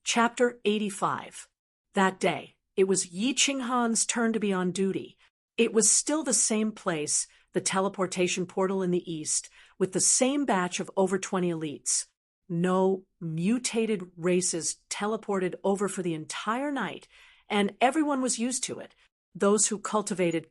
Chapter 85. That day, it was Yi Qinghan's turn to be on duty. It was still the same place, the teleportation portal in the east, with the same batch of over 20 elites. No mutated races teleported over for the entire night, and everyone was used to it. Those who cultivated,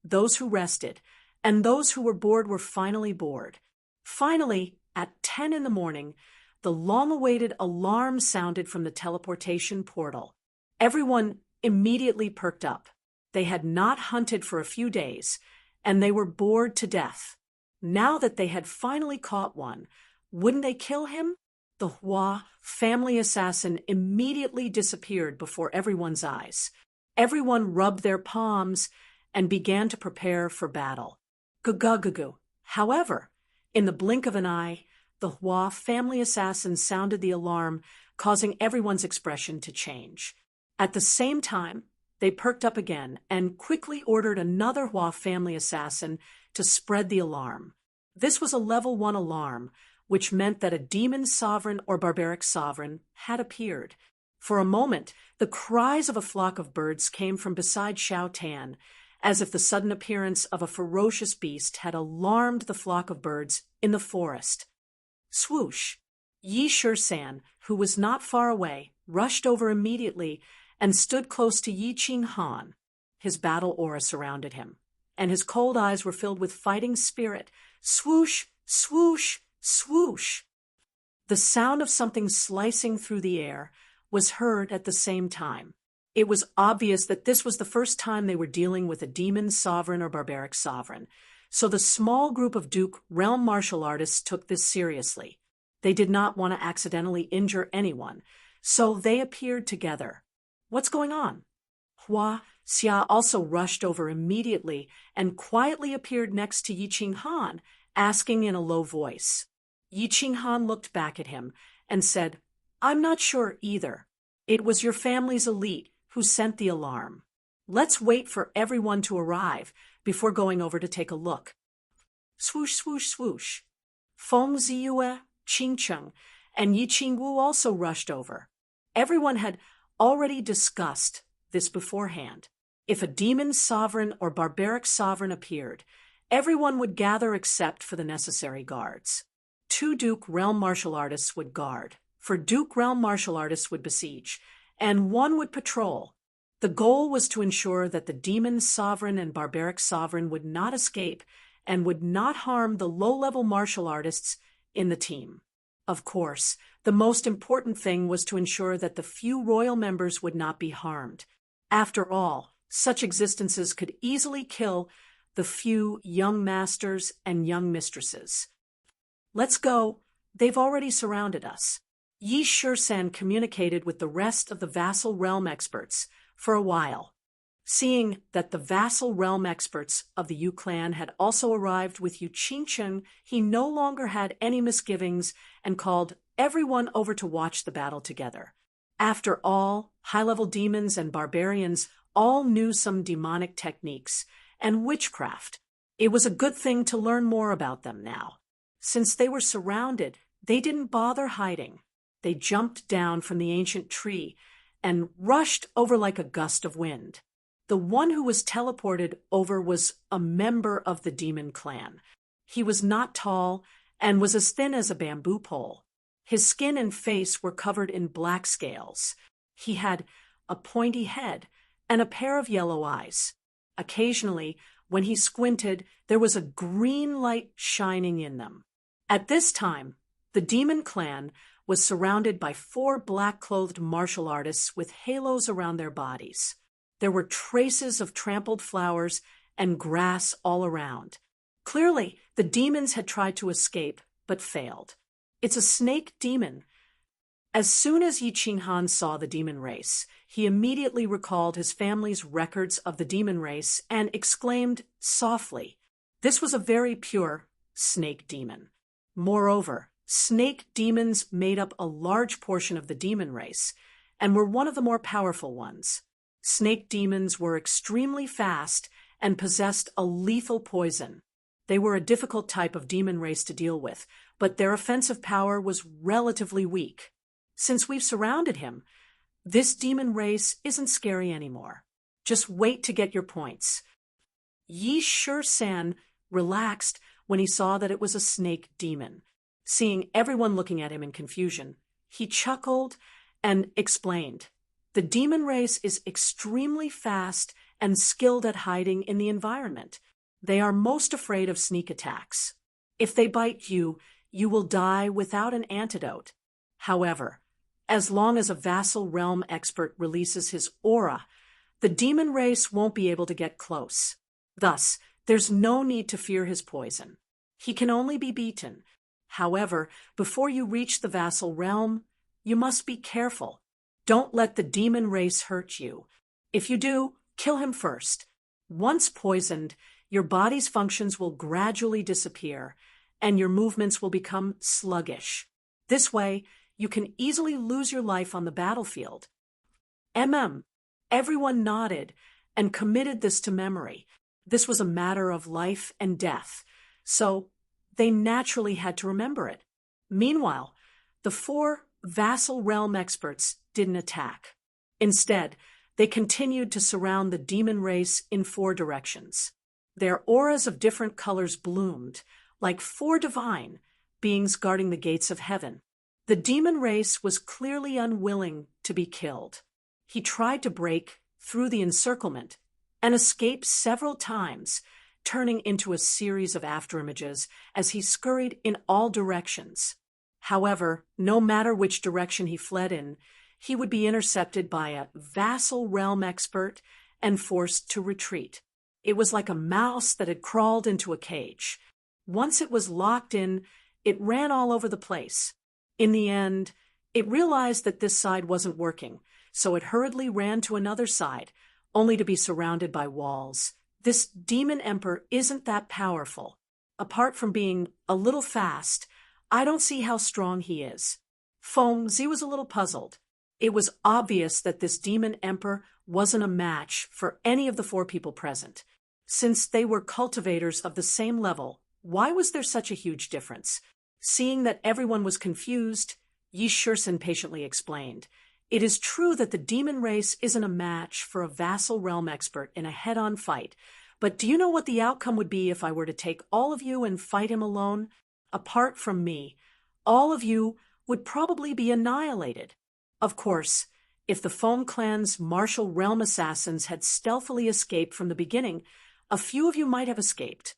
those who rested, and those who were finally bored. Finally, at 10 in the morning, the long-awaited alarm sounded from the teleportation portal. Everyone immediately perked up. They had not hunted for a few days, and they were bored to death. Now that they had finally caught one, wouldn't they kill him? The Hua family assassin immediately disappeared before everyone's eyes. Everyone rubbed their palms and began to prepare for battle. Gugugugu. However, in the blink of an eye, the Hua family assassin sounded the alarm, causing everyone's expression to change. At the same time, they perked up again and quickly ordered another Hua family assassin to spread the alarm. This was a level 1 alarm, which meant that a demon sovereign or barbaric sovereign had appeared. For a moment, the cries of a flock of birds came from beside Xiao Tan, as if the sudden appearance of a ferocious beast had alarmed the flock of birds in the forest. Swoosh! Yi Shisan, who was not far away, rushed over immediately and stood close to Yi Qinghan. His battle aura surrounded him, and his cold eyes were filled with fighting spirit. Swoosh! Swoosh! Swoosh! The sound of something slicing through the air was heard at the same time. It was obvious that this was the first time they were dealing with a demon sovereign or barbaric sovereign, so the small group of Duke realm martial artists took this seriously. They did not want to accidentally injure anyone, so they appeared together. What's going on? Hua Xia also rushed over immediately and quietly appeared next to Yi Qinghan, asking in a low voice. Yi Qinghan looked back at him and said, "I'm not sure either. It was your family's elite who sent the alarm. Let's wait for everyone to arrive before going over to take a look." Swoosh, swoosh, swoosh. Feng Ziyue, Qingcheng, and Yi Qingwu also rushed over. Everyone had already discussed this beforehand. If a demon sovereign or barbaric sovereign appeared, everyone would gather except for the necessary guards. 2 Duke realm martial artists would guard, for Duke realm martial artists would besiege, and 1 would patrol. The goal was to ensure that the demon sovereign and barbaric sovereign would not escape and would not harm the low-level martial artists in the team. Of course, the most important thing was to ensure that the few royal members would not be harmed. After all, such existences could easily kill the few young masters and young mistresses. Let's go. They've already surrounded us. Yi Shisan communicated with the rest of the vassal realm experts for a while. Seeing that the vassal realm experts of the Yu clan had also arrived with Yu Qingcheng, he no longer had any misgivings and called everyone over to watch the battle together. After all, high-level demons and barbarians all knew some demonic techniques and witchcraft. It was a good thing to learn more about them now. Since they were surrounded, they didn't bother hiding. They jumped down from the ancient tree and rushed over like a gust of wind. The one who was teleported over was a member of the demon clan. He was not tall and was as thin as a bamboo pole. His skin and face were covered in black scales. He had a pointy head and a pair of yellow eyes. Occasionally, when he squinted, there was a green light shining in them. At this time, the demon clan was surrounded by 4 black-clothed martial artists with halos around their bodies. There were traces of trampled flowers and grass all around. Clearly, the demons had tried to escape, but failed. It's a snake demon. As soon as Yi Qinghan saw the demon race, he immediately recalled his family's records of the demon race and exclaimed softly, this was a very pure snake demon. Moreover, snake demons made up a large portion of the demon race and were one of the more powerful ones. Snake demons were extremely fast and possessed a lethal poison. They were a difficult type of demon race to deal with, but their offensive power was relatively weak. Since we've surrounded him, this demon race isn't scary anymore. Just wait to get your points. Yi Shur-san relaxed when he saw that it was a snake demon. Seeing everyone looking at him in confusion, he chuckled and explained, "The demon race is extremely fast and skilled at hiding in the environment. They are most afraid of sneak attacks. If they bite you, you will die without an antidote. However, as long as a vassal realm expert releases his aura, the demon race won't be able to get close. Thus, there's no need to fear his poison. He can only be beaten. However, before you reach the vassal realm, you must be careful. Don't let the demon race hurt you. If you do, kill him first. Once poisoned, your body's functions will gradually disappear, and your movements will become sluggish. This way, you can easily lose your life on the battlefield." Everyone nodded and committed this to memory. This was a matter of life and death, so they naturally had to remember it. Meanwhile, the 4 vassal realm experts didn't attack. Instead, they continued to surround the demon race in 4 directions. Their auras of different colors bloomed, like 4 divine beings guarding the gates of heaven. The demon race was clearly unwilling to be killed. He tried to break through the encirclement and escaped several times, turning into a series of afterimages as he scurried in all directions. However, no matter which direction he fled in, he would be intercepted by a vassal realm expert and forced to retreat. It was like a mouse that had crawled into a cage. Once it was locked in, it ran all over the place. In the end, it realized that this side wasn't working, so it hurriedly ran to another side, only to be surrounded by walls. This demon emperor isn't that powerful. Apart from being a little fast, I don't see how strong he is. Feng Zi was a little puzzled. It was obvious that this demon emperor wasn't a match for any of the 4 people present. Since they were cultivators of the same level, why was there such a huge difference? Seeing that everyone was confused, Yi Shur-san patiently explained, "It is true that the demon race isn't a match for a vassal realm expert in a head-on fight, but do you know what the outcome would be if I were to take all of you and fight him alone? Apart from me, all of you would probably be annihilated. Of course, if the Foam clan's martial realm assassins had stealthily escaped from the beginning, a few of you might have escaped."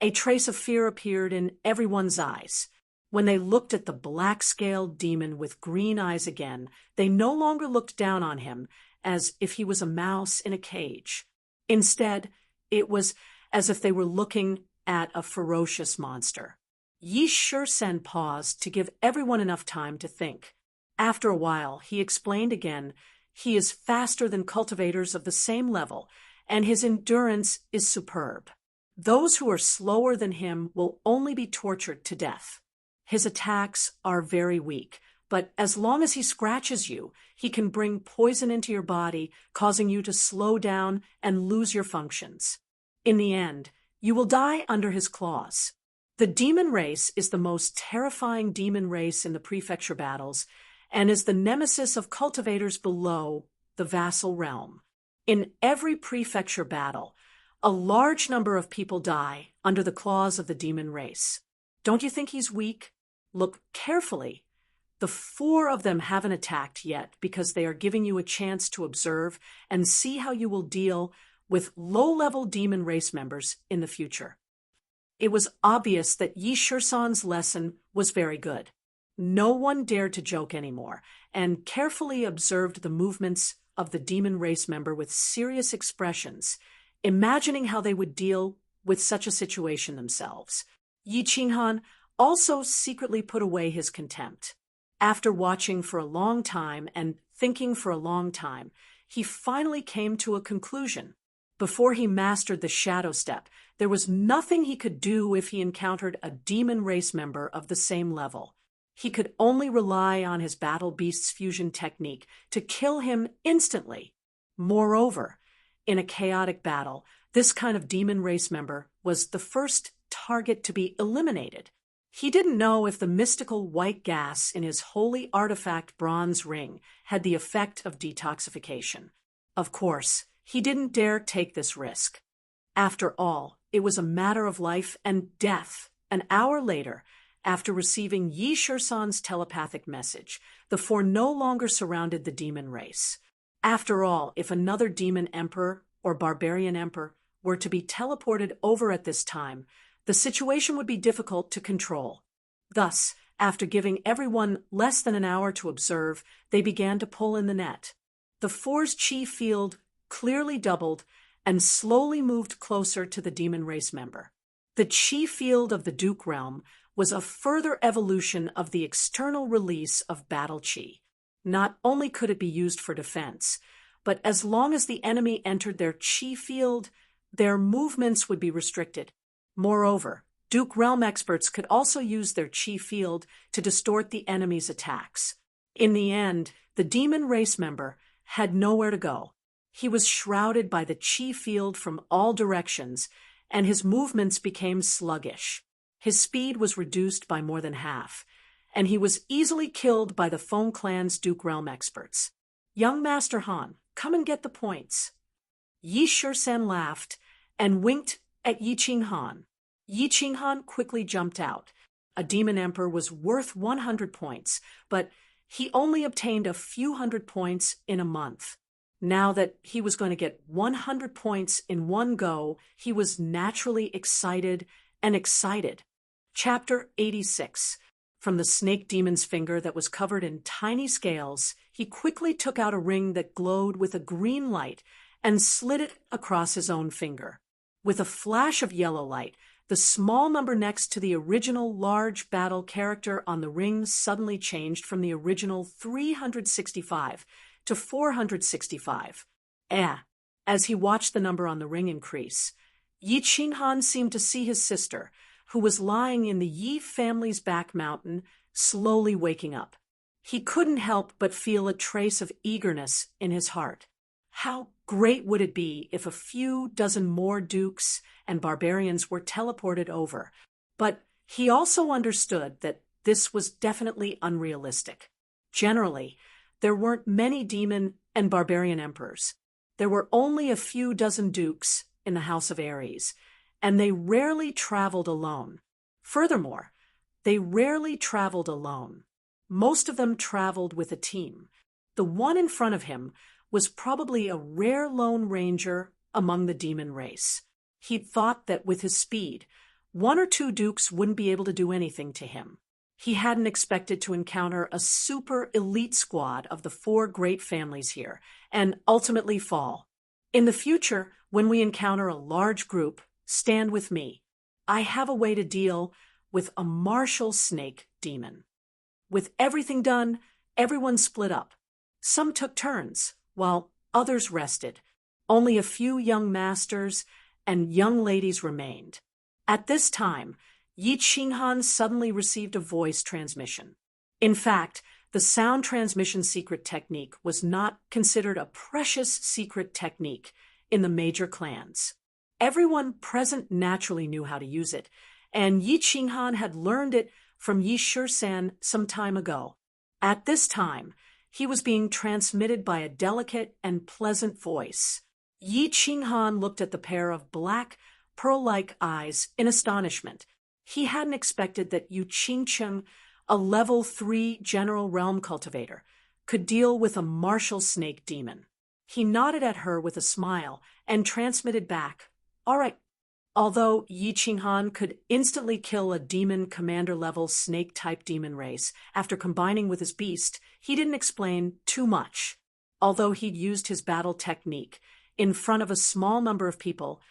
A trace of fear appeared in everyone's eyes. When they looked at the black-scaled demon with green eyes again, they no longer looked down on him as if he was a mouse in a cage. Instead, it was as if they were looking at a ferocious monster. Yi Shur-san paused to give everyone enough time to think. After a while, he explained again, "He is faster than cultivators of the same level, and his endurance is superb. Those who are slower than him will only be tortured to death. His attacks are very weak, but as long as he scratches you, he can bring poison into your body, causing you to slow down and lose your functions. In the end, you will die under his claws. The demon race is the most terrifying demon race in the prefecture battles and is the nemesis of cultivators below the vassal realm. In every prefecture battle, a large number of people die under the claws of the demon race. Don't you think he's weak? Look carefully. The 4 of them haven't attacked yet because they are giving you a chance to observe and see how you will deal with low-level demon race members in the future." It was obvious that Yi Shur-san's lesson was very good. No one dared to joke anymore, and carefully observed the movements of the demon race member with serious expressions, imagining how they would deal with such a situation themselves. Yi Qinghan also secretly put away his contempt. After watching for a long time and thinking for a long time, he finally came to a conclusion. Before he mastered the shadow step, there was nothing he could do if he encountered a demon race member of the same level. He could only rely on his battle beast's fusion technique to kill him instantly. Moreover, in a chaotic battle, this kind of demon race member was the first target to be eliminated. He didn't know if the mystical white gas in his holy artifact bronze ring had the effect of detoxification. Of course, he didn't dare take this risk. After all, it was a matter of life and death. An hour later, after receiving Yi Shursan's telepathic message, the four no longer surrounded the demon race. After all, if another demon emperor or barbarian emperor were to be teleported over at this time, the situation would be difficult to control. Thus, after giving everyone less than an hour to observe, they began to pull in the net. The four's chi field clearly doubled and slowly moved closer to the demon race member. The chi field of the Duke realm was a further evolution of the external release of battle chi. Not only could it be used for defense, but as long as the enemy entered their chi field, their movements would be restricted. Moreover, Duke realm experts could also use their chi field to distort the enemy's attacks. In the end, the demon race member had nowhere to go. He was shrouded by the chi field from all directions, and his movements became sluggish. His speed was reduced by more than half, and he was easily killed by the Foam Clan's Duke realm experts. Young Master Han, come and get the points. Yi Shursan laughed and winked at Yi Qinghan. Yi Qinghan quickly jumped out. A demon emperor was worth 100 points, but he only obtained a few hundred points in a month. Now that he was going to get 100 points in one go, he was naturally excited. Chapter 86. From the snake demon's finger that was covered in tiny scales, he quickly took out a ring that glowed with a green light and slid it across his own finger. With a flash of yellow light, the small number next to the original large battle character on the ring suddenly changed from the original 365 to 465. As he watched the number on the ring increase, Yi Qinghan seemed to see his sister, who was lying in the Yi family's back mountain, slowly waking up. He couldn't help but feel a trace of eagerness in his heart. How great would it be if a few dozen more dukes and barbarians were teleported over? But he also understood that this was definitely unrealistic. Generally, there weren't many demon and barbarian emperors. There were only a few dozen dukes in the House of Ares, and they rarely traveled alone. Furthermore, they rarely traveled alone. Most of them traveled with a team. The one in front of him was probably a rare lone ranger among the demon race. He'd thought that with his speed, one or two dukes wouldn't be able to do anything to him. He hadn't expected to encounter a super elite squad of the four great families here, and ultimately fall. In the future, when we encounter a large group, stand with me. I have a way to deal with a martial snake demon. With everything done, everyone split up. Some took turns, while others rested. Only a few young masters and young ladies remained. At this time, Yi Qinghan suddenly received a voice transmission. In fact, the sound transmission secret technique was not considered a precious secret technique in the major clans. Everyone present naturally knew how to use it, and Yi Qinghan had learned it from Yi Shursan some time ago. At this time, he was being transmitted by a delicate and pleasant voice. Yi Qinghan looked at the pair of black, pearl-like eyes in astonishment. He hadn't expected that Yu Qingcheng, a level 3 general realm cultivator, could deal with a martial snake demon. He nodded at her with a smile and transmitted back, "All right." Although Yi Qinghan could instantly kill a demon commander-level snake-type demon race after combining with his beast, he didn't explain too much. Although he'd used his battle technique in front of a small number of people,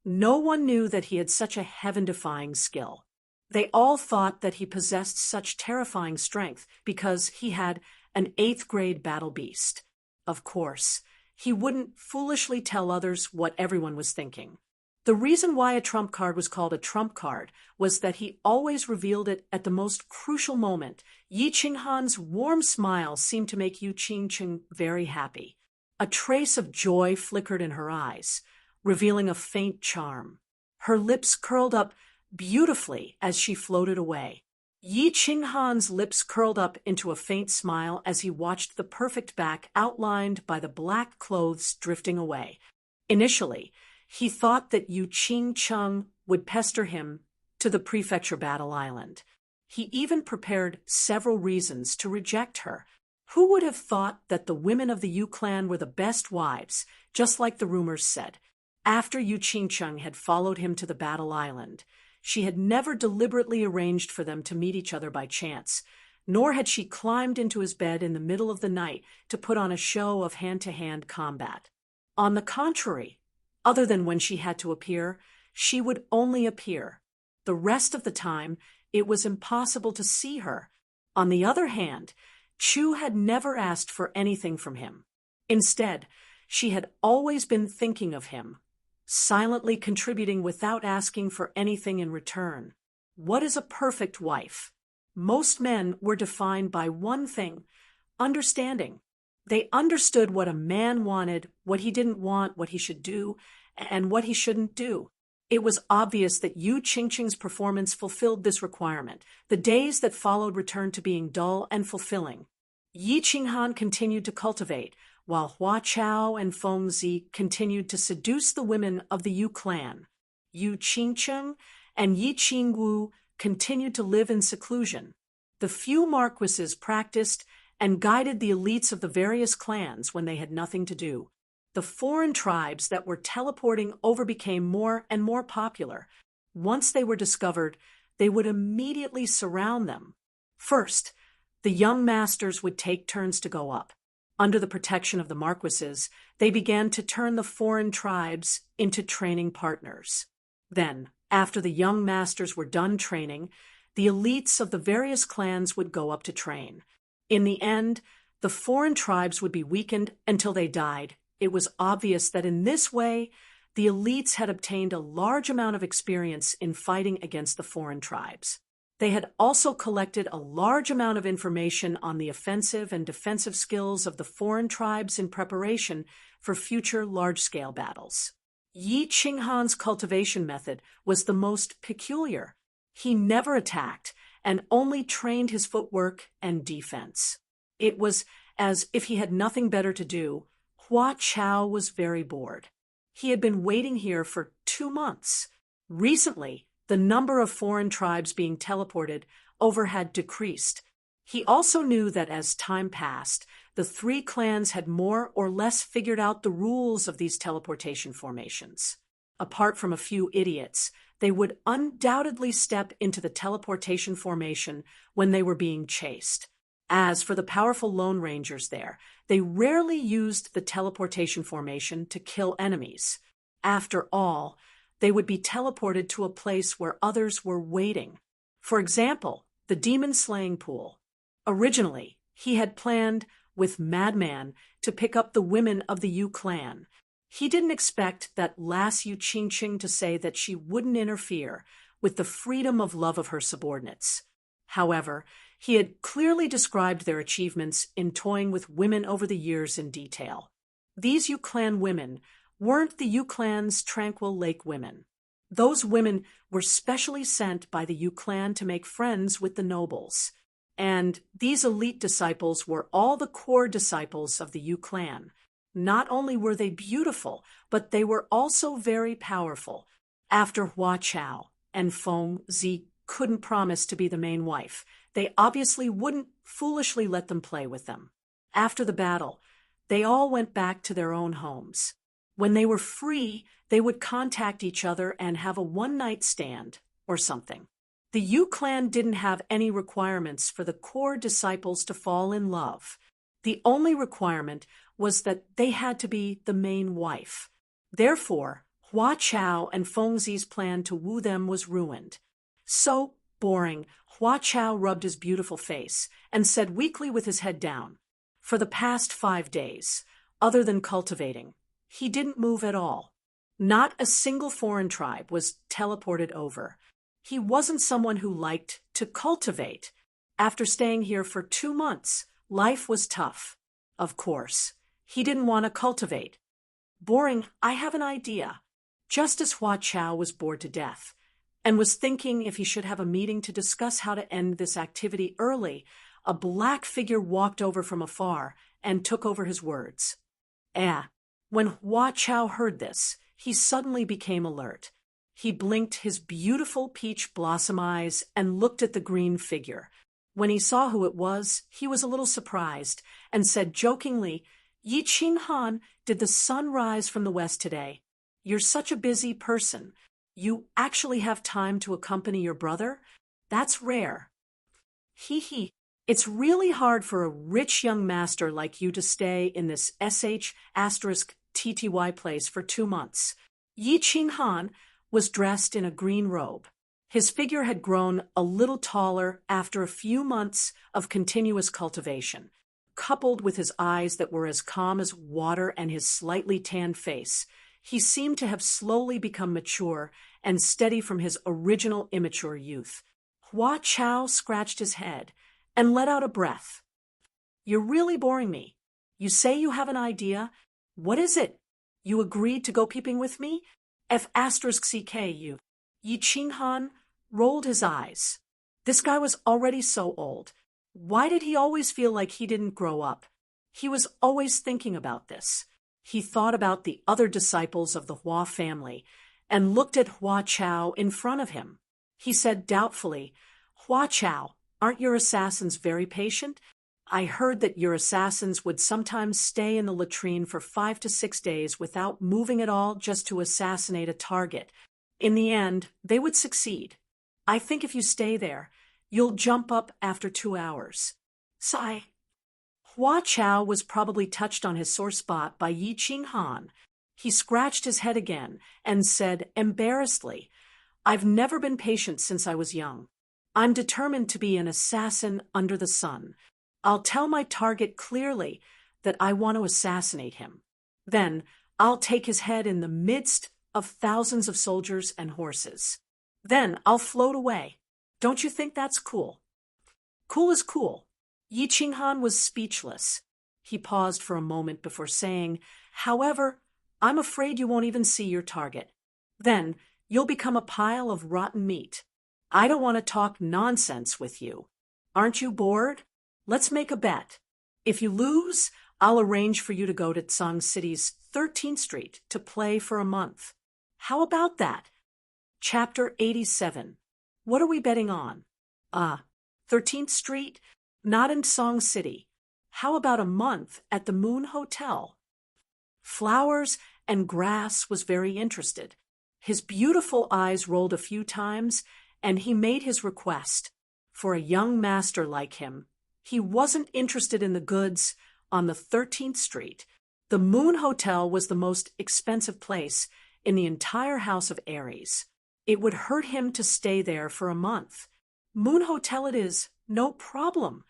no one knew that he had such a heaven-defying skill. They all thought that he possessed such terrifying strength because he had an 8th-grade battle beast. Of course, he wouldn't foolishly tell others what everyone was thinking. The reason why a trump card was called a trump card was that he always revealed it at the most crucial moment. Yi Qinghan's warm smile seemed to make Yu Qingcheng very happy. A trace of joy flickered in her eyes, revealing a faint charm. Her lips curled up beautifully as she floated away. Yi Qinghan's lips curled up into a faint smile as he watched the perfect back outlined by the black clothes drifting away. Initially, he thought that Yu Qingcheng would pester him to the prefecture battle island. He even prepared several reasons to reject her. Who would have thought that the women of the Yu clan were the best wives, just like the rumors said? After Yu Qingcheng had followed him to the battle island, she had never deliberately arranged for them to meet each other by chance, nor had she climbed into his bed in the middle of the night to put on a show of hand-to-hand combat. On the contrary, other than when she had to appear, she would only appear. The rest of the time, it was impossible to see her. On the other hand, Chu had never asked for anything from him. Instead, she had always been thinking of him, silently contributing without asking for anything in return. What is a perfect wife? Most men were defined by one thing: understanding. They understood what a man wanted, what he didn't want, what he should do, and what he shouldn't do. It was obvious that Yu Qingcheng's performance fulfilled this requirement. The days that followed returned to being dull and fulfilling. Yi Qinghan continued to cultivate, while Hua Chao and Feng Zi continued to seduce the women of the Yu clan. Yu Qingcheng and Yi Qingwu continued to live in seclusion. The few marquises practiced and guided the elites of the various clans when they had nothing to do. The foreign tribes that were teleporting over became more and more popular. Once they were discovered, they would immediately surround them. First, the young masters would take turns to go up. Under the protection of the marquises, they began to turn the foreign tribes into training partners. Then, after the young masters were done training, the elites of the various clans would go up to train. In the end, the foreign tribes would be weakened until they died. It was obvious that in this way, the elites had obtained a large amount of experience in fighting against the foreign tribes. They had also collected a large amount of information on the offensive and defensive skills of the foreign tribes in preparation for future large-scale battles. Yi Qinghan's cultivation method was the most peculiar. He never attacked and only trained his footwork and defense. It was as if he had nothing better to do. Hua Chao was very bored. He had been waiting here for 2 months. Recently, the number of foreign tribes being teleported over had decreased. He also knew that as time passed, the 3 clans had more or less figured out the rules of these teleportation formations. Apart from a few idiots, they would undoubtedly step into the teleportation formation when they were being chased. As for the powerful Lone Rangers there, they rarely used the teleportation formation to kill enemies. After all, they would be teleported to a place where others were waiting. For example, the demon-slaying pool. Originally, he had planned, with Madman, to pick up the women of the Yu clan. He didn't expect that last Yu Qingcheng to say that she wouldn't interfere with the freedom of love of her subordinates. However, he had clearly described their achievements in toying with women over the years in detail. These Yu clan women weren't the Yu clan's Tranquil Lake women. Those women were specially sent by the Yu clan to make friends with the nobles. And these elite disciples were all the core disciples of the Yu clan. Not only were they beautiful, but they were also very powerful. After Hua Chao and Feng Zi couldn't promise to be the main wife, they obviously wouldn't foolishly let them play with them. After the battle, they all went back to their own homes. When they were free, they would contact each other and have a one-night stand or something. The Yu clan didn't have any requirements for the core disciples to fall in love. The only requirement was that they had to be the main wife. Therefore, Hua Chao and Feng Zi's plan to woo them was ruined. So boring, Hua Chao rubbed his beautiful face and said weakly with his head down, "For the past 5 days, other than cultivating, he didn't move at all. Not a single foreign tribe was teleported over. He wasn't someone who liked to cultivate. After staying here for 2 months, life was tough. Of course, he didn't want to cultivate. Boring, I have an idea." Just as Hua Chao was bored to death, and was thinking if he should have a meeting to discuss how to end this activity early, a black figure walked over from afar and took over his words. When Hua Chao heard this, he suddenly became alert. He blinked his beautiful peach blossom eyes and looked at the green figure. When he saw who it was, he was a little surprised and said jokingly, "Yi Qing Han, did the sun rise from the west today? You're such a busy person. You actually have time to accompany your brother? That's rare." Hee. It's really hard for a rich young master like you to stay in this **TTY place for 2 months. Yi Qing Han was dressed in a green robe. His figure had grown a little taller after a few months of continuous cultivation, coupled with his eyes that were as calm as water and his slightly tanned face. He seemed to have slowly become mature and steady from his original immature youth. Hua Chao scratched his head and let out a breath. "You're really boring me. You say you have an idea. What is it? You agreed to go peeping with me? F***CK you." Yi Qing Han rolled his eyes. This guy was already so old. Why did he always feel like he didn't grow up? He was always thinking about this. He thought about the other disciples of the Hua family and looked at Hua Chao in front of him. He said doubtfully, "Hua Chao, aren't your assassins very patient? I heard that your assassins would sometimes stay in the latrine for 5 to 6 days without moving at all just to assassinate a target. In the end, they would succeed. I think if you stay there, you'll jump up after 2 hours." Sigh. Hua Chao was probably touched on his sore spot by Yi Qing Han. He scratched his head again and said embarrassedly, "I've never been patient since I was young. I'm determined to be an assassin under the sun. I'll tell my target clearly that I want to assassinate him. Then I'll take his head in the midst of thousands of soldiers and horses. Then I'll float away. Don't you think that's cool?" "Cool is cool." Yi Qing Han was speechless. He paused for a moment before saying, "However, I'm afraid you won't even see your target. Then you'll become a pile of rotten meat. I don't want to talk nonsense with you. Aren't you bored? Let's make a bet. If you lose, I'll arrange for you to go to Tsang City's 13th Street to play for a month. How about that?" Chapter 87. What are we betting on? 13th Street? Not in Song City. How about a month at the Moon Hotel? Flowers and Grass was very interested. His beautiful eyes rolled a few times, and he made his request. For a young master like him, he wasn't interested in the goods on the 13th Street. The Moon Hotel was the most expensive place in the entire House of Aries. It would hurt him to stay there for a month. Moon Hotel it is, no problem.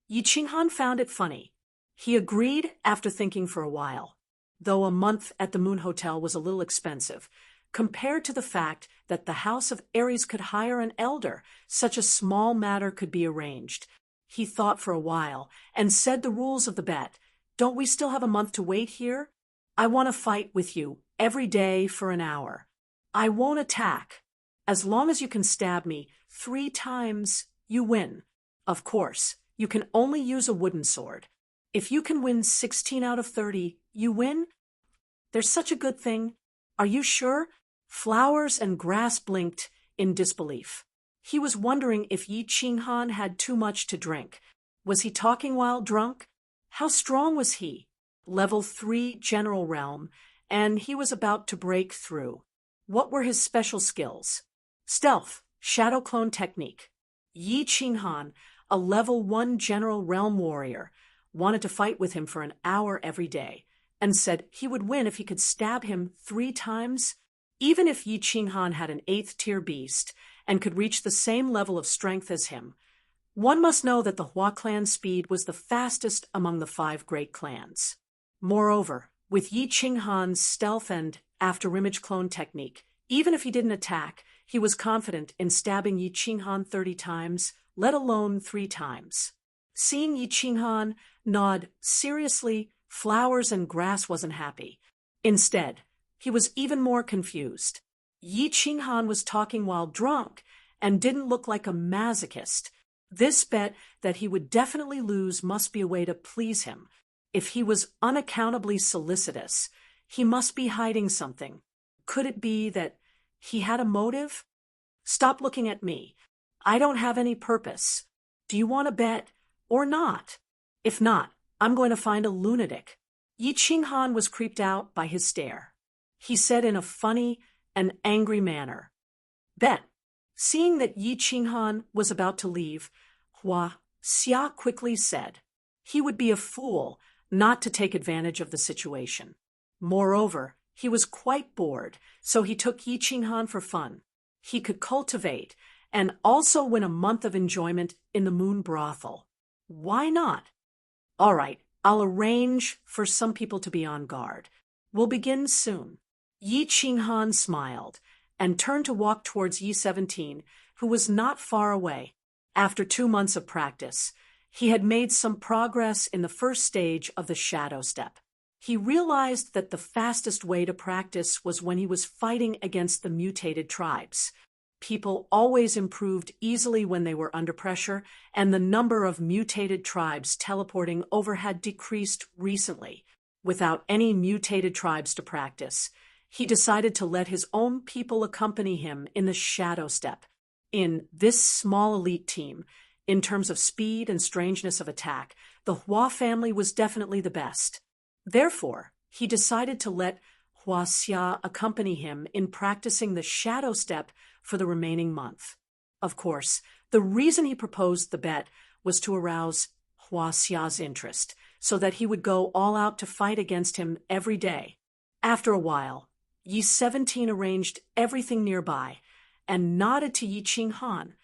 Yi Qing Han found it funny. He agreed after thinking for a while, though a month at the Moon Hotel was a little expensive. Compared to the fact that the House of Aries could hire an elder, such a small matter could be arranged. He thought for a while and said the rules of the bet. "Don't we still have a month to wait here? I want to fight with you every day for an hour. I won't attack. As long as you can stab me 3 times, you win. Of course, you can only use a wooden sword. If you can win 16 out of 30, you win? There's such a good thing. Are you sure?" Flowers and Grass blinked in disbelief. He was wondering if Yi Qing Han had too much to drink. Was he talking while drunk? How strong was he? Level 3 General Realm, and he was about to break through. What were his special skills? Stealth, Shadow Clone Technique. Yi Qing Han, a Level 1 General Realm warrior, wanted to fight with him for an hour every day, and said he would win if he could stab him 3 times. Even if Yi Qing Han had an 8th tier beast and could reach the same level of strength as him, one must know that the Hua clan speed was the fastest among the 5 great clans. Moreover, with Yi Qing Han's stealth and after-image clone technique, even if he didn't attack, he was confident in stabbing Yi Qing Han 30 times, let alone 3 times. Seeing Yi Qing Han nod seriously, Flowers and Grass wasn't happy. Instead, he was even more confused. Yi Qinghan was talking while drunk and didn't look like a masochist. This bet that he would definitely lose must be a way to please him. If he was unaccountably solicitous, he must be hiding something. Could it be that he had a motive? Stop looking at me. I don't have any purpose. Do you want to bet or not? If not, I'm going to find a lunatic. Yi Qinghan was creeped out by his stare. He said in a funny and angry manner, "Bet." Seeing that Yi Qinghan was about to leave, Hua Xia quickly said he would be a fool not to take advantage of the situation. Moreover, he was quite bored, so he took Yi Qinghan for fun. He could cultivate and also win a month of enjoyment in the moon brothel. Why not? All right, I'll arrange for some people to be on guard. We'll begin soon. Yi Qinghan smiled and turned to walk towards Yi-17, who was not far away. After 2 months of practice, he had made some progress in the first stage of the shadow step. He realized that the fastest way to practice was when he was fighting against the mutated tribes. People always improved easily when they were under pressure, and the number of mutated tribes teleporting over had decreased recently. Without any mutated tribes to practice, he decided to let his own people accompany him in the shadow step. In this small elite team, in terms of speed and strangeness of attack, the Hua family was definitely the best. Therefore, he decided to let Hua Xia accompany him in practicing the shadow step for the remaining month. Of course, the reason he proposed the bet was to arouse Hua Xia's interest, so that he would go all out to fight against him every day. After a while, Yi-17 arranged everything nearby and nodded to Yi Qinghan,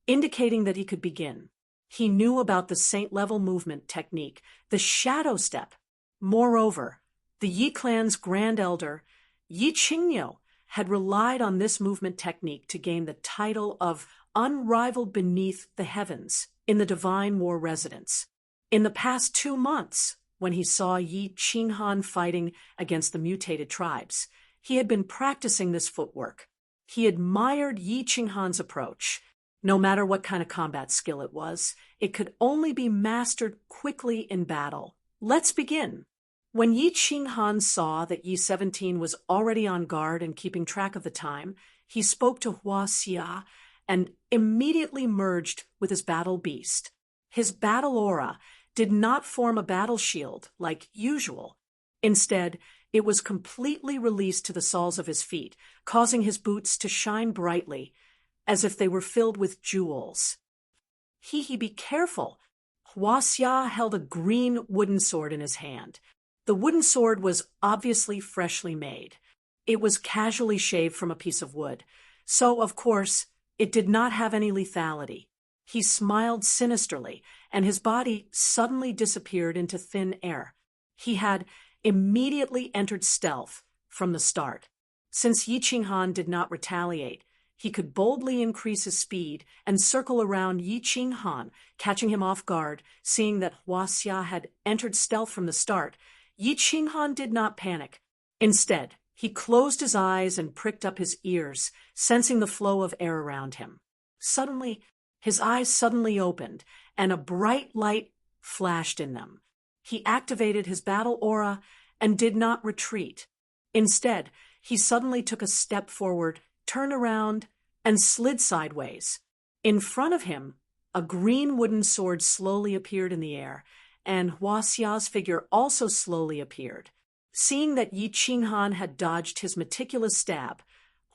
indicating that he could begin. He knew about the saint-level movement technique, the shadow step. Moreover, the Yi clan's grand elder, Yi Qingniu, had relied on this movement technique to gain the title of unrivaled beneath the heavens in the Divine War Residence. In the past 2 months, when he saw Yi Qinghan fighting against the mutated tribes, he had been practicing this footwork. He admired Yi Qinghan's approach. No matter what kind of combat skill it was, it could only be mastered quickly in battle. Let's begin. When Yi Qinghan saw that Yi-17 was already on guard and keeping track of the time, he spoke to Hua Xia and immediately merged with his battle beast. His battle aura did not form a battle shield like usual. Instead, it was completely released to the soles of his feet, causing his boots to shine brightly, as if they were filled with jewels. Be careful. Hua Xia held a green wooden sword in his hand. The wooden sword was obviously freshly made. It was casually shaved from a piece of wood, so, of course, it did not have any lethality. He smiled sinisterly, and his body suddenly disappeared into thin air. He had immediately entered stealth from the start. Since Yi Qinghan did not retaliate, he could boldly increase his speed and circle around Yi Qinghan, catching him off guard. Seeing that Hua Xia had entered stealth from the start, Yi Qinghan did not panic. Instead, he closed his eyes and pricked up his ears, sensing the flow of air around him. Suddenly, his eyes suddenly opened, and a bright light flashed in them. He activated his battle aura and did not retreat. Instead, he suddenly took a step forward, turned around, and slid sideways. In front of him, a green wooden sword slowly appeared in the air, and Hua Xia's figure also slowly appeared. Seeing that Yi Qinghan had dodged his meticulous stab,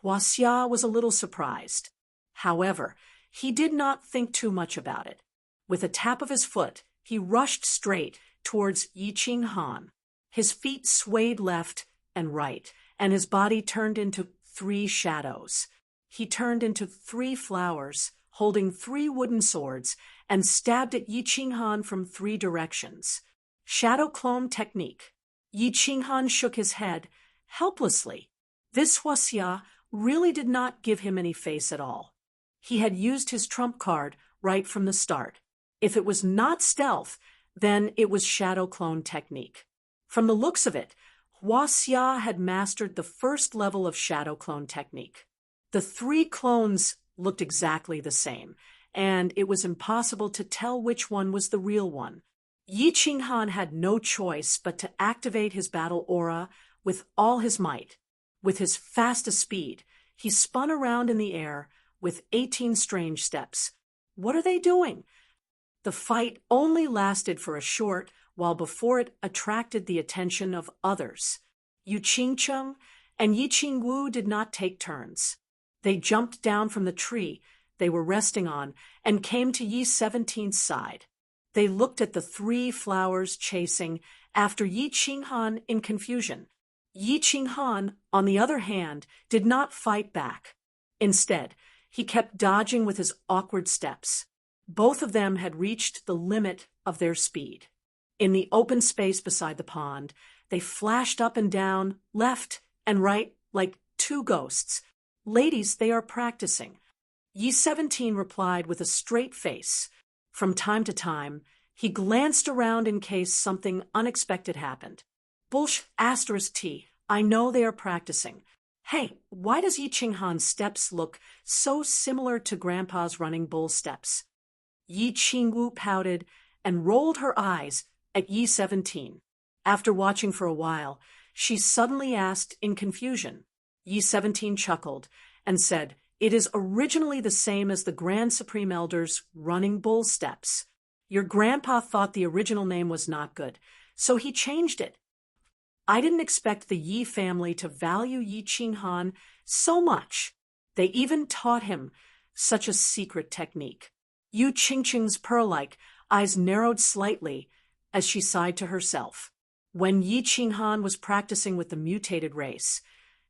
Hua Xia was a little surprised. However, he did not think too much about it. With a tap of his foot, he rushed straight towards Yi Qinghan. His feet swayed left and right, and his body turned into 3 shadows. He turned into 3 flowers, holding 3 wooden swords, and stabbed at Yi Qinghan from 3 directions. Shadow clone technique. Yi Qinghan shook his head helplessly. This Hua Xia really did not give him any face at all. He had used his trump card right from the start. If it was not stealth, then it was shadow clone technique. From the looks of it, Hua Xia had mastered the first level of shadow clone technique. The three clones looked exactly the same, and it was impossible to tell which one was the real one. Yi Qinghan had no choice but to activate his battle aura with all his might. With his fastest speed, he spun around in the air with 18 strange steps. What are they doing? The fight only lasted for a short while before it attracted the attention of others. Yu Qingcheng and Yi Qingwu did not take turns. They jumped down from the tree they were resting on and came to Yi 17's side. They looked at the three flowers chasing after Yi Qinghan in confusion. Yi Qinghan, on the other hand, did not fight back. Instead, he kept dodging with his awkward steps. Both of them had reached the limit of their speed. In the open space beside the pond, they flashed up and down, left and right like two ghosts. Ladies, they are practicing. Yi 17 replied with a straight face. From time to time, he glanced around in case something unexpected happened. Bullsh *T. I know they are practicing. Hey, why does Yi Qinghan's steps look so similar to Grandpa's running bull steps? Yi Qingwu pouted and rolled her eyes at Yi 17. After watching for a while, she suddenly asked in confusion. Yi 17 chuckled and said, "It is originally the same as the Grand Supreme Elder's running bull steps. Your grandpa thought the original name was not good, so he changed it. I didn't expect the Yi family to value Yi Qinghan so much. They even taught him such a secret technique." Yu Qingqing's pearl-like eyes narrowed slightly as she sighed to herself. When Yi Qinghan was practicing with the mutated race,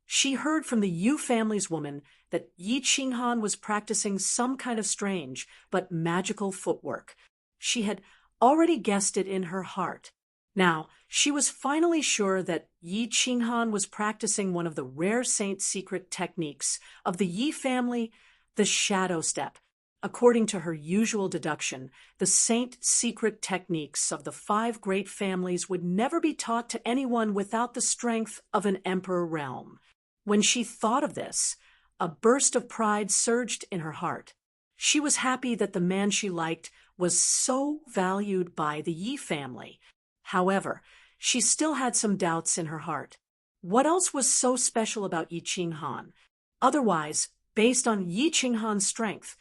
she heard from the Yu family's woman that Yi Qinghan was practicing some kind of strange but magical footwork. She had already guessed it in her heart. Now, she was finally sure that Yi Qinghan was practicing one of the rare saint secret techniques of the Yi family, the shadow step. According to her usual deduction, the saint secret techniques of the 5 great families would never be taught to anyone without the strength of an emperor realm. When she thought of this, a burst of pride surged in her heart. She was happy that the man she liked was so valued by the Yi family. However, she still had some doubts in her heart. What else was so special about Yi Qinghan? Otherwise, based on Yi Qinghan's strength,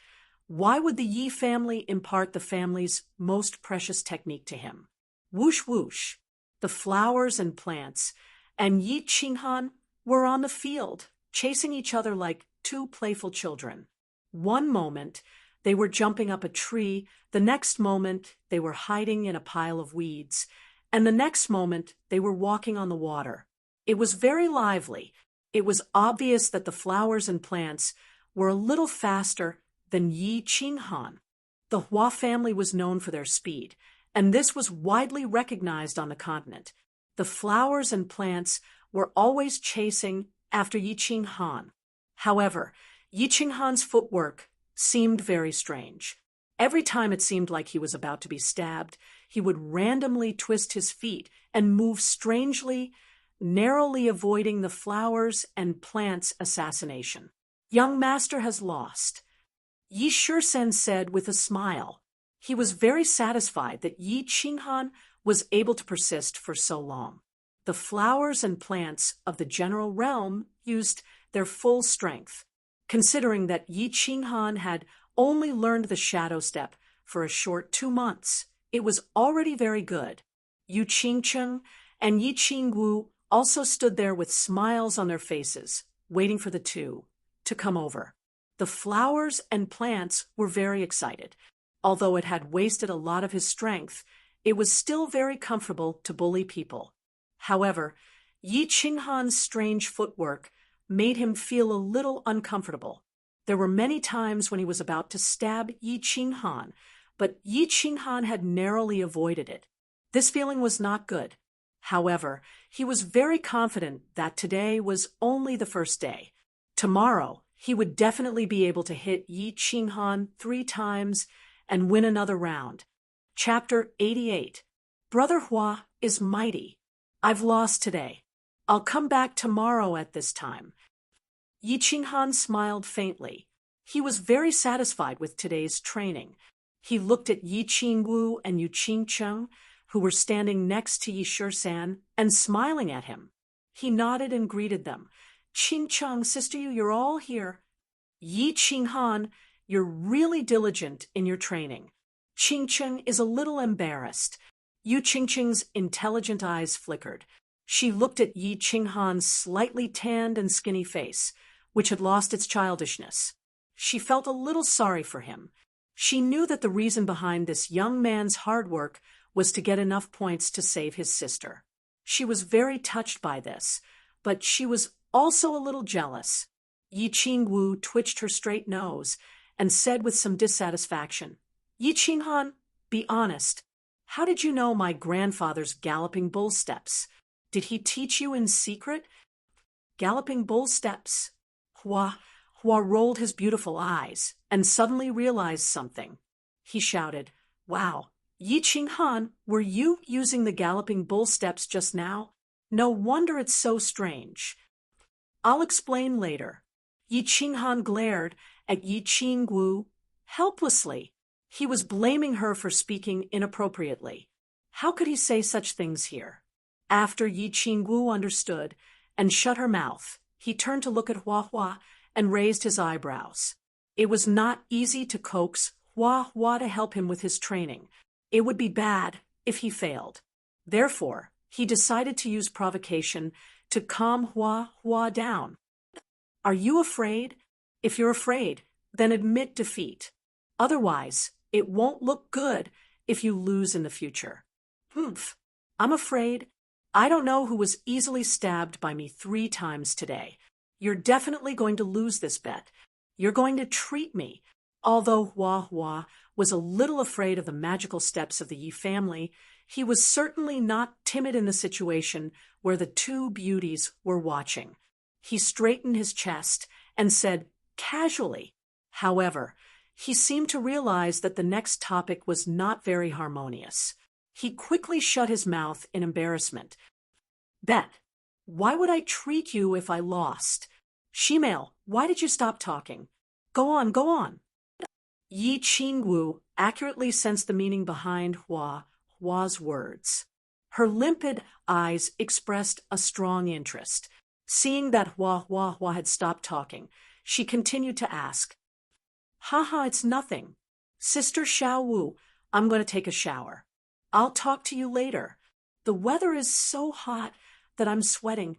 why would the Yi family impart the family's most precious technique to him? Whoosh whoosh, the flowers and plants, and Yi Qinghan were on the field, chasing each other like two playful children. One moment, they were jumping up a tree, the next moment, they were hiding in a pile of weeds, and the next moment, they were walking on the water. It was very lively. It was obvious that the flowers and plants were a little faster than Yi Qinghan. The Hua family was known for their speed, and this was widely recognized on the continent. The flowers and plants were always chasing after Yi Qinghan. However, Yi Qinghan's footwork seemed very strange. Every time it seemed like he was about to be stabbed, he would randomly twist his feet and move strangely, narrowly avoiding the flowers and plants assassination. "Young master has lost," Yi Shursen said with a smile. He was very satisfied that Yi Qinghan was able to persist for so long. The flowers and plants of the general realm used their full strength. Considering that Yi Qinghan had only learned the shadow step for a short 2 months, it was already very good. Yu Qingcheng and Yi Qingwu also stood there with smiles on their faces, waiting for the two to come over. The flowers and plants were very excited. Although it had wasted a lot of his strength, it was still very comfortable to bully people. However, Yi Qinghan's strange footwork made him feel a little uncomfortable. There were many times when he was about to stab Yi Qinghan, but Yi Qinghan had narrowly avoided it. This feeling was not good. However, he was very confident that today was only the first day. Tomorrow, he would definitely be able to hit Yi Qinghan 3 times and win another round. Chapter 88. Brother Hua is mighty. I've lost today. I'll come back tomorrow at this time. Yi Qinghan smiled faintly. He was very satisfied with today's training. He looked at Yi Qingwu and Yu Qingcheng, who were standing next to Yi Shisan and smiling at him. He nodded and greeted them. Qingcheng, sister, you're all here. Yi Qinghan, you're really diligent in your training. Qingcheng is a little embarrassed. Yu Qingcheng's intelligent eyes flickered. She looked at Yi Qinghan's slightly tanned and skinny face, which had lost its childishness. She felt a little sorry for him. She knew that the reason behind this young man's hard work was to get enough points to save his sister. She was very touched by this, but she was also a little jealous. Yi Qingwu twitched her straight nose and said with some dissatisfaction, Yi Qinghan, be honest. How did you know my grandfather's galloping bull steps? Did he teach you in secret? Galloping bull steps? Hua rolled his beautiful eyes and suddenly realized something. He shouted, Wow, Yi Qinghan, were you using the galloping bull steps just now? No wonder it's so strange. I'll explain later. Yi Qinghan glared at Yi Qingwu helplessly. He was blaming her for speaking inappropriately. How could he say such things here? After Yi Qingwu understood and shut her mouth, he turned to look at Hua and raised his eyebrows. It was not easy to coax Hua to help him with his training. It would be bad if he failed. Therefore, he decided to use provocation to calm Hua down. Are you afraid? If you're afraid, then admit defeat. Otherwise, it won't look good if you lose in the future. Humph, I'm afraid. I don't know who was easily stabbed by me 3 times today. You're definitely going to lose this bet. You're going to treat me. Although Hua was a little afraid of the magical steps of the Yi family, he was certainly not timid in the situation where the 2 beauties were watching. He straightened his chest and said casually. However, he seemed to realize that the next topic was not very harmonious. He quickly shut his mouth in embarrassment. Bet, why would I treat you if I lost? Shimale, why did you stop talking? Go on. Yi Qingwu accurately sensed the meaning behind Hua's words. Her limpid eyes expressed a strong interest. Seeing that Hua had stopped talking, she continued to ask, Haha, it's nothing. Sister Xiaowu, I'm going to take a shower. I'll talk to you later. The weather is so hot that I'm sweating.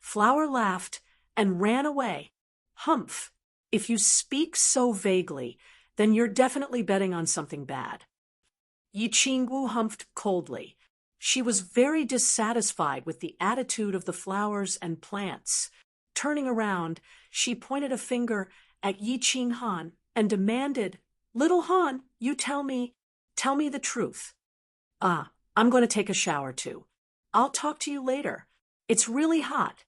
Flower laughed and ran away. Humph, if you speak so vaguely, then you're definitely betting on something bad. Yi Qingwu humphed coldly. She was very dissatisfied with the attitude of the flowers and plants. Turning around, she pointed a finger at Yi Qinghan and demanded, Little Han, you tell me the truth. I'm going to take a shower too. I'll talk to you later. It's really hot.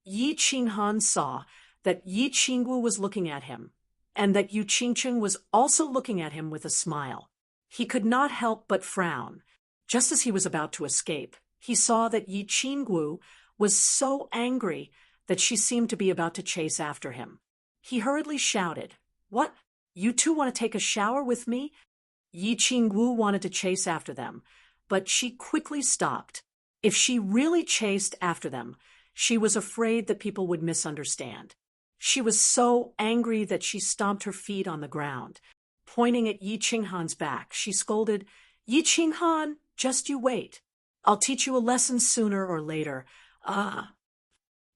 Yi Qinghan saw that Yi Qingwu was looking at him, and that Yu Qingcheng was also looking at him with a smile. He could not help but frown. Just as he was about to escape, he saw that Yi Qingwu was so angry that she seemed to be about to chase after him. He hurriedly shouted, What? You 2 want to take a shower with me? Yi Qingwu wanted to chase after them, but she quickly stopped. If she really chased after them, she was afraid that people would misunderstand. She was so angry that she stomped her feet on the ground. Pointing at Yi Qinghan's back, she scolded, Yi Qinghan, just you wait. I'll teach you a lesson sooner or later.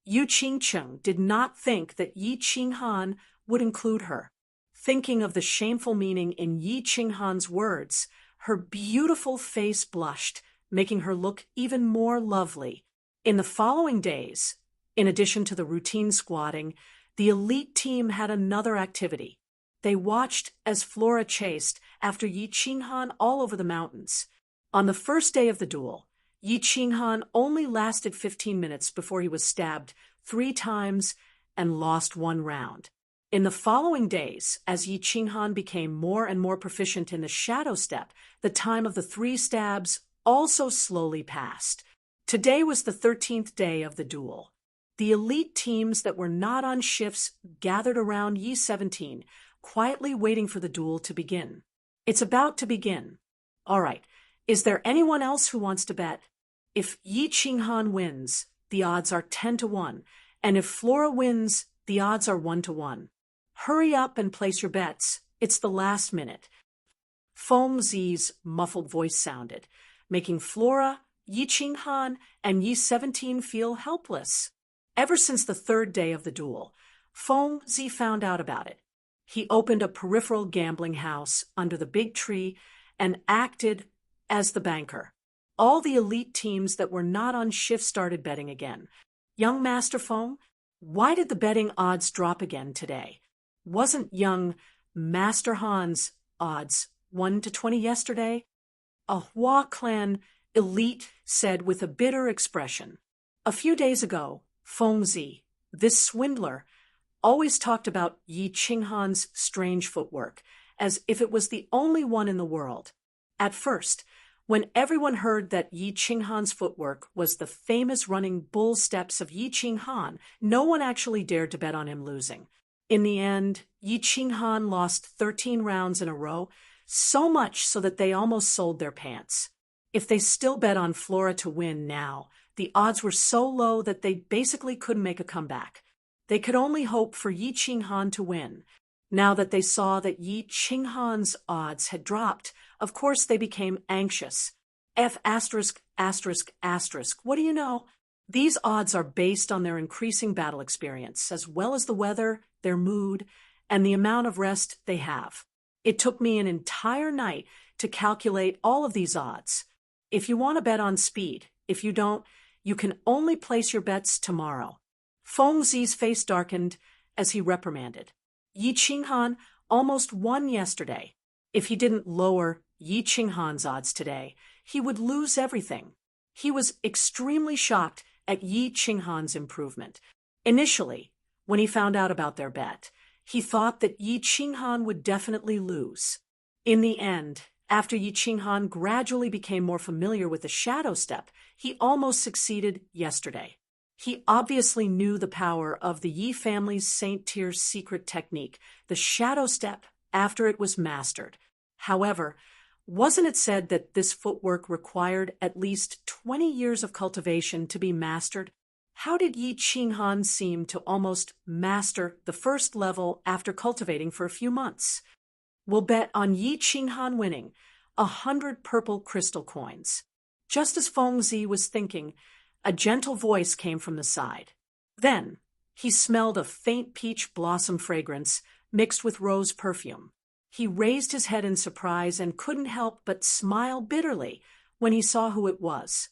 Yu Qingcheng did not think that Yi Qinghan would include her. Thinking of the shameful meaning in Yi Qinghan's words, her beautiful face blushed, making her look even more lovely. In the following days, in addition to the routine squatting, the elite team had another activity. They watched as Flora chased after Yi Qinghan all over the mountains. On the first day of the duel, Yi Qinghan only lasted 15 minutes before he was stabbed 3 times and lost 1 round. In the following days, as Yi Qinghan became more and more proficient in the shadow step, the time of the 3 stabs also slowly passed. Today was the 13th day of the duel. The elite teams that were not on shifts gathered around Yi 17, quietly waiting for the duel to begin. It's about to begin. All right, is there anyone else who wants to bet? If Yi Qinghan wins, the odds are 10 to 1, and if Flora wins, the odds are 1 to 1. Hurry up and place your bets. It's the last minute. Feng Zi's muffled voice sounded, making Flora, Yi Qinghan, and Yi 17 feel helpless. Ever since the third day of the duel, Feng Zi found out about it. He opened a peripheral gambling house under the big tree and acted as the banker. All the elite teams that were not on shift started betting again. Young Master Feng, why did the betting odds drop again today? Wasn't young Master Han's odds 1 to 20 yesterday? A Hua clan elite said with a bitter expression. A few days ago, Feng Zi, this swindler, always talked about Yi Qinghan's strange footwork, as if it was the only one in the world. At first, when everyone heard that Yi Qinghan's footwork was the famous running bull steps of Yi Qinghan, no one actually dared to bet on him losing. In the end, Yi Qinghan lost 13 rounds in a row, so much so that they almost sold their pants. If they still bet on Flora to win now, the odds were so low that they basically couldn't make a comeback. They could only hope for Yi Qinghan to win. Now that they saw that Yi Qinghan's odds had dropped, of course they became anxious. What do you know? These odds are based on their increasing battle experience, as well as the weather, their mood, and the amount of rest they have. It took me an entire night to calculate all of these odds. If you want to bet on speed, if you don't, you can only place your bets tomorrow. Feng Zi's face darkened as he reprimanded. Yi Qinghan almost won yesterday. If he didn't lower Yi Qinghan's odds today, he would lose everything. He was extremely shocked at Yi Qinghan's improvement. Initially, when he found out about their bet, he thought that Yi Qinghan would definitely lose. In the end, after Yi Qinghan gradually became more familiar with the shadow step, he almost succeeded yesterday. He obviously knew the power of the Yi family's Saint Tier's secret technique, the shadow step, after it was mastered. However, wasn't it said that this footwork required at least 20 years of cultivation to be mastered? How did Yi Qinghan seem to almost master the first level after cultivating for a few months? We'll bet on Yi Qinghan winning 100 purple crystal coins. Just as Feng Zi was thinking, a gentle voice came from the side. Then, he smelled a faint peach blossom fragrance mixed with rose perfume. He raised his head in surprise and couldn't help but smile bitterly when he saw who it was.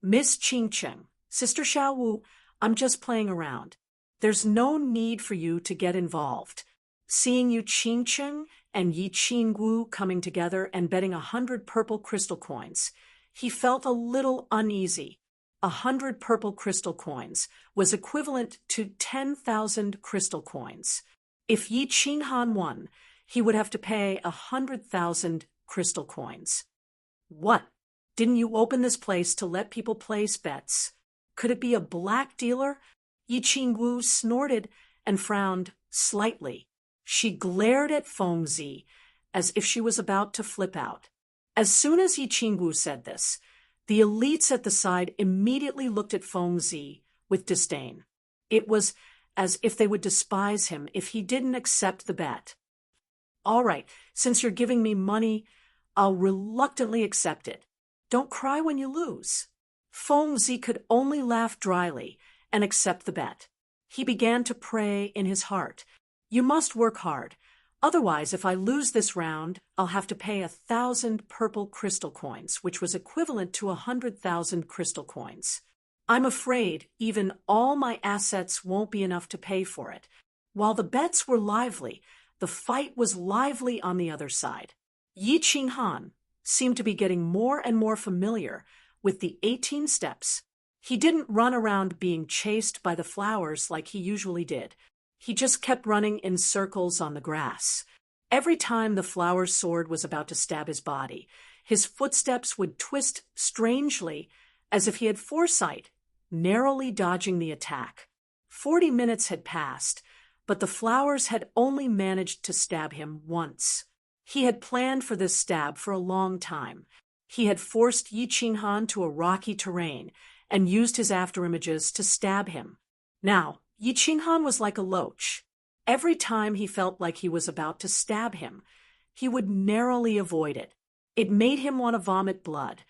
Miss Qingcheng, Sister Xiaowu, I'm just playing around. There's no need for you to get involved. Seeing you Qingcheng and Yi Qingwu coming together and betting 100 purple crystal coins, he felt a little uneasy. 100 purple crystal coins was equivalent to 10,000 crystal coins. If Yi Qinghan won, he would have to pay 100,000 crystal coins. What? Didn't you open this place to let people place bets? Could it be a black dealer? Yi Qingwu snorted and frowned slightly. She glared at Feng Zi as if she was about to flip out. As soon as Yi Qingwu said this, the elites at the side immediately looked at Feng Zi with disdain. It was as if they would despise him if he didn't accept the bet. All right, since you're giving me money, I'll reluctantly accept it. Don't cry when you lose. Feng Zi could only laugh dryly and accept the bet. He began to pray in his heart. You must work hard. Otherwise, if I lose this round, I'll have to pay 1,000 purple crystal coins, which was equivalent to 100,000 crystal coins. I'm afraid even all my assets won't be enough to pay for it. While the bets were lively, the fight was lively on the other side. Yi Qinghan seemed to be getting more and more familiar with the 18 steps. He didn't run around being chased by the flowers like he usually did. He just kept running in circles on the grass. Every time the flower's sword was about to stab his body, his footsteps would twist strangely as if he had foresight, narrowly dodging the attack. 40 minutes had passed, but the flowers had only managed to stab him once. He had planned for this stab for a long time. He had forced Yi Qinghan to a rocky terrain and used his afterimages to stab him. Now, Yi Qinghan was like a loach. Every time he felt like he was about to stab him, he would narrowly avoid it. It made him want to vomit blood.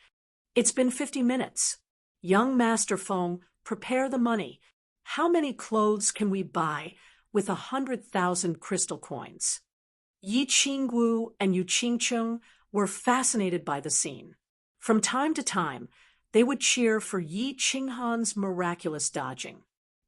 It's been 50 minutes. Young Master Feng, prepare the money. How many clothes can we buy with 100,000 crystal coins? Yi Qingwu and Yu Qingcheng were fascinated by the scene. From time to time, they would cheer for Yi Qinghan's miraculous dodging.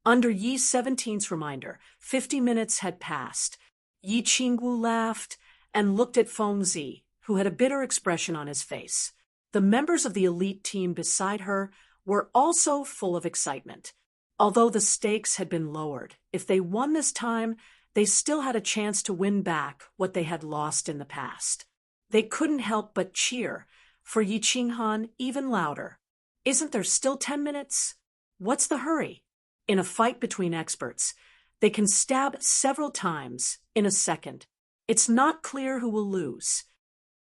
Under Yi 17's reminder, 50 minutes had passed. Yi Qingwu laughed and looked at Feng Zi, who had a bitter expression on his face. The members of the elite team beside her were also full of excitement. Although the stakes had been lowered, if they won this time, they still had a chance to win back what they had lost in the past. They couldn't help but cheer for Yi Qinghan even louder. Isn't there still 10 minutes? What's the hurry? In a fight between experts, they can stab several times in a second. It's not clear who will lose.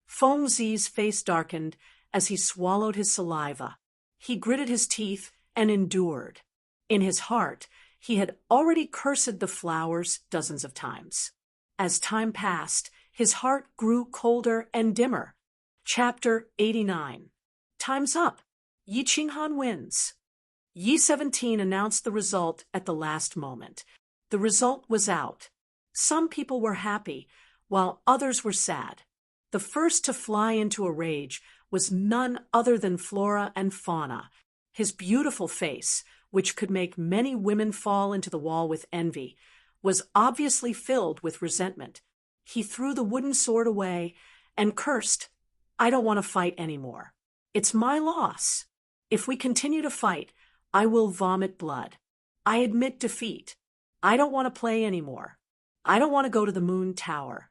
Feng Zi's face darkened as he swallowed his saliva. He gritted his teeth and endured. In his heart, he had already cursed the flowers dozens of times. As time passed, his heart grew colder and dimmer. Chapter 89. Time's up. Yi Qinghan wins. Yi 17 announced the result at the last moment. The result was out. Some people were happy, while others were sad. The first to fly into a rage was none other than Flora and Fauna. His beautiful face, which could make many women fall into the wall with envy, was obviously filled with resentment. He threw the wooden sword away and cursed, "I don't want to fight anymore. It's my loss. If we continue to fight, I will vomit blood. I admit defeat. I don't want to play anymore. I don't want to go to the moon tower."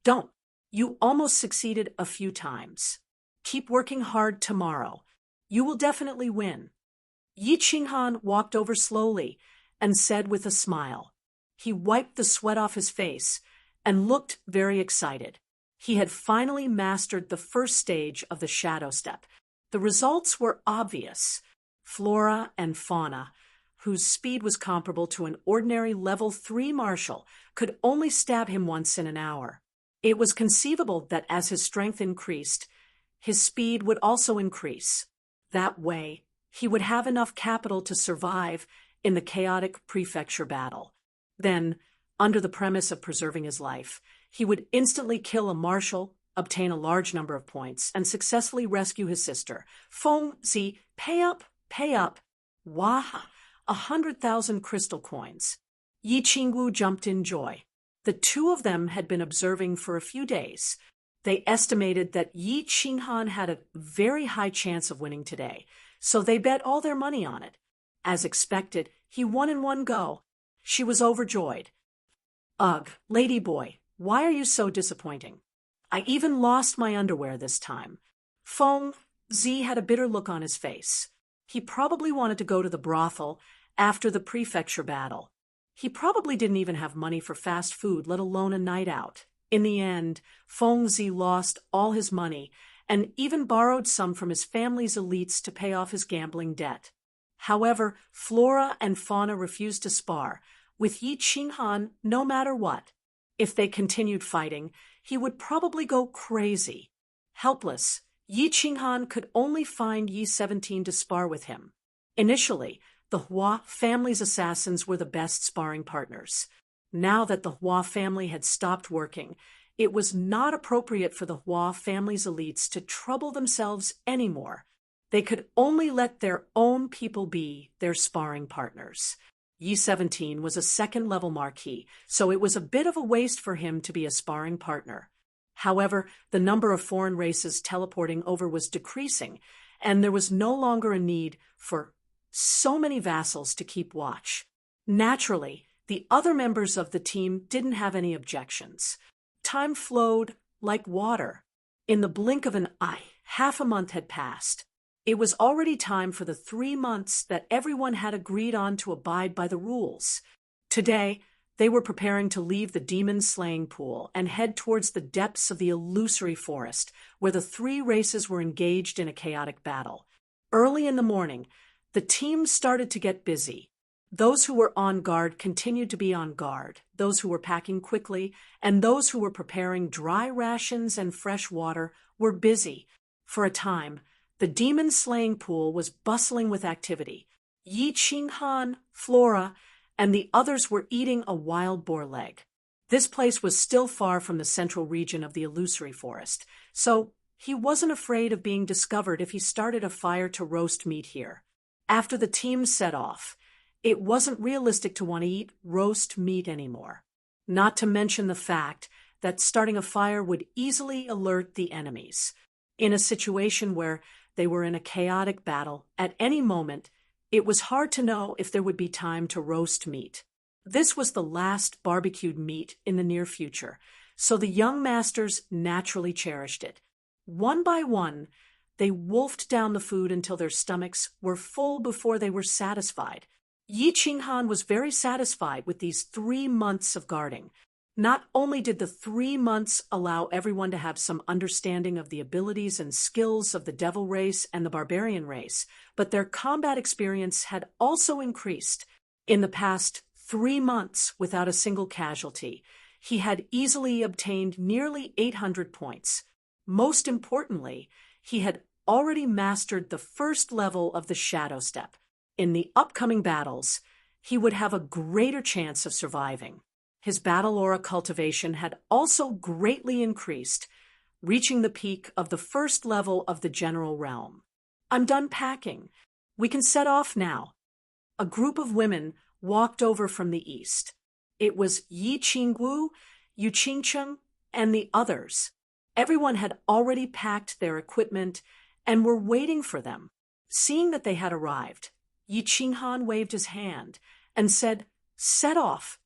"Don't. You almost succeeded a few times. Keep working hard tomorrow. You will definitely win." Yi Qinghan walked over slowly and said with a smile. He wiped the sweat off his face and looked very excited. He had finally mastered the first stage of the shadow step. The results were obvious. Flora and Fauna, whose speed was comparable to an ordinary level 3 martial, could only stab him once in an hour. It was conceivable that as his strength increased, his speed would also increase. That way, he would have enough capital to survive in the chaotic prefecture battle. Then, under the premise of preserving his life, he would instantly kill a marshal, obtain a large number of points, and successfully rescue his sister. Feng Zi, pay up, pay up. Wah! 100,000 crystal coins. Yi Qingwu jumped in joy. The two of them had been observing for a few days. They estimated that Yi Qinghan had a very high chance of winning today, so they bet all their money on it. As expected, he won in one go. She was overjoyed. "Ugh, lady boy, why are you so disappointing? I even lost my underwear this time." Feng Zi had a bitter look on his face. He probably wanted to go to the brothel after the prefecture battle. He probably didn't even have money for fast food, let alone a night out. In the end, Feng Zi lost all his money and even borrowed some from his family's elites to pay off his gambling debt. However, Flora and Fauna refused to spar with Yi Qinghan no matter what. If they continued fighting, he would probably go crazy. Helpless, Yi Qinghan could only find Yi 17 to spar with him. Initially, the Hua family's assassins were the best sparring partners. Now that the Hua family had stopped working, it was not appropriate for the Hua family's elites to trouble themselves anymore. They could only let their own people be their sparring partners. Yi 17 was a second-level marquis, so it was a bit of a waste for him to be a sparring partner. However, the number of foreign races teleporting over was decreasing, and there was no longer a need for so many vassals to keep watch. Naturally, the other members of the team didn't have any objections. Time flowed like water. In the blink of an eye, half a month had passed. It was already time for the 3 months that everyone had agreed on to abide by the rules. Today, they were preparing to leave the demon-slaying pool and head towards the depths of the illusory forest, where the 3 races were engaged in a chaotic battle. Early in the morning, the team started to get busy. Those who were on guard continued to be on guard, those who were packing quickly, and those who were preparing dry rations and fresh water were busy. For a time, the demon-slaying pool was bustling with activity. Yi Qinghan, Flora, and the others were eating a wild boar leg. This place was still far from the central region of the illusory forest, so he wasn't afraid of being discovered if he started a fire to roast meat here. After the team set off, it wasn't realistic to want to eat roast meat anymore. Not to mention the fact that starting a fire would easily alert the enemies. In a situation where they were in a chaotic battle, at any moment, it was hard to know if there would be time to roast meat. This was the last barbecued meat in the near future, so the young masters naturally cherished it. One by one, they wolfed down the food until their stomachs were full before they were satisfied. Yi Qinghan was very satisfied with these 3 months of guarding. Not only did the 3 months allow everyone to have some understanding of the abilities and skills of the devil race and the barbarian race, but their combat experience had also increased. In the past 3 months, without a single casualty, he had easily obtained nearly 800 points. Most importantly, he had already mastered the first level of the shadow step. In the upcoming battles, he would have a greater chance of surviving. His battle aura cultivation had also greatly increased, reaching the peak of the first level of the general realm. "I'm done packing. We can set off now." A group of women walked over from the east. It was Yi Qingwu, Yu Qingcheng, and the others. Everyone had already packed their equipment and were waiting for them. Seeing that they had arrived, Yi Qinghan waved his hand and said, "Set off,"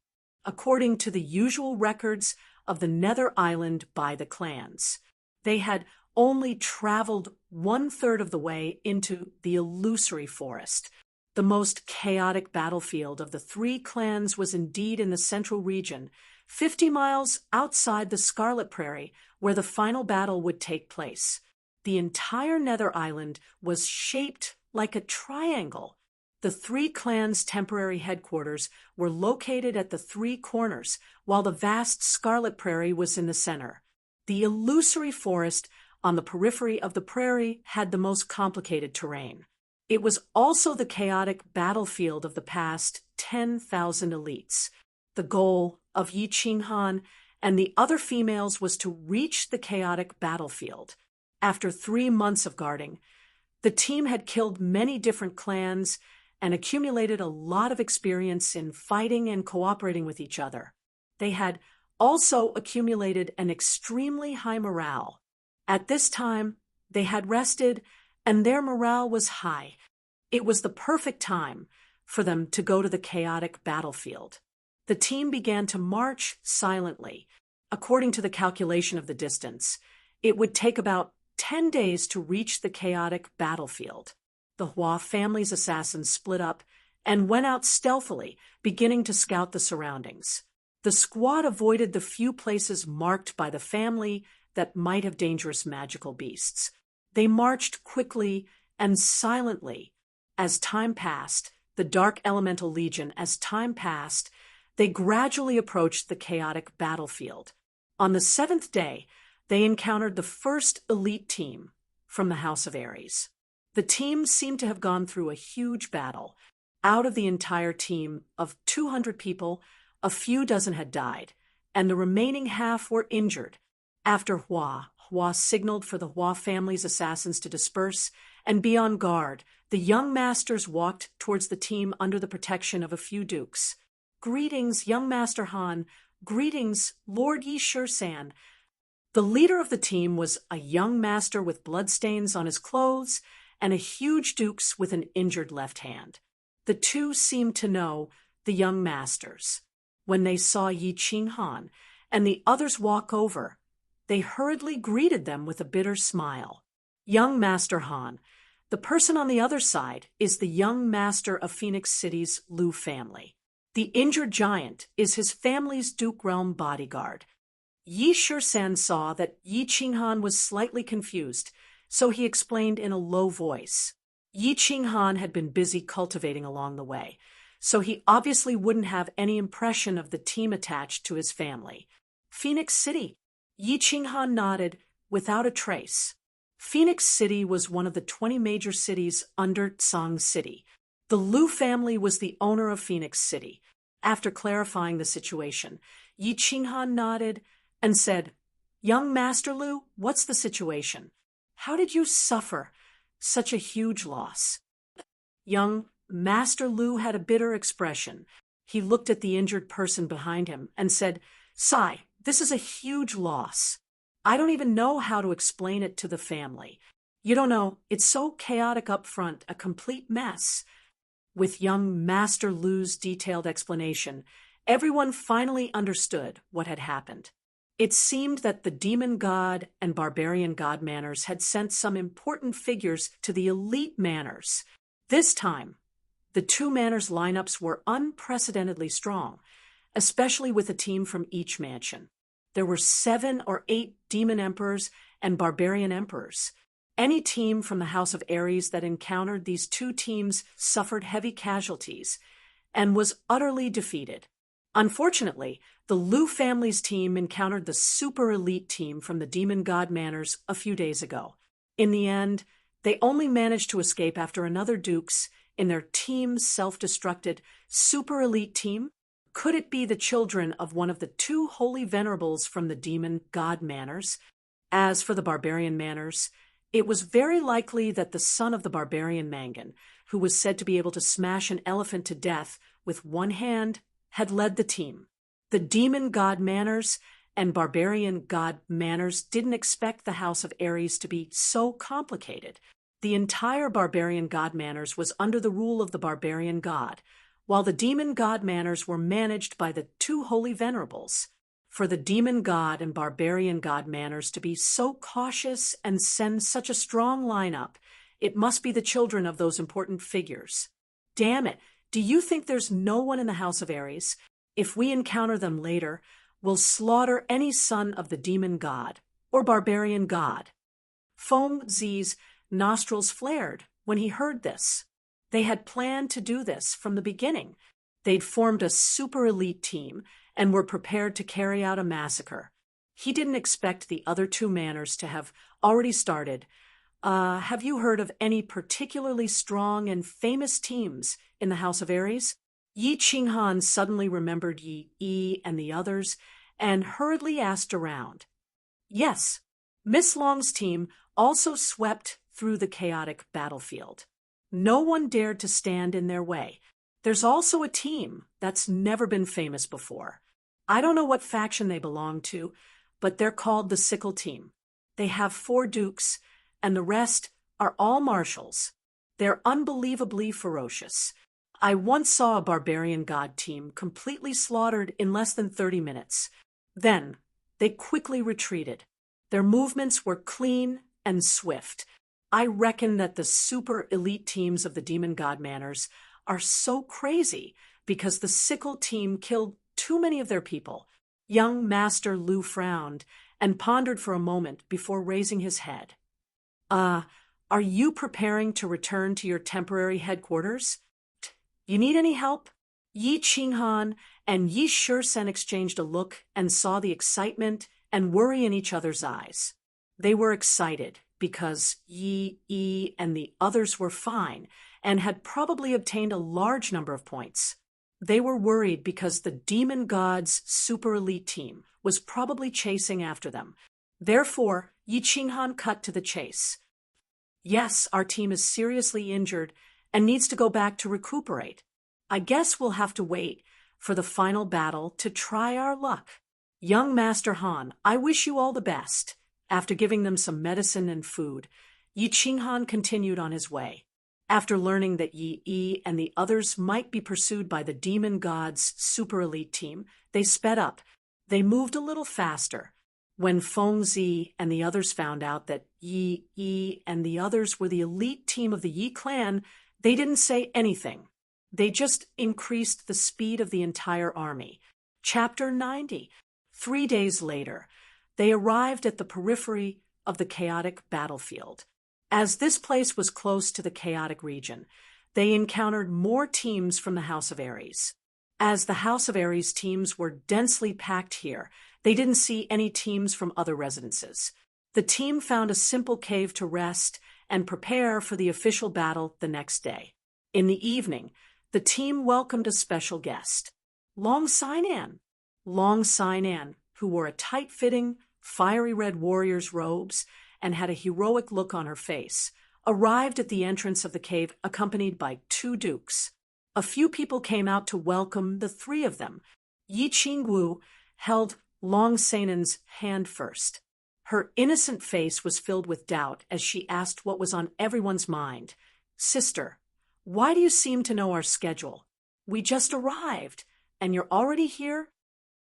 according to the usual records of the Nether Island by the clans. They had only traveled 1/3 of the way into the illusory forest. The most chaotic battlefield of the 3 clans was indeed in the central region, 50 miles outside the Scarlet Prairie, where the final battle would take place. The entire Nether Island was shaped like a triangle. The 3 clans' temporary headquarters were located at the 3 corners, while the vast Scarlet Prairie was in the center. The illusory forest on the periphery of the prairie had the most complicated terrain. It was also the chaotic battlefield of the past 10,000 elites. The goal of Yi Qinghan and the other females was to reach the chaotic battlefield. After 3 months of guarding, the team had killed many different clans and accumulated a lot of experience in fighting and cooperating with each other. They had also accumulated an extremely high morale. At this time, they had rested, and their morale was high. It was the perfect time for them to go to the chaotic battlefield. The team began to march silently. According to the calculation of the distance, it would take about 10 days to reach the chaotic battlefield. The Hua family's assassins split up and went out stealthily, beginning to scout the surroundings. The squad avoided the few places marked by the family that might have dangerous magical beasts. They marched quickly and silently. As time passed, the Dark Elemental Legion, as time passed, they gradually approached the chaotic battlefield. On the 7th day, they encountered the first elite team from the House of Ares. The team seemed to have gone through a huge battle. Out of the entire team of 200 people, a few dozen had died, and the remaining half were injured. After Hua signaled for the Hua family's assassins to disperse and be on guard. The young masters walked towards the team under the protection of a few dukes. "Greetings, young Master Han. Greetings, Lord Yi Shursan." The leader of the team was a young master with bloodstains on his clothes and a huge dukes with an injured left hand. The two seemed to know the young masters. When they saw Yi Qinghan and the others walk over, they hurriedly greeted them with a bitter smile. "Young Master Han, The person on the other side is the young master of Phoenix City's Lu family. The injured giant is his family's Duke Realm bodyguard. Yi Shisan saw that Yi Qinghan was slightly confused, so he explained in a low voice. Yi Qinghan had been busy cultivating along the way, so he obviously wouldn't have any impression of the team attached to his family. Phoenix City. Yi Qinghan nodded, without a trace. Phoenix City was one of the 20 major cities under Tsang City. The Lu family was the owner of Phoenix City. After clarifying the situation, Yi Qinghan nodded and said, "Young Master Lu, what's the situation? How did you suffer such a huge loss?" Young Master Lu had a bitter expression. He looked at the injured person behind him and said, "Sai, this is a huge loss. I don't even know how to explain it to the family. You don't know, it's so chaotic up front, a complete mess." With young Master Lu's detailed explanation, everyone finally understood what had happened. It seemed that the demon god and barbarian god manners had sent some important figures to the elite manners. This time, the two manners lineups were unprecedentedly strong, especially with a team from each mansion. There were 7 or 8 demon emperors and barbarian emperors. Any team from the House of Ares that encountered these two teams suffered heavy casualties and was utterly defeated. Unfortunately, the Lu family's team encountered the super elite team from the demon god manners a few days ago. In the end, they only managed to escape after another dukes in their team's self-destructed super elite team. Could it be the children of one of the 2 holy venerables from the demon god manners? As for the barbarian manners, it was very likely that the son of the barbarian Mangan, who was said to be able to smash an elephant to death with one hand, had led the team. The demon god manners and barbarian god manners didn't expect the House of Ares to be so complicated. The entire barbarian god manners was under the rule of the barbarian god, while the demon god manners were managed by the 2 holy venerables. For the demon god and barbarian god manners to be so cautious and send such a strong lineup, it must be the children of those important figures. Damn it, do you think there's no one in the House of Ares? If we encounter them later, we'll slaughter any son of the demon god or barbarian god. Feng Zi's nostrils flared when he heard this. They had planned to do this from the beginning. They'd formed a super elite team and were prepared to carry out a massacre. He didn't expect the other 2 manners to have already started. Have you heard of any particularly strong and famous teams in the House of Ares? Yi Qinghan suddenly remembered Yi and the others and hurriedly asked around. Yes, Miss Long's team also swept through the chaotic battlefield. No one dared to stand in their way. There's also a team that's never been famous before. I don't know what faction they belong to, but they're called the Sickle Team. They have 4 dukes, and the rest are all marshals. They're unbelievably ferocious. I once saw a barbarian god team completely slaughtered in less than 30 minutes. Then, they quickly retreated. Their movements were clean and swift. I reckon that the super elite teams of the demon god manners are so crazy because the Sickle Team killed too many of their people. Young Master Lu frowned and pondered for a moment before raising his head. Are you preparing to return to your temporary headquarters? You need any help? Yi Qinghan and Yi Shisan exchanged a look and saw the excitement and worry in each other's eyes. They were excited because Yi and the others were fine and had probably obtained a large number of points. They were worried because the demon god's super elite team was probably chasing after them. Therefore, Yi Qinghan cut to the chase. Yes, our team is seriously injured and needs to go back to recuperate. I guess we'll have to wait for the final battle to try our luck. Young Master Han, I wish you all the best. After giving them some medicine and food, Yi Qinghan continued on his way. After learning that Yi and the others might be pursued by the demon god's super elite team, they sped up. They moved a little faster. When Feng Zi and the others found out that Yi and the others were the elite team of the Yi clan, they didn't say anything. They just increased the speed of the entire army. Chapter 90. 3 days later, they arrived at the periphery of the chaotic battlefield. As this place was close to the chaotic region, they encountered more teams from the House of Ares. As the House of Ares teams were densely packed here, they didn't see any teams from other residences. The team found a simple cave to rest and prepare for the official battle the next day. In the evening, the team welcomed a special guest, Long Sinan. Long Sinan, who wore a tight-fitting, fiery red warrior's robes and had a heroic look on her face, arrived at the entrance of the cave accompanied by 2 dukes. A few people came out to welcome the 3 of them. Yi Qingwu held Long Sinan's hand first. Her innocent face was filled with doubt as she asked what was on everyone's mind. "Sister, why do you seem to know our schedule? We just arrived, and you're already here?"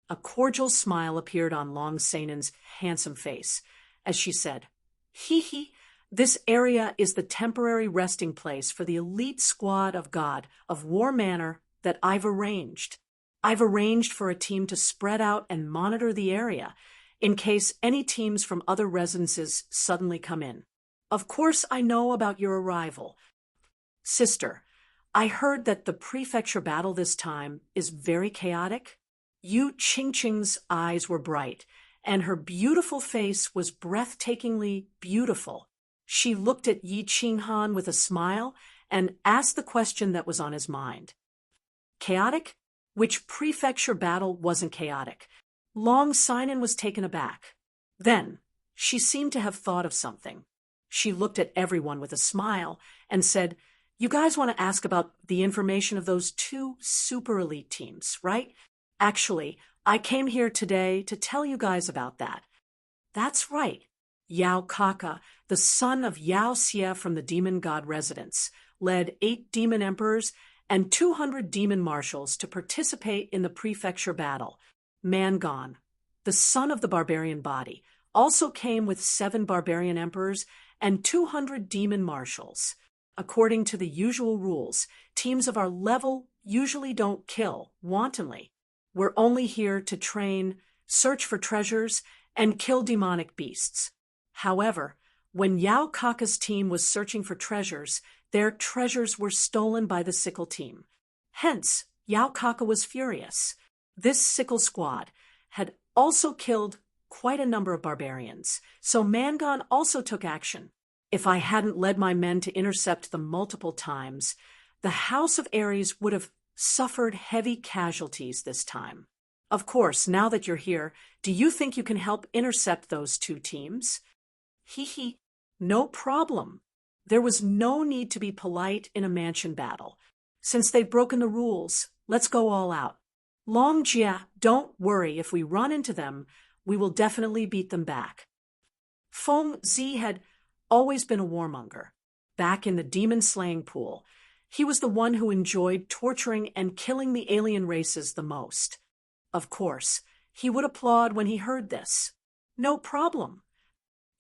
A cordial smile appeared on Long Sinan's handsome face as she said, "Hee, this area is the temporary resting place for the elite squad of God of War Manor that I've arranged. I've arranged for a team to spread out and monitor the area in case any teams from other residences suddenly come in. Of course I know about your arrival. Sister, I heard that the prefecture battle this time is very chaotic." Yu Qingqing's eyes were bright, and her beautiful face was breathtakingly beautiful. She looked at Yi Qinghan with a smile and asked the question that was on his mind. "Chaotic? Which prefecture battle wasn't chaotic?" Long Sinan was taken aback. Then, she seemed to have thought of something. She looked at everyone with a smile and said, "You guys want to ask about the information of those 2 super elite teams, right? Actually, I came here today to tell you guys about that." "That's right." Yao Kaka, the son of Yao Xie from the demon god residence, led 8 demon emperors and 200 demon marshals to participate in the prefecture battle. Mangon, the son of the barbarian body, also came with 7 barbarian emperors and 200 demon marshals. According to the usual rules, teams of our level usually don't kill wantonly. We're only here to train, search for treasures, and kill demonic beasts. However, when Yao Kaka's team was searching for treasures, their treasures were stolen by the Sickle team. Hence, Yao Kaka was furious. This Sickle squad had also killed quite a number of barbarians, so Mangon also took action. If I hadn't led my men to intercept them multiple times, the House of Ares would have suffered heavy casualties this time. Of course, now that you're here, do you think you can help intercept those 2 teams? Hee, no problem. There was no need to be polite in a mansion battle. Since they've broken the rules, let's go all out. Long Jia, don't worry, if we run into them, we will definitely beat them back. Feng Zi had always been a warmonger. Back in the demon-slaying pool, he was the one who enjoyed torturing and killing the alien races the most. Of course, he would applaud when he heard this. No problem.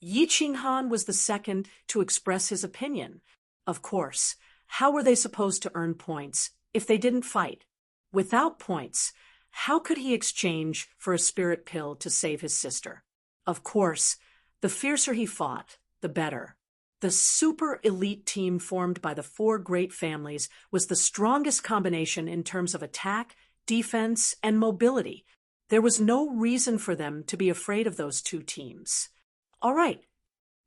Yi Qinghan was the second to express his opinion. Of course, how were they supposed to earn points if they didn't fight? Without points, how could he exchange for a spirit pill to save his sister? Of course, the fiercer he fought, the better. The super elite team formed by the 4 great families was the strongest combination in terms of attack, defense, and mobility. There was no reason for them to be afraid of those 2 teams. "All right,"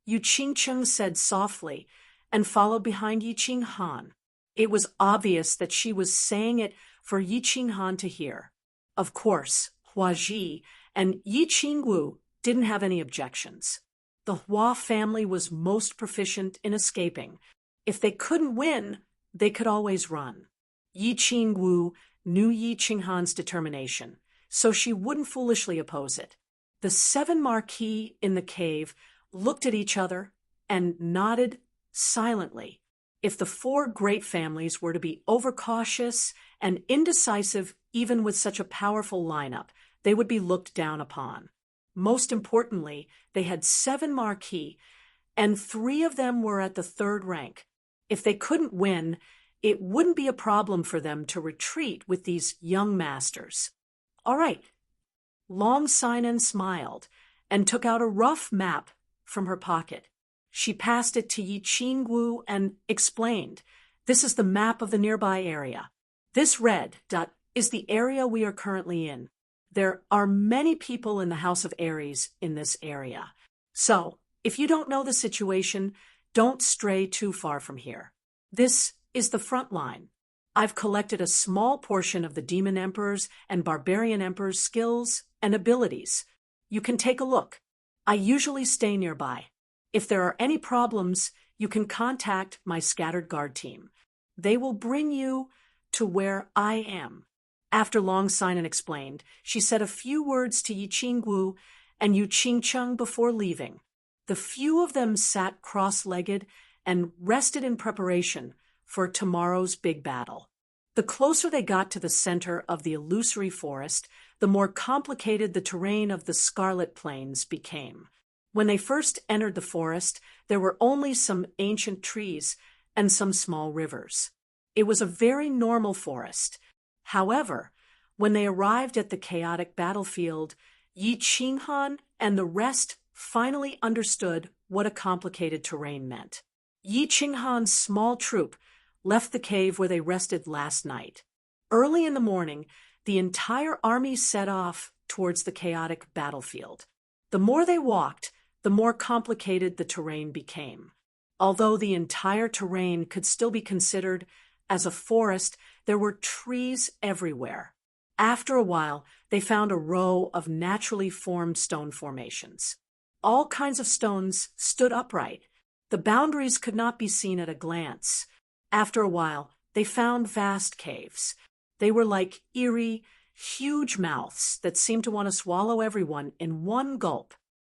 Yu Qingcheng said softly, and followed behind Yi Qinghan. It was obvious that she was saying it for Yi Qinghan to hear. Of course, Hua Ji and Yi Qingwu didn't have any objections. The Hua family was most proficient in escaping. If they couldn't win, they could always run. Yi Qingwu knew Yi Qinghan's determination, so she wouldn't foolishly oppose it. The 7 Marquis in the cave looked at each other and nodded silently. If the 4 great families were to be overcautious and indecisive even with such a powerful lineup, they would be looked down upon. Most importantly, they had 7 Marquis, and 3 of them were at the 3rd rank. If they couldn't win, it wouldn't be a problem for them to retreat with these young masters. All right. Long Sinan smiled and took out a rough map from her pocket. She passed it to Yi Qingwu and explained, "This is the map of the nearby area. This red dot is the area we are currently in. There are many people in the House of Aries in this area. So, if you don't know the situation, don't stray too far from here. This is the front line. I've collected a small portion of the Demon Emperor's and Barbarian Emperor's skills and abilities. You can take a look. I usually stay nearby. If there are any problems, you can contact my scattered guard team. They will bring you to where I am." After Long Sinan explained, she said a few words to Yi Qingwu and Yu Qingcheng before leaving. The few of them sat cross-legged and rested in preparation for tomorrow's big battle. The closer they got to the center of the illusory forest, the more complicated the terrain of the Scarlet Plains became. When they first entered the forest, there were only some ancient trees and some small rivers. It was a very normal forest. However, when they arrived at the chaotic battlefield, Yi Qinghan and the rest finally understood what a complicated terrain meant. Yi Qinghan's small troop left the cave where they rested last night. Early in the morning, the entire army set off towards the chaotic battlefield. The more they walked, the more complicated the terrain became. Although the entire terrain could still be considered as a forest, there were trees everywhere. After a while, they found a row of naturally formed stone formations. All kinds of stones stood upright. The boundaries could not be seen at a glance. After a while, they found vast caves. They were like eerie, huge mouths that seemed to want to swallow everyone in one gulp.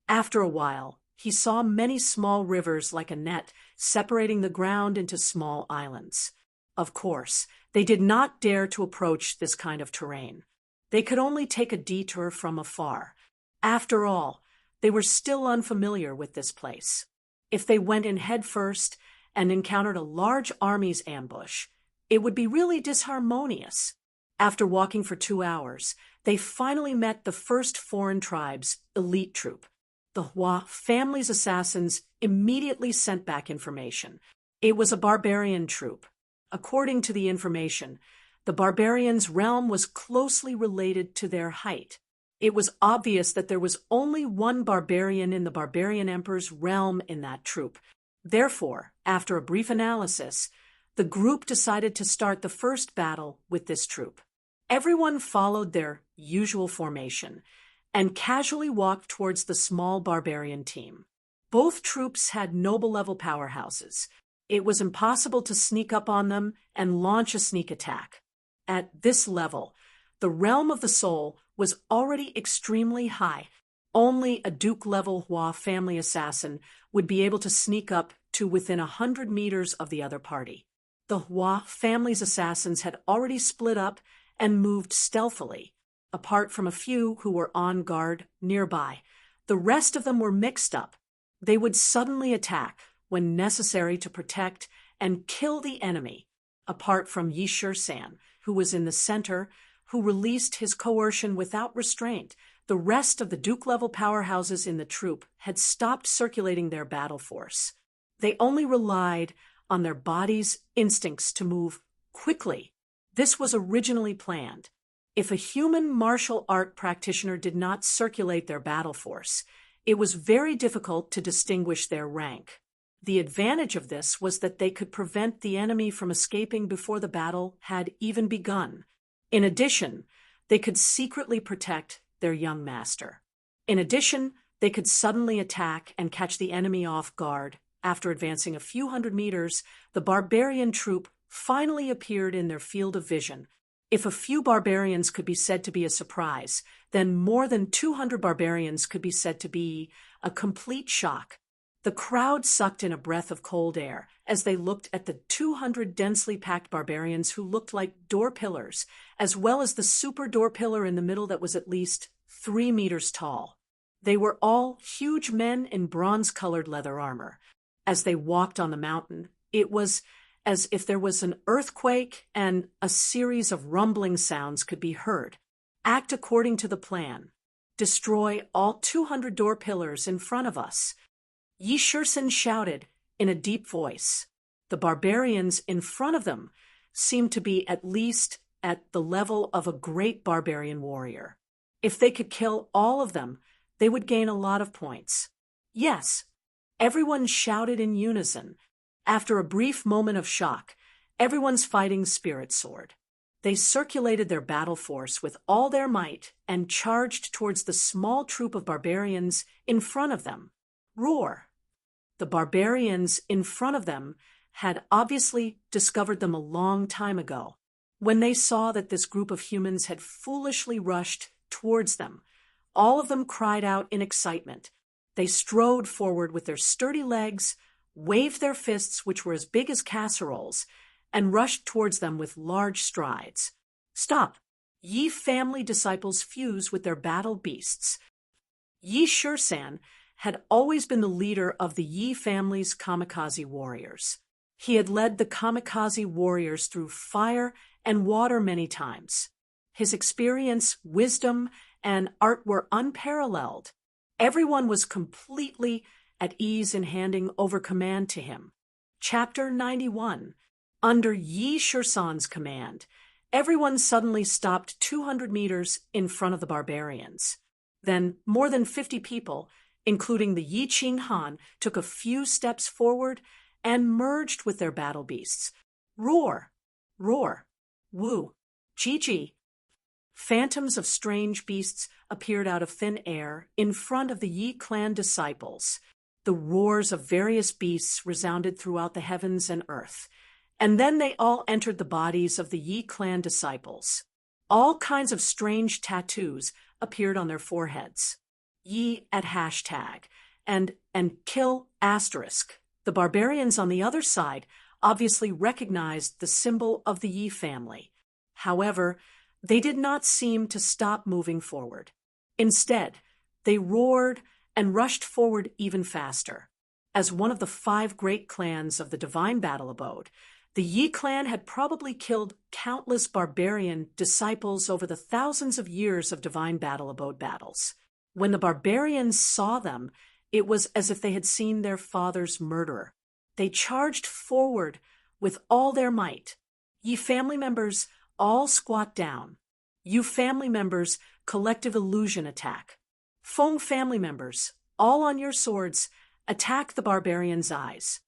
After a while, he saw many small rivers like a net separating the ground into small islands. Of course, they did not dare to approach this kind of terrain. They could only take a detour from afar. After all, they were still unfamiliar with this place. If they went in head first and encountered a large army's ambush, it would be really disharmonious. After walking for 2 hours, they finally met the first foreign tribe's elite troop. The Hua family's assassins immediately sent back information. It was a barbarian troop. According to the information, the barbarians' realm was closely related to their height. It was obvious that there was only one barbarian in the Barbarian Emperor's realm in that troop. Therefore, after a brief analysis, the group decided to start the first battle with this troop. Everyone followed their usual formation and casually walked towards the small barbarian team. Both troops had noble-level powerhouses. It was impossible to sneak up on them and launch a sneak attack. At this level, the realm of the soul was already extremely high. Only a Duke-level Hua family assassin would be able to sneak up to within 100 meters of the other party. The Hua family's assassins had already split up and moved stealthily, apart from a few who were on guard nearby. The rest of them were mixed up. They would suddenly attack when necessary to protect and kill the enemy, apart from Yi Shisan, who was in the center, who released his coercion without restraint. The rest of the Duke-level powerhouses in the troop had stopped circulating their battle force. They only relied on their bodies' instincts to move quickly. This was originally planned. If a human martial art practitioner did not circulate their battle force, it was very difficult to distinguish their rank. The advantage of this was that they could prevent the enemy from escaping before the battle had even begun. In addition, they could secretly protect their young master. In addition, they could suddenly attack and catch the enemy off guard. After advancing a few hundred meters, the barbarian troop finally appeared in their field of vision. If a few barbarians could be said to be a surprise, then more than 200 barbarians could be said to be a complete shock. The crowd sucked in a breath of cold air as they looked at the 200 densely packed barbarians who looked like door pillars, as well as the super door pillar in the middle that was at least 3 meters tall. They were all huge men in bronze-colored leather armor. As they walked on the mountain, it was as if there was an earthquake and a series of rumbling sounds could be heard. Act according to the plan. Destroy all 200 door pillars in front of us. Yi Shursen shouted in a deep voice. The barbarians in front of them seemed to be at least at the level of a great barbarian warrior. If they could kill all of them, they would gain a lot of points. Yes, everyone shouted in unison. After a brief moment of shock, everyone's fighting spirit soared. They circulated their battle force with all their might and charged towards the small troop of barbarians in front of them. Roar! The barbarians in front of them had obviously discovered them a long time ago. When they saw that this group of humans had foolishly rushed towards them, all of them cried out in excitement. They strode forward with their sturdy legs, waved their fists, which were as big as casseroles, and rushed towards them with large strides. Stop! Yi family disciples fuse with their battle beasts. Yi Shursan had always been the leader of the Yi family's kamikaze warriors. He had led the kamikaze warriors through fire and water many times. His experience, wisdom, and art were unparalleled. Everyone was completely at ease in handing over command to him. Chapter 91. Under Yi Shursan's command, everyone suddenly stopped 200 meters in front of the barbarians. Then more than 50 people, including the Yi Qing Han, took a few steps forward and merged with their battle beasts. Roar! Roar! Woo! Ji-ji! Phantoms of strange beasts appeared out of thin air in front of the Yi clan disciples. The roars of various beasts resounded throughout the heavens and earth. And then they all entered the bodies of the Yi clan disciples. All kinds of strange tattoos appeared on their foreheads. Yi at hashtag and kill asterisk. The barbarians on the other side obviously recognized the symbol of the Yi family. However, they did not seem to stop moving forward. Instead, they roared and rushed forward even faster. As one of the 5 great clans of the Divine Battle Abode, the Yi clan had probably killed countless barbarian disciples over the thousands of years of Divine Battle Abode battles. When the barbarians saw them, it was as if they had seen their father's murderer. They charged forward with all their might. Yi family members all squat down. You family members, collective illusion attack. Feng family members, all on your swords, attack the barbarians' eyes.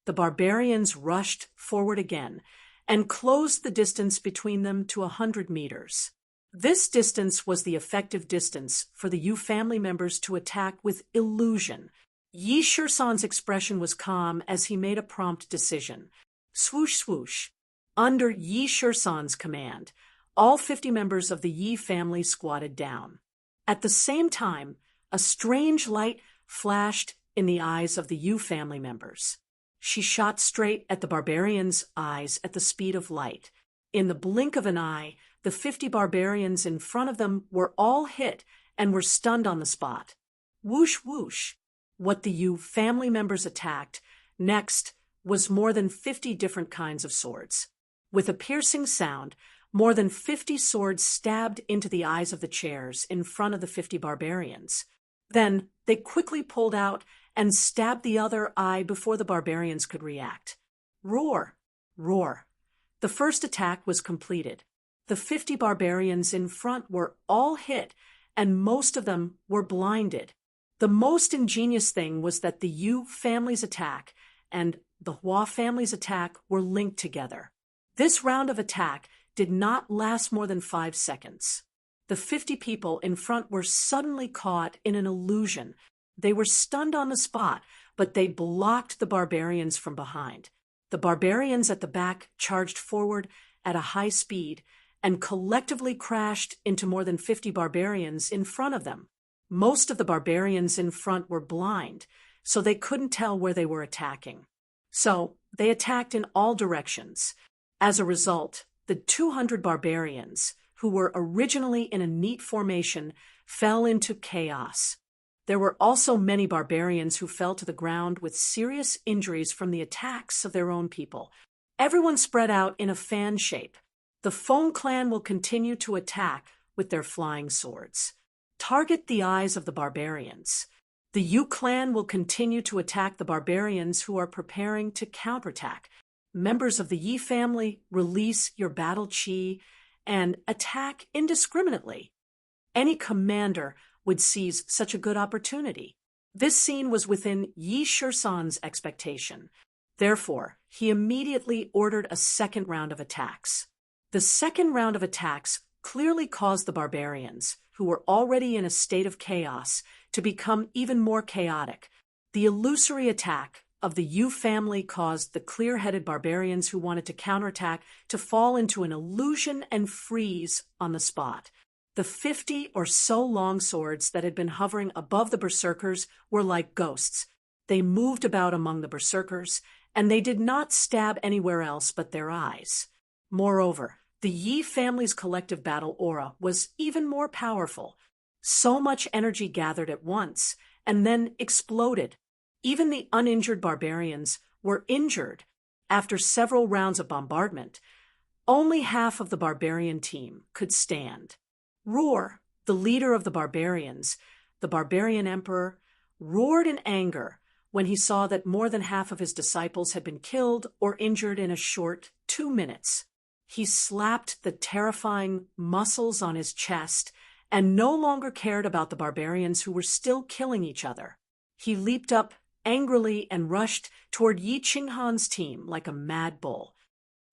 The barbarians rushed forward again and closed the distance between them to 100 meters. This distance was the effective distance for the Yu family members to attack with illusion. Yi Shursan's expression was calm as he made a prompt decision. Swoosh swoosh. Under Yi Shursan's command, all 50 members of the Yi family squatted down. At the same time, a strange light flashed in the eyes of the Yu family members. She shot straight at the barbarians' eyes at the speed of light. In the blink of an eye, the 50 barbarians in front of them were all hit and were stunned on the spot. Whoosh whoosh. What the Yu family members attacked next was more than 50 different kinds of swords. With a piercing sound, more than 50 swords stabbed into the eyes of the chairs in front of the 50 barbarians. Then they quickly pulled out and stabbed the other eye before the barbarians could react. Roar! Roar! The first attack was completed. The 50 barbarians in front were all hit, and most of them were blinded. The most ingenious thing was that the Yu family's attack and the Hua family's attack were linked together. This round of attack did not last more than 5 seconds. The 50 people in front were suddenly caught in an illusion. They were stunned on the spot, but they blocked the barbarians from behind. The barbarians at the back charged forward at a high speed and collectively crashed into more than 50 barbarians in front of them. Most of the barbarians in front were blind, so they couldn't tell where they were attacking. So they attacked in all directions. As a result, the 200 barbarians, who were originally in a neat formation, fell into chaos. There were also many barbarians who fell to the ground with serious injuries from the attacks of their own people. Everyone spread out in a fan shape. The Feng clan will continue to attack with their flying swords. Target the eyes of the barbarians. The Yu clan will continue to attack the barbarians who are preparing to counterattack. Members of the Yi family, release your battle chi and attack indiscriminately. Any commander would seize such a good opportunity. This scene was within Yi Shisan's expectation. Therefore, he immediately ordered a second round of attacks. The second round of attacks clearly caused the barbarians, who were already in a state of chaos, to become even more chaotic. The illusory attack of the Yu family caused the clear-headed barbarians who wanted to counterattack to fall into an illusion and freeze on the spot. The 50 or so long swords that had been hovering above the berserkers were like ghosts. They moved about among the berserkers, and they did not stab anywhere else but their eyes. Moreover, the Yi family's collective battle aura was even more powerful. So much energy gathered at once, and then exploded. Even the uninjured barbarians were injured. After several rounds of bombardment, only half of the barbarian team could stand. Roar, the leader of the barbarians, the barbarian emperor, roared in anger when he saw that more than half of his disciples had been killed or injured in a short 2 minutes. He slapped the terrifying muscles on his chest and no longer cared about the barbarians who were still killing each other. He leaped up angrily and rushed toward Yi Qinghan's team like a mad bull.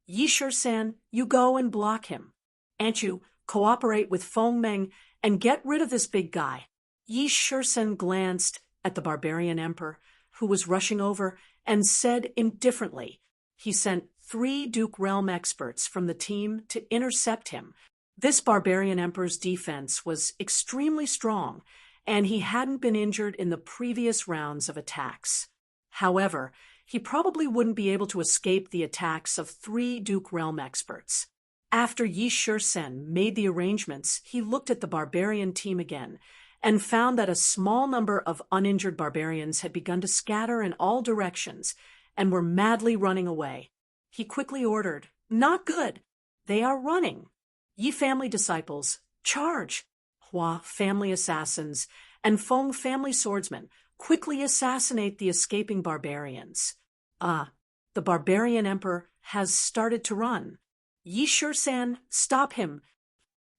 Yi Shisan, you go and block him. And you cooperate with Feng Meng and get rid of this big guy. Yi Shisan glanced at the barbarian emperor, who was rushing over, and said indifferently, he sent 3 Duke Realm experts from the team to intercept him. This barbarian emperor's defense was extremely strong, and he hadn't been injured in the previous rounds of attacks. However, he probably wouldn't be able to escape the attacks of 3 Duke Realm experts. After Yi Shisan made the arrangements, he looked at the barbarian team again and found that a small number of uninjured barbarians had begun to scatter in all directions and were madly running away. He quickly ordered, "Not good! They are running! Yi family disciples, charge! Hua family assassins and Feng family swordsmen, quickly assassinate the escaping barbarians. The barbarian emperor has started to run. Yi Shisan, stop him!"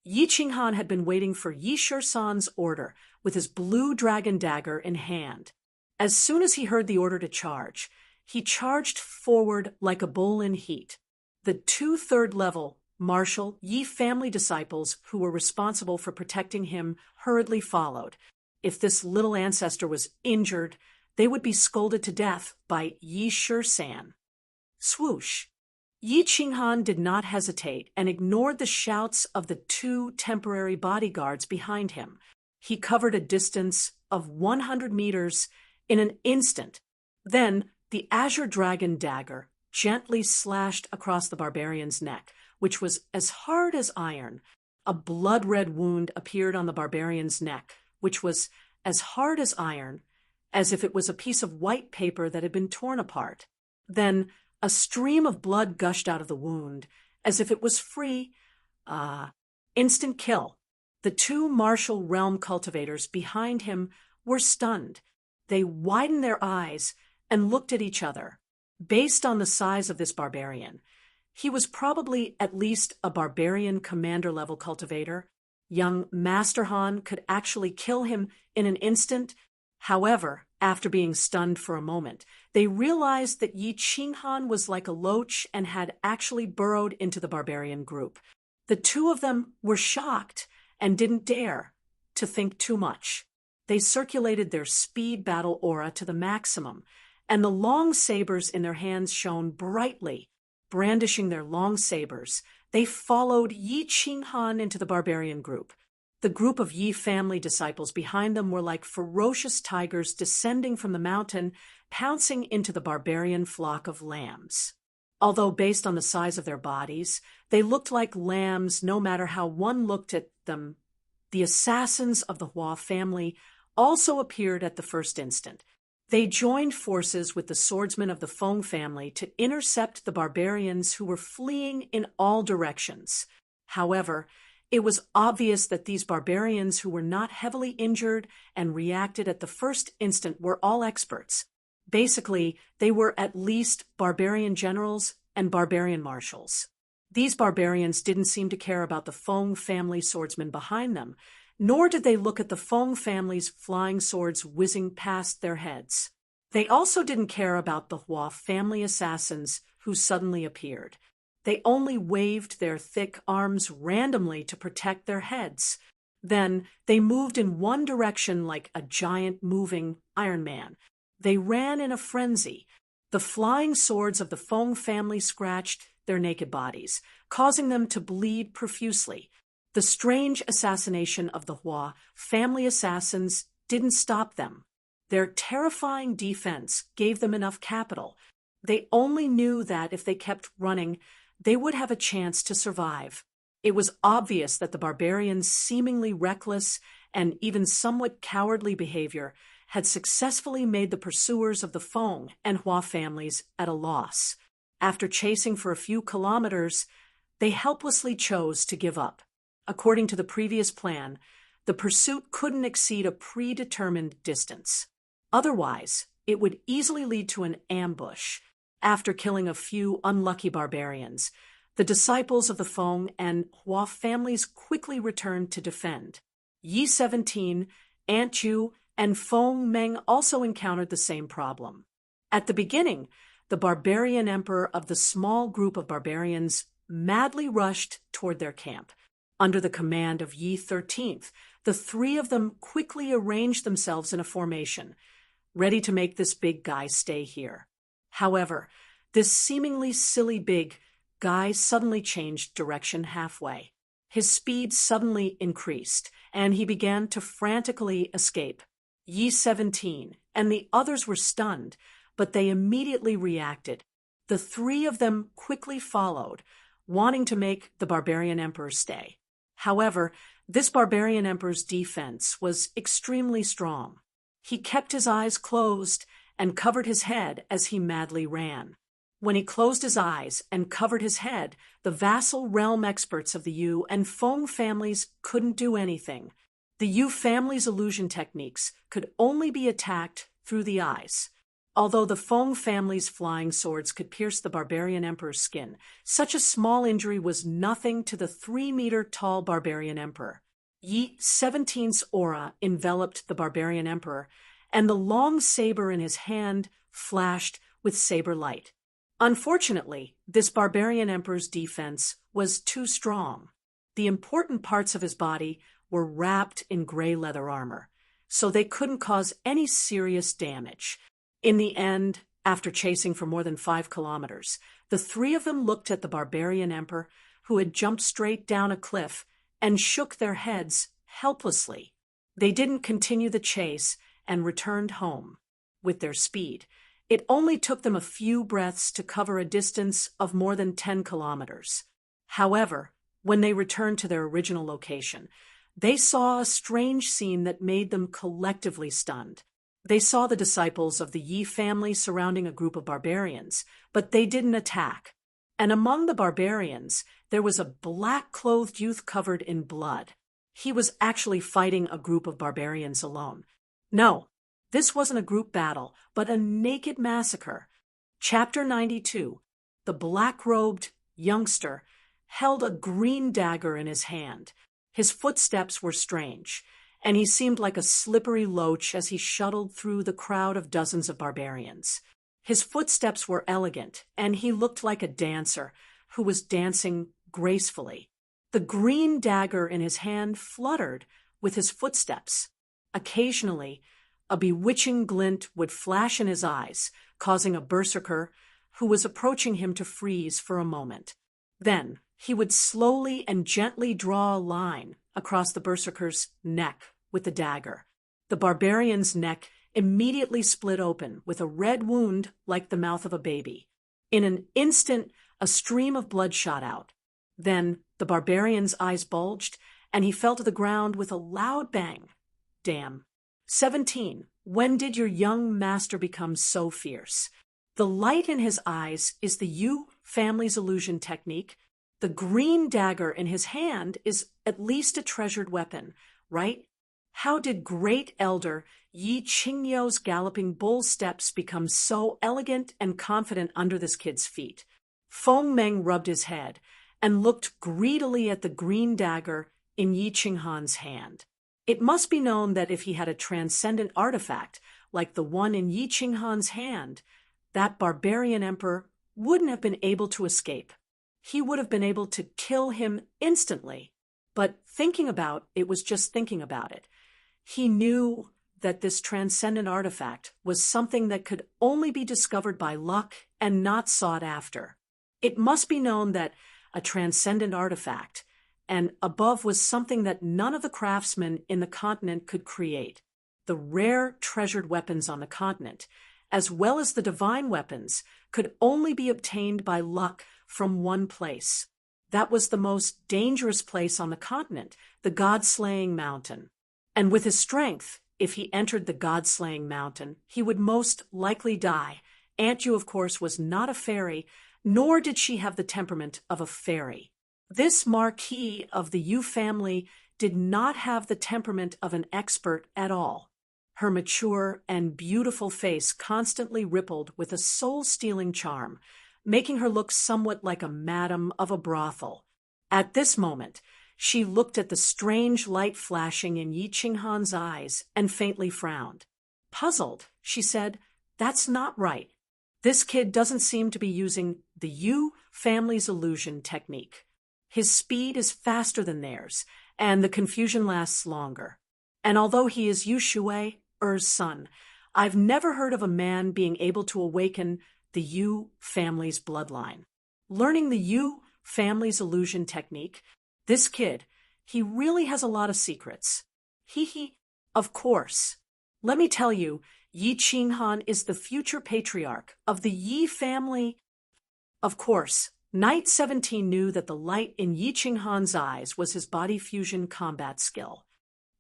Yi Qinghan had been waiting for Yi Shisan's order with his blue dragon dagger in hand. As soon as he heard the order to charge, he charged forward like a bull in heat. The 2 third-level martial Yi family disciples who were responsible for protecting him hurriedly followed. If this little ancestor was injured, they would be scolded to death by Yi Shisan. Swoosh! Yi Qinghan did not hesitate and ignored the shouts of the 2 temporary bodyguards behind him. He covered a distance of 100 meters in an instant. Then the azure dragon dagger gently slashed across the barbarian's neck, which was as hard as iron. A blood-red wound appeared on the barbarian's neck, which was as hard as iron, as if it was a piece of white paper that had been torn apart. Then a stream of blood gushed out of the wound, as if it was free. Instant kill. The 2 martial realm cultivators behind him were stunned. They widened their eyes and looked at each other. Based on the size of this barbarian, he was probably at least a barbarian commander-level cultivator. Young Master Han could actually kill him in an instant. However, after being stunned for a moment, they realized that Yi Qinghan was like a loach and had actually burrowed into the barbarian group. The 2 of them were shocked and didn't dare to think too much. They circulated their speed battle aura to the maximum, and the long sabers in their hands shone brightly. Brandishing their long sabers, they followed Yi Qinghan into the barbarian group. The group of Yi family disciples behind them were like ferocious tigers descending from the mountain, pouncing into the barbarian flock of lambs. Although based on the size of their bodies, they looked like lambs no matter how one looked at them. The assassins of the Hua family also appeared at the first instant. They joined forces with the swordsmen of the Feng family to intercept the barbarians who were fleeing in all directions. However, it was obvious that these barbarians who were not heavily injured and reacted at the first instant were all experts. Basically, they were at least barbarian generals and barbarian marshals. These barbarians didn't seem to care about the Feng family swordsmen behind them, nor did they look at the Feng family's flying swords whizzing past their heads. They also didn't care about the Hua family assassins who suddenly appeared. They only waved their thick arms randomly to protect their heads. Then they moved in one direction like a giant moving Iron Man. They ran in a frenzy. The flying swords of the Feng family scratched their naked bodies, causing them to bleed profusely. The strange assassination of the Hua family assassins didn't stop them. Their terrifying defense gave them enough capital. They only knew that if they kept running, they would have a chance to survive. It was obvious that the barbarians' seemingly reckless and even somewhat cowardly behavior had successfully made the pursuers of the Feng and Hua families at a loss. After chasing for a few kilometers, they helplessly chose to give up. According to the previous plan, the pursuit couldn't exceed a predetermined distance. Otherwise, it would easily lead to an ambush. After killing a few unlucky barbarians, the disciples of the Feng and Hua families quickly returned to defend. Yi 17, Anchu, and Feng Meng also encountered the same problem. At the beginning, the barbarian emperor of the small group of barbarians madly rushed toward their camp. Under the command of Yi 13th, the three of them quickly arranged themselves in a formation, ready to make this big guy stay here. However, this seemingly silly big guy suddenly changed direction halfway. His speed suddenly increased, and he began to frantically escape. Yi 17 and the others were stunned, but they immediately reacted. The three of them quickly followed, wanting to make the barbarian emperor stay. However, this barbarian emperor's defense was extremely strong. He kept his eyes closed and covered his head as he madly ran. When he closed his eyes and covered his head, the vassal realm experts of the Yu and Feng families couldn't do anything. The Yu family's illusion techniques could only be attacked through the eyes. Although the Feng family's flying swords could pierce the barbarian emperor's skin, such a small injury was nothing to the 3-meter-tall barbarian emperor. Yi 17's aura enveloped the barbarian emperor, and the long saber in his hand flashed with saber light. Unfortunately, this barbarian emperor's defense was too strong. The important parts of his body were wrapped in gray leather armor, so they couldn't cause any serious damage. In the end, after chasing for more than 5 kilometers, the three of them looked at the barbarian emperor, who had jumped straight down a cliff, and shook their heads helplessly. They didn't continue the chase and returned home. With their speed, it only took them a few breaths to cover a distance of more than 10 kilometers. However, when they returned to their original location, they saw a strange scene that made them collectively stunned. They saw the disciples of the Yi family surrounding a group of barbarians, but they didn't attack. And among the barbarians, there was a black-clothed youth covered in blood. He was actually fighting a group of barbarians alone. No, this wasn't a group battle, but a naked massacre. Chapter 92. The black-robed youngster held a green dagger in his hand. His footsteps were strange, and he seemed like a slippery loach as he shuttled through the crowd of dozens of barbarians. His footsteps were elegant, and he looked like a dancer who was dancing gracefully. The green dagger in his hand fluttered with his footsteps. Occasionally, a bewitching glint would flash in his eyes, causing a berserker who was approaching him to freeze for a moment. Then he would slowly and gently draw a line across the berserker's neck with the dagger. The barbarian's neck immediately split open with a red wound like the mouth of a baby. In an instant, a stream of blood shot out. Then the barbarian's eyes bulged, and he fell to the ground with a loud bang. Damn. 17. When did your young master become so fierce? The light in his eyes is the Yu family's illusion technique. The green dagger in his hand is at least a treasured weapon, right? How did great elder Yi Qingyo's galloping bull steps become so elegant and confident under this kid's feet? Feng Meng rubbed his head and looked greedily at the green dagger in Yi Qinghan's hand. It must be known that if he had a transcendent artifact like the one in Yi Qinghan's hand, that barbarian emperor wouldn't have been able to escape. He would have been able to kill him instantly. But thinking about it was just thinking about it. He knew that this transcendent artifact was something that could only be discovered by luck and not sought after. It must be known that a transcendent artifact, and above was something that none of the craftsmen in the continent could create. The rare treasured weapons on the continent, as well as the divine weapons, could only be obtained by luck from one place. That was the most dangerous place on the continent, the God-slaying mountain. And with his strength, if he entered the God-slaying mountain, he would most likely die. Aunt Yu, of course, was not a fairy, nor did she have the temperament of a fairy. This marquis of the Yu family did not have the temperament of an expert at all. Her mature and beautiful face constantly rippled with a soul-stealing charm, making her look somewhat like a madam of a brothel. At this moment, she looked at the strange light flashing in Yi Qinghan's eyes and faintly frowned. Puzzled, she said, "That's not right. This kid doesn't seem to be using the Yu family's illusion technique. His speed is faster than theirs, and the confusion lasts longer. And although he is Yu Shui's son, I've never heard of a man being able to awaken the Yu family's bloodline. Learning the Yu family's illusion technique, this kid, he really has a lot of secrets. Of course. Let me tell you, Yi Qinghan is the future patriarch of the Yi family. Of course, Knight 17 knew that the light in Yi Qinghan's eyes was his body fusion combat skill.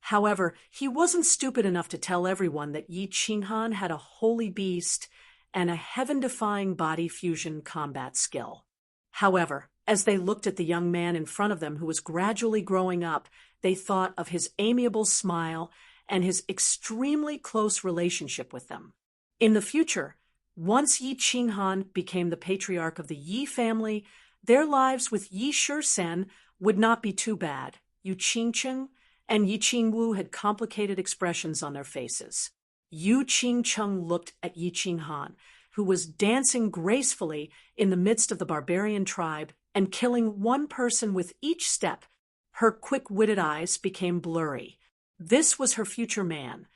However, he wasn't stupid enough to tell everyone that Yi Qinghan had a holy beast and a heaven-defying body fusion combat skill. However, as they looked at the young man in front of them who was gradually growing up, they thought of his amiable smile and his extremely close relationship with them. In the future, once Yi Qinghan became the patriarch of the Yi family, their lives with Yi Shisen would not be too bad. Yu Qingcheng and Yi Qingwu had complicated expressions on their faces. Yu Qingcheng looked at Yi Qinghan, who was dancing gracefully in the midst of the barbarian tribe and killing one person with each step. Her quick-witted eyes became blurry. This was her future man,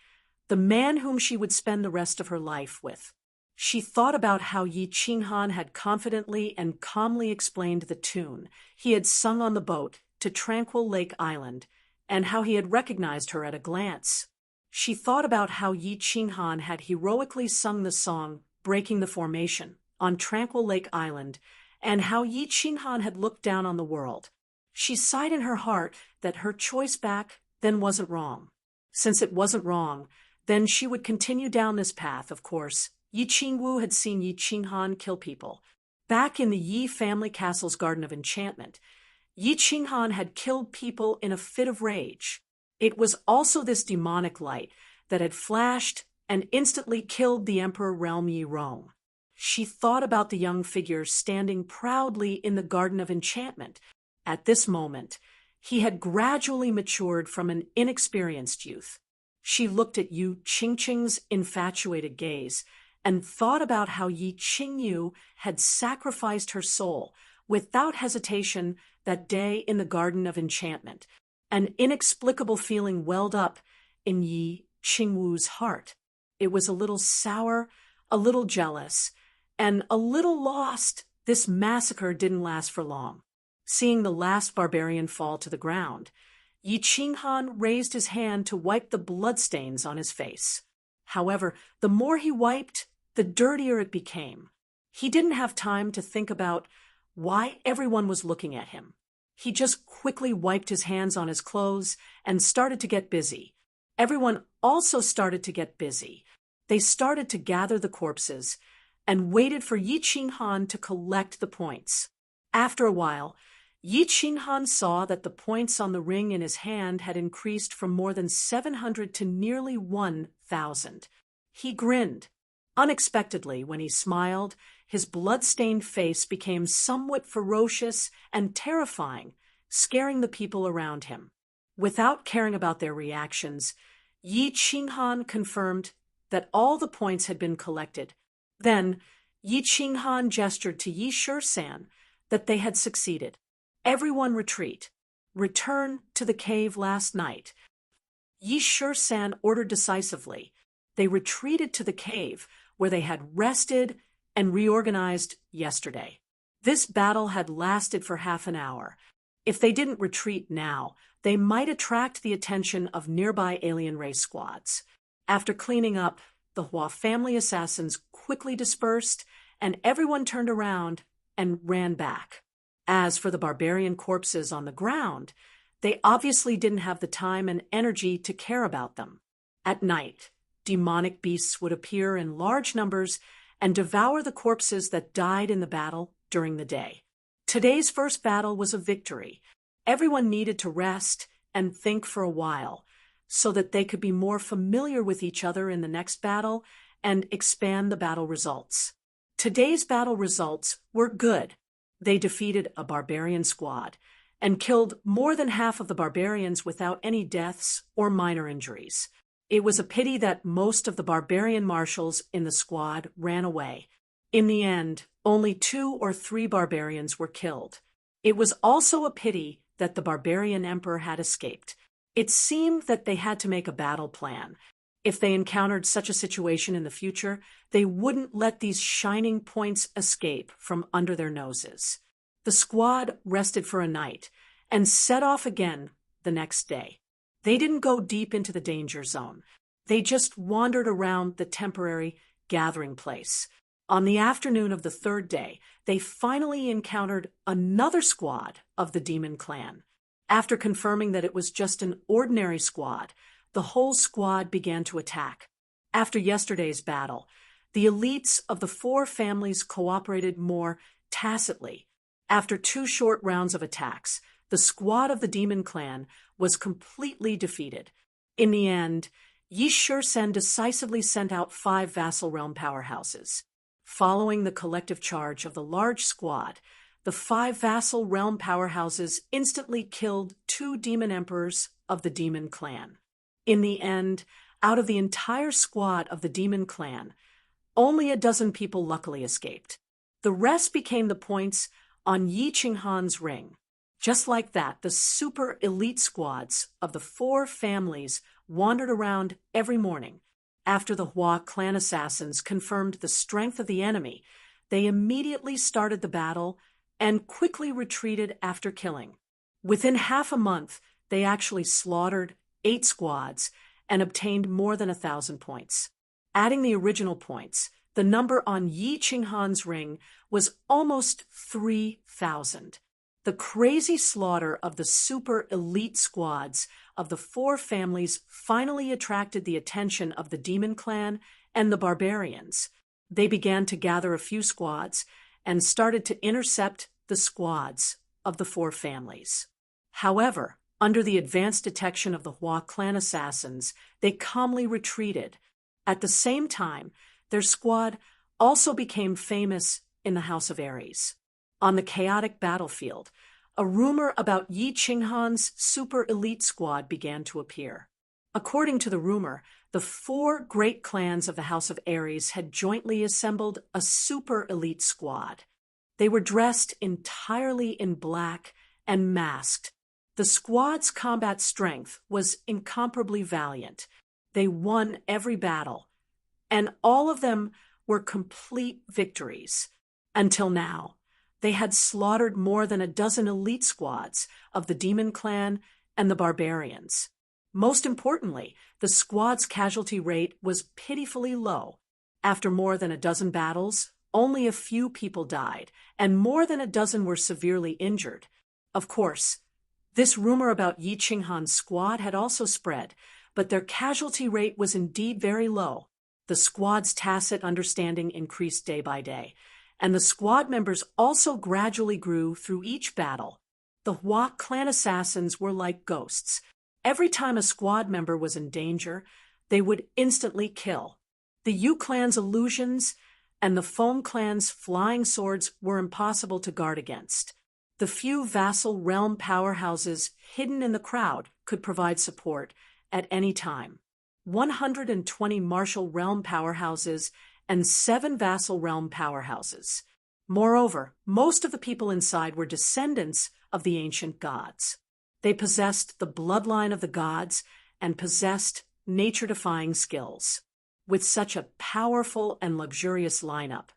the man whom she would spend the rest of her life with. She thought about how Yi Qinghan had confidently and calmly explained the tune he had sung on the boat to Tranquil Lake Island, and how he had recognized her at a glance. She thought about how Yi Qinghan had heroically sung the song Breaking the Formation on Tranquil Lake Island, and how Yi Qinghan had looked down on the world. She sighed in her heart that her choice back then wasn't wrong. Since it wasn't wrong, then she would continue down this path, of course. Yi Qingwu had seen Yi Qinghan kill people. Back in the Yi family castle's Garden of Enchantment, Yi Qinghan had killed people in a fit of rage. It was also this demonic light that had flashed and instantly killed the Emperor Realm Yi Rong. She thought about the young figure standing proudly in the Garden of Enchantment. At this moment, he had gradually matured from an inexperienced youth. She looked at Yu Qingcheng's infatuated gaze and thought about how Yi Qingyu had sacrificed her soul without hesitation that day in the Garden of Enchantment. An inexplicable feeling welled up in Yi Qingwu's heart. It was a little sour, a little jealous, and a little lost. This massacre didn't last for long. Seeing the last barbarian fall to the ground, Yi Qinghan raised his hand to wipe the bloodstains on his face. However, the more he wiped, the dirtier it became. He didn't have time to think about why everyone was looking at him. He just quickly wiped his hands on his clothes and started to get busy. Everyone also started to get busy. They started to gather the corpses and waited for Yi Qinghan to collect the points. After a while, Yi Qinghan saw that the points on the ring in his hand had increased from more than 700 to nearly 1,000. He grinned. Unexpectedly, when he smiled, his blood-stained face became somewhat ferocious and terrifying, scaring the people around him. Without caring about their reactions, Yi Qinghan confirmed that all the points had been collected. Then, Yi Qinghan gestured to Yi Shisan that they had succeeded. Everyone retreat. Return to the cave last night. Yi Shisan ordered decisively. They retreated to the cave where they had rested and reorganized yesterday. This battle had lasted for half an hour. If they didn't retreat now, they might attract the attention of nearby alien race squads. After cleaning up, the Hua family assassins quickly dispersed, and everyone turned around and ran back. As for the barbarian corpses on the ground, they obviously didn't have the time and energy to care about them. At night, demonic beasts would appear in large numbers and devour the corpses that died in the battle during the day. Today's first battle was a victory. Everyone needed to rest and think for a while, so that they could be more familiar with each other in the next battle and expand the battle results. Today's battle results were good. They defeated a barbarian squad and killed more than half of the barbarians without any deaths or minor injuries. It was a pity that most of the barbarian marshals in the squad ran away. In the end, only 2 or 3 barbarians were killed. It was also a pity that the barbarian emperor had escaped. It seemed that they had to make a battle plan. If they encountered such a situation in the future, they wouldn't let these shining points escape from under their noses. The squad rested for a night and set off again the next day. They didn't go deep into the danger zone. They just wandered around the temporary gathering place. On the afternoon of the 3rd day, they finally encountered another squad of the demon clan. After confirming that it was just an ordinary squad, the whole squad began to attack. After yesterday's battle, the elites of the 4 families cooperated more tacitly. After 2 short rounds of attacks, the squad of the demon clan was completely defeated. In the end, Yi Shisan decisively sent out 5 vassal realm powerhouses. Following the collective charge of the large squad, the 5 vassal realm powerhouses instantly killed 2 demon emperors of the demon clan. In the end, out of the entire squad of the demon clan, only a dozen people luckily escaped. The rest became the points on Yi Qinghan's ring. Just like that, the super elite squads of the 4 families wandered around every morning. After the Hua clan assassins confirmed the strength of the enemy, they immediately started the battle and quickly retreated after killing. Within half a month, they actually slaughtered 8 squads and obtained more than 1,000 points. Adding the original points, the number on Yi Qinghan's ring was almost 3,000. The crazy slaughter of the super elite squads of the 4 families finally attracted the attention of the demon clan and the barbarians. They began to gather a few squads and started to intercept the squads of the 4 families. However, under the advanced detection of the Hua clan assassins, they calmly retreated. At the same time, their squad also became famous in the House of Aries. On the chaotic battlefield, a rumor about Yi Qinghan's super elite squad began to appear. According to the rumor, the 4 great clans of the House of Aries had jointly assembled a super elite squad. They were dressed entirely in black and masked. The squad's combat strength was incomparably valiant. They won every battle, and all of them were complete victories. Until now, they had slaughtered more than a dozen elite squads of the Demon Clan and the Barbarians. Most importantly, the squad's casualty rate was pitifully low. After more than a dozen battles, only a few people died, and more than a dozen were severely injured. Of course, this rumor about Yi Qinghan's squad had also spread, but their casualty rate was indeed very low. The squad's tacit understanding increased day by day, and the squad members also gradually grew through each battle. The Hua clan assassins were like ghosts. Every time a squad member was in danger, they would instantly kill. The Yu clan's illusions and the Feng clan's flying swords were impossible to guard against. The few vassal realm powerhouses hidden in the crowd could provide support at any time. 120 martial realm powerhouses and 7 vassal realm powerhouses. Moreover, most of the people inside were descendants of the ancient gods. They possessed the bloodline of the gods and possessed nature-defying skills. With such a powerful and luxurious lineup,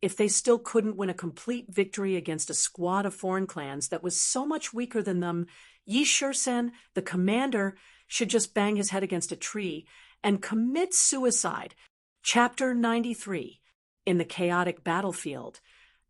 if they still couldn't win a complete victory against a squad of foreign clans that was so much weaker than them, Yi Shursen, the commander, should just bang his head against a tree and commit suicide. Chapter 93. In the chaotic battlefield,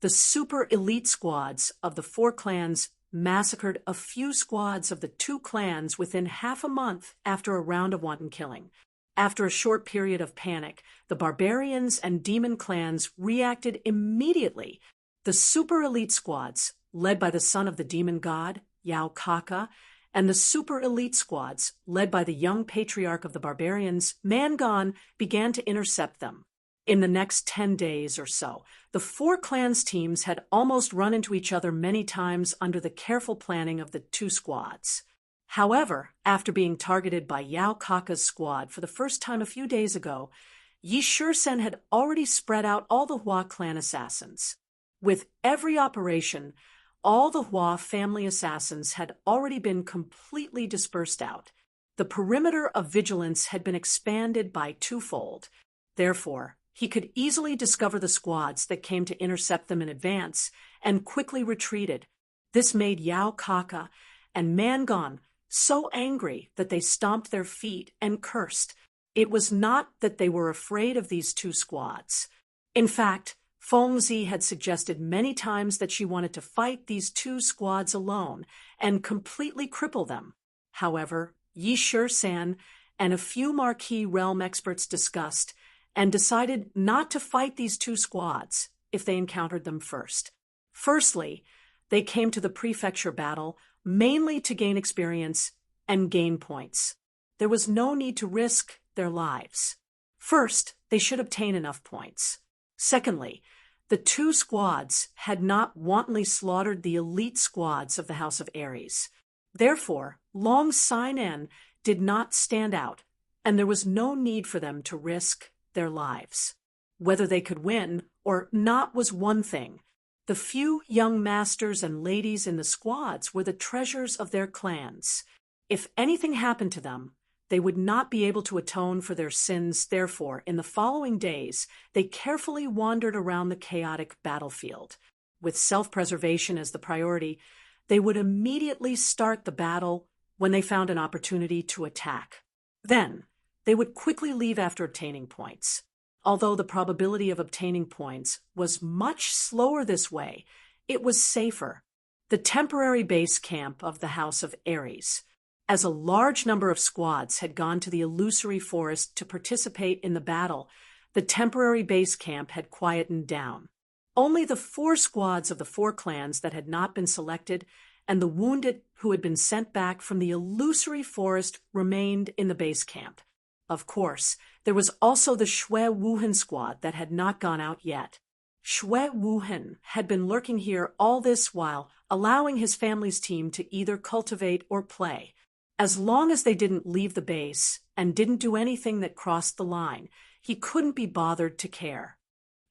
the super elite squads of the 4 clans massacred a few squads of the 2 clans within half a month after a round of wanton killing. After a short period of panic, the barbarians and demon clans reacted immediately. The super elite squads, led by the son of the demon god, Yao Kaka, and the super elite squads, led by the young patriarch of the barbarians, Mangon, began to intercept them. In the next 10 days or so, the 4 clans teams had almost run into each other many times under the careful planning of the 2 squads. However, after being targeted by Yao Kaka's squad for the first time a few days ago, Yi Shursen had already spread out all the Hua clan assassins. With every operation, all the Hua family assassins had already been completely dispersed out. The perimeter of vigilance had been expanded by 2-fold. Therefore, he could easily discover the squads that came to intercept them in advance and quickly retreated. This made Yao Kaka and Mangon so angry that they stomped their feet and cursed. It was not that they were afraid of these 2 squads. In fact, Fengzi had suggested many times that she wanted to fight these 2 squads alone and completely cripple them. However, Yi Shursen and a few marquee realm experts discussed and decided not to fight these 2 squads if they encountered them first. Firstly, they came to the prefecture battle mainly to gain experience and gain points. There was no need to risk their lives. First, they should obtain enough points. Secondly, the 2 squads had not wantonly slaughtered the elite squads of the House of Ares. Therefore, Long Sainan did not stand out, and there was no need for them to risk their lives. Whether they could win or not was one thing. The few young masters and ladies in the squads were the treasures of their clans. If anything happened to them, they would not be able to atone for their sins. Therefore, in the following days, they carefully wandered around the chaotic battlefield. With self-preservation as the priority, they would immediately start the battle when they found an opportunity to attack. Then, they would quickly leave after obtaining points. Although the probability of obtaining points was much slower this way, it was safer. The temporary base camp of the House of Ares. As a large number of squads had gone to the illusory forest to participate in the battle, the temporary base camp had quietened down. Only the 4 squads of the 4 clans that had not been selected and the wounded who had been sent back from the illusory forest remained in the base camp. Of course, there was also the Shui Wuhan squad that had not gone out yet. Shui Wuhan had been lurking here all this while, allowing his family's team to either cultivate or play. As long as they didn't leave the base and didn't do anything that crossed the line, he couldn't be bothered to care.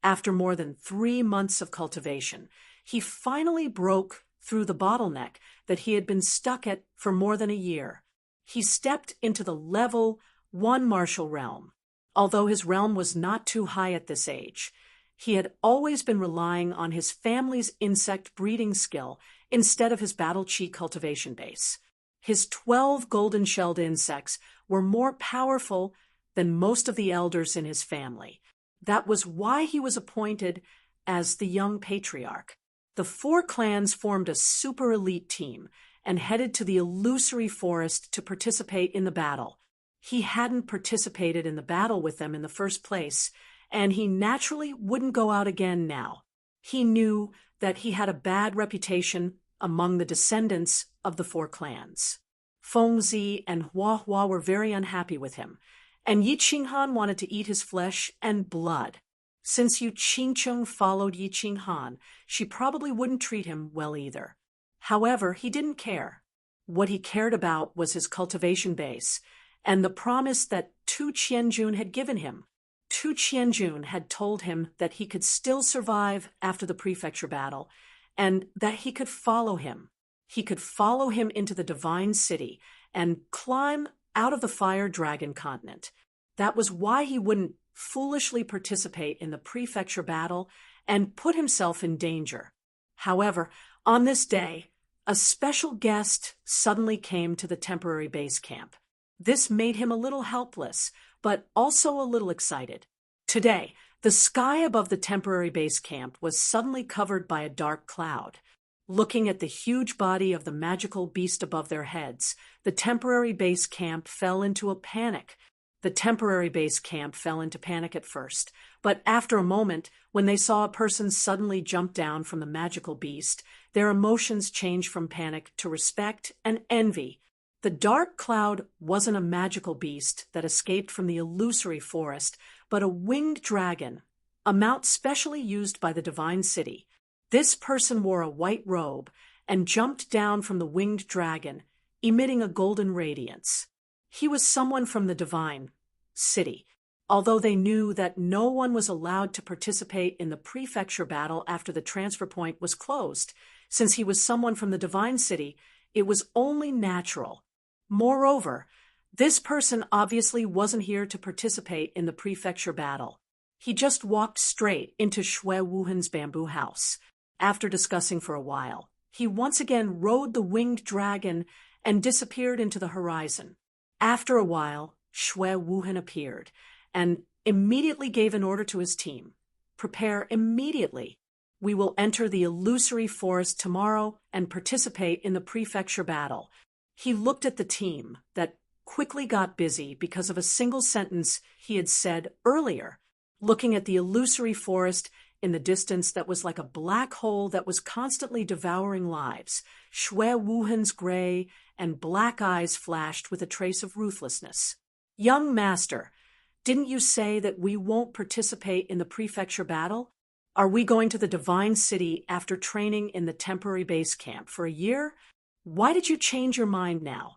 After more than 3 months of cultivation, he finally broke through the bottleneck that he had been stuck at for more than a year. He stepped into the level 1 martial realm. Although his realm was not too high at this age, he had always been relying on his family's insect breeding skill instead of his battle chi cultivation base. His 12 golden-shelled insects were more powerful than most of the elders in his family. That was why he was appointed as the young patriarch. The 4 clans formed a super elite team and headed to the illusory forest to participate in the battle. He hadn't participated in the battle with them in the first place, and he naturally wouldn't go out again now. He knew that he had a bad reputation among the descendants of the four clans. Fengzi and Hua Hua were very unhappy with him, and Yi Qinghan wanted to eat his flesh and blood. Since Yu Qingcheng followed Yi Qinghan, she probably wouldn't treat him well either. However, he didn't care. What he cared about was his cultivation base, and the promise that Tu Qianjun had given him. Tu Qianjun had told him that he could still survive after the prefecture battle, and that he could follow him. He could follow him into the divine city and climb out of the fire dragon continent. That was why he wouldn't foolishly participate in the prefecture battle and put himself in danger. However, on this day, a special guest suddenly came to the temporary base camp. This made him a little helpless, but also a little excited. Today, the sky above the temporary base camp was suddenly covered by a dark cloud. Looking at the huge body of the magical beast above their heads, the temporary base camp fell into a panic. The temporary base camp fell into panic at first, but after a moment, when they saw a person suddenly jump down from the magical beast, their emotions changed from panic to respect and envy. The dark cloud wasn't a magical beast that escaped from the illusory forest, but a winged dragon, a mount specially used by the divine city. This person wore a white robe and jumped down from the winged dragon, emitting a golden radiance. He was someone from the divine city, although they knew that no one was allowed to participate in the prefecture battle after the transfer point was closed. Since he was someone from the divine city, it was only natural. Moreover, this person obviously wasn't here to participate in the prefecture battle. He just walked straight into Shui Wuhan's bamboo house. After discussing for a while, he once again rode the winged dragon and disappeared into the horizon. After a while, Shui Wuhan appeared and immediately gave an order to his team. Prepare immediately. We will enter the illusory forest tomorrow and participate in the prefecture battle. He looked at the team that quickly got busy because of a single sentence he had said earlier, looking at the illusory forest in the distance that was like a black hole that was constantly devouring lives. Shui Wuhan's gray and black eyes flashed with a trace of ruthlessness. Young master, didn't you say that we won't participate in the prefecture battle? Are we going to the divine city after training in the temporary base camp for a year? Why did you change your mind now?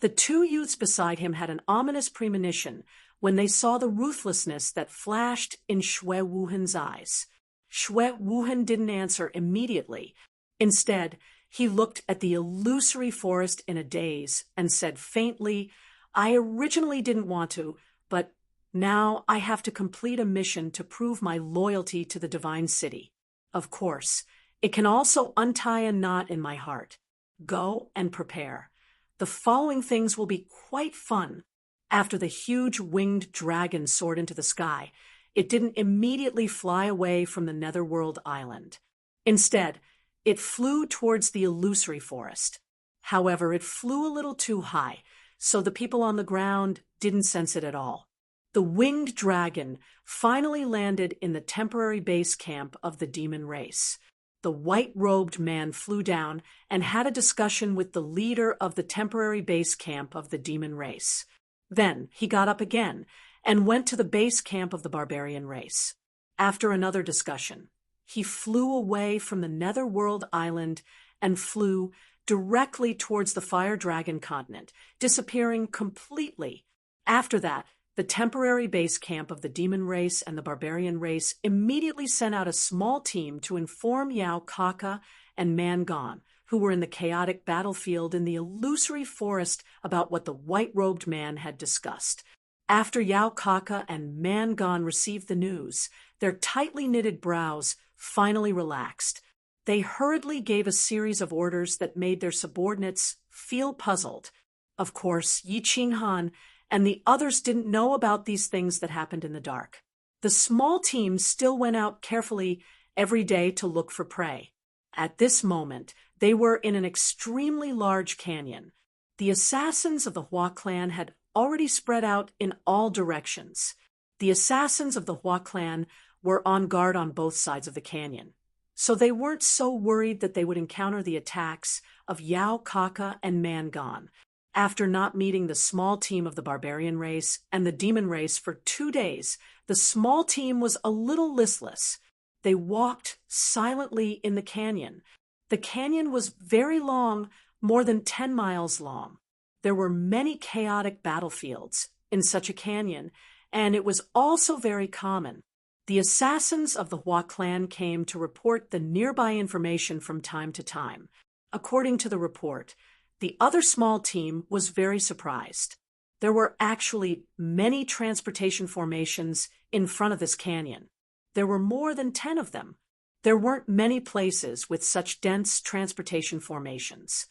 The two youths beside him had an ominous premonition when they saw the ruthlessness that flashed in Shui Wuhan's eyes. Shui Wuhan didn't answer immediately. Instead, he looked at the illusory forest in a daze and said faintly, I originally didn't want to, but now I have to complete a mission to prove my loyalty to the divine city. Of course, it can also untie a knot in my heart. Go and prepare. The following things will be quite fun. After the huge winged dragon soared into the sky, it didn't immediately fly away from the Netherworld island. Instead, it flew towards the illusory forest. However, it flew a little too high, so the people on the ground didn't sense it at all. The winged dragon finally landed in the temporary base camp of the demon race. The white-robed man flew down and had a discussion with the leader of the temporary base camp of the demon race. Then he got up again and went to the base camp of the barbarian race. After another discussion, he flew away from the Netherworld island and flew directly towards the fire dragon continent, disappearing completely. After that, the temporary base camp of the demon race and the barbarian race immediately sent out a small team to inform Yao Kaka and Mangon, who were in the chaotic battlefield in the illusory forest, about what the white-robed man had discussed. After Yao Kaka and Mangon received the news, their tightly knitted brows finally relaxed. They hurriedly gave a series of orders that made their subordinates feel puzzled. Of course, Yi Qinghan and the others didn't know about these things that happened in the dark. The small team still went out carefully every day to look for prey. At this moment, they were in an extremely large canyon. The assassins of the Hua clan had already spread out in all directions. The assassins of the Hua clan were on guard on both sides of the canyon, so they weren't so worried that they would encounter the attacks of Yao Kaka and Mangon. After not meeting the small team of the barbarian race and the demon race for 2 days, the small team was a little listless. They walked silently in the canyon. The canyon was very long, more than 10 miles long. There were many chaotic battlefields in such a canyon, and it was also very common. The assassins of the Hua clan came to report the nearby information from time to time. According to the report, the other small team was very surprised. There were actually many transportation formations in front of this canyon. There were more than 10 of them. There weren't many places with such dense transportation formations.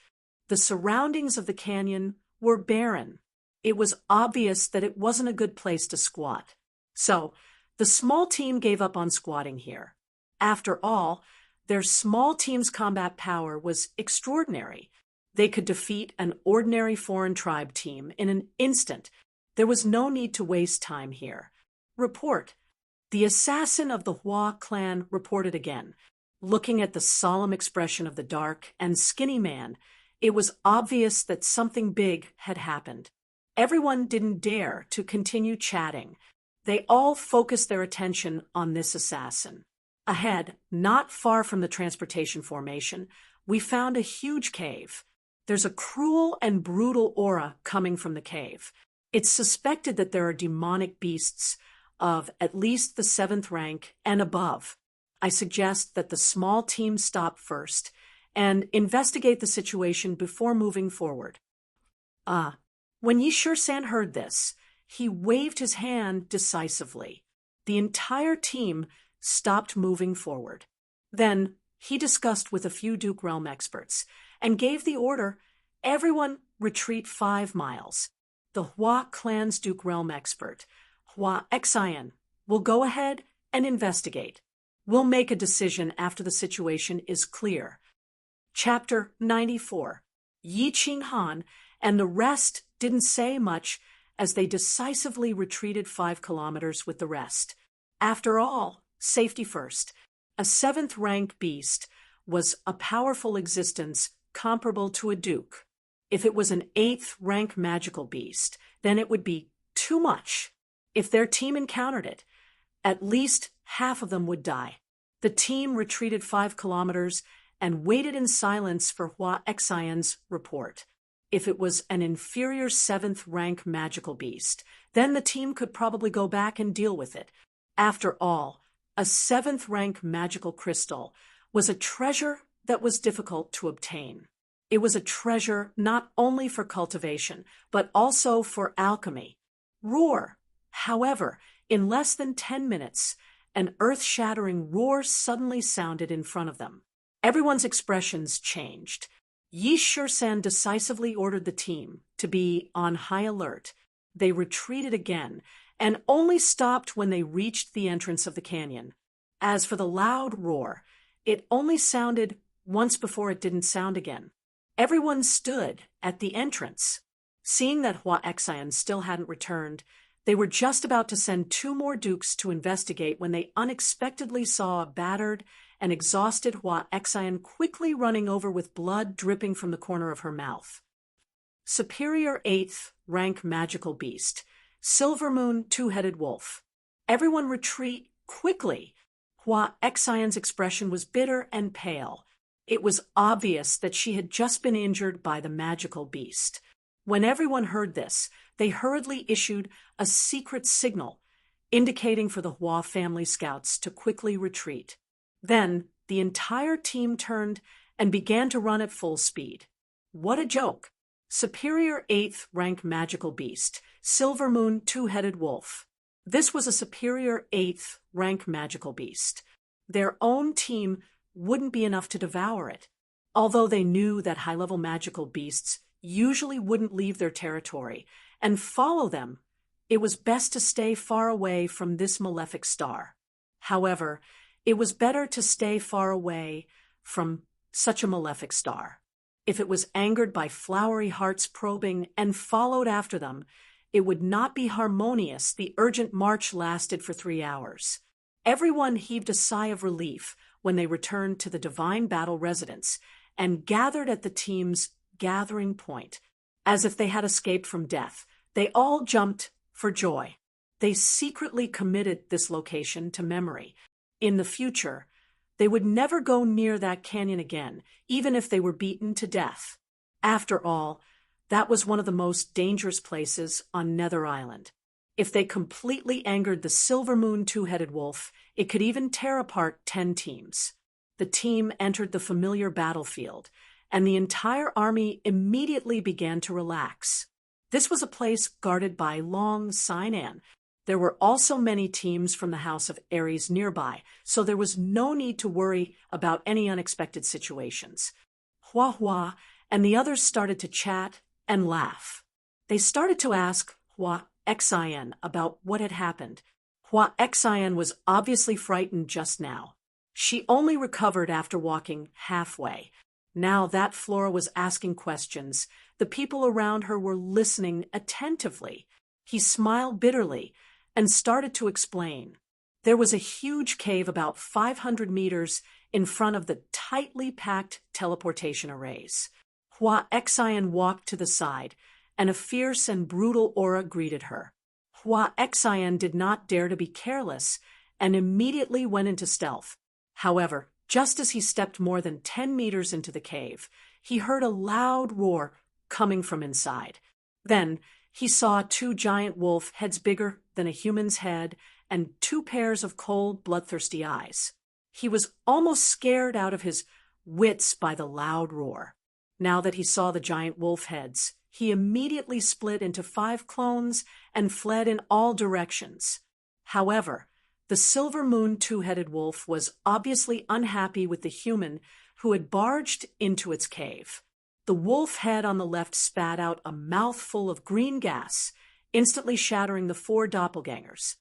The surroundings of the canyon were barren. It was obvious that it wasn't a good place to squat. So, the small team gave up on squatting here. After all, their small team's combat power was extraordinary. They could defeat an ordinary foreign tribe team in an instant. There was no need to waste time here. Report. The assassin of the Hua clan reported again. Looking at the solemn expression of the dark and skinny man, it was obvious that something big had happened. Everyone didn't dare to continue chatting. They all focused their attention on this assassin. Ahead, not far from the transportation formation, we found a huge cave. There's a cruel and brutal aura coming from the cave. It's suspected that there are demonic beasts of at least the 7th rank and above. I suggest that the small team stop first and investigate the situation before moving forward. When Yishur-san heard this, he waved his hand decisively. The entire team stopped moving forward. Then he discussed with a few Duke Realm experts and gave the order, everyone retreat 5 miles. The Hua clan's Duke Realm expert, Hua Xian, will go ahead and investigate. We'll make a decision after the situation is clear. Chapter 94. Yi Qinghan and the rest didn't say much as they decisively retreated 5 kilometers with the rest. After all, safety first. A 7th rank beast was a powerful existence comparable to a duke. If it was an 8th rank magical beast, then it would be too much. If their team encountered it, at least half of them would die. The team retreated 5 kilometers and waited in silence for Hua Xian's report. If it was an inferior 7th rank magical beast, then the team could probably go back and deal with it. After all, a 7th rank magical crystal was a treasure that was difficult to obtain. It was a treasure not only for cultivation, but also for alchemy. Roar! However, in less than 10 minutes, an earth-shattering roar suddenly sounded in front of them. Everyone's expressions changed. Yishur-san decisively ordered the team to be on high alert. They retreated again, and only stopped when they reached the entrance of the canyon. As for the loud roar, it only sounded once before it didn't sound again. Everyone stood at the entrance. Seeing that Hua Xian still hadn't returned, they were just about to send 2 more dukes to investigate when they unexpectedly saw a battered and exhausted Hua Xian quickly running over with blood dripping from the corner of her mouth. Superior 8th rank magical beast, Silver Moon Two-Headed Wolf. Everyone retreat quickly. Hua Xian's expression was bitter and pale. It was obvious that she had just been injured by the magical beast. When everyone heard this, they hurriedly issued a secret signal, indicating for the Hua family scouts to quickly retreat. Then the entire team turned and began to run at full speed. What a joke! Superior 8th rank magical beast, Silver Moon Two-Headed Wolf. This was a superior 8th rank magical beast. Their own team wouldn't be enough to devour it. Although they knew that high-level magical beasts usually wouldn't leave their territory and follow them, it was best to stay far away from this malefic star. However, it was better to stay far away from such a malefic star. If it was angered by flowery hearts probing and followed after them, it would not be harmonious. The urgent march lasted for 3 hours. Everyone heaved a sigh of relief when they returned to the Divine Battle residence and gathered at the team's gathering point. As if they had escaped from death, they all jumped for joy. They secretly committed this location to memory. In the future, they would never go near that canyon again, even if they were beaten to death. After all, that was one of the most dangerous places on Nether Island. If they completely angered the Silver Moon two-headed wolf, it could even tear apart 10 teams. The team entered the familiar battlefield, and the entire army immediately began to relax. This was a place guarded by Long Sinan. There were also many teams from the House of Ares nearby, so there was no need to worry about any unexpected situations. Hua Hua and the others started to chat and laugh. They started to ask Hua Xian about what had happened. Hua Xian was obviously frightened just now. She only recovered after walking halfway. Now that Flora was asking questions, the people around her were listening attentively. He smiled bitterly and started to explain. There was a huge cave about 500 meters in front of the tightly packed teleportation arrays. Hua Xian walked to the side, and a fierce and brutal aura greeted her. Hua Xian did not dare to be careless and immediately went into stealth. However, just as he stepped more than 10 meters into the cave, he heard a loud roar coming from inside. Then, he saw 2 giant wolf heads bigger than a human's head and 2 pairs of cold, bloodthirsty eyes. He was almost scared out of his wits by the loud roar. Now that he saw the giant wolf heads, he immediately split into 5 clones and fled in all directions. However, the Silver Moon two-headed wolf was obviously unhappy with the human who had barged into its cave. The wolf head on the left spat out a mouthful of green gas, instantly shattering the 4 doppelgangers.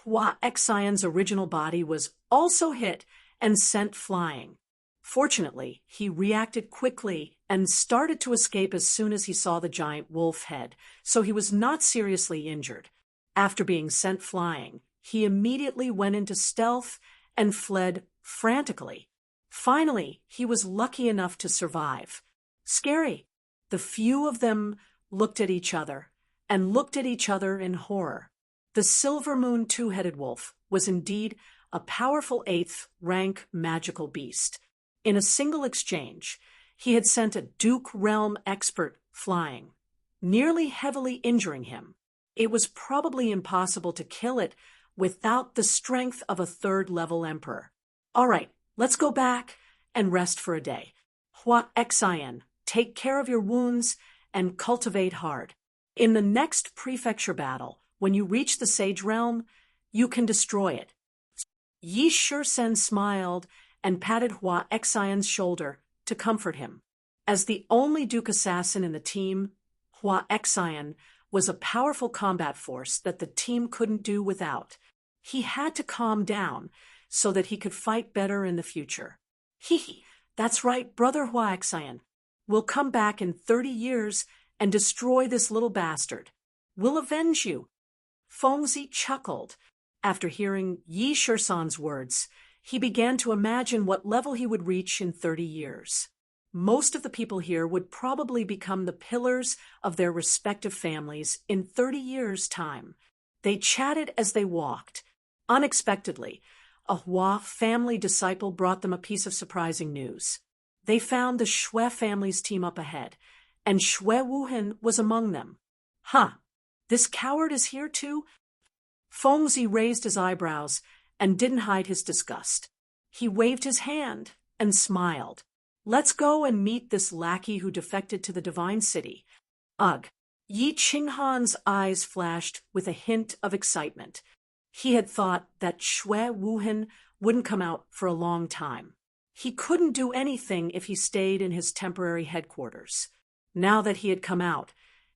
Hua Xian's original body was also hit and sent flying. Fortunately, he reacted quickly and started to escape as soon as he saw the giant wolf head, so he was not seriously injured. After being sent flying, he immediately went into stealth and fled frantically. Finally, he was lucky enough to survive. Scary. The few of them looked at each other and looked at each other in horror. The Silver Moon two-headed wolf was indeed a powerful 8th-rank magical beast. In a single exchange, he had sent a Duke Realm expert flying, nearly heavily injuring him. It was probably impossible to kill it without the strength of a 3rd-level emperor. All right, let's go back and rest for a day. Hua Xian, take care of your wounds and cultivate hard. In the next prefecture battle, when you reach the Sage Realm, you can destroy it. Yi Shursen smiled and patted Hua Xian's shoulder to comfort him. As the only Duke assassin in the team, Hua Xian was a powerful combat force that the team couldn't do without. He had to calm down so that he could fight better in the future. Hee, that's right, Brother Hua Xian. We'll come back in 30 years and destroy this little bastard. We'll avenge you. Fengzi chuckled. After hearing Yi Shursan's words, he began to imagine what level he would reach in 30 years. Most of the people here would probably become the pillars of their respective families in 30 years' time. They chatted as they walked. Unexpectedly, a Hua family disciple brought them a piece of surprising news. They found the Shui family's team up ahead, and Shui Wuhan was among them. Huh, this coward is here too? Fengzi raised his eyebrows and didn't hide his disgust. He waved his hand and smiled. Let's go and meet this lackey who defected to the Divine City. Ugh. Yi Qinghan's eyes flashed with a hint of excitement. He had thought that Shui Wuhan wouldn't come out for a long time. He couldn't do anything if he stayed in his temporary headquarters. Now that he had come out,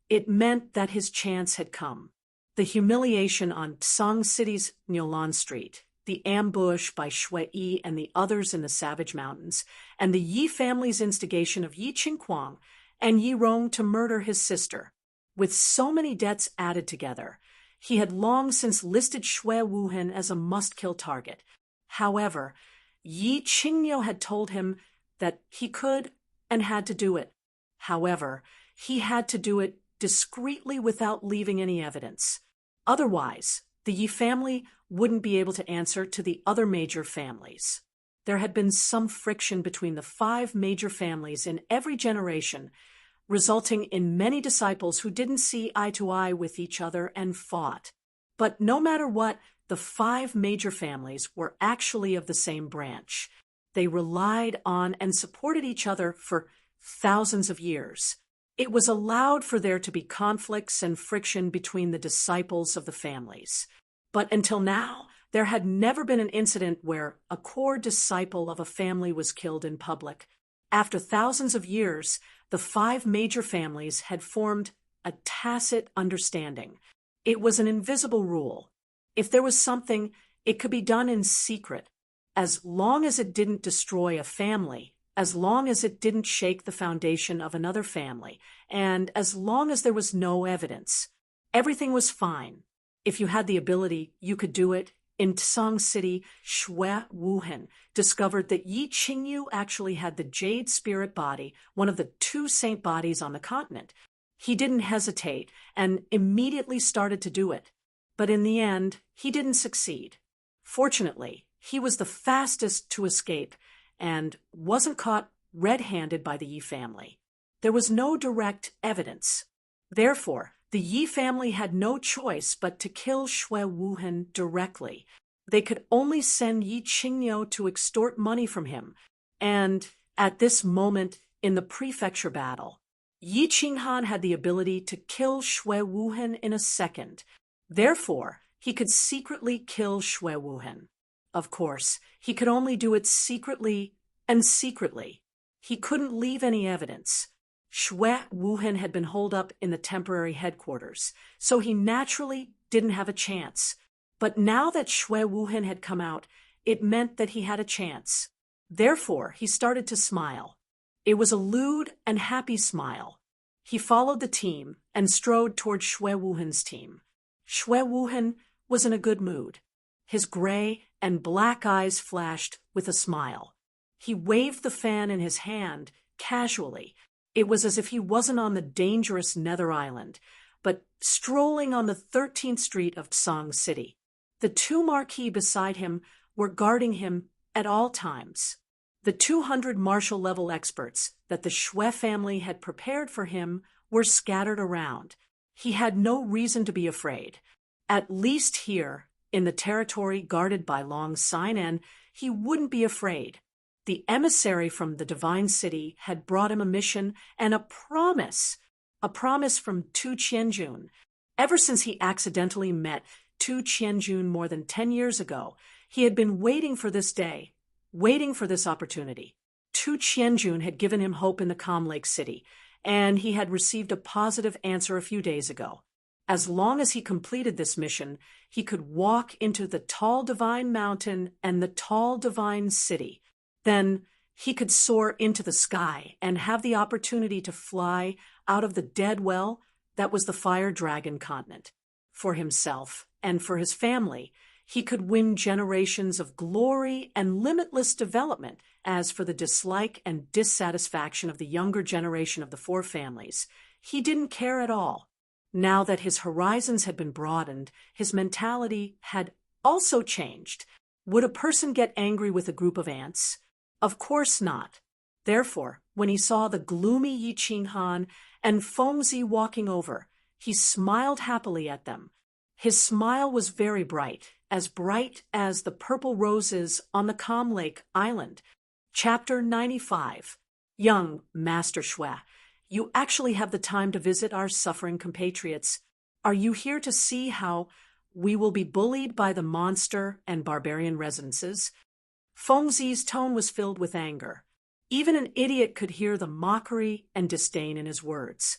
it meant that his chance had come. The humiliation on Tsang City's Nyolan Street, the ambush by Shui Yi and the others in the Savage Mountains, and the Yi family's instigation of Yi Qinghuang and Yi Rong to murder his sister. With so many debts added together, he had long since listed Shui Wuhan as a must-kill target. However, Yi Qingyo had told him that he could and had to do it. However, he had to do it discreetly without leaving any evidence. Otherwise, the Yi family wouldn't be able to answer to the other major families. There had been some friction between the 5 major families in every generation, resulting in many disciples who didn't see eye to eye with each other and fought. But no matter what, the 5 major families were actually of the same branch. They relied on and supported each other for thousands of years. It was allowed for there to be conflicts and friction between the disciples of the families. But until now, there had never been an incident where a core disciple of a family was killed in public. After thousands of years, the 5 major families had formed a tacit understanding. It was an invisible rule. If there was something, it could be done in secret, as long as it didn't destroy a family, as long as it didn't shake the foundation of another family, and as long as there was no evidence. Everything was fine. If you had the ability, you could do it. In Tsang City, Shui Wuhan discovered that Yi Qingyu actually had the Jade Spirit body, one of the 2 saint bodies on the continent. He didn't hesitate and immediately started to do it. But in the end, he didn't succeed. Fortunately, he was the fastest to escape and wasn't caught red-handed by the Yi family. There was no direct evidence. Therefore, the Yi family had no choice but to kill Shui Wuhan directly. They could only send Yi Qingyo to extort money from him. And at this moment in the prefecture battle, Yi Qinghan had the ability to kill Shui Wuhan in a second. Therefore, he could secretly kill Shui Wuhan. Of course, he could only do it secretly and secretly. He couldn't leave any evidence. Shui Wuhan had been holed up in the temporary headquarters, so he naturally didn't have a chance. But now that Shui Wuhan had come out, it meant that he had a chance. Therefore, he started to smile. It was a lewd and happy smile. He followed the team and strode toward Shui Wuhan's team. Shui Wuhan was in a good mood. His gray and black eyes flashed with a smile. He waved the fan in his hand casually. It was as if he wasn't on the dangerous Nether Island, but strolling on the 13th Street of Tsang City. The 2 marquis beside him were guarding him at all times. The 200 marshal-level experts that the Shui family had prepared for him were scattered around. He had no reason to be afraid. At least here, in the territory guarded by Long Sinan, he wouldn't be afraid. The emissary from the Divine City had brought him a mission and a promise from Tu Qianjun. Ever since he accidentally met Tu Qianjun more than 10 years ago, he had been waiting for this day, waiting for this opportunity. Tu Qianjun had given him hope in the Calm Lake City, and he had received a positive answer a few days ago. As long as he completed this mission, he could walk into the tall divine mountain and the tall divine city. Then he could soar into the sky and have the opportunity to fly out of the dead well that was the Fire Dragon continent. For himself and for his family, he could win generations of glory and limitless development. As for the dislike and dissatisfaction of the younger generation of the 4 families, he didn't care at all. Now that his horizons had been broadened, his mentality had also changed. Would a person get angry with a group of ants? Of course not. Therefore, when he saw the gloomy Yi Qinghan and Fengzi walking over, he smiled happily at them. His smile was very bright as the purple roses on the Calm Lake Island. Chapter 95. Young Master Shui, you actually have the time to visit our suffering compatriots. Are you here to see how we will be bullied by the monster and barbarian residences? Fengzi's tone was filled with anger. Even an idiot could hear the mockery and disdain in his words.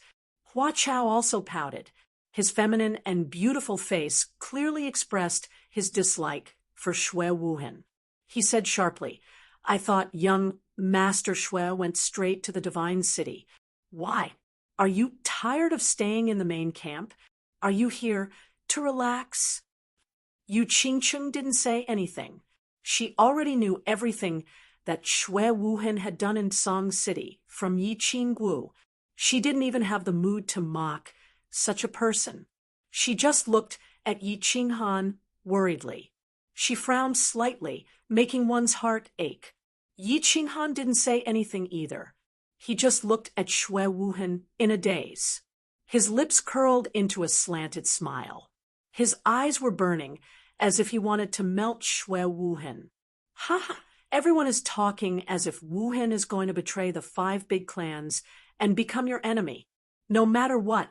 Hua Chao also pouted. His feminine and beautiful face clearly expressed his dislike for Shui Wuhan. He said sharply, I thought young Master Shui went straight to the Divine City. Why? Are you tired of staying in the main camp? Are you here to relax? Yu Qingcheng didn't say anything. She already knew everything that Shui Wuhan had done in Song City, from Yi Qinggu. She didn't even have the mood to mock such a person. She just looked at Yi Qinghan worriedly. She frowned slightly, making one's heart ache. Yi Qinghan didn't say anything either. He just looked at Shui Wuhan in a daze. His lips curled into a slanted smile. His eyes were burning, as if he wanted to melt Shui Wuhan. Ha ha! Everyone is talking as if Wuhan is going to betray the 5 big clans and become your enemy. No matter what,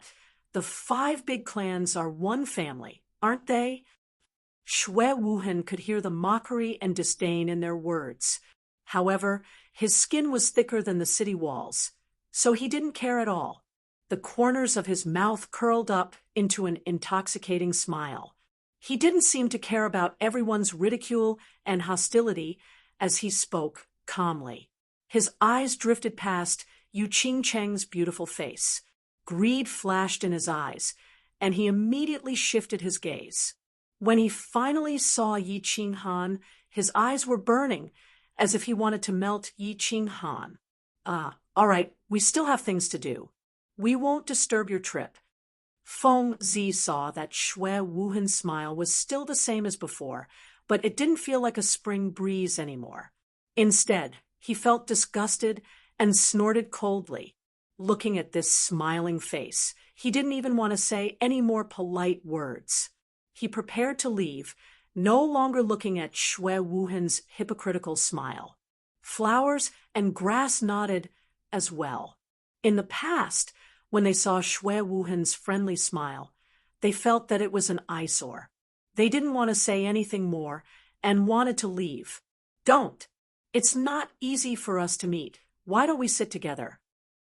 the 5 big clans are one family, aren't they? Shui Wuhan could hear the mockery and disdain in their words. However, his skin was thicker than the city walls, so he didn't care at all. The corners of his mouth curled up into an intoxicating smile. He didn't seem to care about everyone's ridicule and hostility as he spoke calmly. His eyes drifted past Yu Qingcheng's beautiful face. Greed flashed in his eyes, and he immediately shifted his gaze. When he finally saw Yi Qinghan, his eyes were burning, as if he wanted to melt Yi Qinghan. All right, we still have things to do. We won't disturb your trip. Feng Zi saw that Shui Wuhan's smile was still the same as before, but it didn't feel like a spring breeze anymore. Instead, he felt disgusted and snorted coldly. Looking at this smiling face, he didn't even want to say any more polite words. He prepared to leave, no longer looking at Shui Wuhan's hypocritical smile. Flowers and grass nodded as well. In the past, when they saw Shui Wuhan's friendly smile, they felt that it was an eyesore. They didn't want to say anything more and wanted to leave. Don't. It's not easy for us to meet. Why don't we sit together?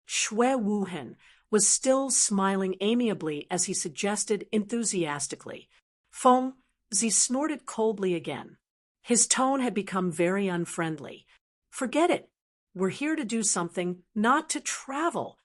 Shui Wuhan was still smiling amiably as he suggested enthusiastically. Feng Zi snorted coldly again. His tone had become very unfriendly. Forget it. We're here to do something, not to travel.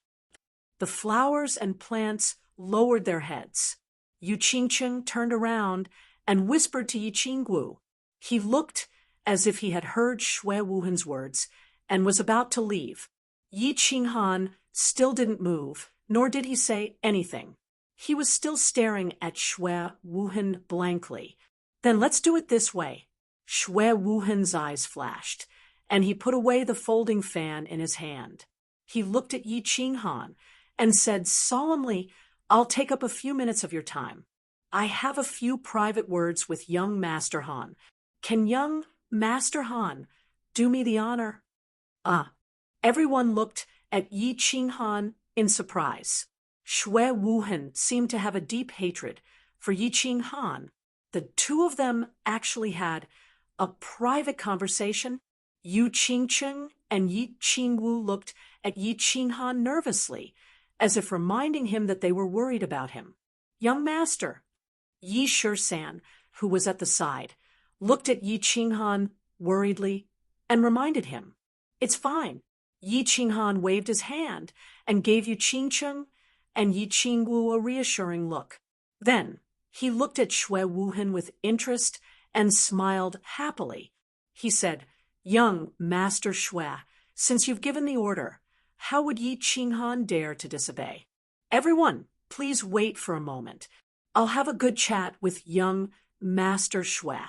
The flowers and plants lowered their heads. Yu Qingcheng turned around and whispered to Yi Qinggu. He looked as if he had heard Shui Wuhan's words and was about to leave. Yi Qinghan still didn't move, nor did he say anything. He was still staring at Shui Wuhan blankly. Then let's do it this way. Shui Wuhan's eyes flashed, and he put away the folding fan in his hand. He looked at Yi Qinghan and said solemnly, I'll take up a few minutes of your time. I have a few private words with young Master Han. Can young Master Han do me the honor? Everyone looked at Yi Qinghan in surprise. Shui Wuhan seemed to have a deep hatred for Yi Qinghan. The two of them actually had a private conversation. Yu Qingcheng and Yi Qingwu looked at Yi Qinghan nervously, as if reminding him that they were worried about him. Young master. Yi Shisan, who was at the side, looked at Yi Qinghan worriedly and reminded him. It's fine. Yi Qinghan waved his hand and gave Yu Qingcheng and Yi Qingwu a reassuring look. Then he looked at Shui Wuhan with interest and smiled happily. He said, Young Master Shui, since you've given the order, how would Yi Qinghan dare to disobey? Everyone, please wait for a moment. I'll have a good chat with young Master Shui.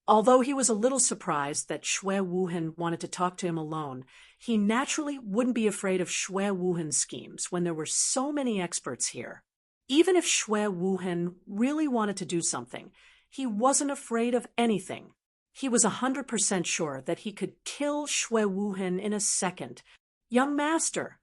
Although he was a little surprised that Shui Wuhan wanted to talk to him alone, he naturally wouldn't be afraid of Shui Wuhan's schemes when there were so many experts here. Even if Shui Wuhan really wanted to do something, he wasn't afraid of anything. He was 100% sure that he could kill Shui Wuhan in a second. Young master.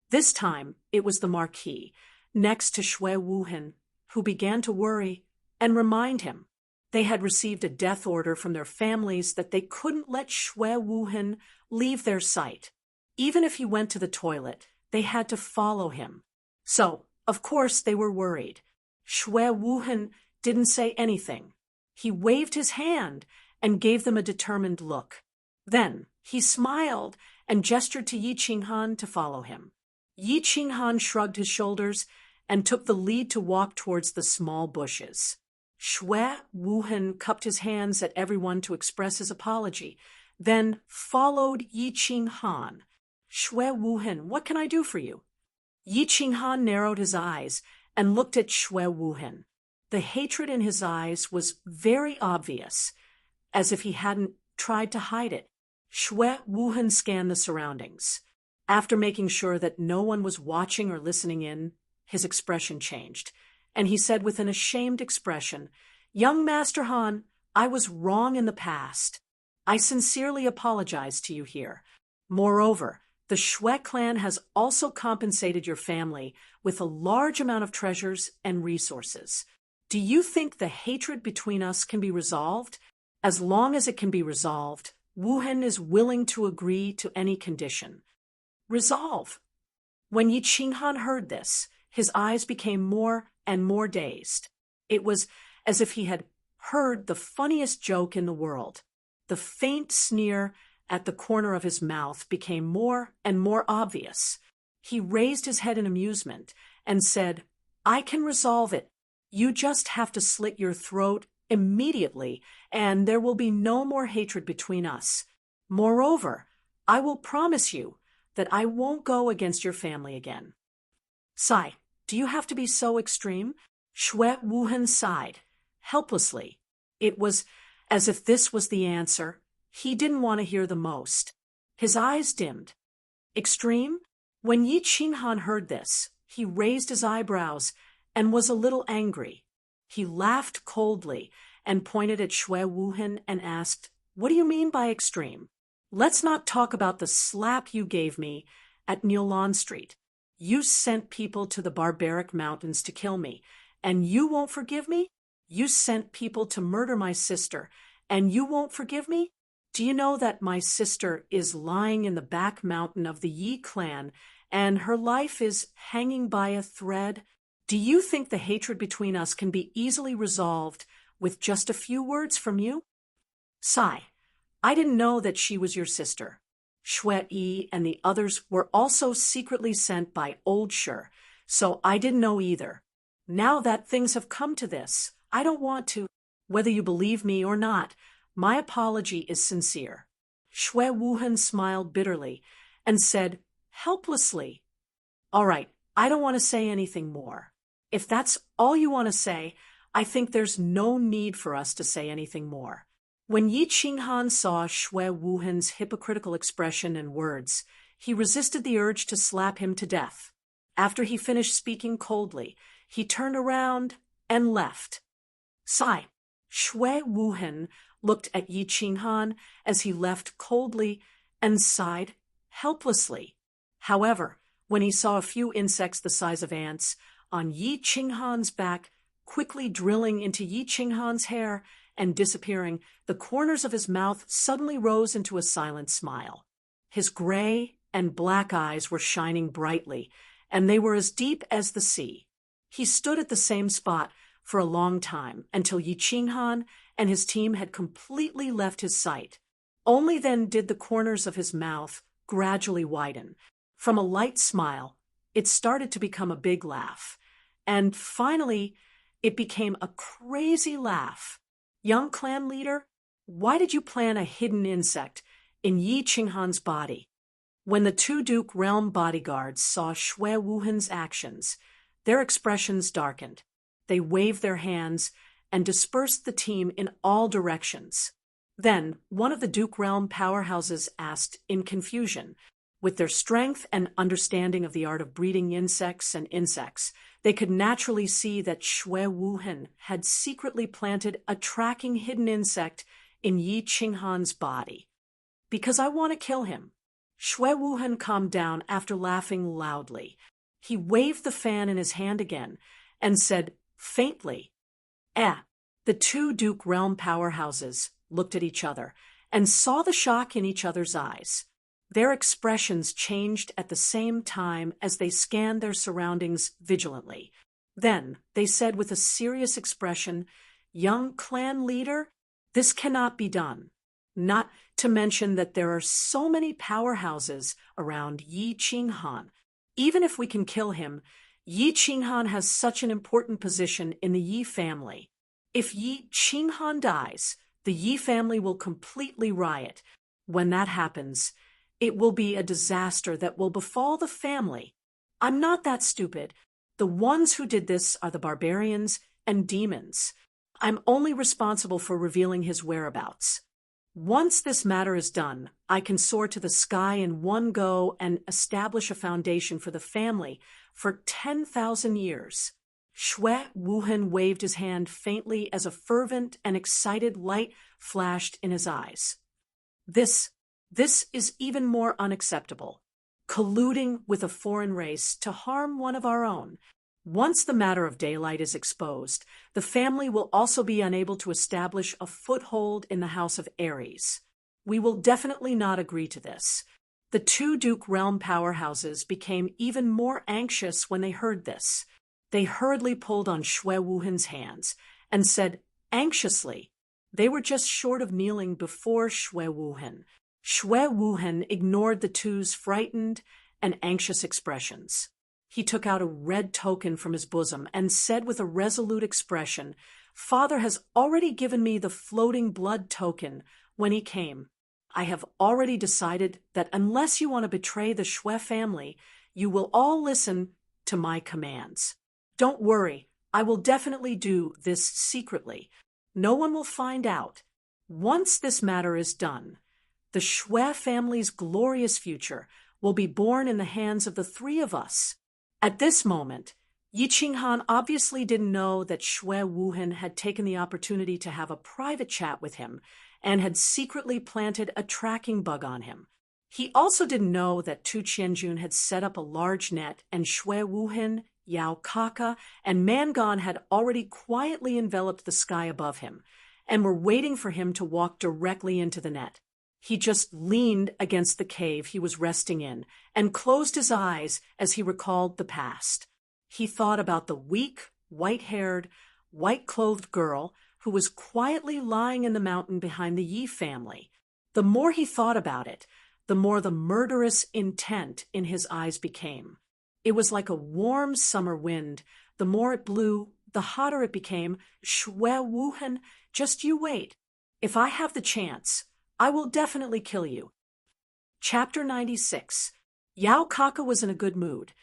This time, it was the Marquis, next to Shui Wuhan, who began to worry and remind him. They had received a death order from their families that they couldn't let Shui Wuhan leave their sight. Even if he went to the toilet, they had to follow him. So, of course, they were worried. Shui Wuhan didn't say anything. He waved his hand and gave them a determined look. Then he smiled and gestured to Yi Qinghan to follow him. Yi Qinghan shrugged his shoulders and took the lead to walk towards the small bushes. Shui Wuhan cupped his hands at everyone to express his apology, then followed Yi Qinghan. Shui Wuhan, what can I do for you? Yi Qinghan narrowed his eyes and looked at Shui Wuhan. The hatred in his eyes was very obvious, as if he hadn't tried to hide it. Shui Wuhan scanned the surroundings. After making sure that no one was watching or listening in, his expression changed, and he said with an ashamed expression, "Young Master Han, I was wrong in the past. I sincerely apologize to you here. Moreover, the Shui clan has also compensated your family with a large amount of treasures and resources. Do you think the hatred between us can be resolved? As long as it can be resolved, Wuhan is willing to agree to any condition." Resolve. When Yi Qinghan heard this, his eyes became more and more dazed. It was as if he had heard the funniest joke in the world. The faint sneer at the corner of his mouth became more and more obvious. He raised his head in amusement and said, "I can resolve it. You just have to slit your throat immediately, and there will be no more hatred between us. Moreover, I will promise you that I won't go against your family again." "Sai, do you have to be so extreme?" Shui Wuhan sighed, helplessly. It was as if this was the answer he didn't want to hear the most. His eyes dimmed. Extreme? When Yi Qinghan heard this, he raised his eyebrows and was a little angry. He laughed coldly and pointed at Shui Wuhan and asked, "What do you mean by extreme? Let's not talk about the slap you gave me at Niulan Street. You sent people to the barbaric mountains to kill me, and you won't forgive me? You sent people to murder my sister, and you won't forgive me? Do you know that my sister is lying in the back mountain of the Yi clan, and her life is hanging by a thread? Do you think the hatred between us can be easily resolved with just a few words from you?" "Sai, I didn't know that she was your sister. Shui Yi and the others were also secretly sent by Old Shur, so I didn't know either. Now that things have come to this, I don't want to. Whether you believe me or not, my apology is sincere." Shui Wuhan smiled bitterly and said, helplessly, "All right, I don't want to say anything more. If that's all you want to say, I think there's no need for us to say anything more." When Yi Qinghan saw Shui Wuhan's hypocritical expression and words, he resisted the urge to slap him to death. After he finished speaking coldly, he turned around and left. "Sai." Shui Wuhan looked at Yi Qinghan as he left coldly and sighed helplessly. However, when he saw a few insects the size of ants on Yi Qinghan's back, quickly drilling into Yi Qinghan's hair and disappearing, the corners of his mouth suddenly rose into a silent smile. His gray and black eyes were shining brightly, and they were as deep as the sea. He stood at the same spot for a long time until Yi Qinghan and his team had completely left his sight. Only then did the corners of his mouth gradually widen. From a light smile, it started to become a big laugh, and finally, it became a crazy laugh. "Young clan leader, why did you plant a hidden insect in Yi Qinghan's body?" When the two Duke Realm bodyguards saw Shui Wuhan's actions, their expressions darkened. They waved their hands and dispersed the team in all directions. Then one of the Duke Realm powerhouses asked in confusion, with their strength and understanding of the art of breeding insects and insects, they could naturally see that Shui Wuhan had secretly planted a tracking hidden insect in Yi Qinghan's body. "Because I want to kill him." Shui Wuhan calmed down after laughing loudly. He waved the fan in his hand again and said faintly, "Eh." The two Duke Realm powerhouses looked at each other and saw the shock in each other's eyes. Their expressions changed at the same time as they scanned their surroundings vigilantly. Then they said with a serious expression, "Young clan leader, this cannot be done. Not to mention that there are so many powerhouses around Yi Qinghan. Even if we can kill him, Yi Qinghan has such an important position in the Yi family. If Yi Qinghan dies, the Yi family will completely riot. When that happens, it will be a disaster that will befall the family. I'm not that stupid. The ones who did this are the barbarians and demons. I'm only responsible for revealing his whereabouts. Once this matter is done, I can soar to the sky in one go and establish a foundation for the family for 10,000 years. Shui Wuhan waved his hand faintly as a fervent and excited light flashed in his eyes. This is even more unacceptable. Colluding with a foreign race to harm one of our own. Once the matter of daylight is exposed, the family will also be unable to establish a foothold in the House of Aries. We will definitely not agree to this. The two Duke realm powerhouses became even more anxious when they heard this. They hurriedly pulled on Shui Wuhan's hands and said anxiously. They were just short of kneeling before Shui Wuhan. Shui Wuhan ignored the two's frightened and anxious expressions. He took out a red token from his bosom and said with a resolute expression, "Father has already given me the floating blood token when he came. I have already decided that unless you want to betray the Shui family, you will all listen to my commands. Don't worry, I will definitely do this secretly. No one will find out. Once this matter is done, the Shui family's glorious future will be born in the hands of the three of us." At this moment, Yi Qinghan obviously didn't know that Shui Wuhan had taken the opportunity to have a private chat with him and had secretly planted a tracking bug on him. He also didn't know that Tu Qianjun had set up a large net and Shui Wuhan, Yao Kaka, and Mangon had already quietly enveloped the sky above him and were waiting for him to walk directly into the net. He just leaned against the cave he was resting in and closed his eyes as he recalled the past. He thought about the weak, white-haired, white-clothed girl who was quietly lying in the mountain behind the Yi family. The more he thought about it, the more the murderous intent in his eyes became. It was like a warm summer wind. The more it blew, the hotter it became. Shui Wuhan, just you wait. If I have the chance, I will definitely kill you. Chapter 96. Yao Kaka was in a good mood.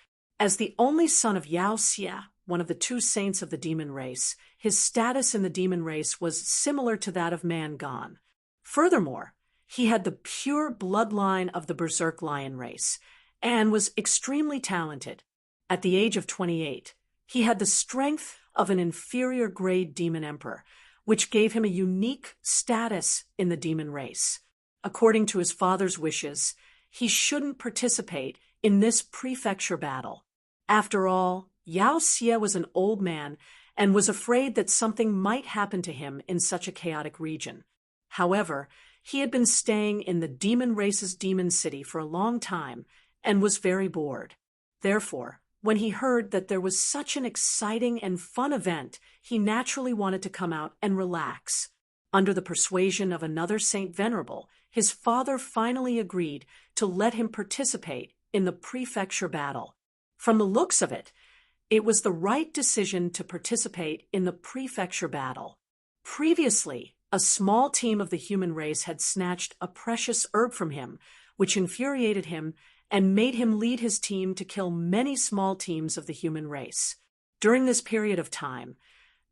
As the only son of Yao Xie, one of the two saints of the demon race, his status in the demon race was similar to that of Mangon. Furthermore, he had the pure bloodline of the Berserk lion race and was extremely talented. At the age of 28, he had the strength of an inferior grade demon emperor, which gave him a unique status in the demon race. According to his father's wishes, he shouldn't participate in this prefecture battle. After all, Yao Xie was an old man and was afraid that something might happen to him in such a chaotic region. However, he had been staying in the demon race's demon city for a long time and was very bored. Therefore, when he heard that there was such an exciting and fun event, he naturally wanted to come out and relax. Under the persuasion of another Saint Venerable, his father finally agreed to let him participate in the prefecture battle. From the looks of it, it was the right decision to participate in the prefecture battle. Previously, a small team of the human race had snatched a precious herb from him, which infuriated him and made him lead his team to kill many small teams of the human race. During this period of time,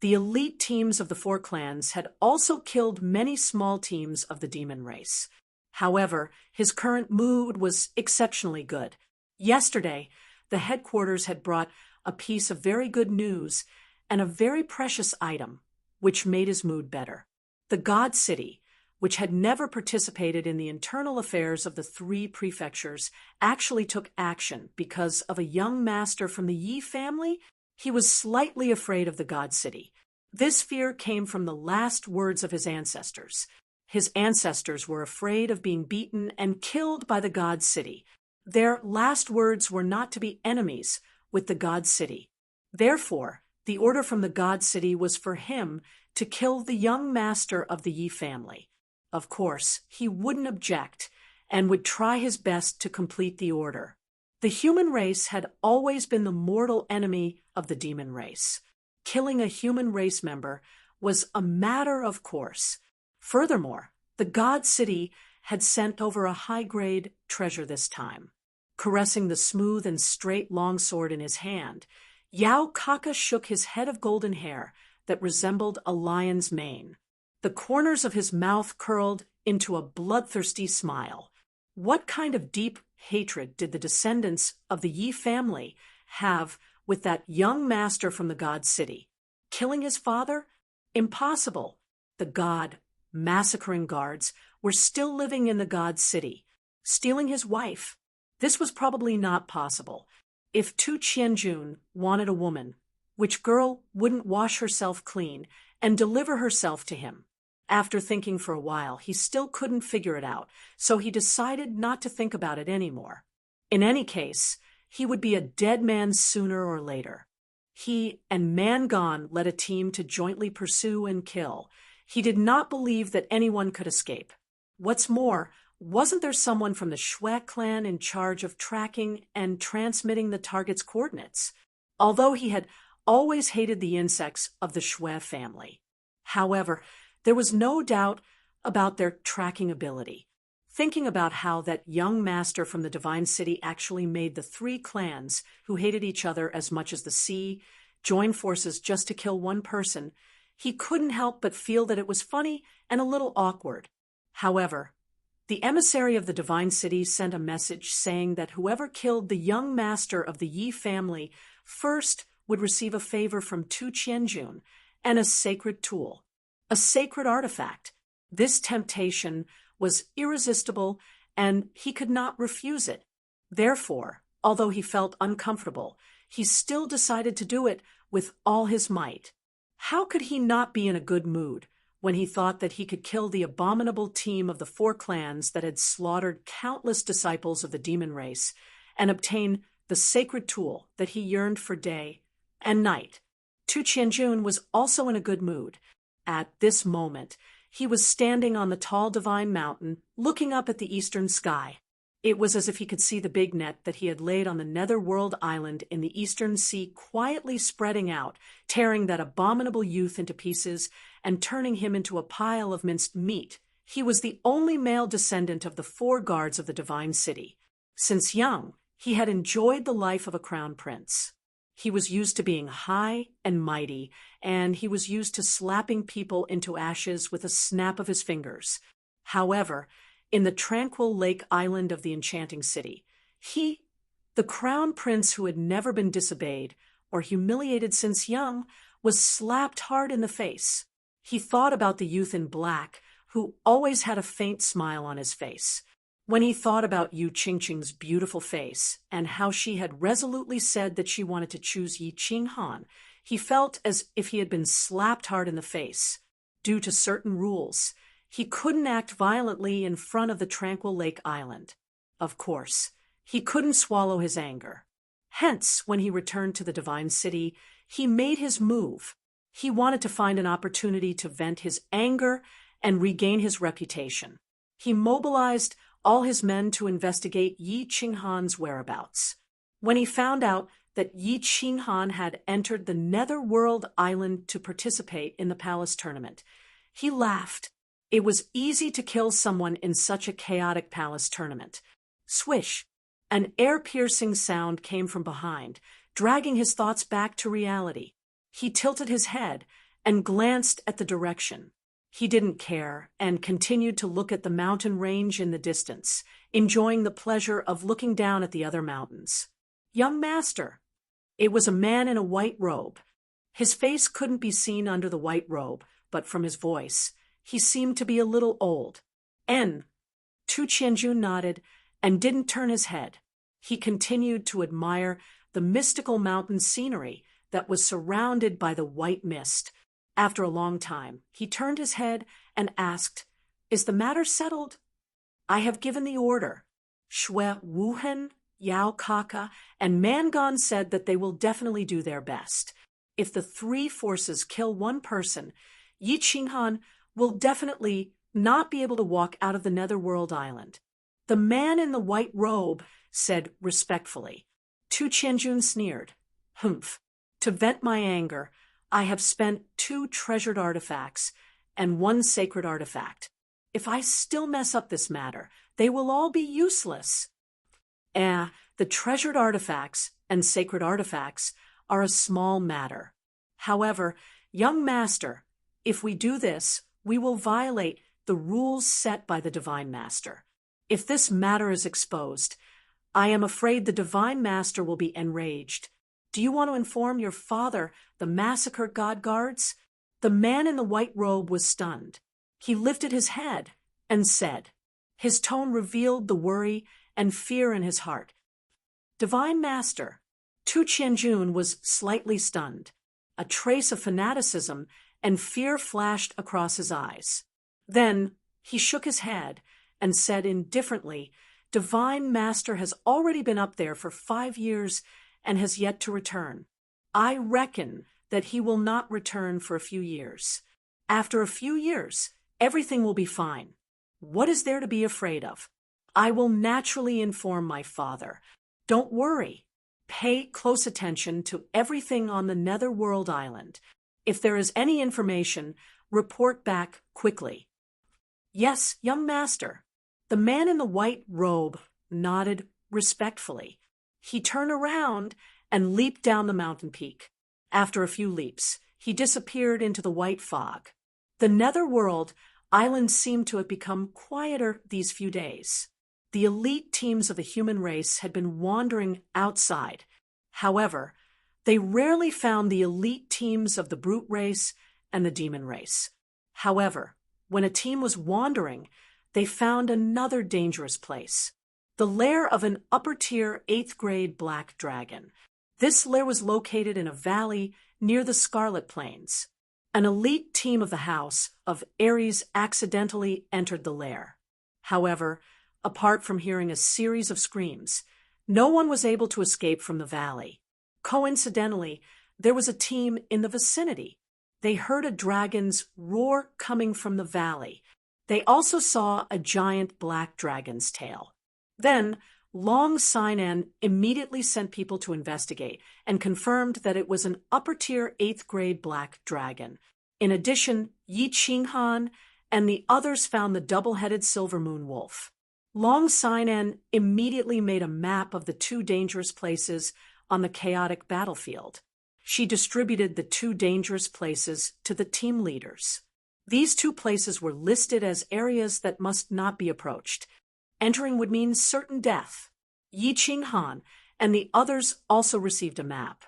the elite teams of the four clans had also killed many small teams of the demon race. However, his current mood was exceptionally good. Yesterday, the headquarters had brought a piece of very good news and a very precious item, which made his mood better. The God City, which had never participated in the internal affairs of the three prefectures, actually took action because of a young master from the Yi family. He was slightly afraid of the God City. This fear came from the last words of his ancestors. His ancestors were afraid of being beaten and killed by the God City. Their last words were not to be enemies with the God City. Therefore, the order from the God City was for him to kill the young master of the Yi family. Of course, he wouldn't object and would try his best to complete the order. The human race had always been the mortal enemy of the demon race. Killing a human race member was a matter of course. Furthermore, the God City had sent over a high-grade treasure this time. Caressing the smooth and straight longsword in his hand, Yao Kaka shook his head of golden hair that resembled a lion's mane. The corners of his mouth curled into a bloodthirsty smile. What kind of deep hatred did the descendants of the Yi family have with that young master from the God City? Killing his father? Impossible. The God, massacring guards, were still living in the God City. Stealing his wife? This was probably not possible. If Tu Qianjun wanted a woman, which girl wouldn't wash herself clean and deliver herself to him? After thinking for a while, he still couldn't figure it out, so he decided not to think about it anymore. In any case, he would be a dead man sooner or later. He and Mangon led a team to jointly pursue and kill. He did not believe that anyone could escape. What's more, wasn't there someone from the Shui clan in charge of tracking and transmitting the target's coordinates? Although he had always hated the insects of the Shui family. However, there was no doubt about their tracking ability. Thinking about how that young master from the Divine City actually made the three clans, who hated each other as much as the sea, join forces just to kill one person, he couldn't help but feel that it was funny and a little awkward. However, the emissary of the Divine City sent a message saying that whoever killed the young master of the Yi family first would receive a favor from Tu Qianjun and a sacred tool, a sacred artifact. This temptation was irresistible, and he could not refuse it. Therefore, although he felt uncomfortable, he still decided to do it with all his might. How could he not be in a good mood when he thought that he could kill the abominable team of the four clans that had slaughtered countless disciples of the demon race and obtain the sacred tool that he yearned for day and night? Tu Qianjun was also in a good mood. At this moment, he was standing on the tall divine mountain, looking up at the eastern sky. It was as if he could see the big net that he had laid on the netherworld island in the eastern sea quietly spreading out, tearing that abominable youth into pieces and turning him into a pile of minced meat. He was the only male descendant of the four guards of the Divine City. Since young, he had enjoyed the life of a crown prince. He was used to being high and mighty, and he was used to slapping people into ashes with a snap of his fingers. However, in the tranquil lake island of the Enchanting City, he, the crown prince who had never been disobeyed or humiliated since young, was slapped hard in the face. He thought about the youth in black, who always had a faint smile on his face. When he thought about Yu Qingqing's beautiful face and how she had resolutely said that she wanted to choose Yi Qinghan, he felt as if he had been slapped hard in the face. Due to certain rules, he couldn't act violently in front of the tranquil lake island. Of course, he couldn't swallow his anger. Hence, when he returned to the Divine City, he made his move. He wanted to find an opportunity to vent his anger and regain his reputation. He mobilized all his men to investigate Yi Qinghan's whereabouts. When he found out that Yi Qinghan had entered the netherworld island to participate in the palace tournament, he laughed. It was easy to kill someone in such a chaotic palace tournament. Swish! An air-piercing sound came from behind, dragging his thoughts back to reality. He tilted his head and glanced at the direction. He didn't care and continued to look at the mountain range in the distance, enjoying the pleasure of looking down at the other mountains. Young master. It was a man in a white robe. His face couldn't be seen under the white robe, but from his voice, he seemed to be a little old. Tu Qianjun nodded and didn't turn his head. He continued to admire the mystical mountain scenery that was surrounded by the white mist. After a long time, he turned his head and asked, "Is the matter settled?" "I have given the order. Shui Wuhen, Yao Kaka, and Mangon said that they will definitely do their best. If the three forces kill one person, Yi Qinghan will definitely not be able to walk out of the netherworld island." The man in the white robe said respectfully. Tu Qianjun sneered. Humph. To vent my anger, I have spent 2 treasured artifacts and 1 sacred artifact. If I still mess up this matter, they will all be useless. The treasured artifacts and sacred artifacts are a small matter. However, young master, if we do this, we will violate the rules set by the Divine Master. If this matter is exposed, I am afraid the Divine Master will be enraged. Do you want to inform your father the massacred god guards? The man in the white robe was stunned. He lifted his head and said. His tone revealed the worry and fear in his heart. Divine Master, Tu Qianjun was slightly stunned. A trace of fanaticism and fear flashed across his eyes. Then he shook his head and said indifferently, Divine Master has already been up there for 5 years and has yet to return. I reckon that he will not return for a few years. After a few years, everything will be fine. What is there to be afraid of? I will naturally inform my father. Don't worry. Pay close attention to everything on the Netherworld Island. If there is any information, report back quickly. Yes, young master. The man in the white robe nodded respectfully. He turned around and leaped down the mountain peak. After a few leaps, he disappeared into the white fog. The Netherworld Island seemed to have become quieter these few days. The elite teams of the human race had been wandering outside. However, they rarely found the elite teams of the brute race and the demon race. However, when a team was wandering, they found another dangerous place. The lair of an upper-tier 8th grade black dragon. This lair was located in a valley near the Scarlet Plains. An elite team of the House of Ares accidentally entered the lair. However, apart from hearing a series of screams, no one was able to escape from the valley. Coincidentally, there was a team in the vicinity. They heard a dragon's roar coming from the valley. They also saw a giant black dragon's tail. Then, Long Sinan immediately sent people to investigate and confirmed that it was an upper-tier 8th grade black dragon. In addition, Yi Qinghan and the others found the double-headed silver moon wolf. Long Sinan immediately made a map of the 2 dangerous places on the chaotic battlefield. She distributed the 2 dangerous places to the team leaders. These 2 places were listed as areas that must not be approached. Entering would mean certain death. Yi Qinghan and the others also received a map.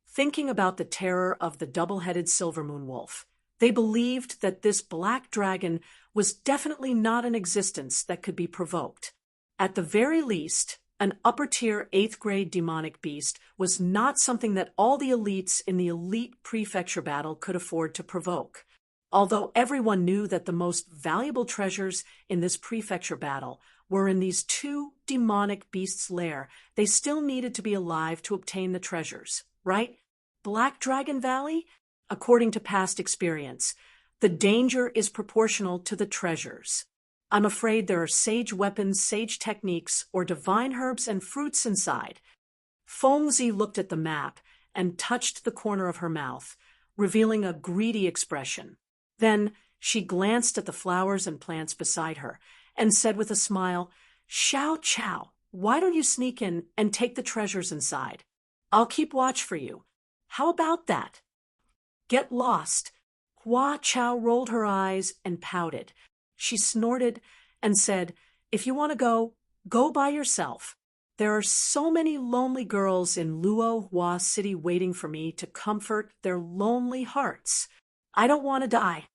Thinking about the terror of the double-headed silver moon wolf, they believed that this black dragon was definitely not an existence that could be provoked. At the very least, an upper-tier 8th grade demonic beast was not something that all the elites in the elite prefecture battle could afford to provoke. Although everyone knew that the most valuable treasures in this prefecture battle were in these 2 demonic beasts' lair, they still needed to be alive to obtain the treasures, right? Black Dragon Valley? According to past experience, the danger is proportional to the treasures. I'm afraid there are sage weapons, sage techniques, or divine herbs and fruits inside. Fengzi looked at the map and touched the corner of her mouth, revealing a greedy expression. Then she glanced at the flowers and plants beside her and said with a smile, Xiao Chao, why don't you sneak in and take the treasures inside? I'll keep watch for you. How about that? Get lost. Hua Chao rolled her eyes and pouted. She snorted and said, If you want to go, go by yourself. There are so many lonely girls in Luo Hua City waiting for me to comfort their lonely hearts. I don't want to die.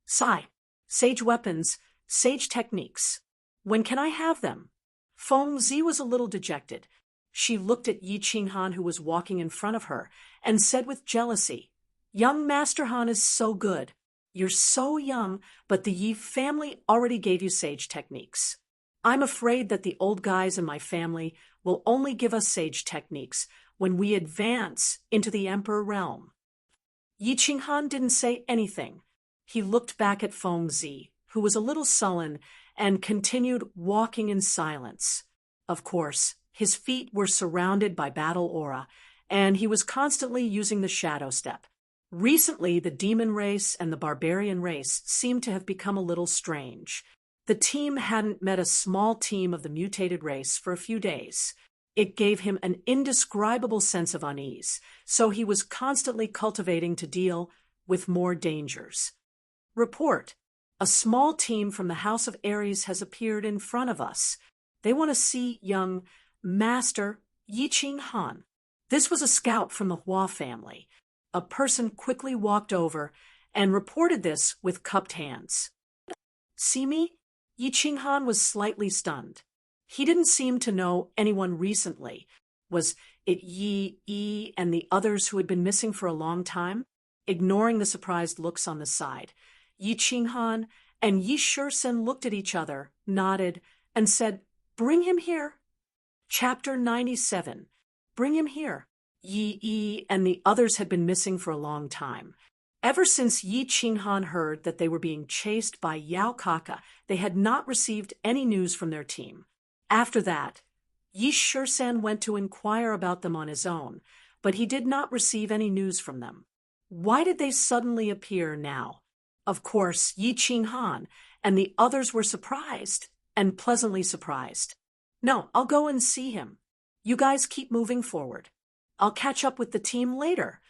Sigh. Sage weapons, sage techniques. When can I have them? Fengzi was a little dejected. She looked at Yi Qinghan, who was walking in front of her, and said with jealousy, Young Master Han is so good. You're so young, but the Yi family already gave you sage techniques. I'm afraid that the old guys in my family will only give us sage techniques when we advance into the Emperor realm. Yi Qinghan didn't say anything. He looked back at Fengzi, who was a little sullen, and continued walking in silence. Of course, His feet were surrounded by battle aura, and he was constantly using the shadow step. Recently, the demon race and the barbarian race seemed to have become a little strange. The team hadn't met a small team of the mutated race for a few days. It gave him an indescribable sense of unease, so he was constantly cultivating to deal with more dangers. Report. A small team from the House of Aries has appeared in front of us. They want to see young Master Yiqing Han. This was a scout from the Hua family. A person quickly walked over and reported this with cupped hands. See me? Yiqing Han was slightly stunned. He didn't seem to know anyone recently. Was it Yi and the others who had been missing for a long time? Ignoring the surprised looks on the side, Yiqing Han and Yi Shursen looked at each other, nodded, and said, "Bring him here." Chapter 97. Bring him here. Yi and the others had been missing for a long time. Ever since Yiqing Han heard that they were being chased by Yao Kaka, they had not received any news from their team. After that, Yi Shursen went to inquire about them on his own, but he did not receive any news from them. Why did they suddenly appear now? Of course, Yiqing Han and the others were surprised, and pleasantly surprised. "No, I'll go and see him. You guys keep moving forward. I'll catch up with the team later."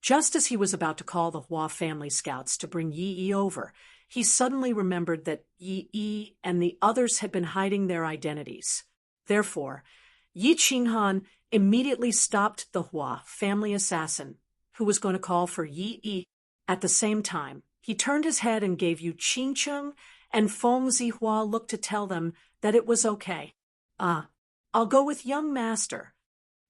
Just as he was about to call the Hua family scouts to bring Yi over, he suddenly remembered that Yi and the others had been hiding their identities. Therefore, Yiqing Han immediately stopped the Hua family assassin, who was going to call for Yi. At the same time, he turned his head and gave Yu Qingcheng and Feng Zihua a look to tell them that it was okay. I'll go with young master."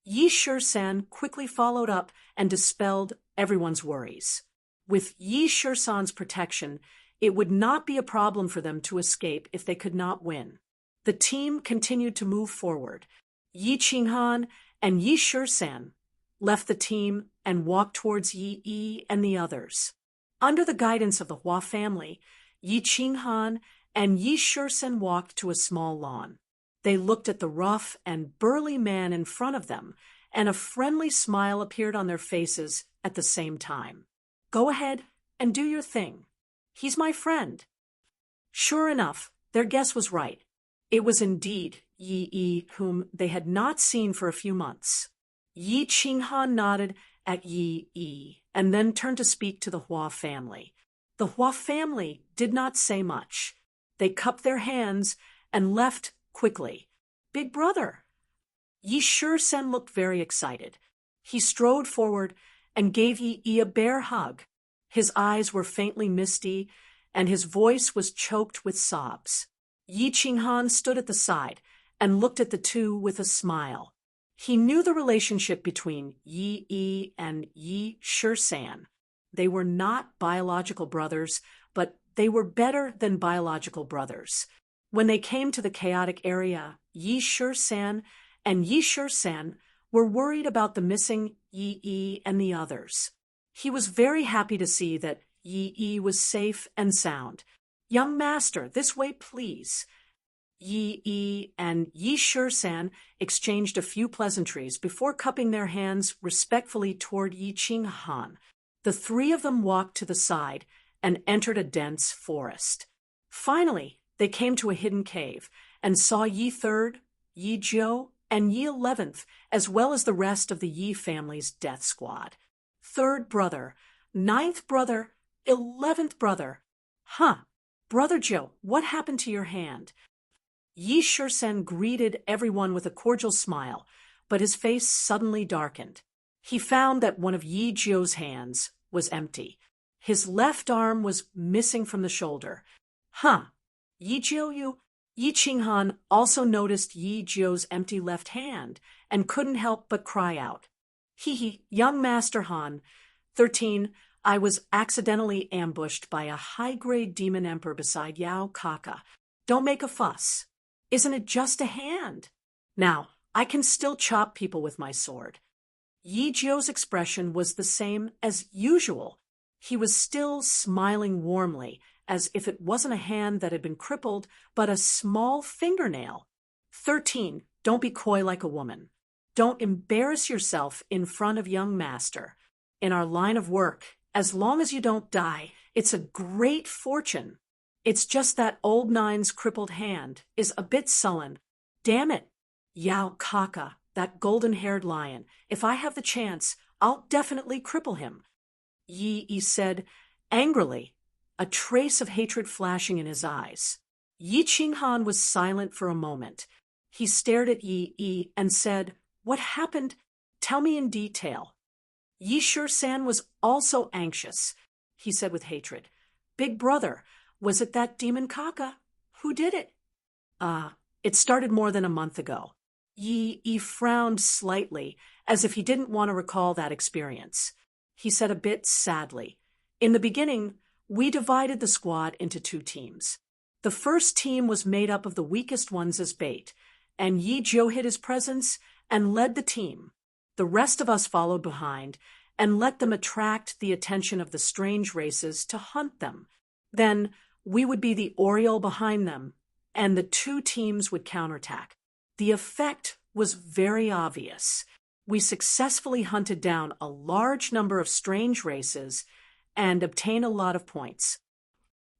Yi Shursen quickly followed up and dispelled everyone's worries. With Yi Shursen's protection, it would not be a problem for them to escape if they could not win. The team continued to move forward. Yiqing Han and Yi Shursen left the team and walked towards Yi and the others. Under the guidance of the Hua family, Yiqing Han and Yi Shursen walked to a small lawn. They looked at the rough and burly man in front of them, and a friendly smile appeared on their faces at the same time. "Go ahead and do your thing. He's my friend." Sure enough, their guess was right. It was indeed Yi, whom they had not seen for a few months. Yiqing Han nodded at Yi and then turned to speak to the Hua family. The Hua family did not say much. They cupped their hands and left quickly. "Big brother." Yi Shursen looked very excited. He strode forward and gave Yi a bear hug. His eyes were faintly misty, and his voice was choked with sobs. Yiqing Han stood at the side and looked at the two with a smile. He knew the relationship between Yi and Yi Shursen. They were not biological brothers, but they were better than biological brothers. When they came to the chaotic area, Yi Shursen and Yi Shursen were worried about the missing Yi and the others. He was very happy to see that Yi was safe and sound. "Young master, this way, please." Yi and Yi Shursen exchanged a few pleasantries before cupping their hands respectfully toward Yiqing Han. The three of them walked to the side and entered a dense forest. Finally, they came to a hidden cave and saw Yi Third, Yi Jiu, and Yi 11th, as well as the rest of the Yi family's death squad. "Third brother, 9th brother, 11th brother. Brother Jiu, what happened to your hand?" Yi Shursen greeted everyone with a cordial smile, but his face suddenly darkened. He found that one of Yi Jiu's hands was empty. His left arm was missing from the shoulder. Yi Jiu, Yiqing Han also noticed Yi Jiu's empty left hand and couldn't help but cry out. Young Master Han, 13, I was accidentally ambushed by a high-grade demon emperor beside Yao Kaka. Don't make a fuss. Isn't it just a hand? Now, I can still chop people with my sword." Yi Jiu's expression was the same as usual. He was still smiling warmly, as if it wasn't a hand that had been crippled, but a small fingernail. 13, Don't be coy like a woman. Don't embarrass yourself in front of young master. In our line of work, as long as you don't die, it's a great fortune. It's just that old Nine's crippled hand is a bit sullen. Damn it, Yao Kaka, that golden-haired lion. If I have the chance, I'll definitely cripple him. Yi said angrily, a trace of hatred flashing in his eyes. Yi Qinghan was silent for a moment. He stared at Yi and said, "What happened? Tell me in detail." Yi Shursan was also anxious. He said with hatred, "Big brother, was it that demon Kaka? Who did it?" It started more than a month ago." Yi frowned slightly, as if he didn't want to recall that experience. He said a bit sadly, "In the beginning, we divided the squad into 2 teams. The first team was made up of the weakest ones as bait, and Yi Jiu hid his presence and led the team. The rest of us followed behind and let them attract the attention of the strange races to hunt them. Then we would be the Oriole behind them, and the 2 teams would counterattack. The effect was very obvious. We successfully hunted down a large number of strange races and obtained a lot of points.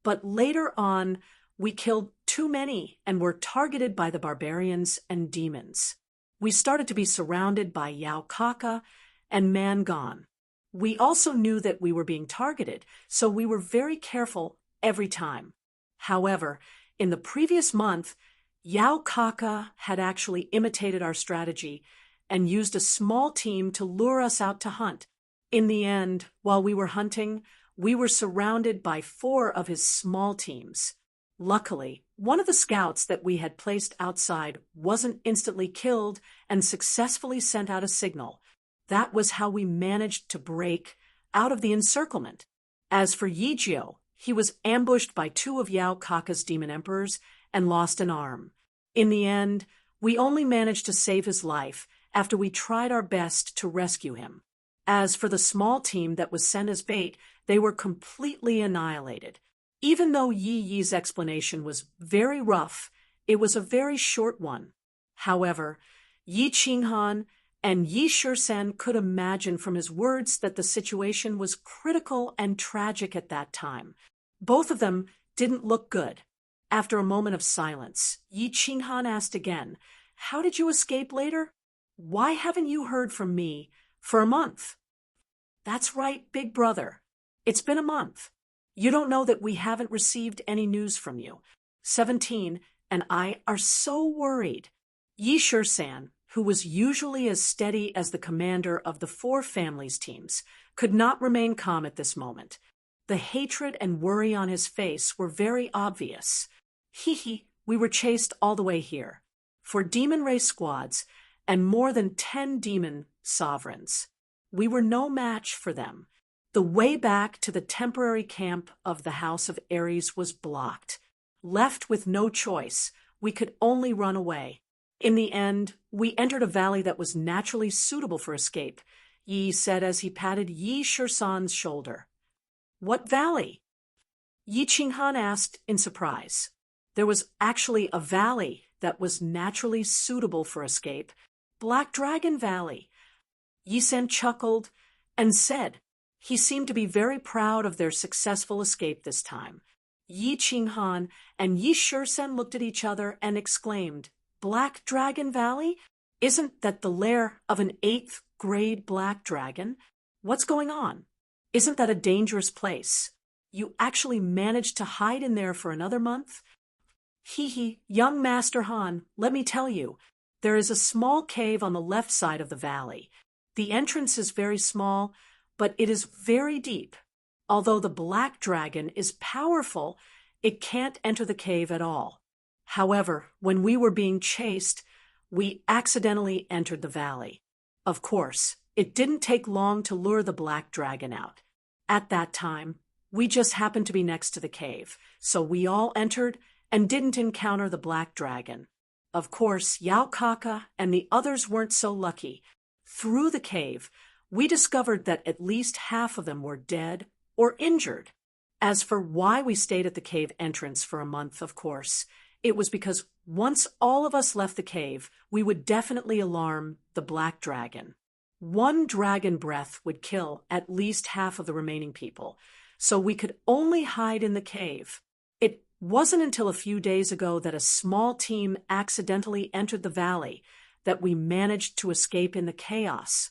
But later on, we killed too many and were targeted by the barbarians and demons. We started to be surrounded by Yao Kaka and Mangon. We also knew that we were being targeted, so we were very careful every time. However, in the previous month, Yao Kaka had actually imitated our strategy and used a small team to lure us out to hunt. In the end, while we were hunting, we were surrounded by 4 of his small teams. Luckily, one of the scouts that we had placed outside wasn't instantly killed and successfully sent out a signal. That was how we managed to break out of the encirclement. As for Yi Jiu, he was ambushed by 2 of Yao Kaka's demon emperors and lost an arm. In the end, we only managed to save his life after we tried our best to rescue him. As for the small team that was sent as bait, they were completely annihilated. Even though Yi's explanation was very rough, it was a very short one. However, Yi Qinghan and Yi Shursan could imagine from his words that the situation was critical and tragic at that time. Both of them didn't look good. After a moment of silence, Yi Qinghan asked again, "How did you escape later? Why haven't you heard from me for a month?" "That's right, big brother. It's been a month. You don't know that we haven't received any news from you. 17 and I are so worried." Yi Shursan, who was usually as steady as the commander of the 4 families teams, could not remain calm at this moment. The hatred and worry on his face were very obvious. We were chased all the way here. 4 demon race squads and more than 10 demon sovereigns. We were no match for them. The way back to the temporary camp of the House of Ares was blocked. Left with no choice, we could only run away. In the end, we entered a valley that was naturally suitable for escape, Yi said as he patted Yi Shursan's shoulder. "What valley?" Yi Qinghan asked in surprise. There was actually a valley that was naturally suitable for escape, Black Dragon Valley. Yi San chuckled and said he seemed to be very proud of their successful escape this time. Yi Qinghan and Yi Shursan looked at each other and exclaimed, "Black Dragon Valley? Isn't that the lair of an 8th grade black dragon? What's going on? Isn't that a dangerous place? You actually managed to hide in there for another month?" Young Master Han, let me tell you, there is a small cave on the left side of the valley. The entrance is very small, but it is very deep. Although the black dragon is powerful, it can't enter the cave at all. However, when we were being chased, we accidentally entered the valley. Of course, it didn't take long to lure the black dragon out. At that time, we just happened to be next to the cave, so we all entered and didn't encounter the black dragon. Of course, Yao Kaka and the others weren't so lucky. Through the cave, we discovered that at least half of them were dead or injured. As for why we stayed at the cave entrance for a month, of course, it was because Once all of us left the cave, we would definitely alarm the black dragon. One dragon breath would kill at least half of the remaining people, so we could only hide in the cave. It wasn't until a few days ago that a small team accidentally entered the valley that we managed to escape in the chaos.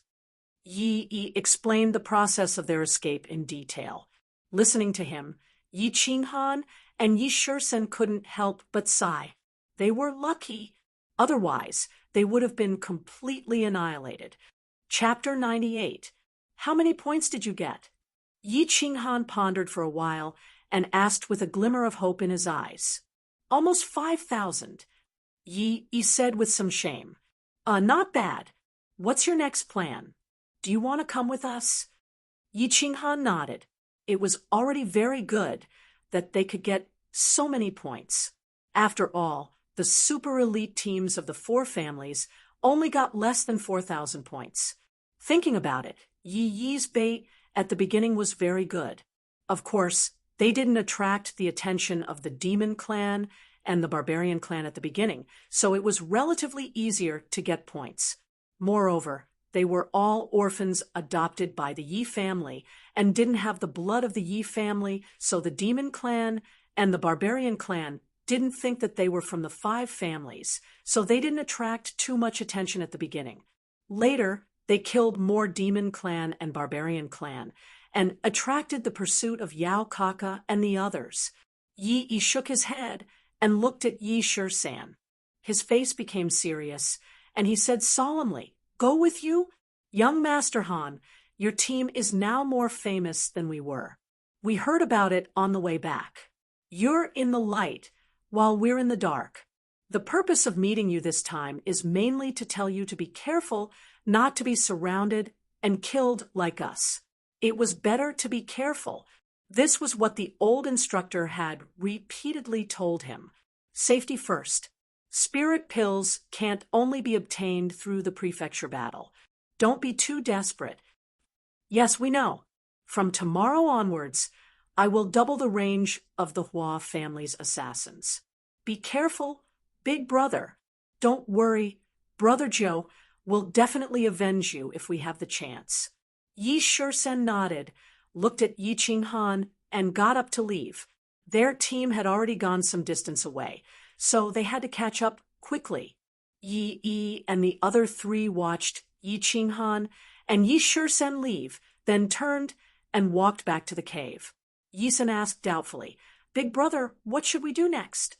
Yi explained the process of their escape in detail. Listening to him, Yi Qinghan and Yi Shursen couldn't help but sigh. They were lucky. Otherwise, they would have been completely annihilated. Chapter 98. How many points did you get? Yi Qinghan pondered for a while and asked with a glimmer of hope in his eyes. Almost 5,000. Yi said with some shame. Not bad. What's your next plan? Do you want to come with us? Yi Qinghan nodded. It was already very good that they could get so many points. After all, the super elite teams of the four families only got less than 4,000 points. Thinking about it, Yi's bait at the beginning was very good. Of course, they didn't attract the attention of the Demon Clan and the Barbarian Clan at the beginning, so it was relatively easier to get points. Moreover, they were all orphans adopted by the Yi family and didn't have the blood of the Yi family, so the Demon Clan and the Barbarian Clan didn't think that they were from the five families, so they didn't attract too much attention at the beginning. Later, they killed more Demon Clan and Barbarian Clan and attracted the pursuit of Yao Kaka and the others. Yi shook his head and looked at Yi Shursan. His face became serious, and he said solemnly, "Go with you? Young Master Han, your team is now more famous than we were. We heard about it on the way back. You're in the light, while we're in the dark. The purpose of meeting you this time is mainly to tell you to be careful not to be surrounded and killed like us. It was better to be careful." This was what the old instructor had repeatedly told him. Safety first. Spirit pills can't only be obtained through the prefecture battle. Don't be too desperate. Yes, we know. From tomorrow onwards, I will double the range of the Hua family's assassins. Be careful, big brother. Don't worry, Brother Joe will definitely avenge you if we have the chance. Yi Shursen nodded, looked at Yi Qinghan, and got up to leave. Their team had already gone some distance away, so they had to catch up quickly. Yi and the other three watched Yi Qinghan and Yi Shursen leave, then turned and walked back to the cave. Yi-san asked doubtfully, "Big brother, what should we do next?"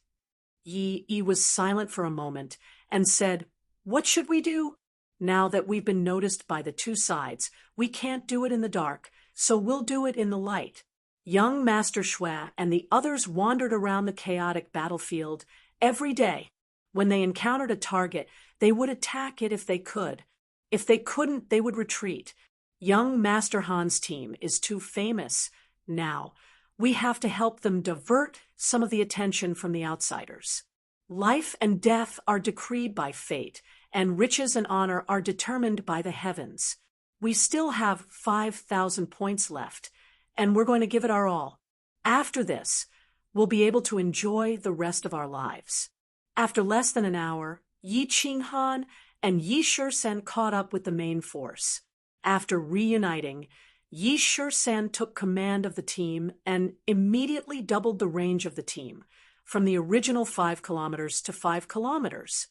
Yi was silent for a moment and said, "What should we do? Now that we've been noticed by the two sides, we can't do it in the dark, so we'll do it in the light." Young Master Shui and the others wandered around the chaotic battlefield every day. When they encountered a target, they would attack it if they could. If they couldn't, they would retreat. Young Master Han's team is too famous now. We have to help them divert some of the attention from the outsiders. Life and death are decreed by fate, and riches and honor are determined by the heavens. We still have 5,000 points left, and we're going to give it our all. After this, we'll be able to enjoy the rest of our lives. After less than an hour, Yi Qinghan and Yi Shursen caught up with the main force. After reuniting, Yi Shursen took command of the team and immediately doubled the range of the team, from the original 5 kilometers to 5 kilometers.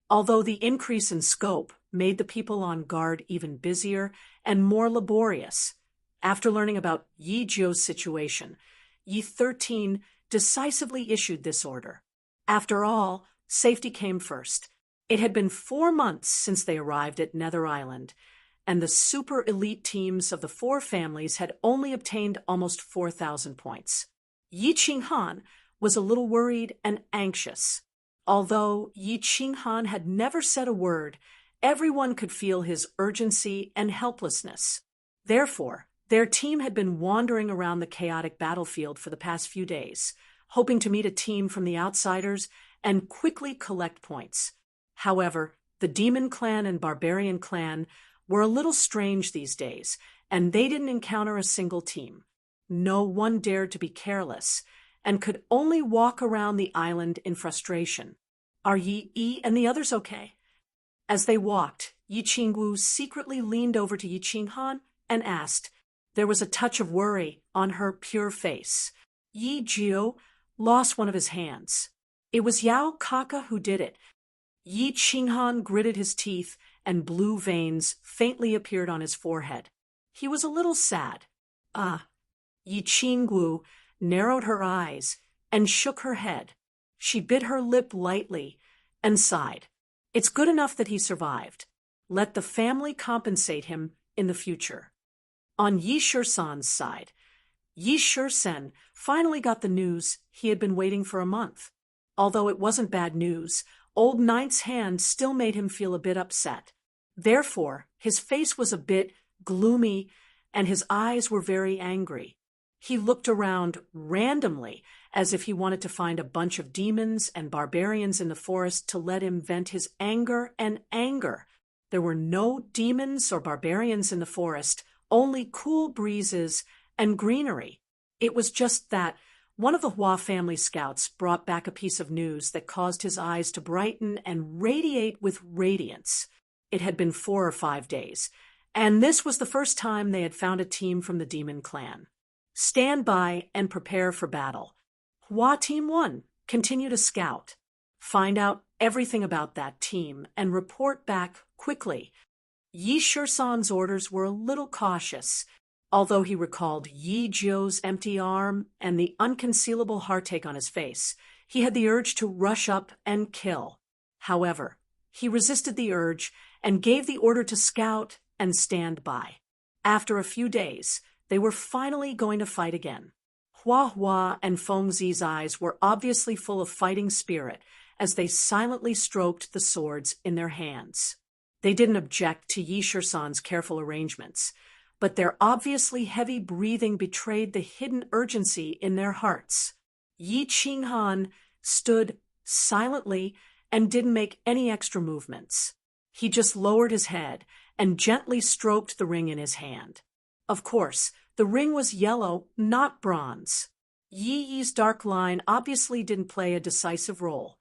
Although the increase in scope made the people on guard even busier and more laborious, after learning about Yi Jiu's situation, Yi 13 decisively issued this order. After all, safety came first. It had been 4 months since they arrived at Nether Island, and the super elite teams of the 4 families had only obtained almost 4,000 points. Yi Qinghan was a little worried and anxious. Although Yi Qinghan had never said a word, everyone could feel his urgency and helplessness. Therefore, their team had been wandering around the chaotic battlefield for the past few days, hoping to meet a team from the outsiders and quickly collect points. However, the Demon Clan and Barbarian Clan were a little strange these days, and they didn't encounter a single team. No one dared to be careless, and could only walk around the island in frustration. Are Yi and the others okay? As they walked, Yi Qingwu secretly leaned over to Yi Qinghan and asked. There was a touch of worry on her pure face. Yi Jiu lost one of his hands. It was Yao Kaka who did it. Yi Qinghan gritted his teeth and blue veins faintly appeared on his forehead. He was a little sad. Yi Qingwu narrowed her eyes and shook her head. She bit her lip lightly and sighed. It's good enough that he survived. Let the family compensate him in the future. On Yi Shisan's side, Yi Shisen finally got the news he had been waiting for a month. Although it wasn't bad news, Old Ninth's hand still made him feel a bit upset. Therefore, his face was a bit gloomy and his eyes were very angry. He looked around randomly as if he wanted to find a bunch of demons and barbarians in the forest to let him vent his anger and anger. There were no demons or barbarians in the forest, only cool breezes and greenery. It was just that one of the Hua family scouts brought back a piece of news that caused his eyes to brighten and radiate with radiance. It had been 4 or 5 days, and this was the first time they had found a team from the demon clan. Stand by and prepare for battle. Hua Team 1, continue to scout. Find out everything about that team and report back quickly. Yi Shisan's orders were a little cautious. Although he recalled Yi Jiu's empty arm and the unconcealable heartache on his face, he had the urge to rush up and kill. However, he resisted the urge and gave the order to scout and stand by. After a few days, they were finally going to fight again. Hua and Fengzi's eyes were obviously full of fighting spirit as they silently stroked the swords in their hands. They didn't object to Yi Shisan's careful arrangements, but their obviously heavy breathing betrayed the hidden urgency in their hearts. Yi Qinghan stood silently and didn't make any extra movements. He just lowered his head and gently stroked the ring in his hand. Of course, the ring was yellow, not bronze. Yi's dark line obviously didn't play a decisive role.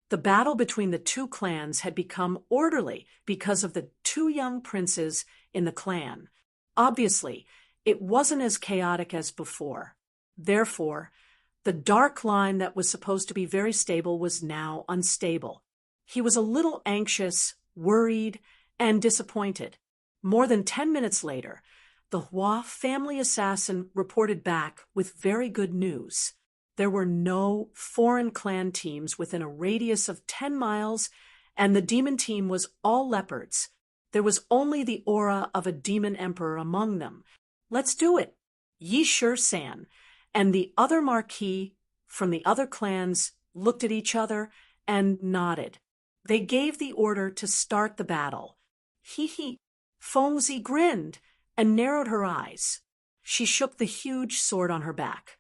The battle between the two clans had become orderly because of the 2 young princes in the clan. Obviously, it wasn't as chaotic as before. Therefore, the dark line that was supposed to be very stable was now unstable. He was a little anxious, worried, and disappointed. More than 10 minutes later, the Hua family assassin reported back with very good news. There were no foreign clan teams within a radius of 10 miles, and the demon team was all leopards. There was only the aura of a demon emperor among them. Let's do it. Yi Shisan and the other marquis from the other clans looked at each other and nodded. They gave the order to start the battle. Fengzi grinned and narrowed her eyes. She shook the huge sword on her back.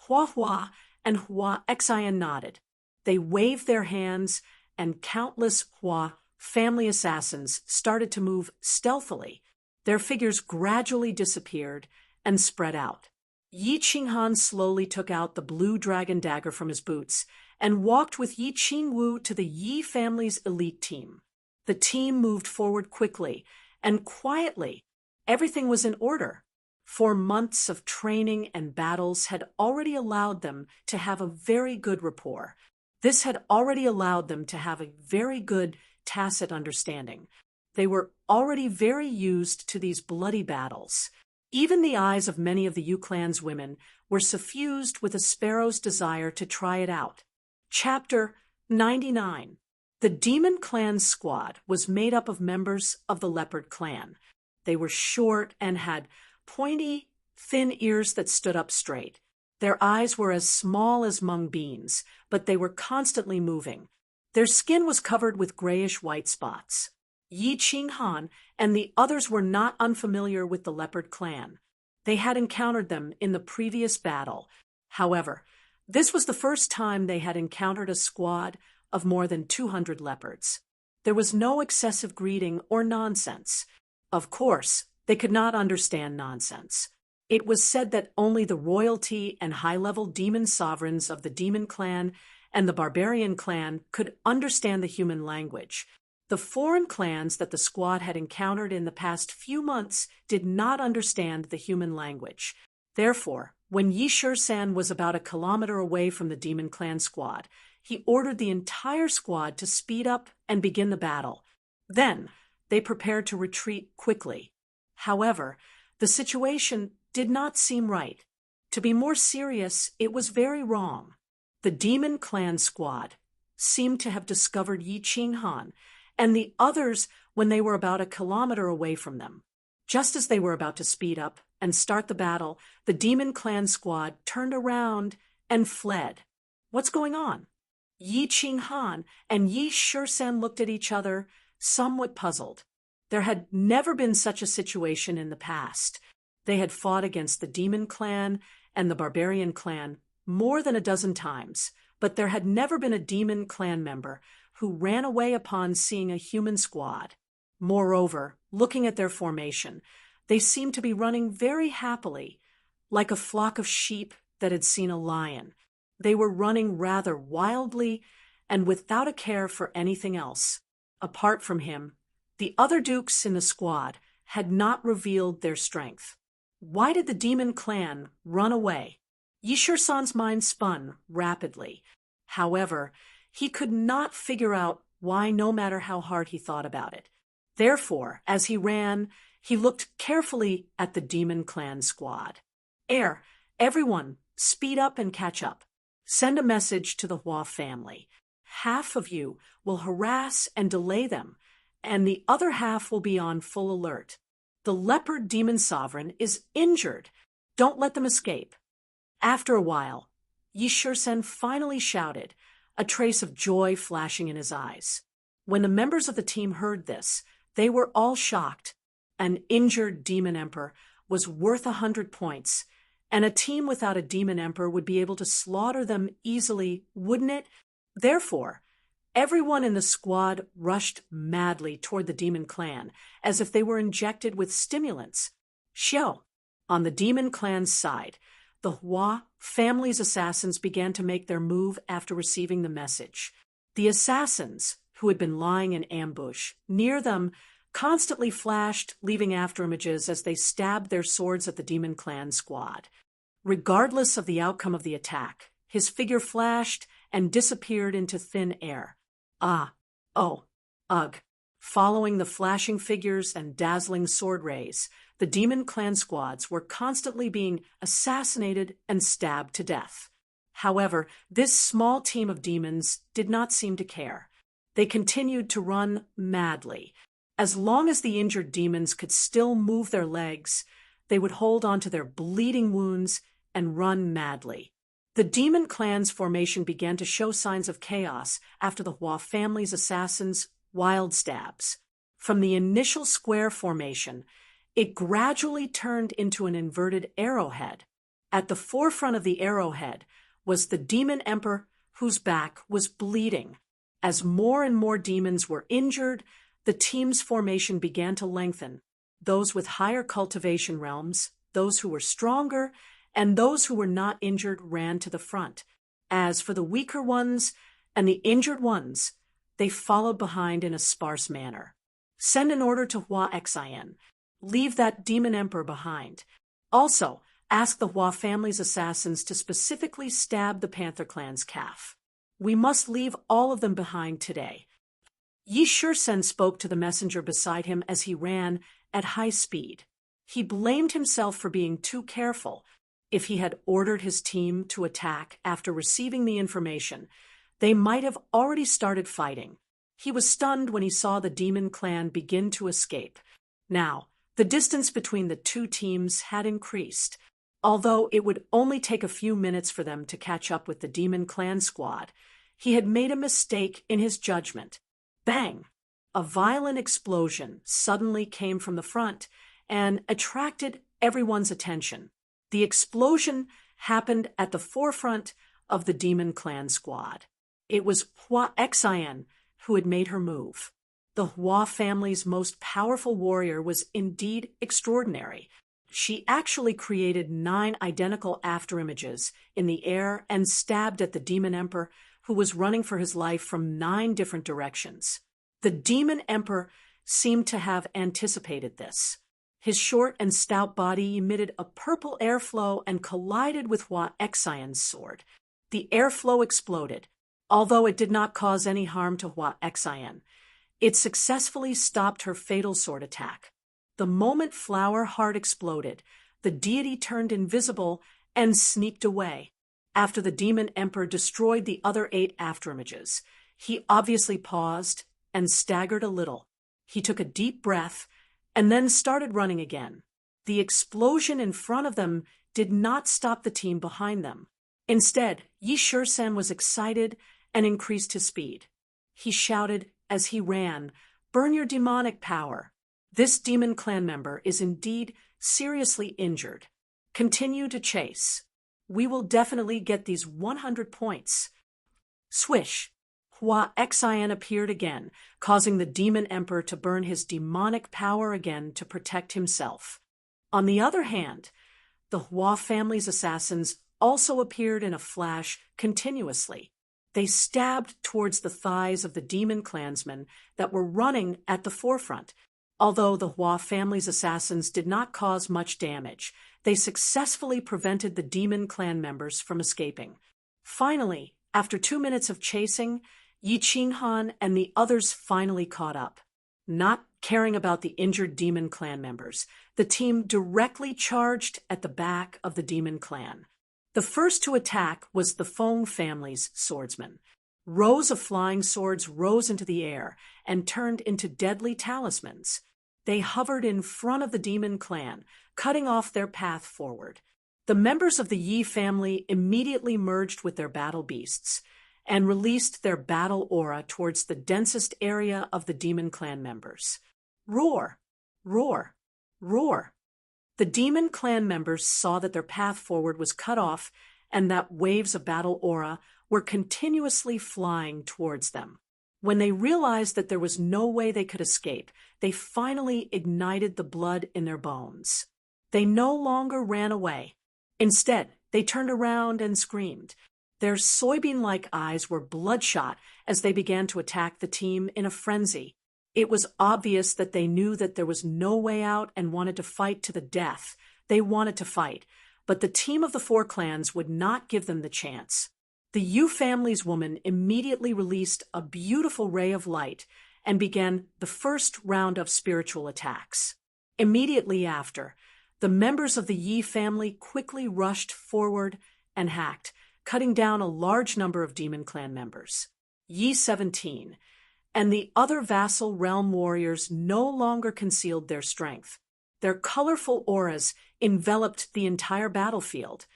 Hua and Hua Xian nodded. They waved their hands, and countless Hua family assassins started to move stealthily. Their figures gradually disappeared and spread out. Yi Qinghan slowly took out the blue dragon dagger from his boots and walked with Yi Qingwu to the Yi family's elite team. The team moved forward quickly and quietly. Everything was in order. 4 months of training and battles had already allowed them to have a very good rapport. This had already allowed them to have a very good tacit understanding. They were already very used to these bloody battles. Even the eyes of many of the Yu clan's women were suffused with a sparrow's desire to try it out. Chapter 99. The Demon Clan's squad was made up of members of the Leopard clan. They were short and had pointy, thin ears that stood up straight. Their eyes were as small as mung beans, but they were constantly moving. Their skin was covered with grayish-white spots. Yi Qinghan and the others were not unfamiliar with the Leopard clan. They had encountered them in the previous battle. However, this was the first time they had encountered a squad of more than 200 leopards. There was no excessive greeting or nonsense. Of course, they could not understand nonsense. It was said that only the royalty and high-level demon sovereigns of the demon clan and the barbarian clan could understand the human language. The foreign clans that the squad had encountered in the past few months did not understand the human language. Therefore, when Yi Shur-san was about a kilometer away from the Demon Clan squad, he ordered the entire squad to speed up and begin the battle. Then, they prepared to retreat quickly. However, the situation did not seem right. To be more serious, it was very wrong. The Demon Clan squad seemed to have discovered Yi Qinghan and the others when they were about a kilometer away from them. Just as they were about to speed up and start the battle, the Demon Clan squad turned around and fled. What's going on? Yi Qinghan and Yi Shur-san looked at each other, somewhat puzzled. There had never been such a situation in the past. They had fought against the Demon Clan and the Barbarian Clan more than a dozen times, but there had never been a Demon Clan member who ran away upon seeing a human squad. Moreover, looking at their formation, they seemed to be running very happily, like a flock of sheep that had seen a lion. They were running rather wildly and without a care for anything else. Apart from him, the other dukes in the squad had not revealed their strength. Why did the Demon Clan run away? Yi Shur-san's mind spun rapidly. However, he could not figure out why, no matter how hard he thought about it. Therefore, as he ran, he looked carefully at the Demon Clan squad. Everyone, speed up and catch up. Send a message to the Hua family. Half of you will harass and delay them, and the other half will be on full alert. The leopard demon sovereign is injured. Don't let them escape. After a while, Yi Shur-san finally shouted, a trace of joy flashing in his eyes. When the members of the team heard this, they were all shocked. An injured demon emperor was worth 100 points, and a team without a demon emperor would be able to slaughter them easily, wouldn't it? Therefore, everyone in the squad rushed madly toward the Demon Clan, as if they were injected with stimulants. Xiao. On the Demon Clan's side, the Hua family's assassins began to make their move after receiving the message. The assassins, who had been lying in ambush near them, constantly flashed, leaving afterimages as they stabbed their swords at the Demon Clan squad. Regardless of the outcome of the attack, his figure flashed and disappeared into thin air. Ugh. Following the flashing figures and dazzling sword rays, the Demon Clan squads were constantly being assassinated and stabbed to death. However, this small team of demons did not seem to care. They continued to run madly. As long as the injured demons could still move their legs, they would hold on to their bleeding wounds and run madly. The Demon Clan's formation began to show signs of chaos after the Hua family's assassins' wild stabs. From the initial square formation, it gradually turned into an inverted arrowhead. At the forefront of the arrowhead was the Demon Emperor, whose back was bleeding. As more and more demons were injured, the team's formation began to lengthen. Those with higher cultivation realms, those who were stronger, and those who were not injured ran to the front. As for the weaker ones and the injured ones, they followed behind in a sparse manner. Send an order to Hua Xin. Leave that Demon Emperor behind. Also, ask the Hua family's assassins to specifically stab the Panther Clan's calf. We must leave all of them behind today. Yi Shur-san spoke to the messenger beside him as he ran at high speed. He blamed himself for being too careful. If he had ordered his team to attack after receiving the information, they might have already started fighting. He was stunned when he saw the Demon Clan begin to escape. Now, the distance between the two teams had increased. Although it would only take a few minutes for them to catch up with the Demon Clan squad, he had made a mistake in his judgment. Bang! A violent explosion suddenly came from the front and attracted everyone's attention. The explosion happened at the forefront of the Demon Clan squad. It was Hua Xin who had made her move. The Hua family's most powerful warrior was indeed extraordinary. She actually created 9 identical afterimages in the air and stabbed at the Demon Emperor who was running for his life from 9 different directions. The Demon Emperor seemed to have anticipated this. His short and stout body emitted a purple airflow and collided with Hua Xian's sword. The airflow exploded. Although it did not cause any harm to Hua Xian, it successfully stopped her fatal sword attack. The moment Flower Heart exploded, the deity turned invisible and sneaked away. After the Demon Emperor destroyed the other 8 afterimages, he obviously paused and staggered a little. He took a deep breath and then started running again. The explosion in front of them did not stop the team behind them. Instead, Yi Shursan was excited and increased his speed. He shouted as he ran, "Burn your demonic power! This demon clan member is indeed seriously injured. Continue to chase. We will definitely get these 100 points." Swish! Hua Xian appeared again, causing the Demon Emperor to burn his demonic power again to protect himself. On the other hand, the Hua family's assassins also appeared in a flash continuously. They stabbed towards the thighs of the demon clansmen that were running at the forefront. Although the Hua family's assassins did not cause much damage, they successfully prevented the demon clan members from escaping. Finally, after 2 minutes of chasing, Yi Qinghan and the others finally caught up. Not caring about the injured demon clan members, the team directly charged at the back of the demon clan. The first to attack was the Feng family's swordsmen. Rows of flying swords rose into the air and turned into deadly talismans. They hovered in front of the demon clan, cutting off their path forward. The members of the Yi family immediately merged with their battle beasts and released their battle aura towards the densest area of the demon clan members. Roar! Roar! Roar! The demon clan members saw that their path forward was cut off and that waves of battle aura were continuously flying towards them. When they realized that there was no way they could escape, they finally ignited the blood in their bones. They no longer ran away. Instead, they turned around and screamed. Their soybean-like eyes were bloodshot as they began to attack the team in a frenzy. It was obvious that they knew that there was no way out and wanted to fight to the death. They wanted to fight, but the team of the 4 clans would not give them the chance. The Yu family's woman immediately released a beautiful ray of light and began the first round of spiritual attacks. Immediately after, the members of the Yi family quickly rushed forward and hacked, cutting down a large number of demon clan members. Yi 17 and the other vassal realm warriors no longer concealed their strength. Their colorful auras enveloped the entire battlefield,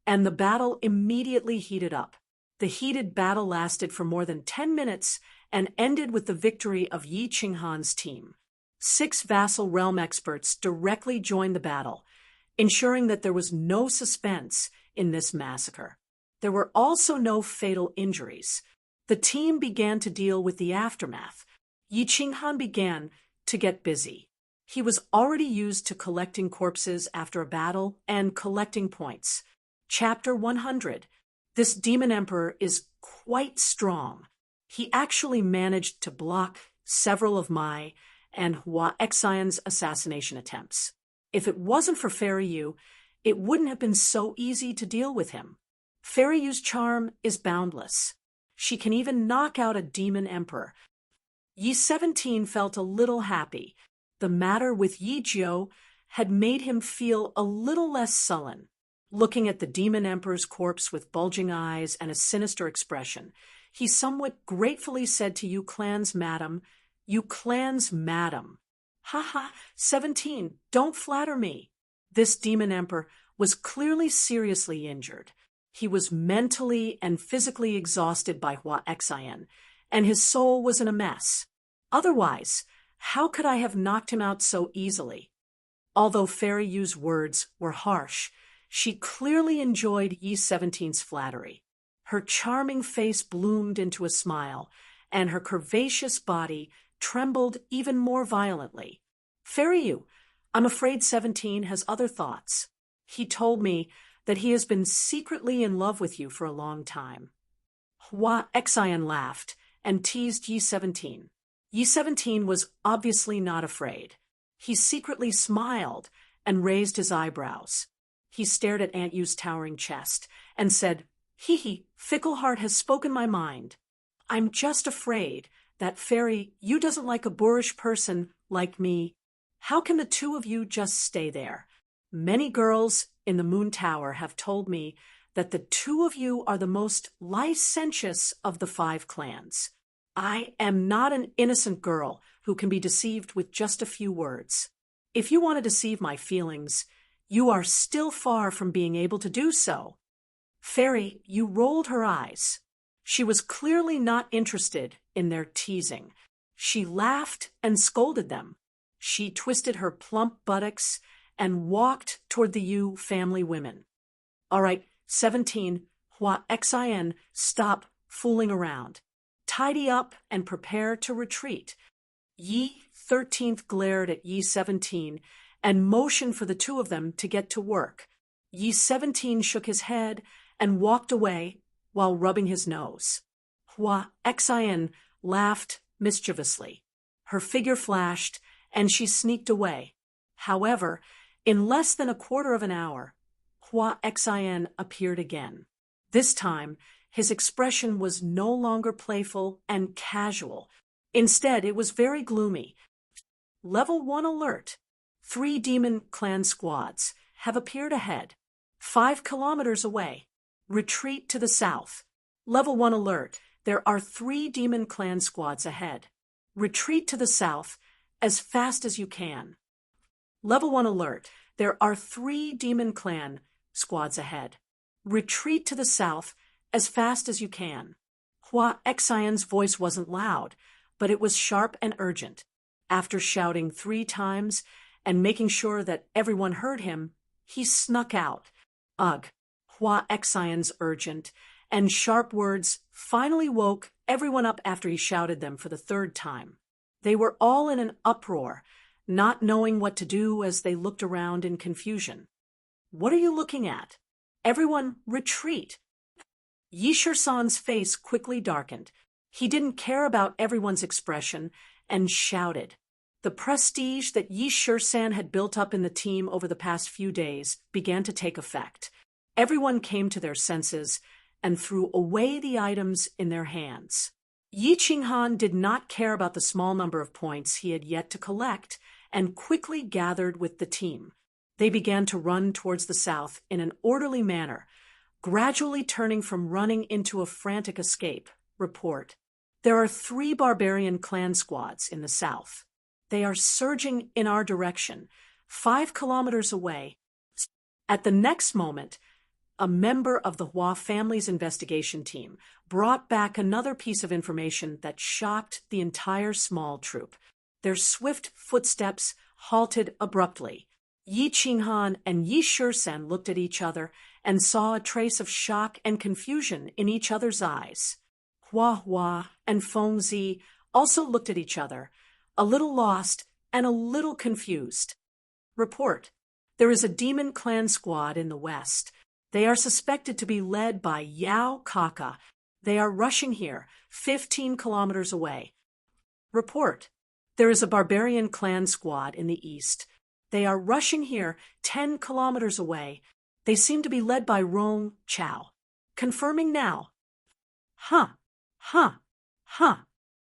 and the battle immediately heated up. The heated battle lasted for more than 10 minutes and ended with the victory of Yi Qinghan's team. 6 vassal realm experts directly joined the battle, ensuring that there was no suspense in this massacre. There were also no fatal injuries. The team began to deal with the aftermath. Yi Qinghan began to get busy. He was already used to collecting corpses after a battle and collecting points. Chapter 100. This demon emperor is quite strong. He actually managed to block several of my and Hua Xian's assassination attempts. If it wasn't for Fairy Yu, it wouldn't have been so easy to deal with him. Fairy Yu's charm is boundless. She can even knock out a demon emperor. Yi 17 felt a little happy. The matter with Yi Jiu had made him feel a little less sullen. Looking at the demon emperor's corpse with bulging eyes and a sinister expression, he somewhat gratefully said to Yu Clan's madam, "Yu Clan's madam." "Ha, 17, don't flatter me." This demon emperor was clearly seriously injured. He was mentally and physically exhausted by Hua Xian, and his soul was in a mess. Otherwise, how could I have knocked him out so easily? Although Fairy Yu's words were harsh, she clearly enjoyed Yi 17's flattery. Her charming face bloomed into a smile, and her curvaceous body trembled even more violently. "Fairy Yu, I'm afraid 17 has other thoughts. He told me that he has been secretly in love with you for a long time." Hua Xian laughed and teased Yi 17. Yi 17 was obviously not afraid. He secretly smiled and raised his eyebrows. He stared at Aunt Yu's towering chest and said, "Hee hee, Fickleheart has spoken my mind. I'm just afraid that Fairy Yu doesn't like a boorish person like me. How can the two of you just stay there? Many girls in the Moon Tower have told me that the two of you are the most licentious of the 5 clans. I am not an innocent girl who can be deceived with just a few words. If you want to deceive my feelings, you are still far from being able to do so." Fairy Yu rolled her eyes. She was clearly not interested in their teasing. She laughed and scolded them. She twisted her plump buttocks and walked toward the Yu family women. "All right, 17, Hua Xian, stop fooling around. Tidy up and prepare to retreat." Yi 13th glared at Yi 17 and motioned for the two of them to get to work. Yi 17 shook his head and walked away while rubbing his nose. Hua Xian laughed mischievously. Her figure flashed, and she sneaked away. However, in less than a quarter of an hour, Hua Xian appeared again. This time, his expression was no longer playful and casual. Instead, it was very gloomy. Level 1 alert. 3 demon clan squads have appeared ahead, 5 kilometers away. Retreat to the south. Level 1 alert. There are 3 demon clan squads ahead. Retreat to the south as fast as you can. Level 1 alert. There are 3 demon clan squads ahead. Retreat to the south as fast as you can. Hua Xian's voice wasn't loud, but it was sharp and urgent. After shouting 3 times and making sure that everyone heard him, he snuck out. Ugh! Hua Xian's urgent and sharp words finally woke everyone up after he shouted them for the 3rd time. They were all in an uproar, not knowing what to do as they looked around in confusion. "What are you looking at? Everyone retreat!" Yi Shisan's face quickly darkened. He didn't care about everyone's expression and shouted. The prestige that Yi Shisan had built up in the team over the past few days began to take effect. Everyone came to their senses and threw away the items in their hands. Yi Qinghan did not care about the small number of points he had yet to collect and quickly gathered with the team. They began to run towards the south in an orderly manner, gradually turning from running into a frantic escape. Report. There are 3 barbarian clan squads in the south. They are surging in our direction, 5 kilometers away. At the next moment, a member of the Hua family's investigation team brought back another piece of information that shocked the entire small troop. Their swift footsteps halted abruptly. Yi Qinghan and Yi Shisan looked at each other and saw a trace of shock and confusion in each other's eyes. Hua Hua and Feng Zi also looked at each other, a little lost and a little confused. Report. There is a demon clan squad in the west. They are suspected to be led by Yao Kaka. They are rushing here, 15 kilometers away. Report. There is a barbarian clan squad in the east. They are rushing here, 10 kilometers away. They seem to be led by Rong Chao. Confirming now. Huh.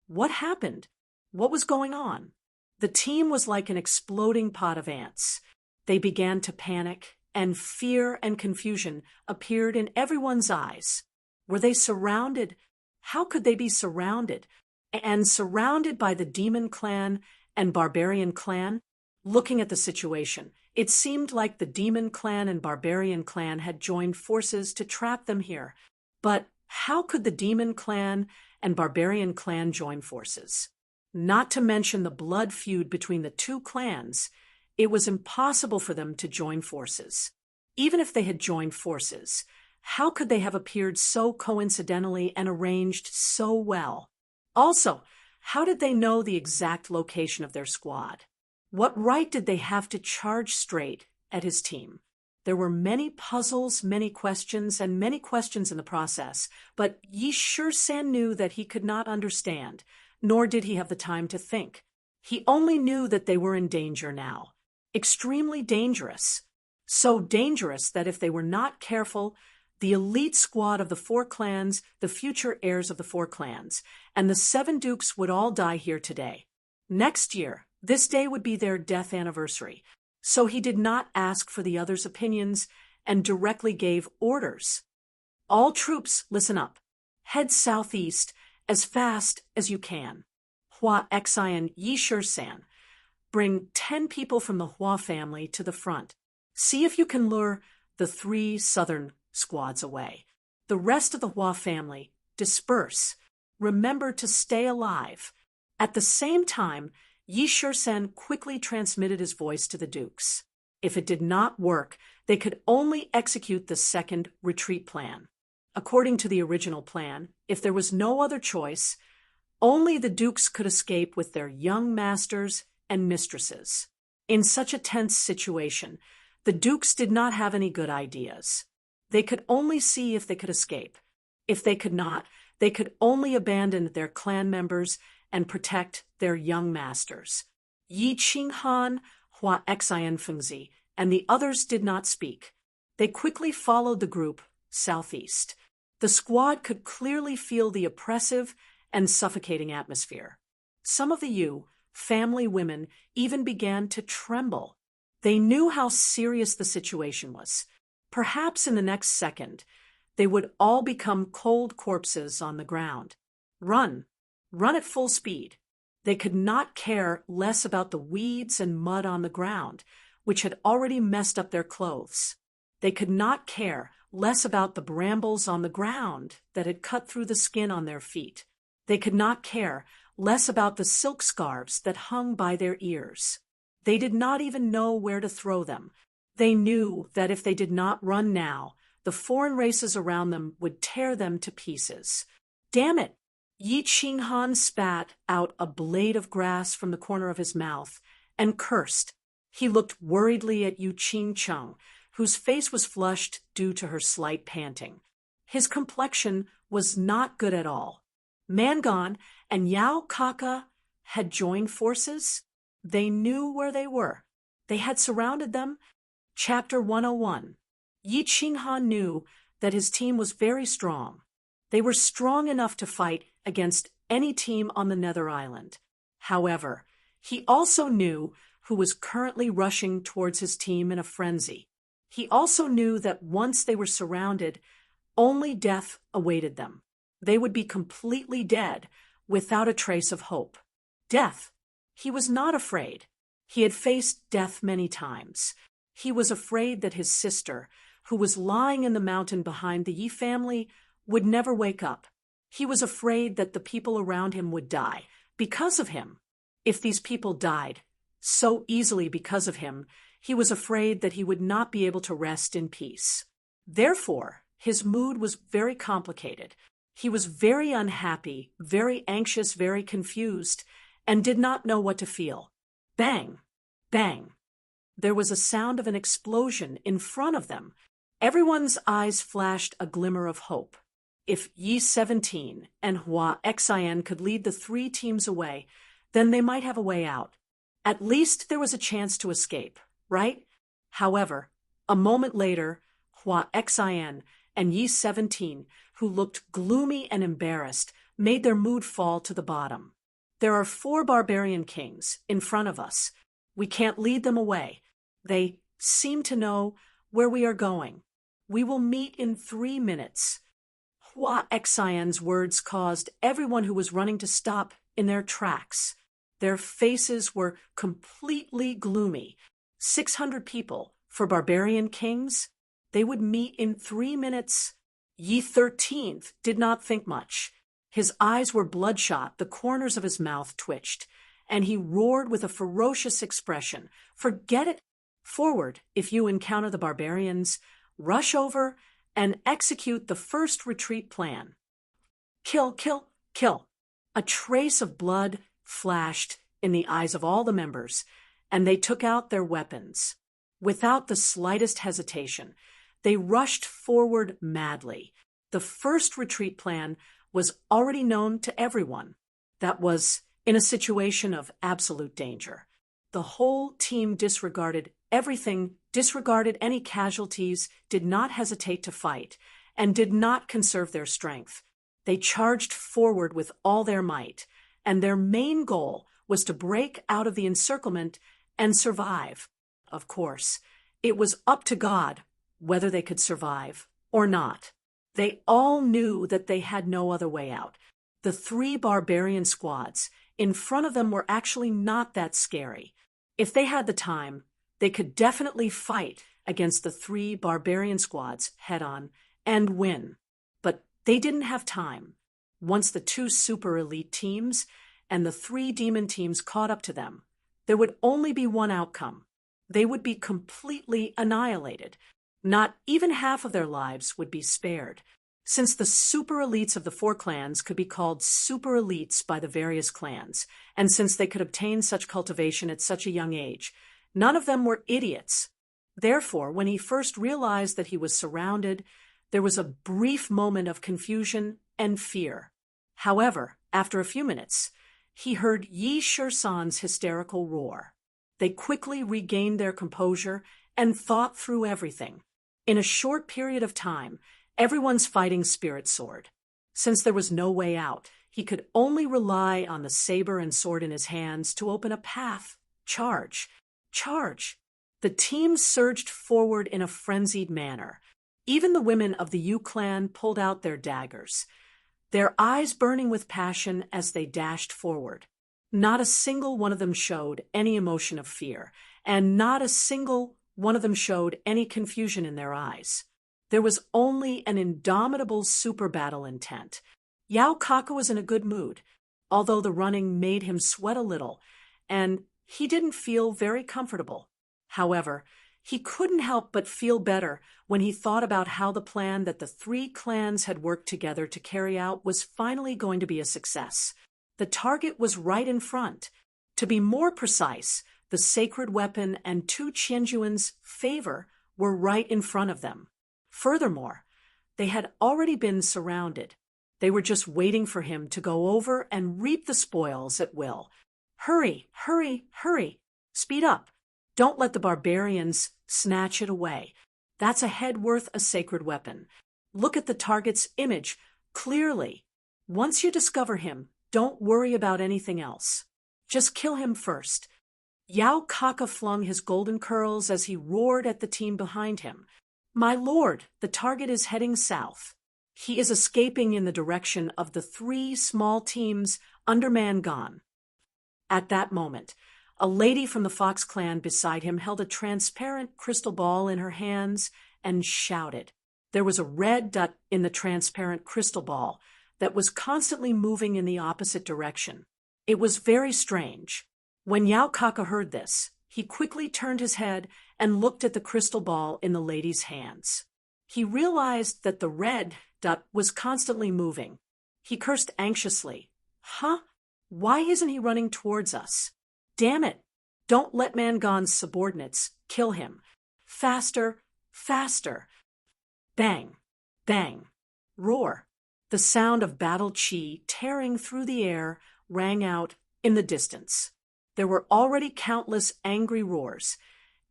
What happened? What was going on? The team was like an exploding pot of ants. They began to panic, and fear and confusion appeared in everyone's eyes. Were they surrounded? How could they be surrounded? And surrounded by the demon clan and barbarian clan? Looking at the situation, it seemed like the demon clan and barbarian clan had joined forces to trap them here. But how could the demon clan and barbarian clan join forces? Not to mention the blood feud between the 2 clans, it was impossible for them to join forces. Even if they had joined forces, how could they have appeared so coincidentally and arranged so well? Also, how did they know the exact location of their squad? What right did they have to charge straight at his team? There were many puzzles, many questions, and many questions in the process, but Yi Shur-san knew that he could not understand, nor did he have the time to think. He only knew that they were in danger now. Extremely dangerous. So dangerous that if they were not careful, the elite squad of the four clans, the future heirs of the four clans, and the seven dukes would all die here today. Next year, this day would be their death anniversary, so he did not ask for the others' opinions and directly gave orders. All troops, listen up. Head southeast as fast as you can. Hua Xian Yi Shur-san. Bring 10 people from the Hua family to the front. See if you can lure the 3 southern squads away. The rest of the Hua family, disperse. Remember to stay alive. At the same time, Yi Shur-san quickly transmitted his voice to the dukes. If it did not work, they could only execute the second retreat plan. According to the original plan, if there was no other choice, only the dukes could escape with their young masters and mistresses. In such a tense situation, the dukes did not have any good ideas. They could only see if they could escape. If they could not, they could only abandon their clan members and protect their young masters. Yi Qinghan, Hua Xian Fengzi, and the others did not speak. They quickly followed the group southeast. The squad could clearly feel the oppressive and suffocating atmosphere. Some of the Yu family women even began to tremble. They knew how serious the situation was. Perhaps in the next second, they would all become cold corpses on the ground. Run. Run at full speed. They could not care less about the weeds and mud on the ground, which had already messed up their clothes. They could not care less about the brambles on the ground that had cut through the skin on their feet. They could not care less about the silk scarves that hung by their ears. They did not even know where to throw them. They knew that if they did not run now, the foreign races around them would tear them to pieces. Damn it! Yi Qinghan spat out a blade of grass from the corner of his mouth and cursed. He looked worriedly at Yu Qingcheng, whose face was flushed due to her slight panting. His complexion was not good at all. Mangon and Yao Kaka had joined forces. They knew where they were. They had surrounded them. Chapter 101. Yi Qinghan knew that his team was very strong. They were strong enough to fight against any team on the Nether Island. However, he also knew who was currently rushing towards his team in a frenzy. He also knew that once they were surrounded, only death awaited them. They would be completely dead, without a trace of hope. Death. He was not afraid. He had faced death many times. He was afraid that his sister, who was lying in the mountain behind the Yi family, would never wake up. He was afraid that the people around him would die because of him. If these people died so easily because of him, he was afraid that he would not be able to rest in peace. Therefore, his mood was very complicated. He was very unhappy, very anxious, very confused, and did not know what to feel. Bang! Bang! There was a sound of an explosion in front of them. Everyone's eyes flashed a glimmer of hope. If Yi 17 and Hua Xian could lead the 3 teams away, then they might have a way out. At least there was a chance to escape, right? However, a moment later, Hua Xian and Yi 17, who looked gloomy and embarrassed, made their mood fall to the bottom. There are 4 barbarian kings in front of us. We can't lead them away. They seem to know where we are going. We will meet in 3 minutes. Hua Xian's words caused everyone who was running to stop in their tracks. Their faces were completely gloomy. 600 people for barbarian kings? They would meet in 3 minutes. Yi 13th did not think much. His eyes were bloodshot, the corners of his mouth twitched, and he roared with a ferocious expression. Forget it. Forward, if you encounter the barbarians. Rush over and execute the first retreat plan. Kill, kill, kill. A trace of blood flashed in the eyes of all the members, and they took out their weapons. Without the slightest hesitation, they rushed forward madly. The first retreat plan was already known to everyone. That was in a situation of absolute danger. The whole team disregarded everything, disregarded any casualties, did not hesitate to fight, and did not conserve their strength. They charged forward with all their might, and their main goal was to break out of the encirclement and survive. Of course, it was up to God whether they could survive or not. They all knew that they had no other way out. The 3 barbarian squads in front of them were actually not that scary. If they had the time, they could definitely fight against the 3 barbarian squads head-on and win. But they didn't have time. Once the 2 super elite teams and the 3 demon teams caught up to them, there would only be one outcome. They would be completely annihilated. Not even half of their lives would be spared. Since the super elites of the 4 clans could be called super elites by the various clans, and since they could obtain such cultivation at such a young age, none of them were idiots. Therefore, when he first realized that he was surrounded, there was a brief moment of confusion and fear. However, after a few minutes, he heard Yi Shursan's hysterical roar. They quickly regained their composure and thought through everything. In a short period of time, everyone's fighting spirit soared. Since there was no way out, he could only rely on the saber and sword in his hands to open a path. Charge! Charge! The team surged forward in a frenzied manner. Even the women of the Yu clan pulled out their daggers, their eyes burning with passion as they dashed forward. Not a single one of them showed any emotion of fear, and not a single one of them showed any confusion in their eyes. There was only an indomitable super battle intent. Yao Kaka was in a good mood, although the running made him sweat a little, and he didn't feel very comfortable. However, he couldn't help but feel better when he thought about how the plan that the 3 clans had worked together to carry out was finally going to be a success. The target was right in front. To be more precise, the sacred weapon and 2 Qianjuan's favor were right in front of them. Furthermore, they had already been surrounded. They were just waiting for him to go over and reap the spoils at will. Hurry, hurry, hurry. Speed up. Don't let the barbarians snatch it away. That's a head worth a sacred weapon. Look at the target's image clearly. Once you discover him, don't worry about anything else. Just kill him first. Yao Kaka flung his golden curls as he roared at the team behind him. My lord, the target is heading south. He is escaping in the direction of the 3 small teams under Mangon. At that moment, a lady from the Fox clan beside him held a transparent crystal ball in her hands and shouted. There was a red dot in the transparent crystal ball that was constantly moving in the opposite direction. It was very strange. When Yao Kaka heard this, he quickly turned his head and looked at the crystal ball in the lady's hands. He realized that the red dot was constantly moving. He cursed anxiously. Huh? Why isn't he running towards us? Damn it! Don't let Mangon's subordinates kill him. Faster, faster. Bang, bang, roar. The sound of battle chi tearing through the air rang out in the distance. There were already countless angry roars,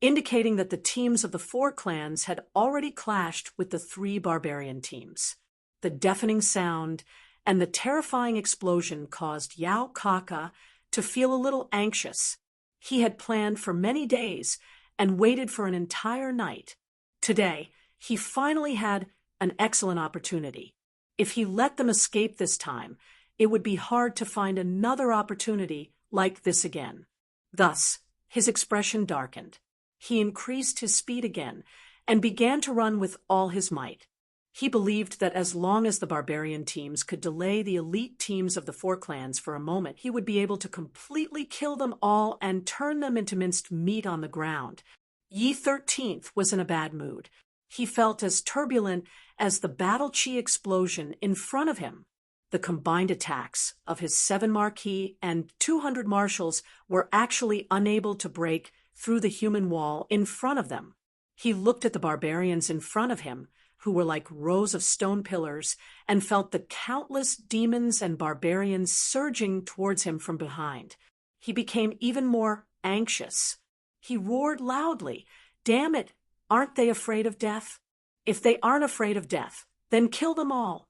indicating that the teams of the 4 clans had already clashed with the 3 barbarian teams. The deafening sound and the terrifying explosion caused Yao Kaka to feel a little anxious. He had planned for many days and waited for an entire night. Today, he finally had an excellent opportunity. If he let them escape this time, it would be hard to find another opportunity like this again. Thus, his expression darkened. He increased his speed again and began to run with all his might. He believed that as long as the barbarian teams could delay the elite teams of the 4 clans for a moment, he would be able to completely kill them all and turn them into minced meat on the ground. Yi 13th was in a bad mood. He felt as turbulent as the battle chi explosion in front of him. The combined attacks of his 7 Marquis and 200 marshals were actually unable to break through the human wall in front of them. He looked at the barbarians in front of him, who were like rows of stone pillars, and felt the countless demons and barbarians surging towards him from behind. He became even more anxious. He roared loudly, "Damn it, aren't they afraid of death? If they aren't afraid of death, then kill them all."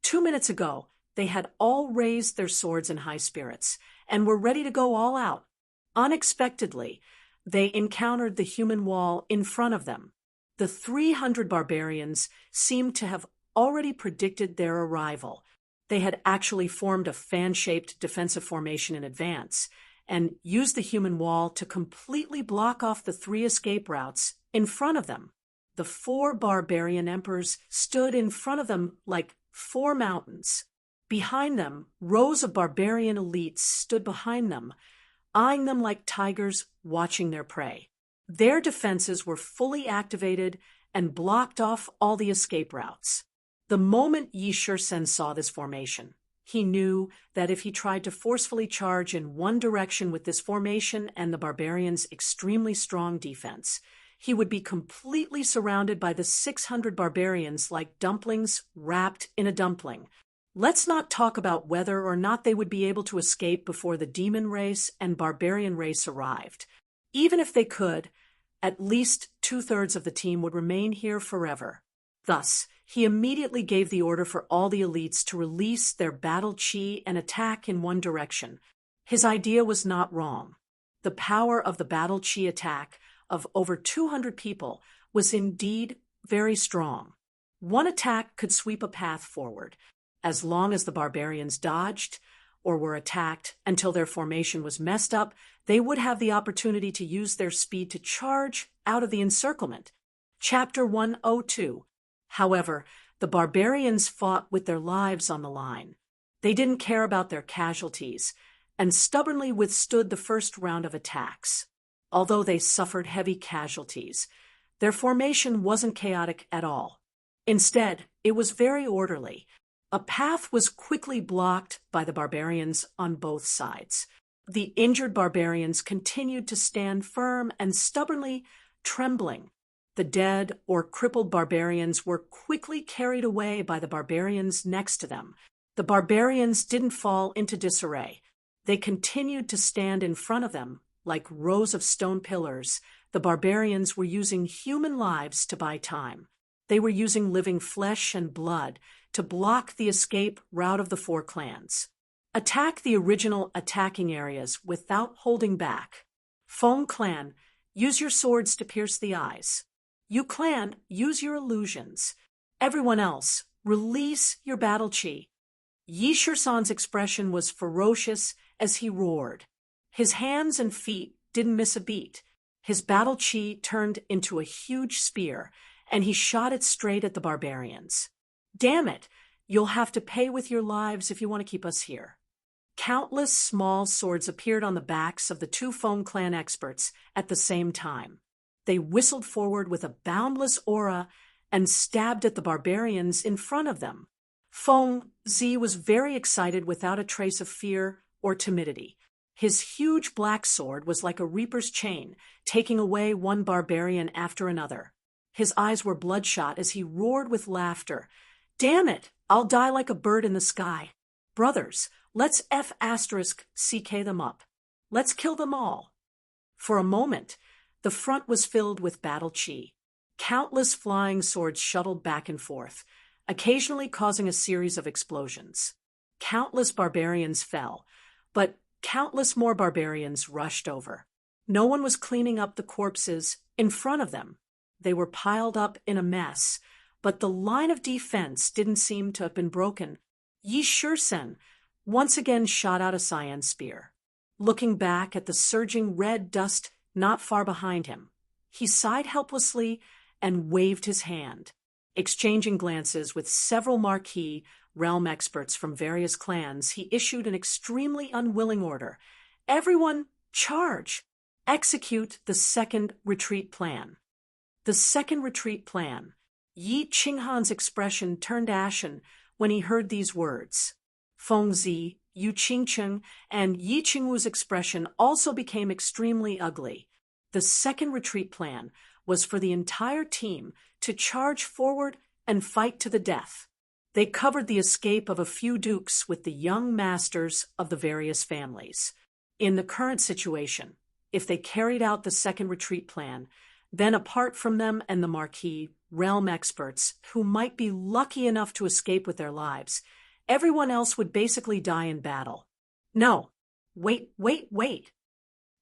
2 minutes ago, they had all raised their swords in high spirits and were ready to go all out. Unexpectedly, they encountered the human wall in front of them. The 300 barbarians seemed to have already predicted their arrival. They had actually formed a fan-shaped defensive formation in advance and used the human wall to completely block off the 3 escape routes in front of them. The 4 barbarian emperors stood in front of them like 4 mountains. Behind them, rows of barbarian elites stood behind them, eyeing them like tigers watching their prey. Their defenses were fully activated and blocked off all the escape routes. The moment Yi Shursen saw this formation, he knew that if he tried to forcefully charge in one direction with this formation and the barbarians' extremely strong defense, he would be completely surrounded by the 600 barbarians like dumplings wrapped in a dumpling. Let's not talk about whether or not they would be able to escape before the demon race and barbarian race arrived. Even if they could, at least 2/3 of the team would remain here forever. Thus, he immediately gave the order for all the elites to release their battle chi and attack in one direction. His idea was not wrong. The power of the battle chi attack of over 200 people was indeed very strong. One attack could sweep a path forward, as long as the barbarians dodged or were attacked until their formation was messed up. They would have the opportunity to use their speed to charge out of the encirclement. Chapter 102. However, the barbarians fought with their lives on the line. They didn't care about their casualties and stubbornly withstood the first round of attacks. Although they suffered heavy casualties, their formation wasn't chaotic at all. Instead, it was very orderly. A path was quickly blocked by the barbarians on both sides. The injured barbarians continued to stand firm and stubbornly trembling. The dead or crippled barbarians were quickly carried away by the barbarians next to them. The barbarians didn't fall into disarray. They continued to stand in front of them like rows of stone pillars. The barbarians were using human lives to buy time. They were using living flesh and blood to block the escape route of the 4 clans. Attack the original attacking areas without holding back. Feng clan, use your swords to pierce the eyes. You clan, use your illusions. Everyone else, release your battle chi. Yi Shursen's expression was ferocious as he roared. His hands and feet didn't miss a beat. His battle chi turned into a huge spear, and he shot it straight at the barbarians. "Damn it! You'll have to pay with your lives if you want to keep us here." Countless small swords appeared on the backs of the 2 Feng clan experts at the same time. They whistled forward with a boundless aura and stabbed at the barbarians in front of them. Feng Zi was very excited without a trace of fear or timidity. His huge black sword was like a reaper's chain, taking away one barbarian after another. His eyes were bloodshot as he roared with laughter. "Damn it! I'll die like a bird in the sky. Brothers, let's F***CK them up. Let's kill them all." For a moment, the front was filled with battle chi. Countless flying swords shuttled back and forth, occasionally causing a series of explosions. Countless barbarians fell, but countless more barbarians rushed over. No one was cleaning up the corpses in front of them. They were piled up in a mess, but the line of defense didn't seem to have been broken. Yi Shursen once again shot out a cyan spear. Looking back at the surging red dust not far behind him, he sighed helplessly and waved his hand. Exchanging glances with several marquee realm experts from various clans, he issued an extremely unwilling order. "Everyone, charge! Execute the second retreat plan." The second retreat plan. Yi Qinghan's expression turned ashen when he heard these words. Feng Zi, Yu Qingcheng, and Yi Qingwu's expression also became extremely ugly. The second retreat plan was for the entire team to charge forward and fight to the death. They covered the escape of a few dukes with the young masters of the various families. In the current situation, if they carried out the second retreat plan, then apart from them and the Marquis realm experts, who might be lucky enough to escape with their lives, everyone else would basically die in battle. No. Wait.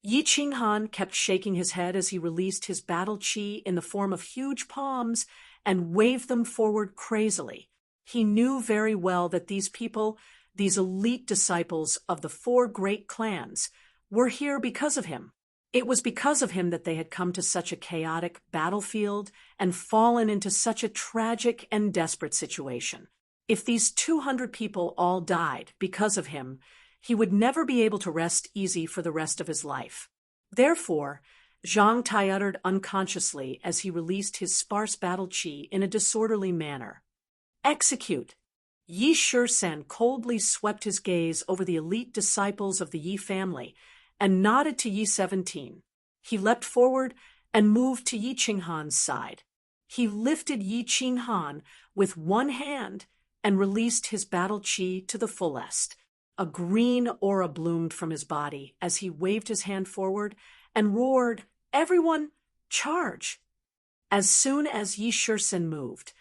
Yi Qinghan kept shaking his head as he released his battle chi in the form of huge palms and waved them forward crazily. He knew very well that these people, these elite disciples of the four great clans, were here because of him. It was because of him that they had come to such a chaotic battlefield and fallen into such a tragic and desperate situation. If these 200 people all died because of him, he would never be able to rest easy for the rest of his life. Therefore, Zhang Tai uttered unconsciously as he released his sparse battle chi in a disorderly manner. Execute! Yi Shursen coldly swept his gaze over the elite disciples of the Yi family and nodded to Yi 17. He leapt forward and moved to Yi Qinghan's side. He lifted Yi Qinghan with one hand and released his battle chi to the fullest. A green aura bloomed from his body as he waved his hand forward and roared, "Everyone, charge!" As soon as Yi Shursen moved,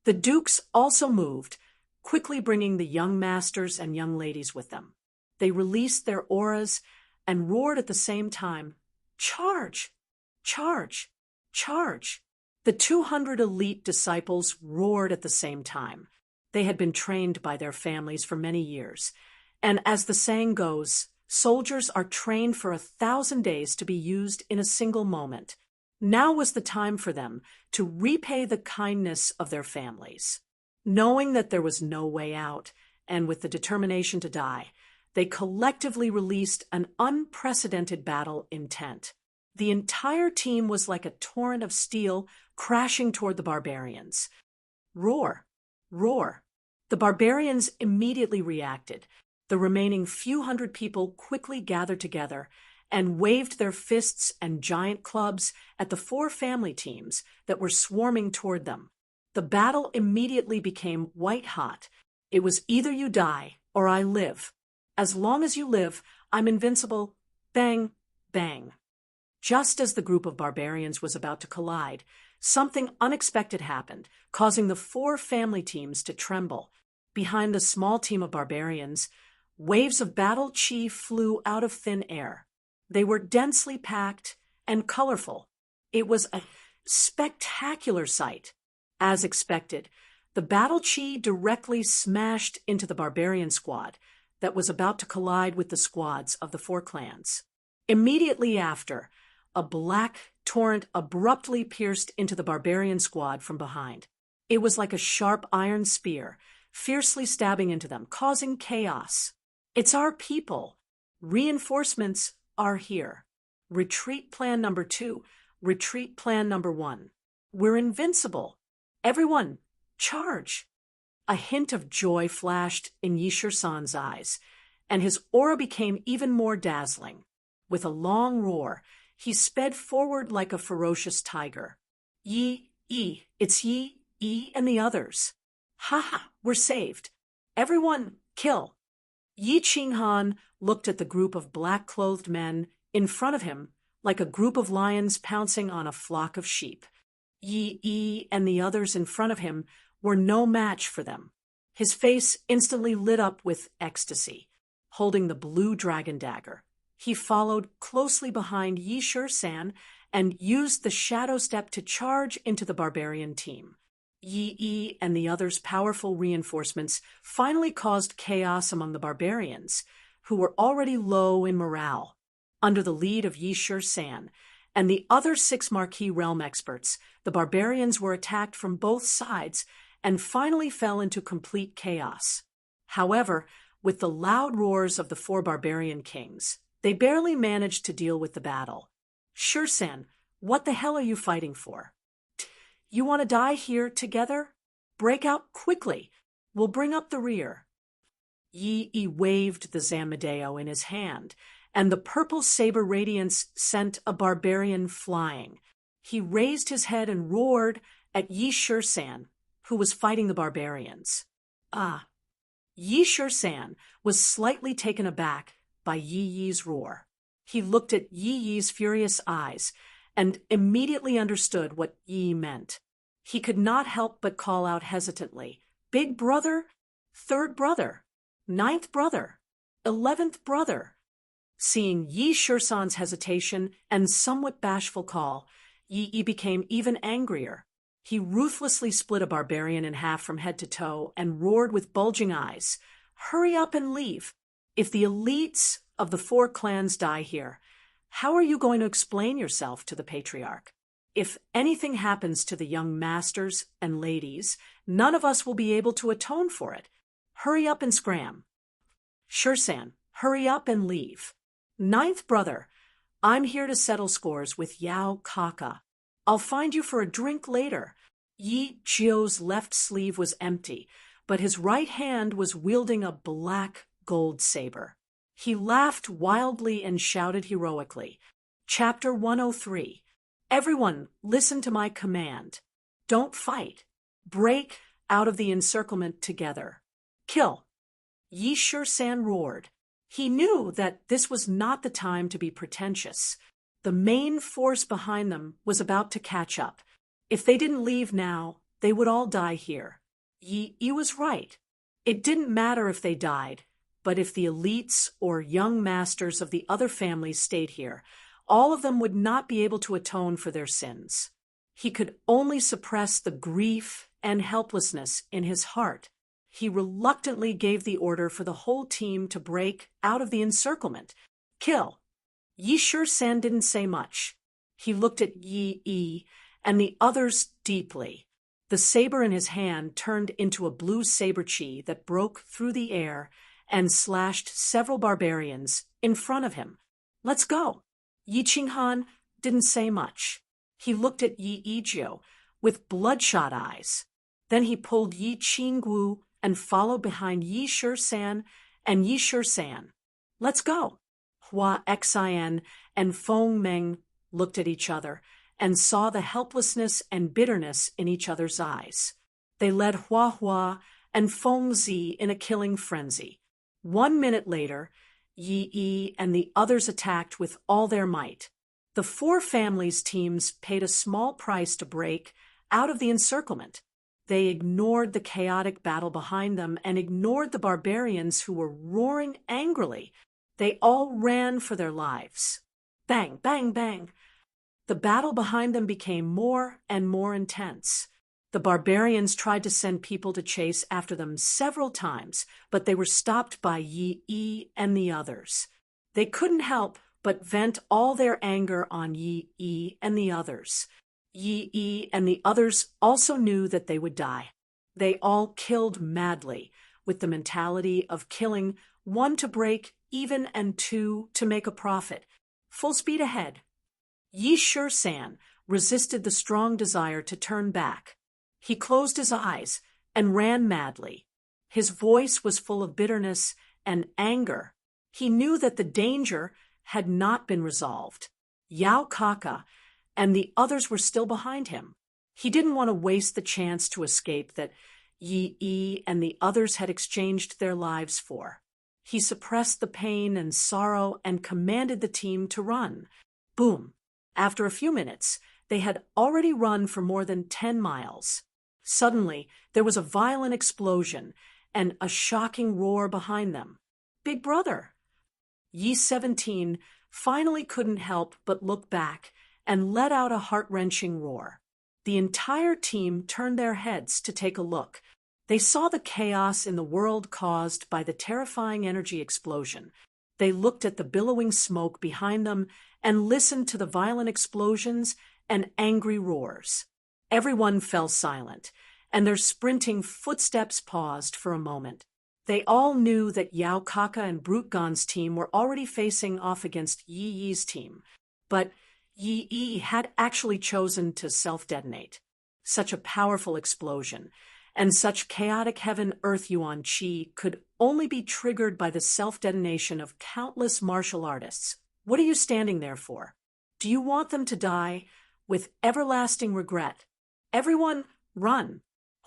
the dukes also moved, quickly bringing the young masters and young ladies with them. They released their auras and roared at the same time, "Charge! Charge! Charge!" The 200 elite disciples roared at the same time. They had been trained by their families for many years, and as the saying goes, soldiers are trained for 1,000 days to be used in a single moment. Now was the time for them to repay the kindness of their families. Knowing that there was no way out, and with the determination to die, they collectively released an unprecedented battle intent. The entire team was like a torrent of steel crashing toward the barbarians. Roar! Roar! The barbarians immediately reacted. The remaining few hundred people quickly gathered together and waved their fists and giant clubs at the four family teams that were swarming toward them. The battle immediately became white-hot. It was either you die or I live. As long as you live, I'm invincible. Bang, bang. Just as the group of barbarians was about to collide, something unexpected happened, causing the four family teams to tremble. Behind the small team of barbarians, waves of battle chi flew out of thin air. They were densely packed and colorful. It was a spectacular sight. As expected, the battle chi directly smashed into the barbarian squad that was about to collide with the squads of the four clans. Immediately after, a black torrent abruptly pierced into the barbarian squad from behind. It was like a sharp iron spear, fiercely stabbing into them, causing chaos. It's our people. Reinforcements are here. Retreat plan number 2. Retreat plan number 1. We're invincible. Everyone, charge! A hint of joy flashed in Yi Shursen's eyes, and his aura became even more dazzling. With a long roar, he sped forward like a ferocious tiger. It's Yi, and the others. Ha! We're saved. Everyone, kill! Yi Qinghan looked at the group of black-clothed men in front of him like a group of lions pouncing on a flock of sheep. Yi and the others in front of him were no match for them. His face instantly lit up with ecstasy. Holding the blue dragon dagger, he followed closely behind Yi Shursen and used the shadow step to charge into the barbarian team. Yi and the others' powerful reinforcements finally caused chaos among the barbarians, who were already low in morale. Under the lead of Yi Shursen and the other 6 Marquis realm experts, the barbarians were attacked from both sides and finally fell into complete chaos. However, with the loud roars of the 4 barbarian kings, they barely managed to deal with the battle. Shursen, what the hell are you fighting for? You want to die here together? Break out quickly. We'll bring up the rear. Yi waved the Zamedeo in his hand, and the purple saber radiance sent a barbarian flying. He raised his head and roared at Yi Shursan, who was fighting the barbarians. Yi Shursan was slightly taken aback by Yi Yi's roar. He looked at Yi Yi's furious eyes and immediately understood what Yi meant. He could not help but call out hesitantly, "Big brother, third brother, ninth brother, 11th brother." Seeing Yi Shursan's hesitation and somewhat bashful call, Yi Yi became even angrier. He ruthlessly split a barbarian in half from head to toe and roared with bulging eyes, "Hurry up and leave. If the elites of the 4 clans die here, how are you going to explain yourself to the patriarch? If anything happens to the young masters and ladies, none of us will be able to atone for it. Hurry up and scram. Shursan, hurry up and leave. Ninth brother, I'm here to settle scores with Yao Kaka. I'll find you for a drink later." Yi Jio's left sleeve was empty, but his right hand was wielding a black gold saber. He laughed wildly and shouted heroically. Chapter 103. Everyone, listen to my command. Don't fight. Break out of the encirclement together. Kill. Yi Shursan roared. He knew that this was not the time to be pretentious. The main force behind them was about to catch up. If they didn't leave now, they would all die here. Yi was right. It didn't matter if they died, but if the elites or young masters of the other families stayed here, all of them would not be able to atone for their sins. He could only suppress the grief and helplessness in his heart. He reluctantly gave the order for the whole team to break out of the encirclement. Kill. Yi Shursan didn't say much. He looked at Yi Yi and the others deeply. The saber in his hand turned into a blue saber chi that broke through the air and slashed several barbarians in front of him. Let's go. Yi Qinghan didn't say much. He looked at Yi Yijio with bloodshot eyes. Then he pulled Yi Qinggu and followed behind Yi Shursan and Yi Shursan. Let's go. Hua Xian and Feng Meng looked at each other and saw the helplessness and bitterness in each other's eyes. They led Hua and Feng Zi in a killing frenzy. 1 minute later, Yi Yi and the others attacked with all their might. The 4 families' teams paid a small price to break out of the encirclement. They ignored the chaotic battle behind them and ignored the barbarians who were roaring angrily. They all ran for their lives. Bang, bang, bang. The battle behind them became more and more intense. The barbarians tried to send people to chase after them several times, but they were stopped by Yi Yi and the others. They couldn't help but vent all their anger on Yi Yi and the others. Yi Yi and the others also knew that they would die. They all killed madly, with the mentality of killing 1 to break even and 2 to make a profit. Full speed ahead. Yi Shursan resisted the strong desire to turn back. He closed his eyes and ran madly. His voice was full of bitterness and anger. He knew that the danger had not been resolved. Yao Kaka and the others were still behind him. He didn't want to waste the chance to escape that Yi Yi and the others had exchanged their lives for. He suppressed the pain and sorrow and commanded the team to run. Boom. After a few minutes, they had already run for more than 10 miles. Suddenly, there was a violent explosion and a shocking roar behind them. Big brother! Yi 17 finally couldn't help but look back and let out a heart-wrenching roar. The entire team turned their heads to take a look. They saw the chaos in the world caused by the terrifying energy explosion. They looked at the billowing smoke behind them and listened to the violent explosions and angry roars. Everyone fell silent, and their sprinting footsteps paused for a moment. They all knew that Yao Kaka and Brutgon's team were already facing off against Yi Yi's team, but Yi Yi had actually chosen to self-detonate. Such a powerful explosion, and such chaotic heaven-earth yuan qi could only be triggered by the self-detonation of countless martial artists. What are you standing there for? Do you want them to die with everlasting regret? Everyone, run.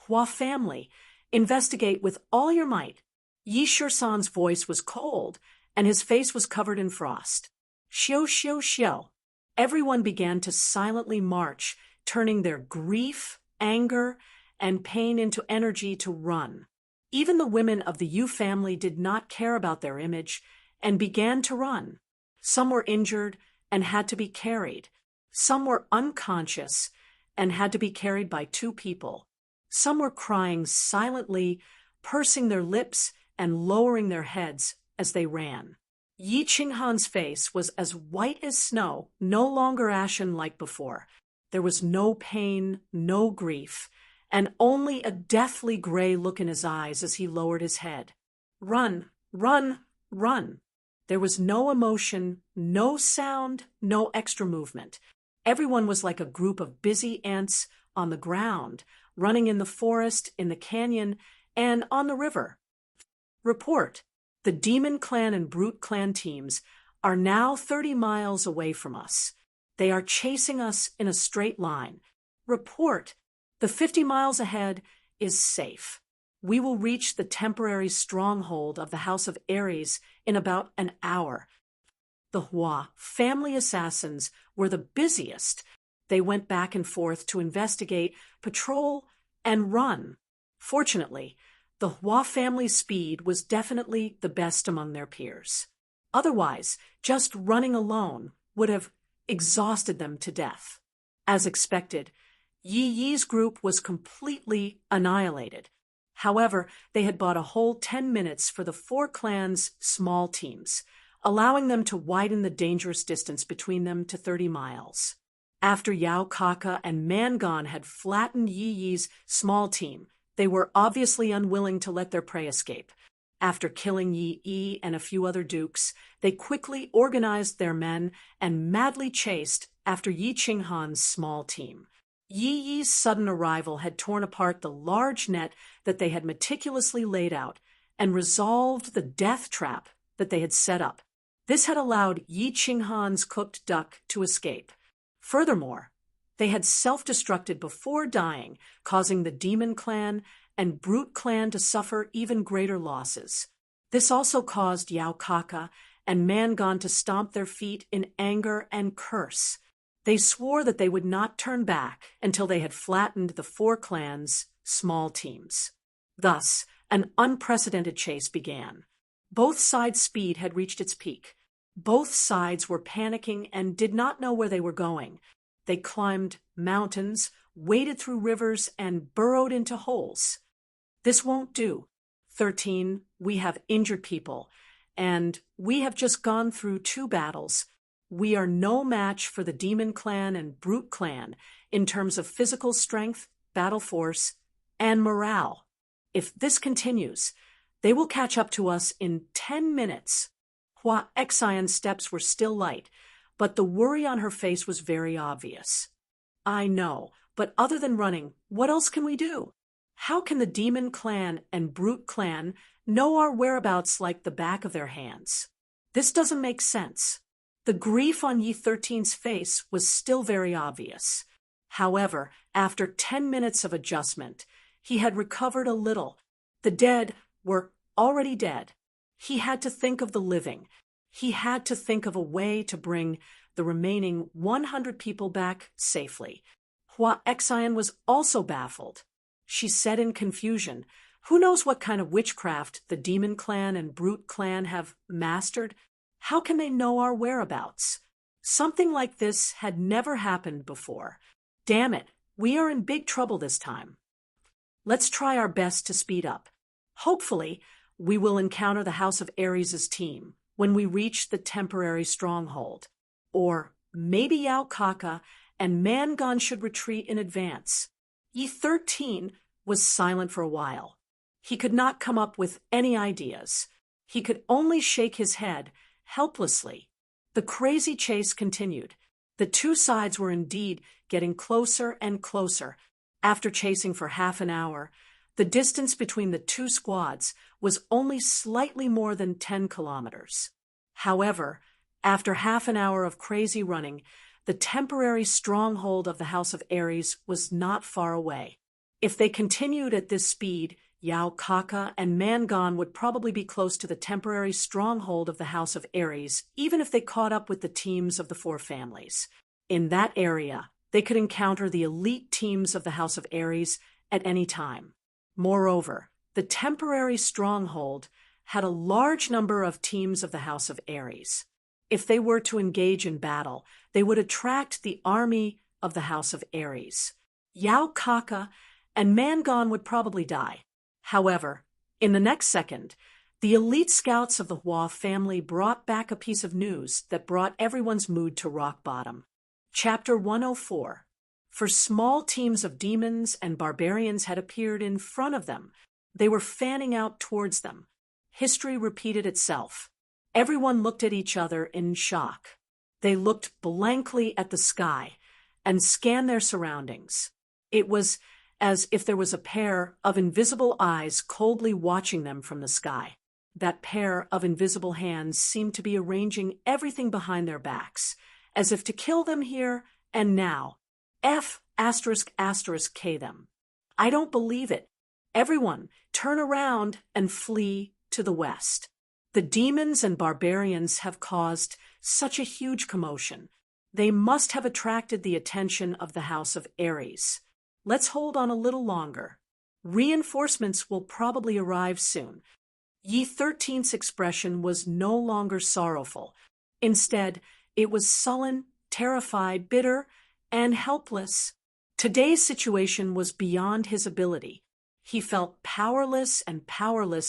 Hua family, investigate with all your might. Yi Shisan's voice was cold, and his face was covered in frost. Xiu, xiu, xiu. Everyone began to silently march, turning their grief, anger, and pain into energy to run. Even the women of the Yu family did not care about their image and began to run. Some were injured and had to be carried. Some were unconscious and had to be carried by two people. Some were crying silently, pursing their lips and lowering their heads as they ran. Yi Qinghan's face was as white as snow, no longer ashen like before. There was no pain, no grief, and only a deathly gray look in his eyes as he lowered his head. Run, run, run. There was no emotion, no sound, no extra movement. Everyone was like a group of busy ants on the ground, running in the forest, in the canyon, and on the river. Report. The Demon Clan and Brute Clan teams are now 30 miles away from us. They are chasing us in a straight line. Report. The 50 miles ahead is safe. We will reach the temporary stronghold of the House of Ares in about an hour. The Hua family assassins were the busiest. They went back and forth to investigate, patrol, and run. Fortunately, the Hua family's speed was definitely the best among their peers. Otherwise, just running alone would have exhausted them to death. As expected, Yi Yi's group was completely annihilated. However, they had bought a whole 10 minutes for the four clans' small teams, allowing them to widen the dangerous distance between them to 30 miles. After Yao Kaka and Mangon had flattened Yi Yi's small team, they were obviously unwilling to let their prey escape. After killing Yi Yi and a few other dukes, they quickly organized their men and madly chased after Yi Qinghan's small team. Yi Yi's sudden arrival had torn apart the large net that they had meticulously laid out and resolved the death trap that they had set up. This had allowed Yi Qinghan's cooked duck to escape. Furthermore, they had self-destructed before dying, causing the Demon Clan and Brute Clan to suffer even greater losses. This also caused Yao Kaka and Mangon to stomp their feet in anger and curse. They swore that they would not turn back until they had flattened the four clans' small teams. Thus, an unprecedented chase began. Both sides' speed had reached its peak. Both sides were panicking and did not know where they were going. They climbed mountains, waded through rivers, and burrowed into holes. This won't do. 13, we have injured people, and we have just gone through 2 battles. We are no match for the Demon Clan and Brute Clan in terms of physical strength, battle force, and morale. If this continues, they will catch up to us in 10 minutes. Hua Xian's steps were still light, but the worry on her face was very obvious. I know, but other than running, what else can we do? How can the Demon Clan and Brute Clan know our whereabouts like the back of their hands? This doesn't make sense. The grief on Yi 13's face was still very obvious. However, after 10 minutes of adjustment, he had recovered a little. The dead were already dead. He had to think of the living. He had to think of a way to bring the remaining 100 people back safely. Hua Xian was also baffled. She said in confusion, "Who knows what kind of witchcraft the Demon Clan and Brute Clan have mastered? How can they know our whereabouts? Something like this had never happened before. Damn it, we are in big trouble this time. Let's try our best to speed up. Hopefully, we will encounter the House of Ares' team when we reach the temporary stronghold. Or maybe Yao Kaka and Mangon should retreat in advance." Yi 13 was silent for a while. He could not come up with any ideas. He could only shake his head helplessly. The crazy chase continued. The 2 sides were indeed getting closer and closer. After chasing for half an hour, The distance between the two squads was only slightly more than 10 kilometers. However, after half an hour of crazy running, the temporary stronghold of the House of Aries was not far away. If they continued at this speed, Yao Kaka and Mangon would probably be close to the temporary stronghold of the House of Aries, even if they caught up with the teams of the four families. In that area, they could encounter the elite teams of the House of Aries at any time. Moreover, the temporary stronghold had a large number of teams of the House of Aries. If they were to engage in battle, they would attract the army of the House of Aries. Yao Kaka and Mangon would probably die. However, in the next second, the elite scouts of the Hua family brought back a piece of news that brought everyone's mood to rock bottom. Chapter 104. For small teams of demons and barbarians had appeared in front of them. They were fanning out towards them. History repeated itself. Everyone looked at each other in shock. They looked blankly at the sky and scanned their surroundings. It was as if there was a pair of invisible eyes coldly watching them from the sky. That pair of invisible hands seemed to be arranging everything behind their backs, as if to kill them here and now. F***K them. I don't believe it. Everyone, turn around and flee to the west. The demons and barbarians have caused such a huge commotion. They must have attracted the attention of the House of Aries. Let's hold on a little longer. Reinforcements will probably arrive soon. Yi 13's expression was no longer sorrowful. Instead, it was sullen, terrified, bitter, and helpless. Today's situation was beyond his ability. He felt powerless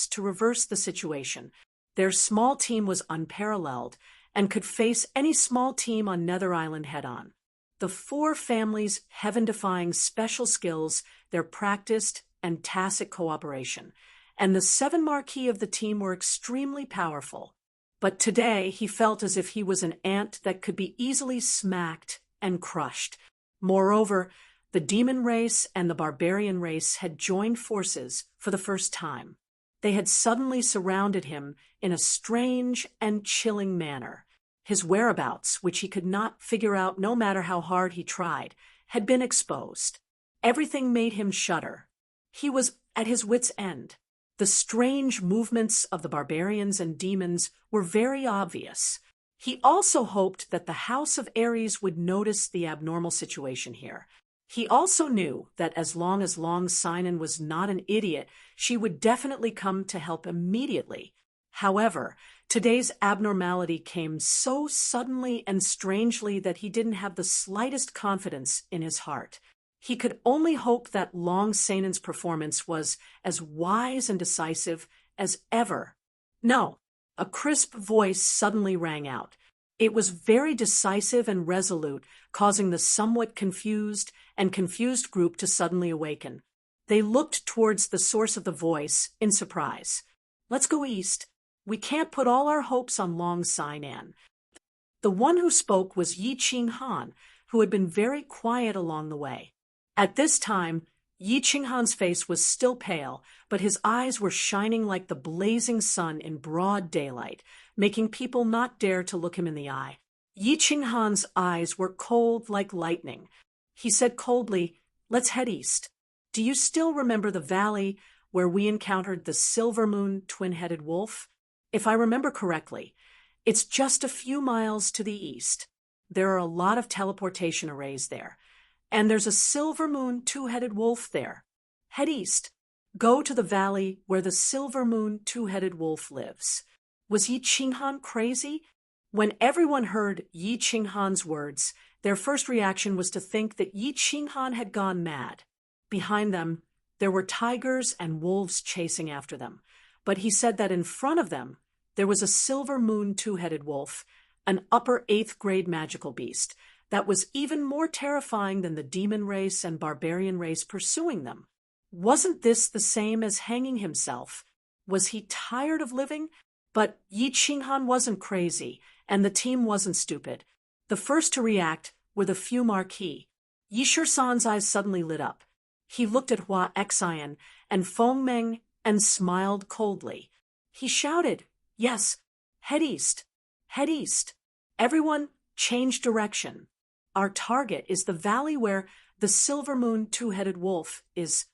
to reverse the situation. Their small team was unparalleled and could face any small team on Nether Island head-on. The four families' heaven-defying special skills, their practiced and tacit cooperation, and the 7 marquis of the team were extremely powerful. But today he felt as if he was an ant that could be easily smacked and crushed. Moreover, the demon race and the barbarian race had joined forces for the first time. They had suddenly surrounded him in a strange and chilling manner. His whereabouts, which he could not figure out no matter how hard he tried, had been exposed. Everything made him shudder. He was at his wits' end. The strange movements of the barbarians and demons were very obvious. He also hoped that the House of Aries would notice the abnormal situation here. He also knew that as long as Long Sinan was not an idiot, she would definitely come to help immediately. However, today's abnormality came so suddenly and strangely that he didn't have the slightest confidence in his heart. He could only hope that Long Sinan's performance was as wise and decisive as ever. No, a crisp voice suddenly rang out. It was very decisive and resolute, causing the somewhat confused group to suddenly awaken. They looked towards the source of the voice in surprise. Let's go east. We can't put all our hopes on Long Sinan. The one who spoke was Yi Qinghan, who had been very quiet along the way. At this time, Yi Qinghan's face was still pale, but his eyes were shining like the blazing sun in broad daylight, making people not dare to look him in the eye. Yi Qinghan's eyes were cold like lightning. He said coldly, "Let's head east. Do you still remember the valley where we encountered the Silver Moon twin-headed wolf? If I remember correctly, it's just a few miles to the east. There are a lot of teleportation arrays there, and there's a Silver Moon two-headed wolf there. Head east. Go to the valley where the Silver Moon two-headed wolf lives." Was Yi Qinghan crazy? When everyone heard Yi Qinghan's words, their first reaction was to think that Yi Qinghan had gone mad. Behind them, there were tigers and wolves chasing after them, but he said that in front of them, there was a Silver Moon two-headed wolf, an upper 8th grade magical beast, that was even more terrifying than the demon race and barbarian race pursuing them. Wasn't this the same as hanging himself? Was he tired of living? But Yi Qinghan wasn't crazy, and the team wasn't stupid. The first to react were the few marquis. Yi Shisan's eyes suddenly lit up. He looked at Hua Xian and Feng Meng and smiled coldly. He shouted, "Yes, head east, head east. Everyone, change direction. Our target is the valley where the Silver Moon Two-Headed Wolf is."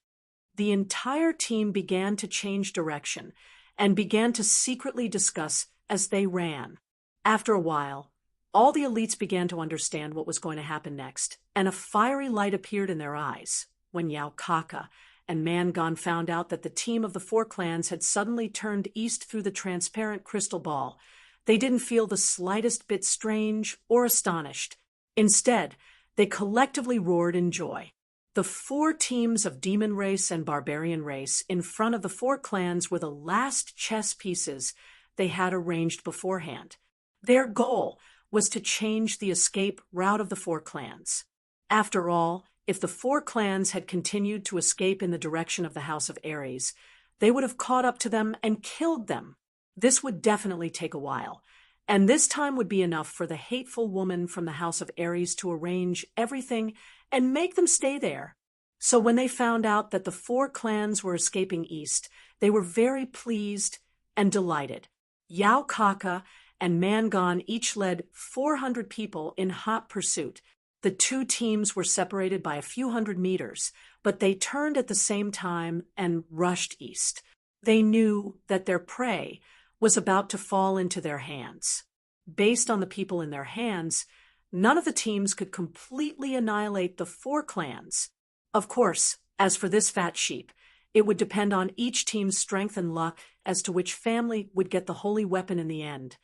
The entire team began to change direction and began to secretly discuss as they ran. After a while, all the elites began to understand what was going to happen next, and a fiery light appeared in their eyes when Yao Kaka and Mangon found out that the team of the four clans had suddenly turned east through the transparent crystal ball. They didn't feel the slightest bit strange or astonished. Instead, they collectively roared in joy. The four teams of Demon Race and Barbarian Race in front of the four clans were the last chess pieces they had arranged beforehand. Their goal was to change the escape route of the four clans. After all, if the four clans had continued to escape in the direction of the House of Ares, they would have caught up to them and killed them. This would definitely take a while, and this time would be enough for the hateful woman from the House of Ares to arrange everything and make them stay there. So when they found out that the four clans were escaping east, they were very pleased and delighted. Yao Kaka and Mangon each led 400 people in hot pursuit. The two teams were separated by a few hundred meters, but they turned at the same time and rushed east. They knew that their prey was about to fall into their hands. Based on the people in their hands, none of the teams could completely annihilate the four clans. Of course, as for this fat sheep, it would depend on each team's strength and luck as to which family would get the holy weapon in the end.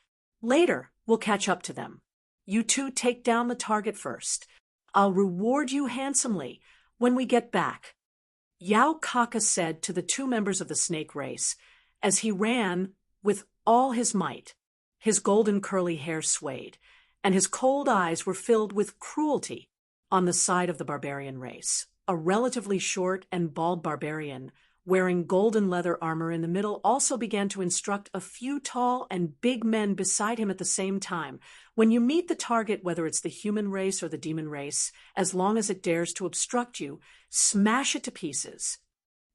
Later, we'll catch up to them. You two take down the target first. I'll reward you handsomely when we get back." Yao Kaka said to the two members of the snake race as he ran with all his might. His golden curly hair swayed, and his cold eyes were filled with cruelty. On the side of the barbarian race, a relatively short and bald barbarian, wearing golden leather armor in the middle, also began to instruct a few tall and big men beside him at the same time. When you meet the target, whether it's the human race or the demon race, as long as it dares to obstruct you, smash it to pieces.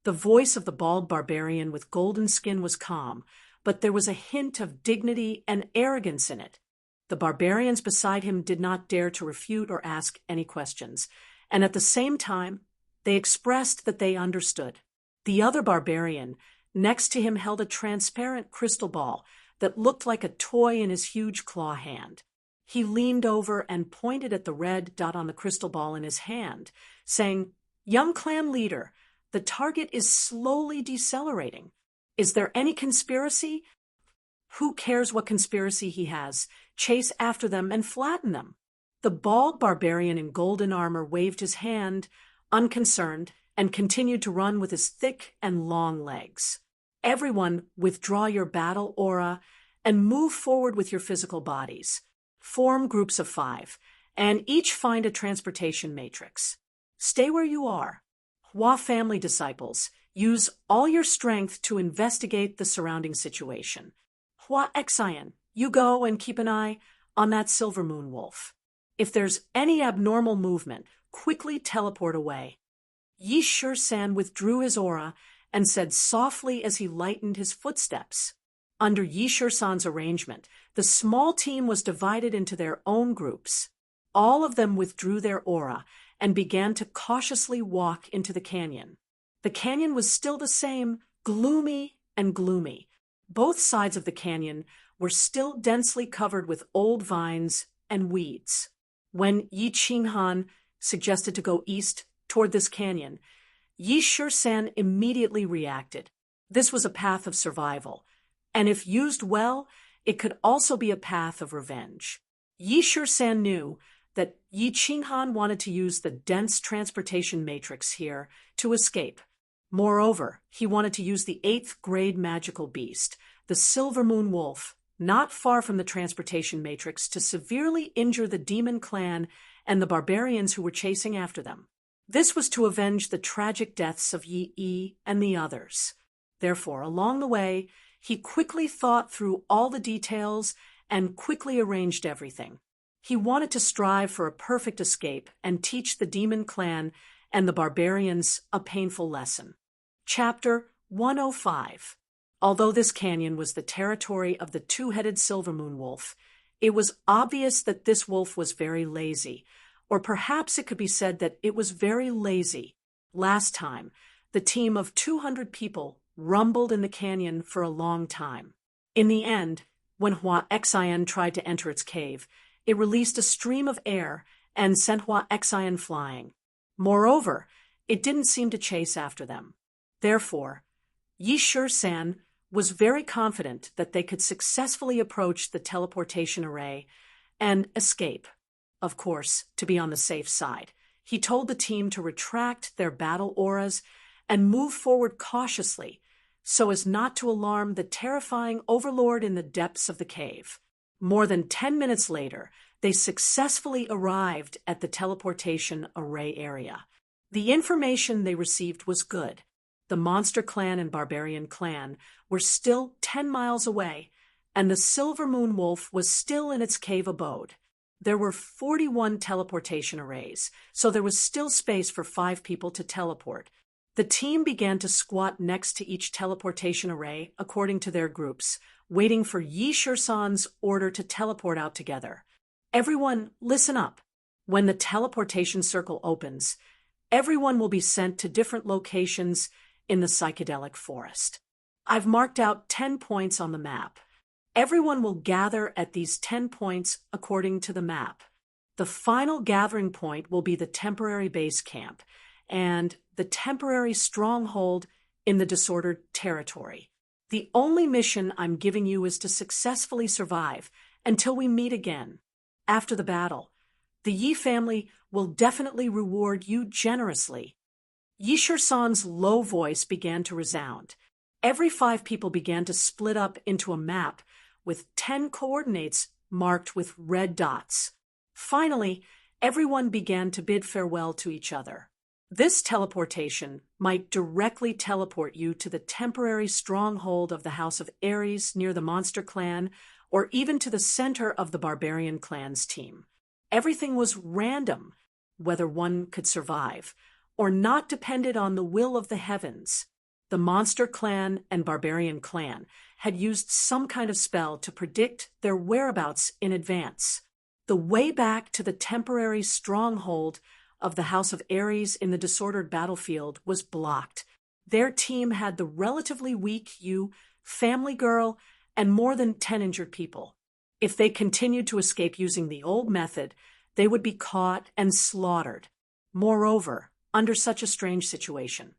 The voice of the bald barbarian with golden skin was calm, but there was a hint of dignity and arrogance in it. The barbarians beside him did not dare to refute or ask any questions, and at the same time, they expressed that they understood. The other barbarian next to him held a transparent crystal ball that looked like a toy in his huge claw hand. He leaned over and pointed at the red dot on the crystal ball in his hand, saying, "Young clan leader, the target is slowly decelerating. Is there any conspiracy? Who cares what conspiracy he has? Chase after them and flatten them." The bald barbarian in golden armor waved his hand, unconcerned, and continued to run with his thick and long legs. "Everyone, withdraw your battle aura and move forward with your physical bodies. Form groups of 5, and each find a transportation matrix. Stay where you are. Hua family disciples, use all your strength to investigate the surrounding situation. Hua Xian, you go and keep an eye on that Silver Moon Wolf. If there's any abnormal movement, quickly teleport away." Yi Shur-san withdrew his aura and said softly as he lightened his footsteps. Under Yi Shur-san's arrangement, the small team was divided into their own groups. All of them withdrew their aura and began to cautiously walk into the canyon. The canyon was still the same, gloomy and gloomy. Both sides of the canyon were still densely covered with old vines and weeds. When Yi Qinghan suggested to go east toward this canyon, Yi Shur-san immediately reacted. This was a path of survival, and if used well, it could also be a path of revenge. Yi Shur-san knew that Yi Qinghan wanted to use the dense transportation matrix here to escape. Moreover, he wanted to use the 8th grade magical beast, the Silver Moon Wolf, not far from the transportation matrix, to severely injure the demon clan and the barbarians who were chasing after them. This was to avenge the tragic deaths of Yi Yi and the others. Therefore, along the way, he quickly thought through all the details and quickly arranged everything. He wanted to strive for a perfect escape and teach the demon clan and the barbarians a painful lesson. Chapter 105. Although this canyon was the territory of the two-headed silvermoon wolf, it was obvious that this wolf was very lazy, or perhaps it could be said that it was very lazy. Last time, the team of 200 people rumbled in the canyon for a long time. In the end, when Hua Xian tried to enter its cave, it released a stream of air and sent Hua Xian flying. Moreover, it didn't seem to chase after them. Therefore, Yi Shi-san was very confident that they could successfully approach the teleportation array and escape. Of course, to be on the safe side, he told the team to retract their battle auras and move forward cautiously so as not to alarm the terrifying overlord in the depths of the cave. More than 10 minutes later, they successfully arrived at the teleportation array area. The information they received was good. The monster clan and barbarian clan were still 10 miles away, and the Silver Moon Wolf was still in its cave abode. There were 41 teleportation arrays, so there was still space for 5 people to teleport. The team began to squat next to each teleportation array according to their groups, waiting for Yi Shi-san's order to teleport out together. Everyone, listen up. When the teleportation circle opens, everyone will be sent to different locations in the psychedelic forest. I've marked out 10 points on the map. Everyone will gather at these 10 points according to the map. The final gathering point will be the temporary base camp and the temporary stronghold in the disordered territory. The only mission I'm giving you is to successfully survive until we meet again. After the battle, the Yi family will definitely reward you generously. Yi Shi-san's low voice began to resound. Every 5 people began to split up into a map with 10 coordinates marked with red dots. Finally, everyone began to bid farewell to each other. This teleportation might directly teleport you to the temporary stronghold of the House of Ares near the Monster Clan, or even to the center of the Barbarian Clan's team. Everything was random, whether one could survive, or not depended on the will of the heavens. The Monster Clan and Barbarian Clan had used some kind of spell to predict their whereabouts in advance. The way back to the temporary stronghold of the House of Ares in the disordered battlefield was blocked. Their team had the relatively weak Yu, family girl, and more than 10 injured people. If they continued to escape using the old method, they would be caught and slaughtered. Moreover, under such a strange situation,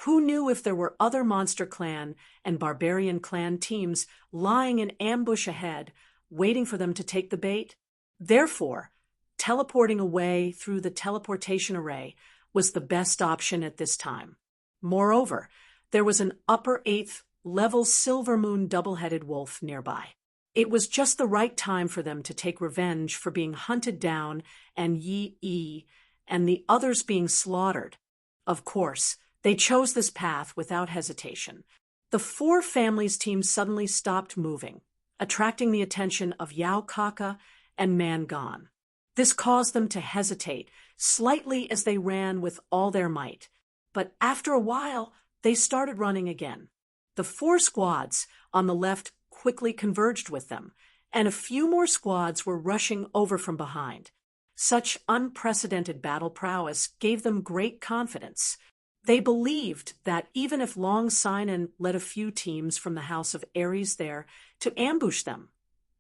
who knew if there were other Monster Clan and Barbarian Clan teams lying in ambush ahead, waiting for them to take the bait? Therefore, teleporting away through the teleportation array was the best option at this time. Moreover, there was an upper 8th level Silver Moon double-headed wolf nearby. It was just the right time for them to take revenge for being hunted down and Yi and the others being slaughtered. Of course, they chose this path without hesitation. The 4 families team suddenly stopped moving, attracting the attention of Yao Kaka and Mangon. This caused them to hesitate slightly as they ran with all their might, but after a while, they started running again. The 4 squads on the left quickly converged with them, and a few more squads were rushing over from behind. Such unprecedented battle prowess gave them great confidence. They believed that even if Long Sinan led a few teams from the House of Ares there to ambush them,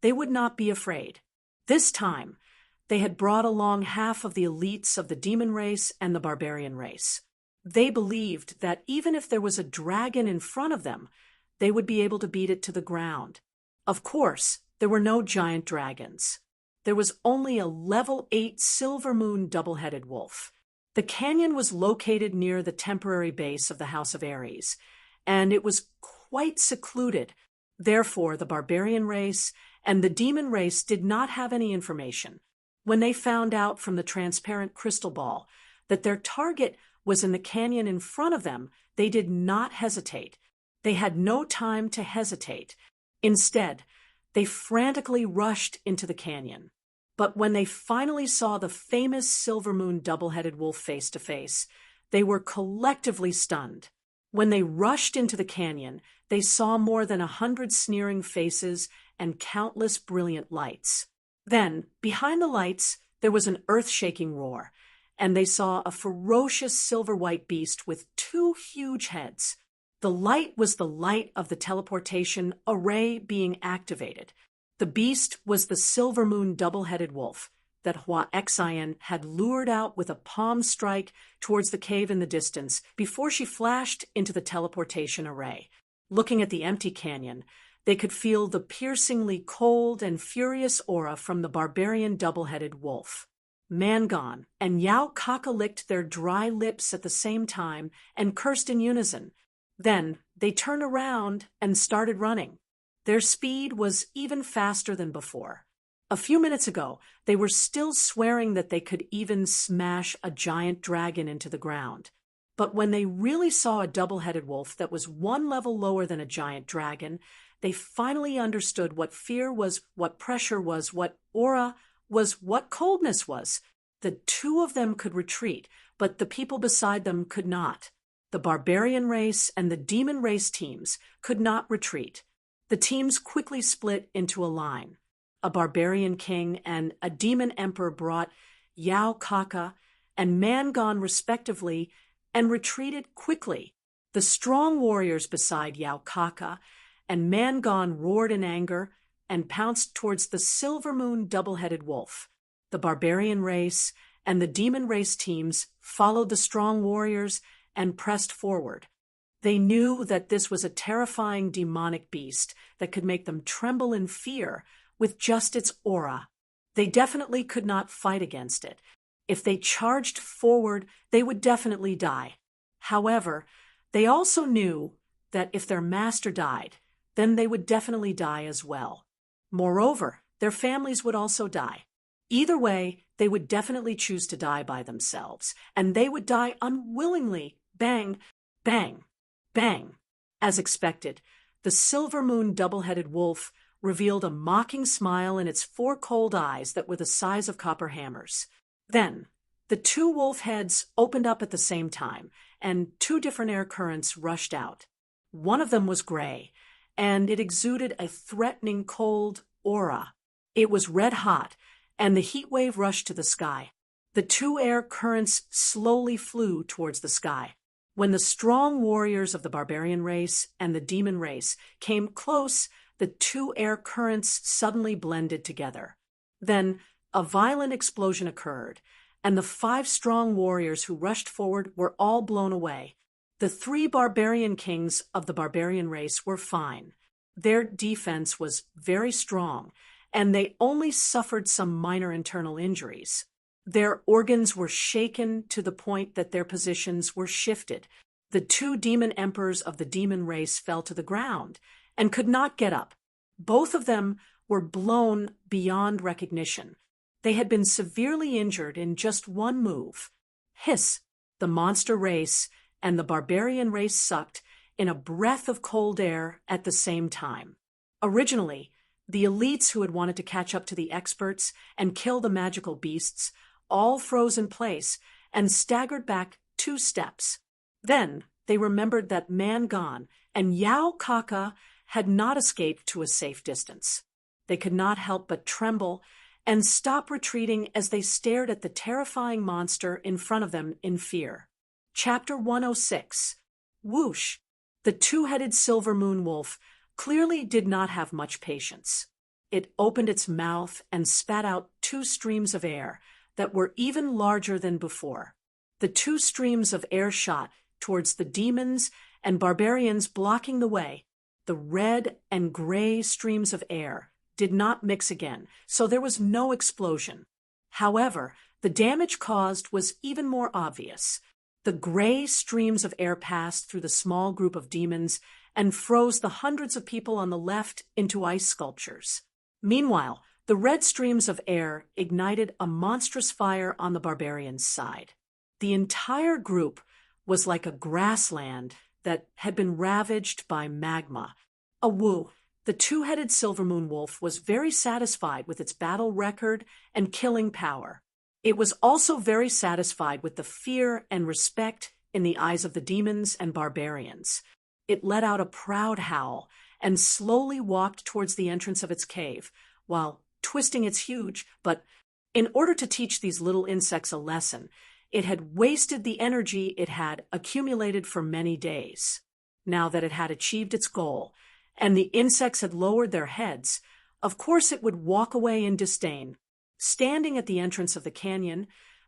they would not be afraid. This time, they had brought along half of the elites of the demon race and the barbarian race. They believed that even if there was a dragon in front of them, they would be able to beat it to the ground. Of course, there were no giant dragons. There was only a level 8 Silver Moon double-headed wolf. The canyon was located near the temporary base of the House of Ares, and it was quite secluded. Therefore, the barbarian race and the demon race did not have any information. When they found out from the transparent crystal ball that their target was in the canyon in front of them, they did not hesitate. They had no time to hesitate. Instead, they frantically rushed into the canyon. But when they finally saw the famous Silver Moon double-headed wolf face to face, They were collectively stunned. When they rushed into the canyon, they saw more than 100 sneering faces and countless brilliant lights. Then, behind the lights, there was an earth-shaking roar, and they saw a ferocious silver-white beast with 2 huge heads. The light was the light of the teleportation array being activated. The beast was the silver moon double-headed wolf that Hua Xian had lured out with a palm strike towards the cave in the distance before she flashed into the teleportation array. Looking at the empty canyon, they could feel the piercingly cold and furious aura from the barbarian double-headed wolf. Mangon and Yao Kaka licked their dry lips at the same time and cursed in unison. Then they turned around and started running. Their speed was even faster than before. A few minutes ago, they were still swearing that they could even smash a giant dragon into the ground. But when they really saw a double-headed wolf that was 1 level lower than a giant dragon, they finally understood what fear was, what pressure was, what aura was, what coldness was. The 2 of them could retreat, but the people beside them could not. The barbarian race and the demon race teams could not retreat. The teams quickly split into a line. A barbarian king and a demon emperor brought Yao Kaka and Mangon respectively and retreated quickly. The strong warriors beside Yao Kaka and Mangon roared in anger and pounced towards the silver moon double-headed wolf. The barbarian race and the demon race teams followed the strong warriors and pressed forward. They knew that this was a terrifying demonic beast that could make them tremble in fear with just its aura. They definitely could not fight against it. If they charged forward, they would definitely die. However, they also knew that if their master died, then they would definitely die as well. Moreover, their families would also die. Either way, they would definitely choose to die by themselves, and they would die unwillingly. Bang, bang, bang. As expected, the silver moon double-headed wolf revealed a mocking smile in its 4 cold eyes that were the size of copper hammers. Then, the 2 wolf heads opened up at the same time, and 2 different air currents rushed out. One of them was gray, and it exuded a threatening cold aura. It was red hot, and the heat wave rushed to the sky. The 2 air currents slowly flew towards the sky. When the strong warriors of the barbarian race and the demon race came close, the 2 air currents suddenly blended together. Then a violent explosion occurred, and the 5 strong warriors who rushed forward were all blown away. The 3 barbarian kings of the barbarian race were fine. Their defense was very strong, and they only suffered some minor internal injuries. Their organs were shaken to the point that their positions were shifted. The 2 demon emperors of the demon race fell to the ground and could not get up. Both of them were blown beyond recognition. They had been severely injured in just 1 move. Hiss! The monster race and the barbarian race sucked in a breath of cold air at the same time. Originally, the elites who had wanted to catch up to the experts and kill the magical beasts all froze in place and staggered back 2 steps. Then they remembered that Mangon and Yao Kaka had not escaped to a safe distance. They could not help but tremble and stop retreating as they stared at the terrifying monster in front of them in fear. Chapter 106. Whoosh! The 2-headed silver moon wolf clearly did not have much patience. It opened its mouth and spat out 2 streams of air that were even larger than before. The 2 streams of air shot towards the demons and barbarians blocking the way. The red and gray streams of air did not mix again, so there was no explosion. However, the damage caused was even more obvious. The gray streams of air passed through the small group of demons and froze the hundreds of people on the left into ice sculptures. Meanwhile, the red streams of air ignited a monstrous fire on the barbarians' side. The entire group was like a grassland that had been ravaged by magma. Awoo! The 2-headed silver moon wolf was very satisfied with its battle record and killing power. It was also very satisfied with the fear and respect in the eyes of the demons and barbarians. It let out a proud howl and slowly walked towards the entrance of its cave, while twisting its huge, but in order to teach these little insects a lesson, it had wasted the energy it had accumulated for many days. Now that it had achieved its goal, and the insects had lowered their heads, of course it would walk away in disdain. Standing at the entrance of the canyon,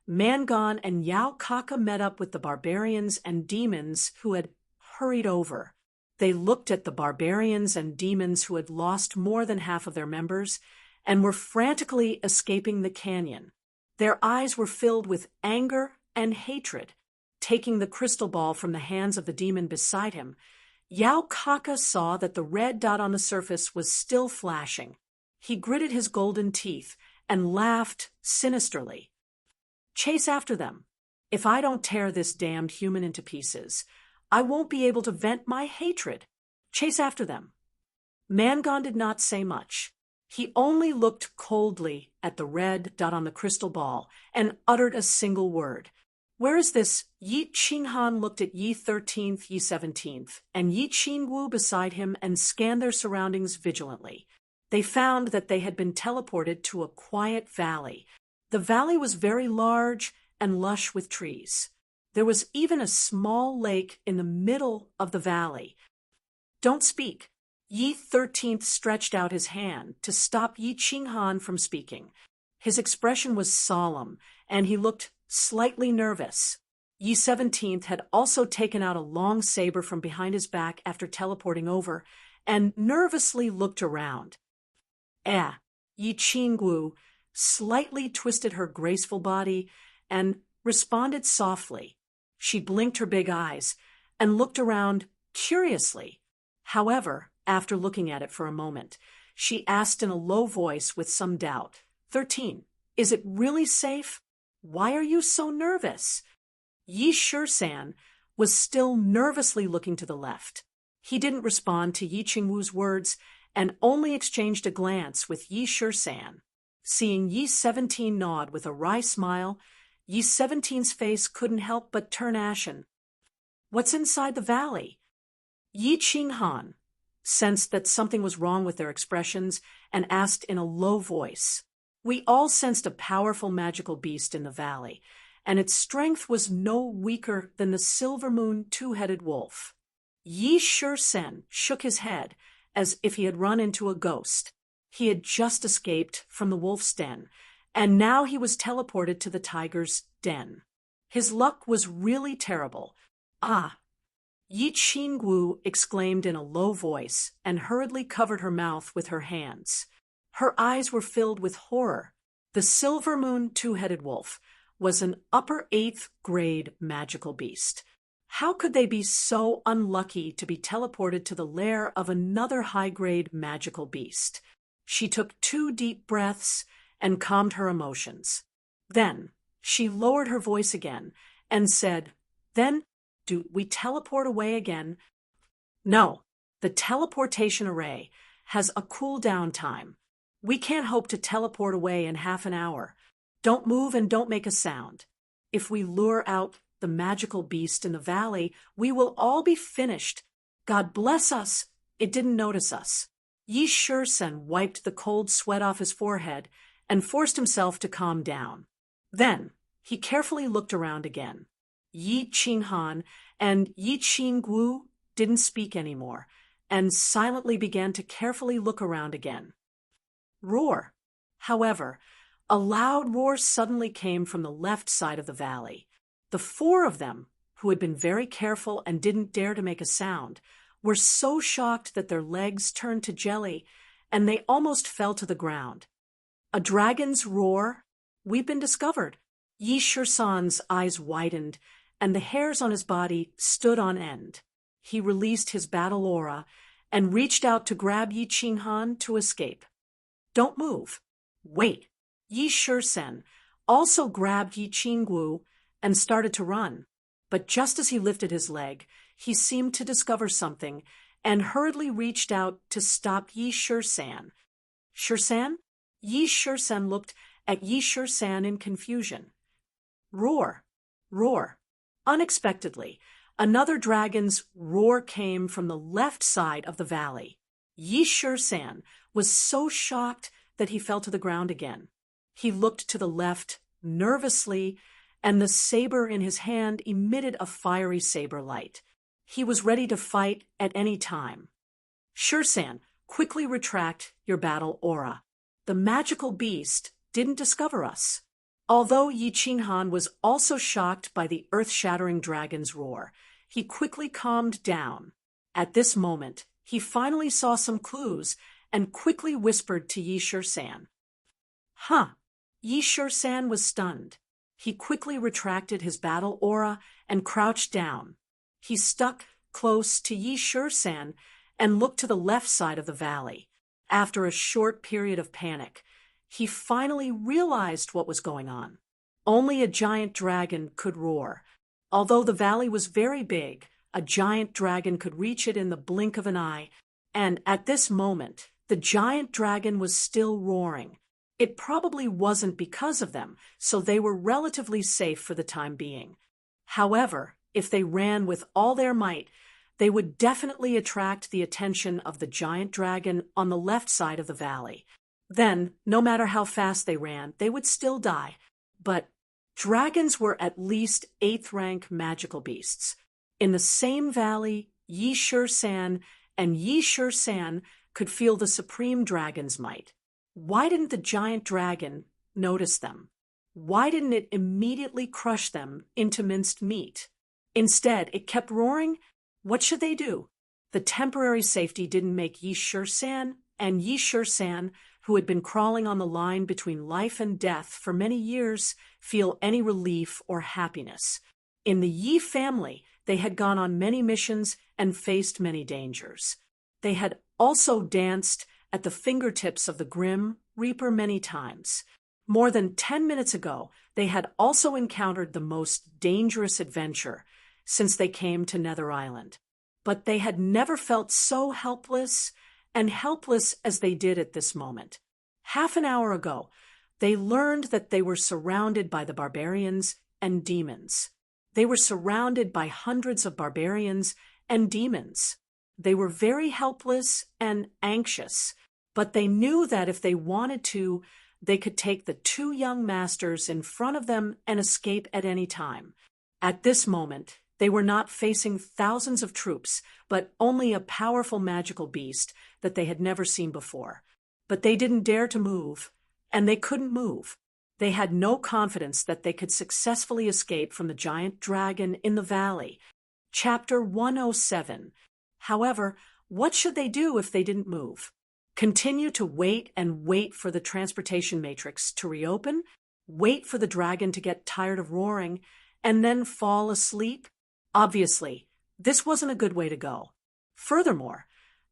Mangon and Yao Kaka met up with the barbarians and demons who had hurried over. They looked at the barbarians and demons who had lost more than half of their members and were frantically escaping the canyon. Their eyes were filled with anger and hatred. Taking the crystal ball from the hands of the demon beside him, Yao Kaka saw that the red dot on the surface was still flashing. He gritted his golden teeth and laughed sinisterly. "Chase after them. If I don't tear this damned human into pieces, I won't be able to vent my hatred. Chase after them." Mangon did not say much. He only looked coldly at the red dot on the crystal ball and uttered a single word. "Where is this?" Yi Qinghan looked at Yi 13th, Yi 17th, and Yi Qingwu beside him and scanned their surroundings vigilantly. They found that they had been teleported to a quiet valley. The valley was very large and lush with trees. There was even a small lake in the middle of the valley. "Don't speak." Yi 13th stretched out his hand to stop Yi Qinghan from speaking. His expression was solemn, and he looked slightly nervous. Yi 17th had also taken out a long saber from behind his back after teleporting over, and nervously looked around. Yi Qingwu slightly twisted her graceful body and responded softly. She blinked her big eyes and looked around curiously. However, after looking at it for a moment, she asked in a low voice with some doubt, 13, is it really safe? Why are you so nervous?" Yi Shisan was still nervously looking to the left. He didn't respond to Yi Qingwu's words and only exchanged a glance with Yi Shisan. Seeing Yi 17 nod with a wry smile, Yi 17's face couldn't help but turn ashen. "What's inside the valley?" Yi Qinghan sensed that something was wrong with their expressions and asked in a low voice. We all sensed a powerful magical beast in the valley, and its strength was no weaker than the silver moon two-headed wolf. Yi Shisan shook his head as if he had run into a ghost. He had just escaped from the wolf's den, and now he was teleported to the tiger's den. His luck was really terrible. Yi Qingwu exclaimed in a low voice and hurriedly covered her mouth with her hands. Her eyes were filled with horror. The silver moon two-headed wolf was an upper 8th grade magical beast. How could they be so unlucky to be teleported to the lair of another high-grade magical beast? She took 2 deep breaths and calmed her emotions. Then she lowered her voice again and said, "Then, do we teleport away again?" "No, the teleportation array has a cool-down time. We can't hope to teleport away in half an hour. Don't move and don't make a sound. If we lure out the magical beast in the valley, we will all be finished. God bless us, it didn't notice us." Yi Shisan wiped the cold sweat off his forehead and forced himself to calm down. Then he carefully looked around again. Yi Qinghan and Yi Qingwu didn't speak anymore and silently began to carefully look around again. Roar. However, a loud roar suddenly came from the left side of the valley. The 4 of them, who had been very careful and didn't dare to make a sound, were so shocked that their legs turned to jelly and they almost fell to the ground. "A dragon's roar? We've been discovered." Yi Shisan's eyes widened and the hairs on his body stood on end. He released his battle aura and reached out to grab Yi Qinghan to escape. "Don't move. Wait." Yi Shisan also grabbed Yi Qingwu and started to run. But just as he lifted his leg, he seemed to discover something and hurriedly reached out to stop Yi Shisan. "Shisan?" Yi Shisan looked at Yi Shisan in confusion. "Roar. Roar. Unexpectedly, another dragon's roar came from the left side of the valley. Yi Shursan was so shocked that he fell to the ground again. He looked to the left nervously, and the saber in his hand emitted a fiery saber light. He was ready to fight at any time. Shursan, quickly retract your battle aura. The magical beast didn't discover us. Although Yi Qinghan was also shocked by the earth-shattering dragon's roar, he quickly calmed down. At this moment, he finally saw some clues and quickly whispered to Yi Shursan. Huh! Yi Shursan was stunned. He quickly retracted his battle aura and crouched down. He stuck close to Yi Shursan and looked to the left side of the valley. After a short period of panic, he finally realized what was going on. Only a giant dragon could roar. Although the valley was very big, a giant dragon could reach it in the blink of an eye, and at this moment, the giant dragon was still roaring. It probably wasn't because of them, so they were relatively safe for the time being. However, if they ran with all their might, they would definitely attract the attention of the giant dragon on the left side of the valley. Then, no matter how fast they ran, they would still die. But dragons were at least 8th rank magical beasts. In the same valley, Yi Shursan and Yi Shursan could feel the supreme dragon's might. Why didn't the giant dragon notice them? Why didn't it immediately crush them into minced meat? Instead, it kept roaring. What should they do? The temporary safety didn't make Yi Shursan and Yi Shursan, who had been crawling on the line between life and death for many years, feel any relief or happiness. In the Yi family, they had gone on many missions and faced many dangers. They had also danced at the fingertips of the Grim Reaper many times. More than 10 minutes ago, they had also encountered the most dangerous adventure since they came to Nether Island. But they had never felt so helpless as they did at this moment. Half an hour ago, they learned that they were surrounded by the barbarians and demons. They were surrounded by hundreds of barbarians and demons. They were very helpless and anxious, but they knew that if they wanted to, they could take the 2 young masters in front of them and escape at any time. At this moment, they were not facing thousands of troops, but only a powerful magical beast that they had never seen before. But they didn't dare to move, and they couldn't move. They had no confidence that they could successfully escape from the giant dragon in the valley. Chapter 107. However, what should they do if they didn't move? Continue to wait and wait for the transportation matrix to reopen? Wait for the dragon to get tired of roaring, and then fall asleep? Obviously, this wasn't a good way to go. Furthermore,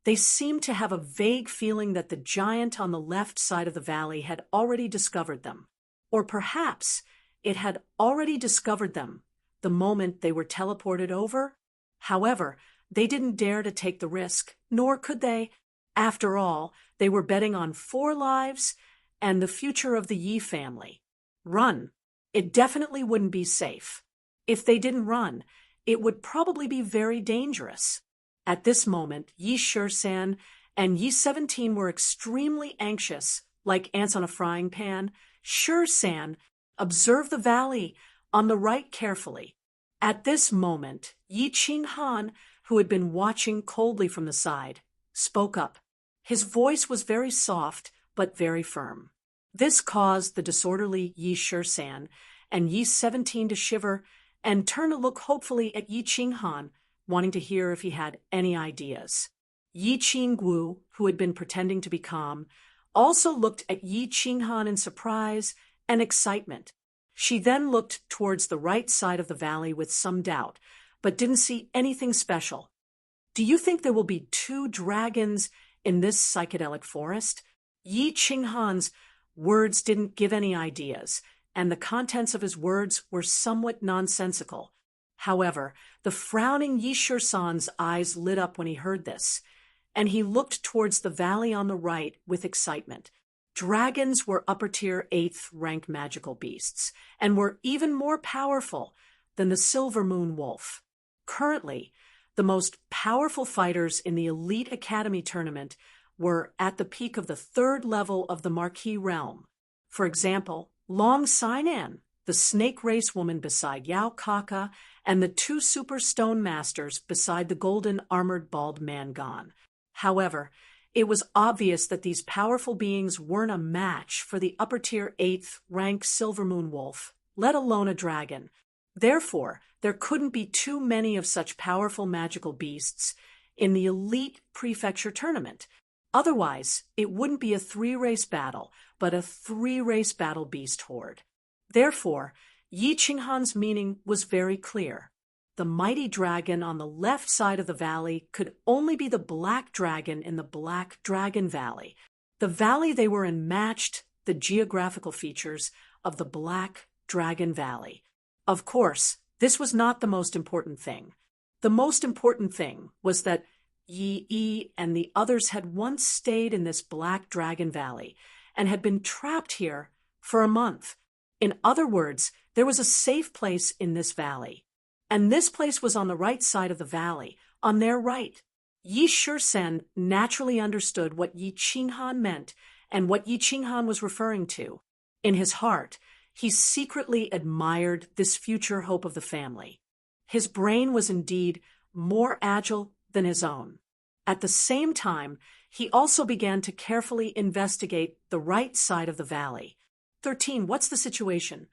they seemed to have a vague feeling that the giant on the left side of the valley had already discovered them. Or perhaps it had already discovered them the moment they were teleported over. However, they didn't dare to take the risk, nor could they. After all, they were betting on 4 lives and the future of the Yi family. Run. It definitely wouldn't be safe. If they didn't run, it would probably be very dangerous. At this moment, Yi Shursan and Yi 17 were extremely anxious, like ants on a frying pan. Shursan observed the valley on the right carefully. At this moment, Yi Qinghan, who had been watching coldly from the side, spoke up. His voice was very soft, but very firm. This caused the disorderly Yi Shursan and Yi 17 to shiver and turn to look hopefully at Yi Qinghan, wanting to hear if he had any ideas. Yi Qinggu, who had been pretending to be calm, also looked at Yi Qinghan in surprise and excitement. She then looked towards the right side of the valley with some doubt, but didn't see anything special. Do you think there will be 2 dragons in this psychedelic forest? Yi Qinghan's words didn't give any ideas, and the contents of his words were somewhat nonsensical. However, the frowning Yi Shursan's eyes lit up when he heard this, and he looked towards the valley on the right with excitement. Dragons were upper-tier 8th rank magical beasts, and were even more powerful than the Silver Moon Wolf. Currently, the most powerful fighters in the Elite Academy tournament were at the peak of the third level of the Marquis realm. For example, Long Sainan, the snake race woman beside Yao Kaka, and the two super stone masters beside the golden armored bald Mangon. However, it was obvious that these powerful beings weren't a match for the upper-tier 8th rank Silver Moon Wolf, let alone a dragon. Therefore, there couldn't be too many of such powerful magical beasts in the Elite Prefecture tournament. Otherwise, it wouldn't be a 3-race battle, but a 3-race battle beast horde. Therefore, Yi Qinghan's meaning was very clear. The mighty dragon on the left side of the valley could only be the black dragon in the Black Dragon Valley. The valley they were in matched the geographical features of the Black Dragon Valley. Of course, this was not the most important thing. The most important thing was that Yi and the others had once stayed in this Black Dragon Valley and had been trapped here for a month. In other words, there was a safe place in this valley. And this place was on the right side of the valley, on their right. Yi Shursen naturally understood what Yi Qinghan meant and what Yi Qinghan was referring to. In his heart, he secretly admired this future hope of the family. His brain was indeed more agile than his own. At the same time, he also began to carefully investigate the right side of the valley. 13. What's the situation?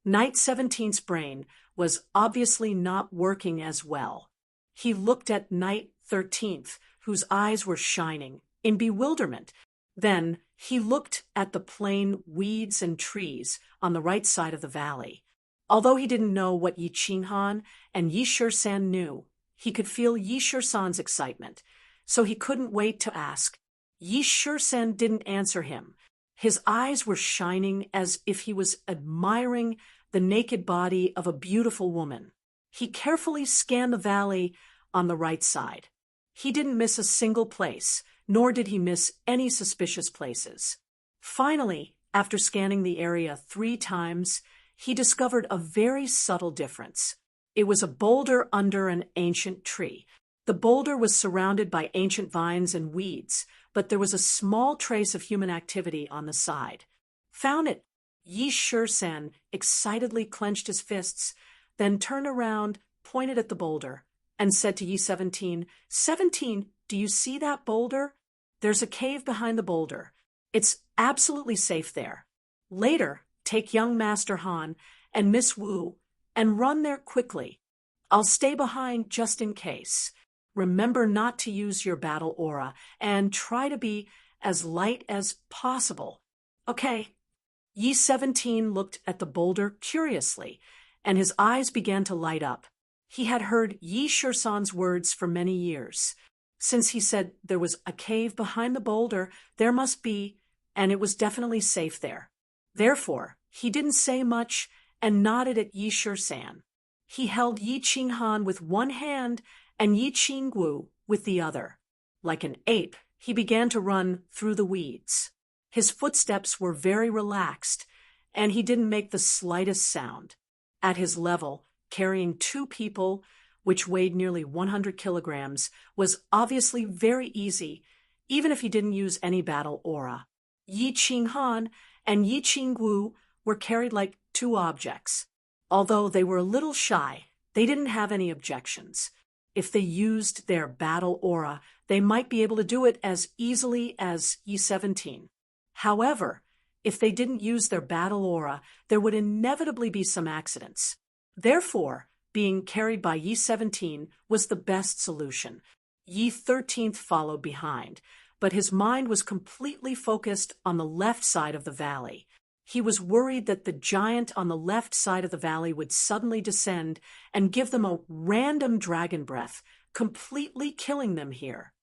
Knight 17's brain was obviously not working as well. He looked at Knight 13th, whose eyes were shining, in bewilderment. Then he looked at the plain weeds and trees on the right side of the valley. Although he didn't know what Yi Qinghan and Yi Shursen knew, he could feel Yi Shursen's excitement, so he couldn't wait to ask. Yi Shursen didn't answer him. His eyes were shining as if he was admiring the naked body of a beautiful woman. He carefully scanned the valley on the right side. He didn't miss a single place, nor did he miss any suspicious places. Finally, after scanning the area 3 times, he discovered a very subtle difference. It was a boulder under an ancient tree. The boulder was surrounded by ancient vines and weeds, but there was a small trace of human activity on the side. Found it! Yi Shursen excitedly clenched his fists, then turned around, pointed at the boulder, and said to Yi 17, 17, do you see that boulder? There's a cave behind the boulder. It's absolutely safe there. Later, take young Master Han and Miss Wu and run there quickly. I'll stay behind just in case. Remember not to use your battle aura and try to be as light as possible. Okay. Yi 17 looked at the boulder curiously, and his eyes began to light up. He had heard Yi Shursen's words for many years. Since he said there was a cave behind the boulder, there must be, and it was definitely safe there. Therefore, he didn't say much and nodded at Yi Shursen. He held Yi Qinghan with one hand and Yi Qingwu with the other. Like an ape, he began to run through the weeds. His footsteps were very relaxed, and he didn't make the slightest sound. At his level, carrying 2 people, which weighed nearly 100 kilograms, was obviously very easy, even if he didn't use any battle aura. Yi Qinghan and Yi Qingwu were carried like 2 objects. Although they were a little shy, they didn't have any objections. If they used their battle aura, they might be able to do it as easily as Yi 17. However, if they didn't use their battle aura, there would inevitably be some accidents. Therefore, being carried by Yi 17 was the best solution. Yi 13th followed behind, but his mind was completely focused on the left side of the valley. He was worried that the giant on the left side of the valley would suddenly descend and give them a random dragon breath, completely killing them here.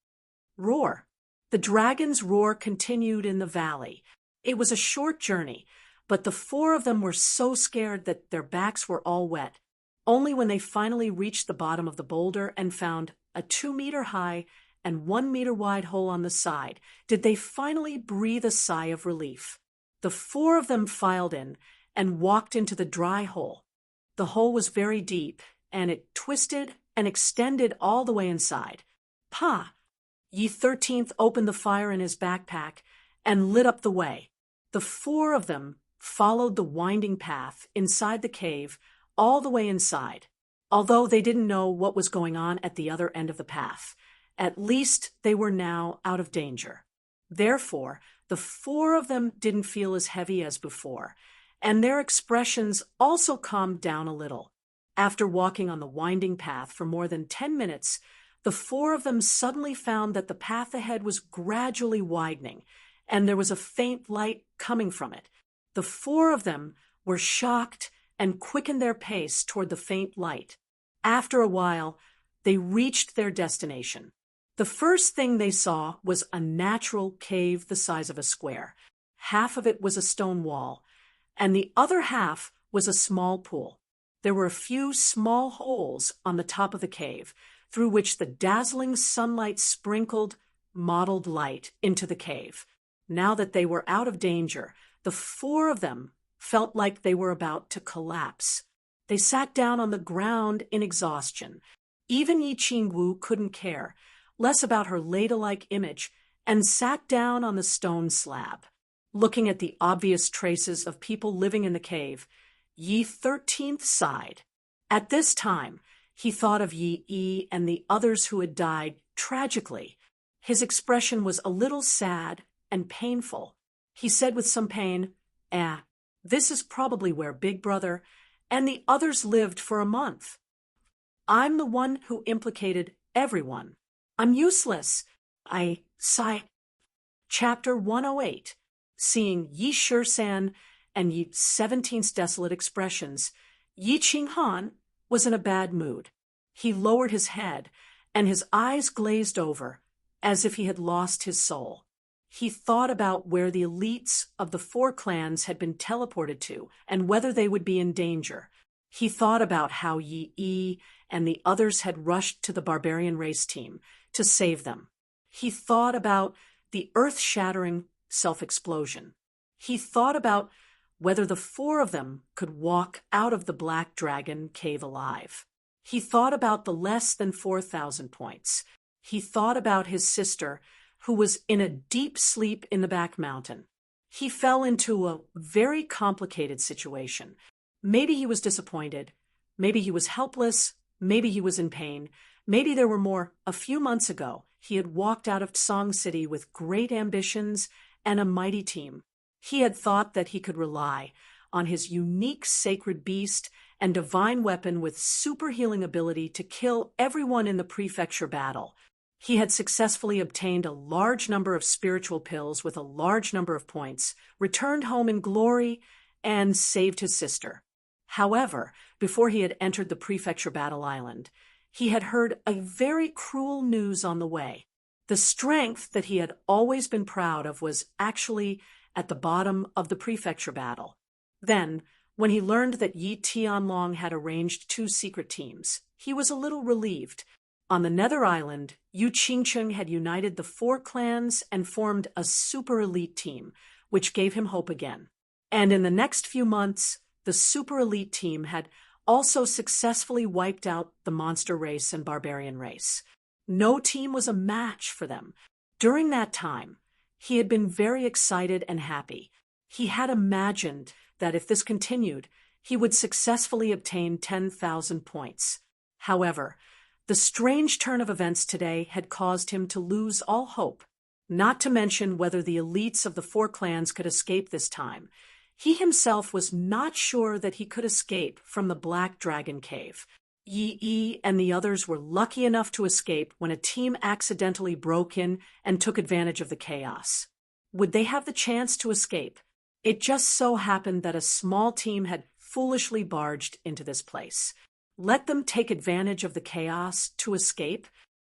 Roar. The dragon's roar continued in the valley. It was a short journey, but the 4 of them were so scared that their backs were all wet. Only when they finally reached the bottom of the boulder and found a 2-meter-high and 1-meter-wide hole on the side did they finally breathe a sigh of relief. The 4 of them filed in and walked into the dry hole. The hole was very deep, and it twisted and extended all the way inside. Pa! Ye 13th opened the fire in his backpack and lit up the way. The four of them followed the winding path inside the cave all the way inside, although they didn't know what was going on at the other end of the path. At least they were now out of danger. Therefore, the four of them didn't feel as heavy as before, and their expressions also calmed down a little. After walking on the winding path for more than 10 minutes, the four of them suddenly found that the path ahead was gradually widening, and there was a faint light coming from it. The four of them were shocked and quickened their pace toward the faint light. After a while, they reached their destination. The first thing they saw was a natural cave the size of a square. Half of it was a stone wall, and the other half was a small pool. There were a few small holes on the top of the cave, through which the dazzling sunlight sprinkled mottled light into the cave. Now that they were out of danger, the four of them felt like they were about to collapse. They sat down on the ground in exhaustion. Even Yi Qingwu couldn't care less about her ladle-like image and sat down on the stone slab. Looking at the obvious traces of people living in the cave, Yi 13th sighed. At this time, he thought of Yi and the others who had died tragically. His expression was a little sad and painful. He said with some pain, this is probably where Big Brother and the others lived for a month. I'm the one who implicated everyone. I'm useless. I sigh. Chapter 108. Seeing Yi Shisan and Yi 17th's desolate expressions, Yi Qinghan was in a bad mood. He lowered his head, and his eyes glazed over, as if he had lost his soul. He thought about where the elites of the four clans had been teleported to, and whether they would be in danger. He thought about how Yi and the others had rushed to the barbarian race team to save them. He thought about the earth-shattering self-explosion. He thought about whether the four of them could walk out of the Black Dragon cave alive. He thought about the less than 4,000 points. He thought about his sister, who was in a deep sleep in the back mountain. He fell into a very complicated situation. Maybe he was disappointed. Maybe he was helpless. Maybe he was in pain. Maybe there were more. A few months ago, he had walked out of Song City with great ambitions and a mighty team. He had thought that he could rely on his unique sacred beast and divine weapon with super healing ability to kill everyone in the prefecture battle. He had successfully obtained a large number of spiritual pills with a large number of points, returned home in glory, and saved his sister. However, before he had entered the prefecture battle island, he had heard a very cruel news on the way. The strength that he had always been proud of was actually at the bottom of the prefecture battle. Then, when he learned that Yi Tianlong had arranged 2 secret teams, he was a little relieved. On the Nether Island, Yu Qingcheng had united the 4 clans and formed a super elite team, which gave him hope again. And in the next few months, the super elite team had also successfully wiped out the monster race and barbarian race. No team was a match for them. During that time, he had been very excited and happy. He had imagined that if this continued, he would successfully obtain 10,000 points. However, the strange turn of events today had caused him to lose all hope, not to mention whether the elites of the 4 clans could escape this time. He himself was not sure that he could escape from the Black Dragon Cave. Yi and the others were lucky enough to escape when a team accidentally broke in and took advantage of the chaos. Would they have the chance to escape? It just so happened that a small team had foolishly barged into this place. Let them take advantage of the chaos to escape?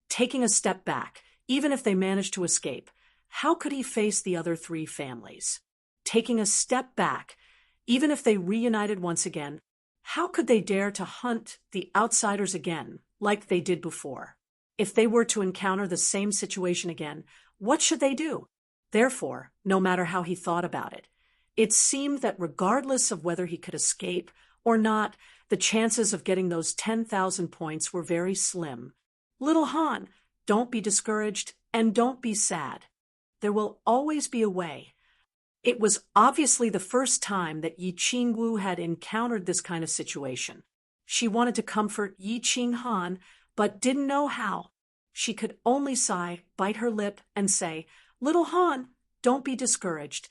Taking a step back, even if they managed to escape, how could he face the other 3 families? Taking a step back, even if they reunited once again, how could they dare to hunt the outsiders again, like they did before? If they were to encounter the same situation again, what should they do? Therefore, no matter how he thought about it, it seemed that regardless of whether he could escape or not, the chances of getting those 10,000 points were very slim. Little Han, don't be discouraged and don't be sad. There will always be a way. It was obviously the first time that Yi Qingwu had encountered this kind of situation. She wanted to comfort Yi Qinghan, but didn't know how. She could only sigh, bite her lip, and say, "Little Han, don't be discouraged.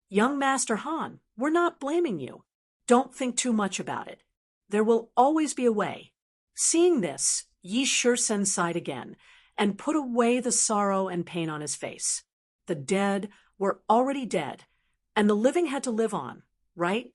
Young Master Han, we're not blaming you. Don't think too much about it. There will always be a way." Seeing this, Yi Shursen sighed again and put away the sorrow and pain on his face. The dead were already dead, and the living had to live on, right?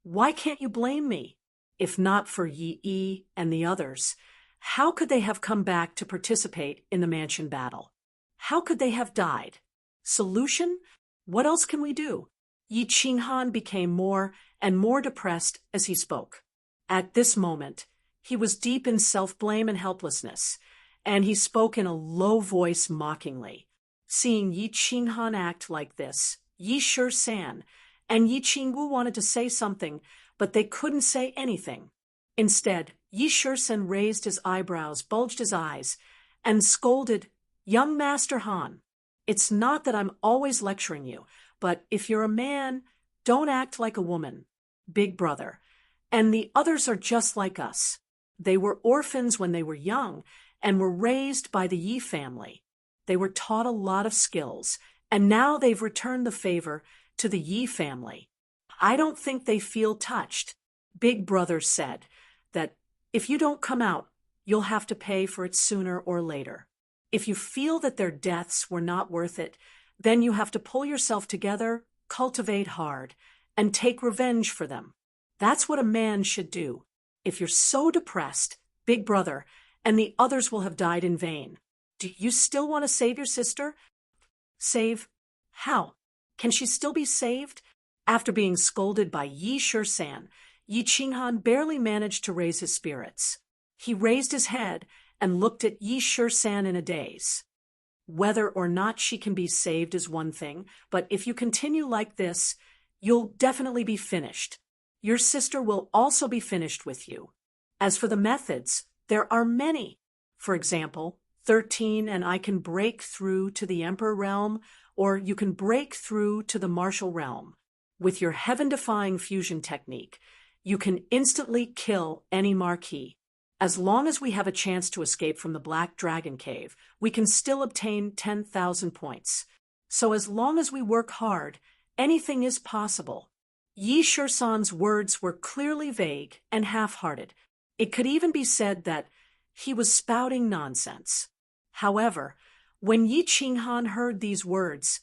Why can't you blame me? If not for Yi Yi and the others, how could they have come back to participate in the mansion battle? How could they have died? Solution? What else can we do? Yi Qinghan became more and more depressed as he spoke. At this moment, he was deep in self-blame and helplessness, and he spoke in a low voice mockingly. Seeing Yi Qinghan act like this, Yi Shursan and Yi Qingwu wanted to say something, but they couldn't say anything. Instead, Yi Shursen raised his eyebrows, bulged his eyes, and scolded, "Young Master Han, it's not that I'm always lecturing you, but if you're a man, don't act like a woman. Big brother. And the others are just like us. They were orphans when they were young and were raised by the Yi family. They were taught a lot of skills, and now they've returned the favor to the Yi family. I don't think they feel touched." Big brother said that if you don't come out, you'll have to pay for it sooner or later. If you feel that their deaths were not worth it, then you have to pull yourself together, cultivate hard, and take revenge for them. That's what a man should do. If you're so depressed, Big brother, and the others will have died in vain. Do you still want to save your sister? Save? How? Can she still be saved? After being scolded by Yi Shursan, Yi Qinghan barely managed to raise his spirits. He raised his head and looked at Yi Shursan in a daze. Whether or not she can be saved is one thing, but if you continue like this, you'll definitely be finished. Your sister will also be finished with you. As for the methods, there are many. For example, 13 and I can break through to the Emperor realm, or you can break through to the Martial realm. With your heaven-defying fusion technique, you can instantly kill any Marquis. As long as we have a chance to escape from the Black Dragon Cave, we can still obtain 10,000 points. So as long as we work hard, anything is possible. Yi Shursan's words were clearly vague and half-hearted. It could even be said that he was spouting nonsense. However, when Yi Qinghan heard these words,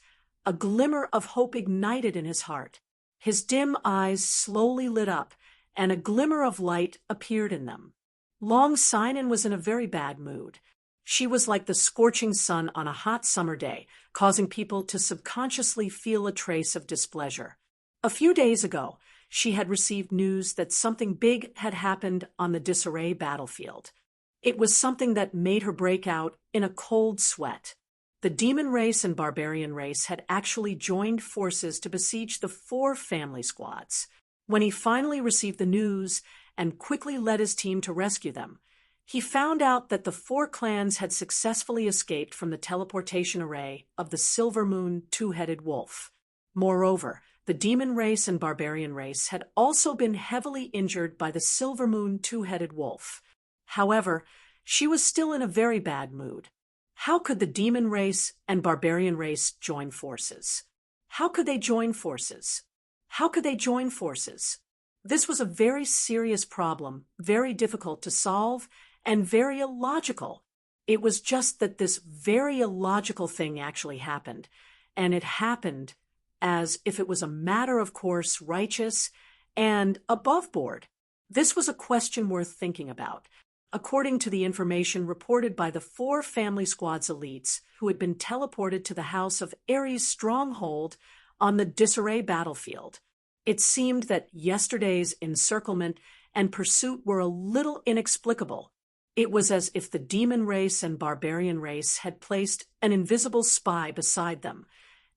a glimmer of hope ignited in his heart. His dim eyes slowly lit up, and a glimmer of light appeared in them. Long Sinan was in a very bad mood. She was like the scorching sun on a hot summer day, causing people to subconsciously feel a trace of displeasure. A few days ago, she had received news that something big had happened on the disarray battlefield. It was something that made her break out in a cold sweat. The demon race and barbarian race had actually joined forces to besiege the 4 family squads. When he finally received the news and quickly led his team to rescue them, he found out that the 4 clans had successfully escaped from the teleportation array of the Silver Moon two-headed wolf. Moreover, the demon race and barbarian race had also been heavily injured by the Silver Moon two-headed wolf. However, she was still in a very bad mood. How could the demon race and barbarian race join forces? How could they join forces? How could they join forces? This was a very serious problem, very difficult to solve, and very illogical. It was just that this very illogical thing actually happened, and it happened as if it was a matter of course, righteous, and above board. This was a question worth thinking about. According to the information reported by the 4 family squad's elites who had been teleported to the house of Ares' stronghold on the disarray battlefield, it seemed that yesterday's encirclement and pursuit were a little inexplicable. It was as if the demon race and barbarian race had placed an invisible spy beside them,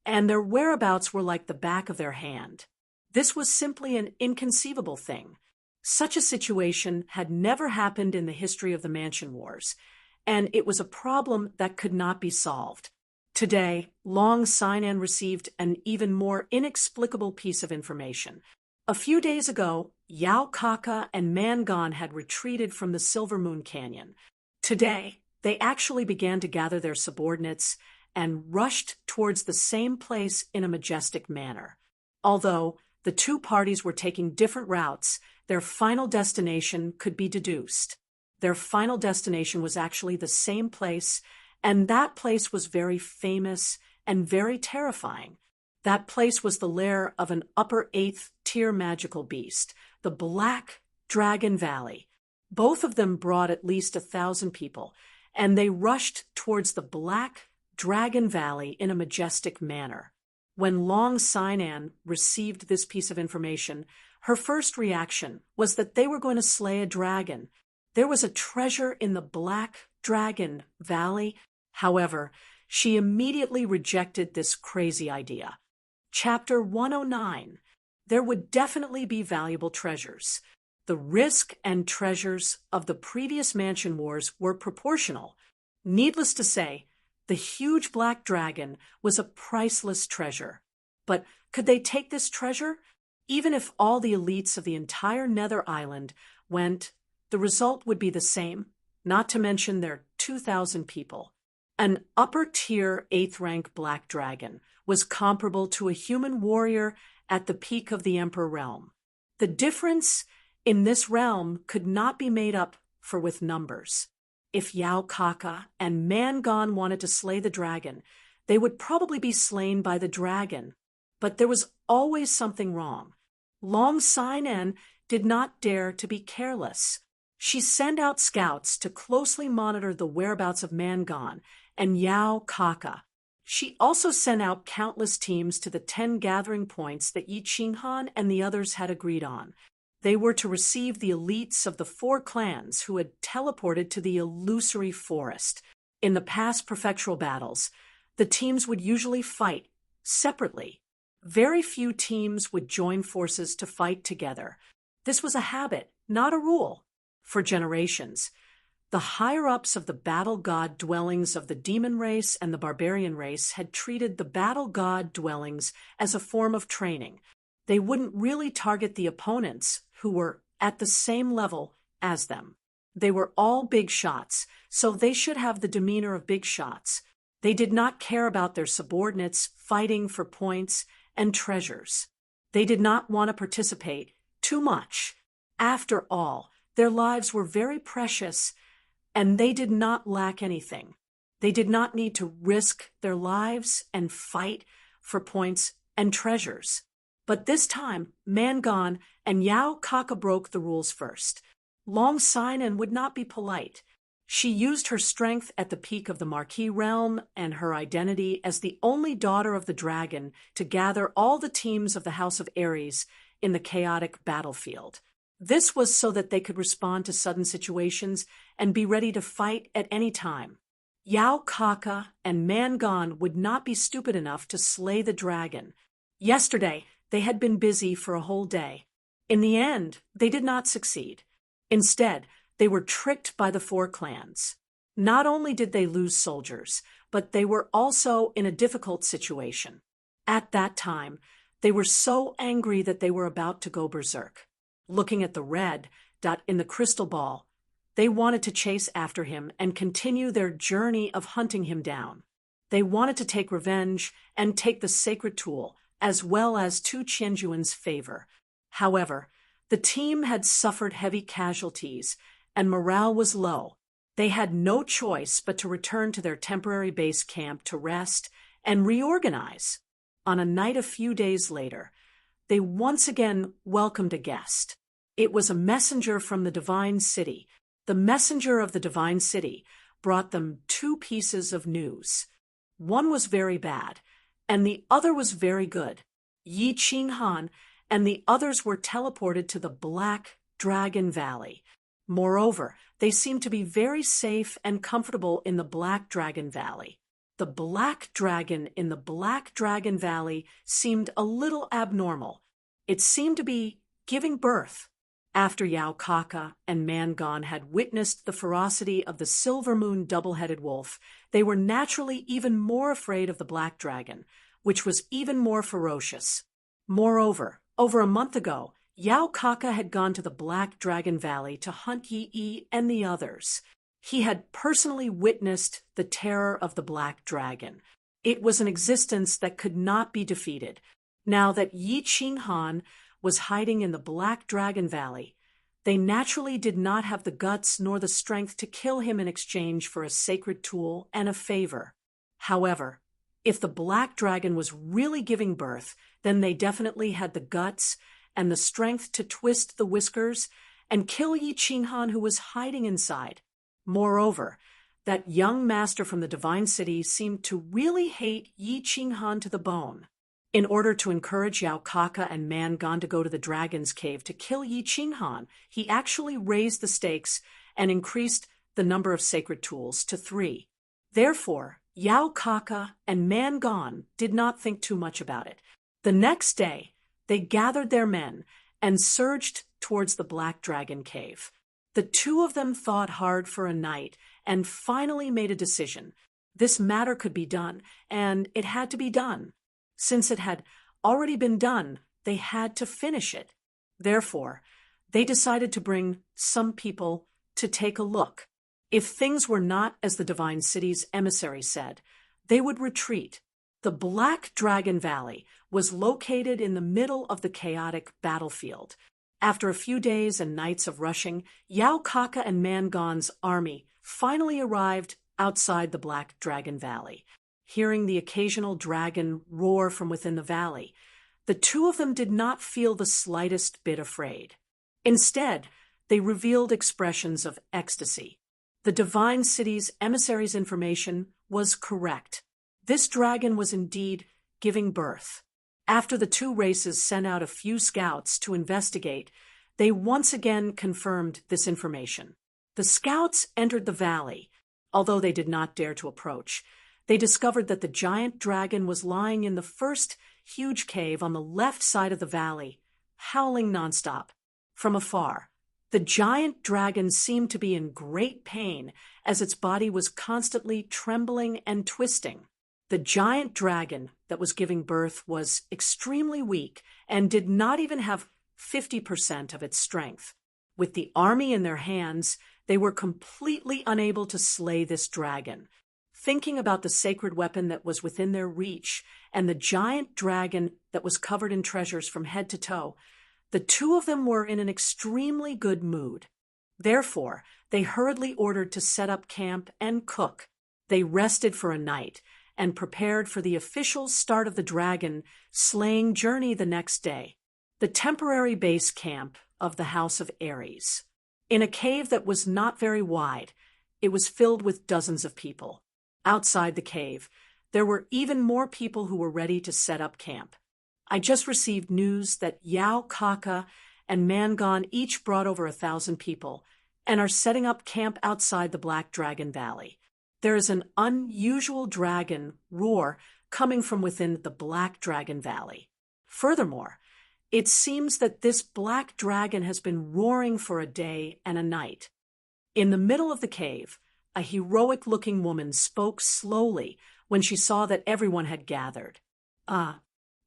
and their whereabouts were like the back of their hand. This was simply an inconceivable thing. Such a situation had never happened in the history of the Mansion Wars, and it was a problem that could not be solved. Today, Long Sinan received an even more inexplicable piece of information. A few days ago, Yao Kaka and Mangon had retreated from the Silver Moon Canyon. Today, they actually began to gather their subordinates and rushed towards the same place in a majestic manner. Although the two parties were taking different routes, their final destination could be deduced. Their final destination was actually the same place, and that place was very famous and very terrifying. That place was the lair of an upper 8th tier magical beast, the Black Dragon Valley. Both of them brought at least 1,000 people, and they rushed towards the Black Dragon Valley in a majestic manner. When Long Sinan received this piece of information, her first reaction was that they were going to slay a dragon. There was a treasure in the Black Dragon Valley. However, she immediately rejected this crazy idea. Chapter 109. There would definitely be valuable treasures. The risk and treasures of the previous Mansion Wars were proportional. Needless to say, the huge black dragon was a priceless treasure. But could they take this treasure? Even if all the elites of the entire Nether Island went, the result would be the same, not to mention their 2,000 people. An upper-tier 8th rank black dragon was comparable to a human warrior at the peak of the Emperor realm. The difference in this realm could not be made up for with numbers. If Yao Kaka and Mangon wanted to slay the dragon, they would probably be slain by the dragon. But there was always something wrong. Long Sinan did not dare to be careless. She sent out scouts to closely monitor the whereabouts of Mangon and Yao Kaka. She also sent out countless teams to the 10 gathering points that Yi Qinghan and the others had agreed on. They were to receive the elites of the 4 clans who had teleported to the illusory forest. In the past prefectural battles, the teams would usually fight separately. Very few teams would join forces to fight together. This was a habit, not a rule. For generations, the higher-ups of the battle god dwellings of the demon race and the barbarian race had treated the battle god dwellings as a form of training. They wouldn't really target the opponents who were at the same level as them. They were all big shots, so they should have the demeanor of big shots. They did not care about their subordinates fighting for points and treasures. They did not want to participate too much. After all, their lives were very precious, and they did not lack anything. They did not need to risk their lives and fight for points and treasures. But this time, Mangon and Yao Kaka broke the rules first. Long Sinan would not be polite. She used her strength at the peak of the Marquis realm and her identity as the only daughter of the dragon to gather all the teams of the House of Ares in the chaotic battlefield. This was so that they could respond to sudden situations and be ready to fight at any time. Yao Kaka and Mangon would not be stupid enough to slay the dragon. Yesterday, they had been busy for a whole day. In the end, they did not succeed. Instead, they were tricked by the 4 clans. Not only did they lose soldiers, but they were also in a difficult situation. At that time, they were so angry that they were about to go berserk. Looking at the red dot in the crystal ball, they wanted to chase after him and continue their journey of hunting him down. They wanted to take revenge and take the sacred tool, as well as Tu Qianjuan's favor. However, the team had suffered heavy casualties, and morale was low. They had no choice but to return to their temporary base camp to rest and reorganize. On a night a few days later, they once again welcomed a guest. It was a messenger from the Divine City. The messenger of the Divine City brought them 2 pieces of news. One was very bad, and the other was very good. Yi Qinghan and the others were teleported to the Black Dragon Valley. Moreover, they seemed to be very safe and comfortable in the Black Dragon Valley. The black dragon in the Black Dragon Valley seemed a little abnormal. It seemed to be giving birth. After Yao Kaka and Mangon had witnessed the ferocity of the Silver Moon double-headed wolf, they were naturally even more afraid of the Black Dragon, which was even more ferocious. Moreover, over a month ago, Yao Kaka had gone to the Black Dragon Valley to hunt Yi and the others. He had personally witnessed the terror of the Black Dragon. It was an existence that could not be defeated. Now that Yi Qinghan was hiding in the Black Dragon Valley, they naturally did not have the guts nor the strength to kill him in exchange for a sacred tool and a favor. However, if the Black Dragon was really giving birth, then they definitely had the guts and the strength to twist the whiskers and kill Yi Qinghan, who was hiding inside. Moreover, that young master from the Divine City seemed to really hate Yi Qinghan to the bone. In order to encourage Yao Kaka and Mangon to go to the Dragon's Cave to kill Yi Qinghan, he actually raised the stakes and increased the number of sacred tools to 3. Therefore, Yao Kaka and Mangon did not think too much about it. The next day, they gathered their men and surged towards the Black Dragon Cave. The two of them thought hard for a night and finally made a decision. This matter could be done, and it had to be done. Since it had already been done, they had to finish it. Therefore, they decided to bring some people to take a look. If things were not as the Divine City's emissary said, they would retreat. The Black Dragon Valley was located in the middle of the chaotic battlefield. After a few days and nights of rushing, Yao Kaka and Mangon's army finally arrived outside the Black Dragon Valley. Hearing the occasional dragon roar from within the valley, the two of them did not feel the slightest bit afraid. Instead, they revealed expressions of ecstasy. The Divine City's emissary's information was correct. This dragon was indeed giving birth. After the two races sent out a few scouts to investigate, they once again confirmed this information. The scouts entered the valley. Although they did not dare to approach, they discovered that the giant dragon was lying in the first huge cave on the left side of the valley, howling nonstop. From afar, the giant dragon seemed to be in great pain as its body was constantly trembling and twisting. The giant dragon that was giving birth was extremely weak and did not even have 50% of its strength. With the army in their hands, they were completely unable to slay this dragon. Thinking about the sacred weapon that was within their reach and the giant dragon that was covered in treasures from head to toe, the two of them were in an extremely good mood. Therefore, they hurriedly ordered to set up camp and cook. They rested for a night and prepared for the official start of the dragon slaying journey the next day. The temporary base camp of the House of Ares. In a cave that was not very wide, it was filled with dozens of people. Outside the cave, there were even more people who were ready to set up camp. I just received news that Yao Kaka and Mangon each brought over 1,000 people and are setting up camp outside the Black Dragon Valley. There is an unusual dragon roar coming from within the Black Dragon Valley. Furthermore, it seems that this black dragon has been roaring for a day and a night. In the middle of the cave, a heroic-looking woman spoke slowly when she saw that everyone had gathered. The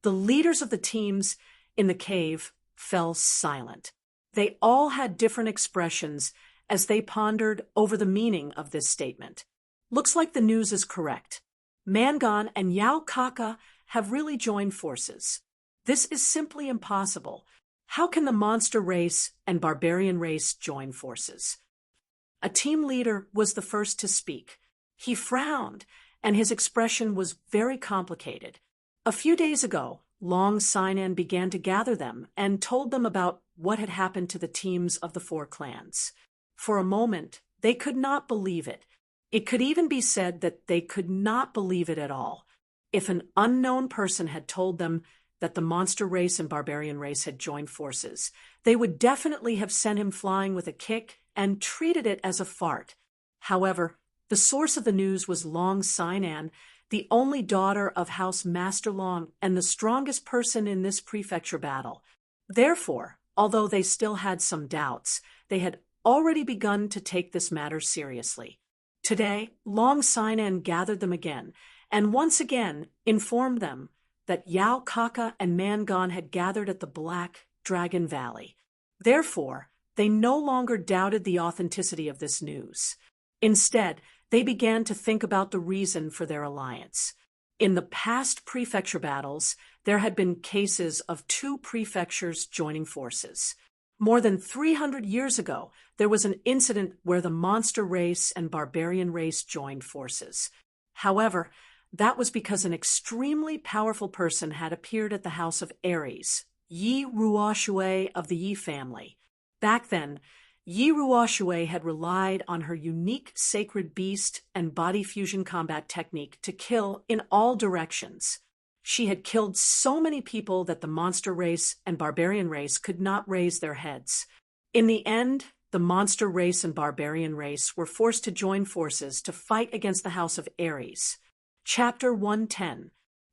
leaders of the teams in the cave fell silent. They all had different expressions as they pondered over the meaning of this statement. Looks like the news is correct. Mangon and Yao Kaka have really joined forces. This is simply impossible. How can the monster race and barbarian race join forces? A team leader was the first to speak. He frowned, and his expression was very complicated. A few days ago, Long Sinan began to gather them and told them about what had happened to the teams of the 4 clans. For a moment, they could not believe it. It could even be said that they could not believe it at all. If an unknown person had told them that the monster race and barbarian race had joined forces, they would definitely have sent him flying with a kick and treated it as a fart. However, the source of the news was Long Sinan, the only daughter of House Master Long and the strongest person in this prefecture battle. Therefore, although they still had some doubts, they had already begun to take this matter seriously. Today, Long Sinan gathered them again, and once again informed them that Yao Kaka and Mangon had gathered at the Black Dragon Valley. Therefore, they no longer doubted the authenticity of this news. Instead, they began to think about the reason for their alliance. In the past prefecture battles, there had been cases of two prefectures joining forces. More than 300 years ago, there was an incident where the monster race and barbarian race joined forces. However, that was because an extremely powerful person had appeared at the house of Ares, Yi Ruoxue of the Yi family. Back then, Yi Ruoxue had relied on her unique sacred beast and body fusion combat technique to kill in all directions. She had killed so many people that the monster race and barbarian race could not raise their heads. In the end, the monster race and barbarian race were forced to join forces to fight against the house of Ares. Chapter 110.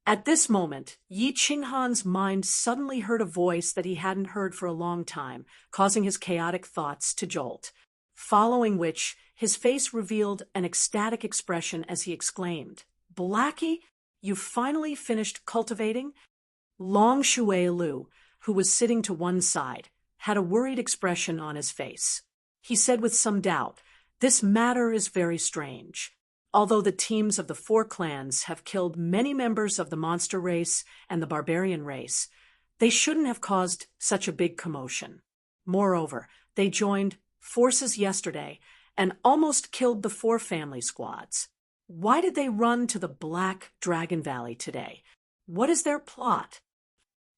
At this moment, Yi Qinghan's mind suddenly heard a voice that he hadn't heard for a long time, causing his chaotic thoughts to jolt. Following which, his face revealed an ecstatic expression as he exclaimed, "Blackie, you finally finished cultivating?" Long Shui Lu, who was sitting to one side, had a worried expression on his face. He said with some doubt, "This matter is very strange. Although the teams of the four clans have killed many members of the monster race and the barbarian race, they shouldn't have caused such a big commotion. Moreover, they joined forces yesterday and almost killed the four family squads. Why did they run to the Black Dragon Valley today? What is their plot?"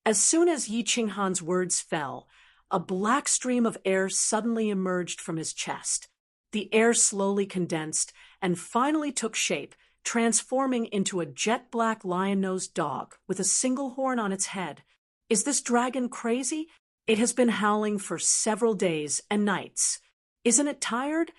As soon as Yi Qinghan's words fell, a black stream of air suddenly emerged from his chest. The air slowly condensed and finally took shape, transforming into a jet-black lion-nosed dog with a single horn on its head. Is this dragon crazy? It has been howling for several days and nights. Isn't it tired?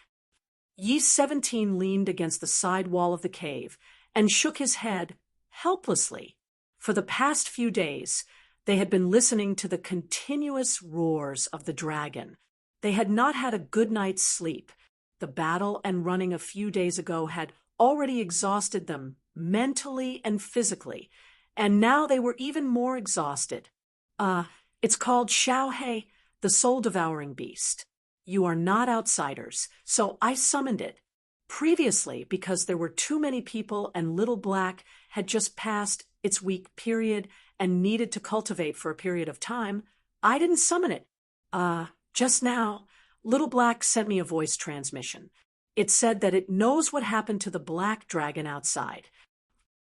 Yi 17 leaned against the side wall of the cave and shook his head helplessly. For the past few days, they had been listening to the continuous roars of the dragon. They had not had a good night's sleep. The battle and running a few days ago had already exhausted them mentally and physically, and now they were even more exhausted. It's called Xiaohei, the soul-devouring beast. You are not outsiders, so I summoned it. Previously, because there were too many people and Little Black had just passed its week period and needed to cultivate for a period of time, I didn't summon it. Just now, Little Black sent me a voice transmission. It said that it knows what happened to the black dragon outside.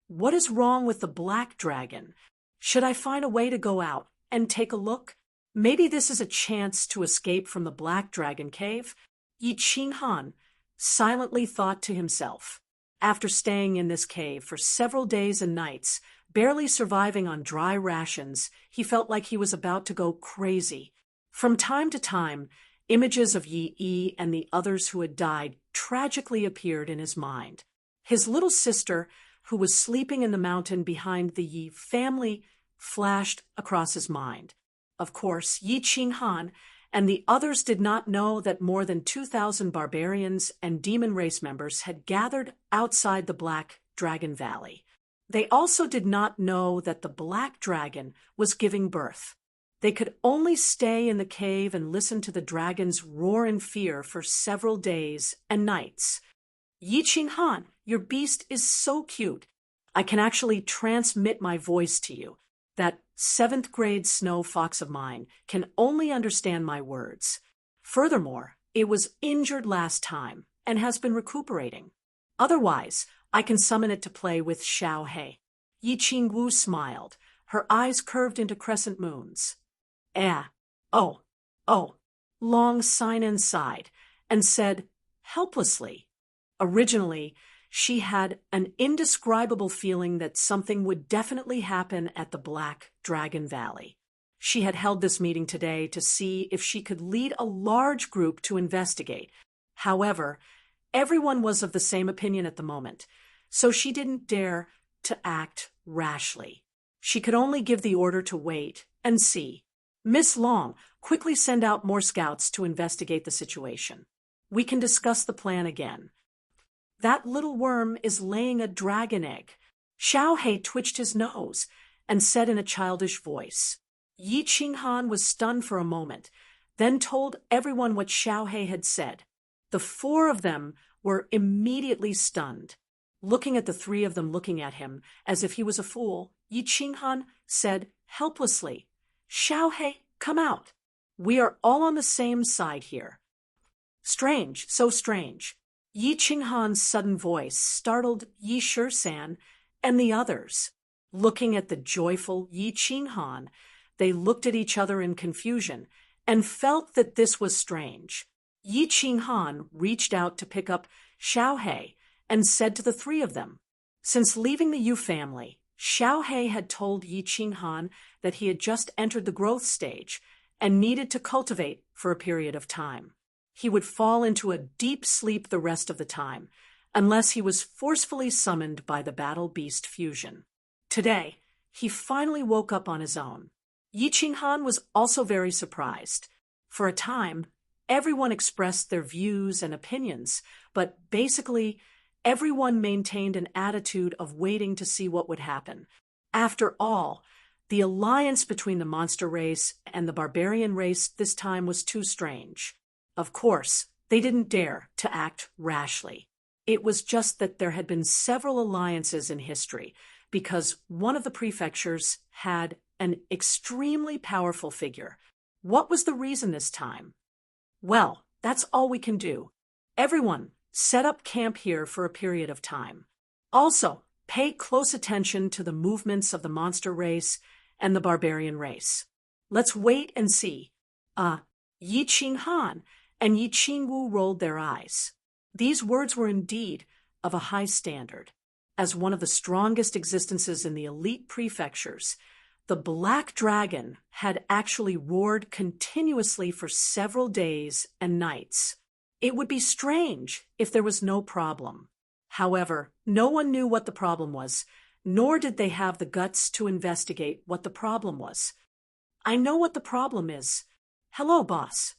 What is wrong with the black dragon? Should I find a way to go out and take a look? Maybe this is a chance to escape from the black dragon cave? Yi Qinghan silently thought to himself. After staying in this cave for several days and nights, barely surviving on dry rations, he felt like he was about to go crazy. From time to time, images of Yi Yi and the others who had died tragically appeared in his mind. His little sister, who was sleeping in the mountain behind the Yi family, flashed across his mind. Of course, Yi Qinghan and the others did not know that more than 2,000 barbarians and demon race members had gathered outside the Black Dragon Valley. They also did not know that the Black Dragon was giving birth. They could only stay in the cave and listen to the dragon's roar in fear for several days and nights. Yi Qinghan, your beast is so cute. I can actually transmit my voice to you. That 7th grade snow fox of mine can only understand my words. Furthermore, it was injured last time and has been recuperating. Otherwise, I can summon it to play with Xiaohei. Yi Qingwu smiled, her eyes curved into crescent moons. Oh. Long Sinan sighed and said helplessly. Originally, she had an indescribable feeling that something would definitely happen at the Black Dragon Valley. She had held this meeting today to see if she could lead a large group to investigate. However, everyone was of the same opinion at the moment, so she didn't dare to act rashly. She could only give the order to wait and see. Miss Long, quickly send out more scouts to investigate the situation. We can discuss the plan again. That little worm is laying a dragon egg. Xiao He twitched his nose and said in a childish voice. Yi Qinghan was stunned for a moment, then told everyone what Xiao He had said. The four of them were immediately stunned. Looking at the three of them looking at him as if he was a fool, Yi Qinghan said helplessly, Xiao He, come out. We are all on the same side here. Strange, so strange. Yi Qinghan's sudden voice startled Yi Shisan and the others. Looking at the joyful Yi Qinghan, they looked at each other in confusion and felt that this was strange. Yi Qinghan reached out to pick up Xiao He and said to the three of them, since leaving the Yu family, Xiao He had told Yi Qinghan that he had just entered the growth stage and needed to cultivate for a period of time. He would fall into a deep sleep the rest of the time, unless he was forcefully summoned by the battle beast fusion. Today, he finally woke up on his own. Yi Qinghan was also very surprised. For a time, everyone expressed their views and opinions, but basically, everyone maintained an attitude of waiting to see what would happen. After all, the alliance between the monster race and the barbarian race this time was too strange. Of course, they didn't dare to act rashly. It was just that there had been several alliances in history, because one of the prefectures had an extremely powerful figure. What was the reason this time? Well, that's all we can do. Everyone, set up camp here for a period of time. Also, pay close attention to the movements of the monster race and the barbarian race. Let's wait and see. Yi Qinghan and Yi Qingwu rolled their eyes. These words were indeed of a high standard. As one of the strongest existences in the elite prefectures, the black dragon had actually roared continuously for several days and nights. It would be strange if there was no problem. However, no one knew what the problem was, nor did they have the guts to investigate what the problem was. I know what the problem is. Hello, boss.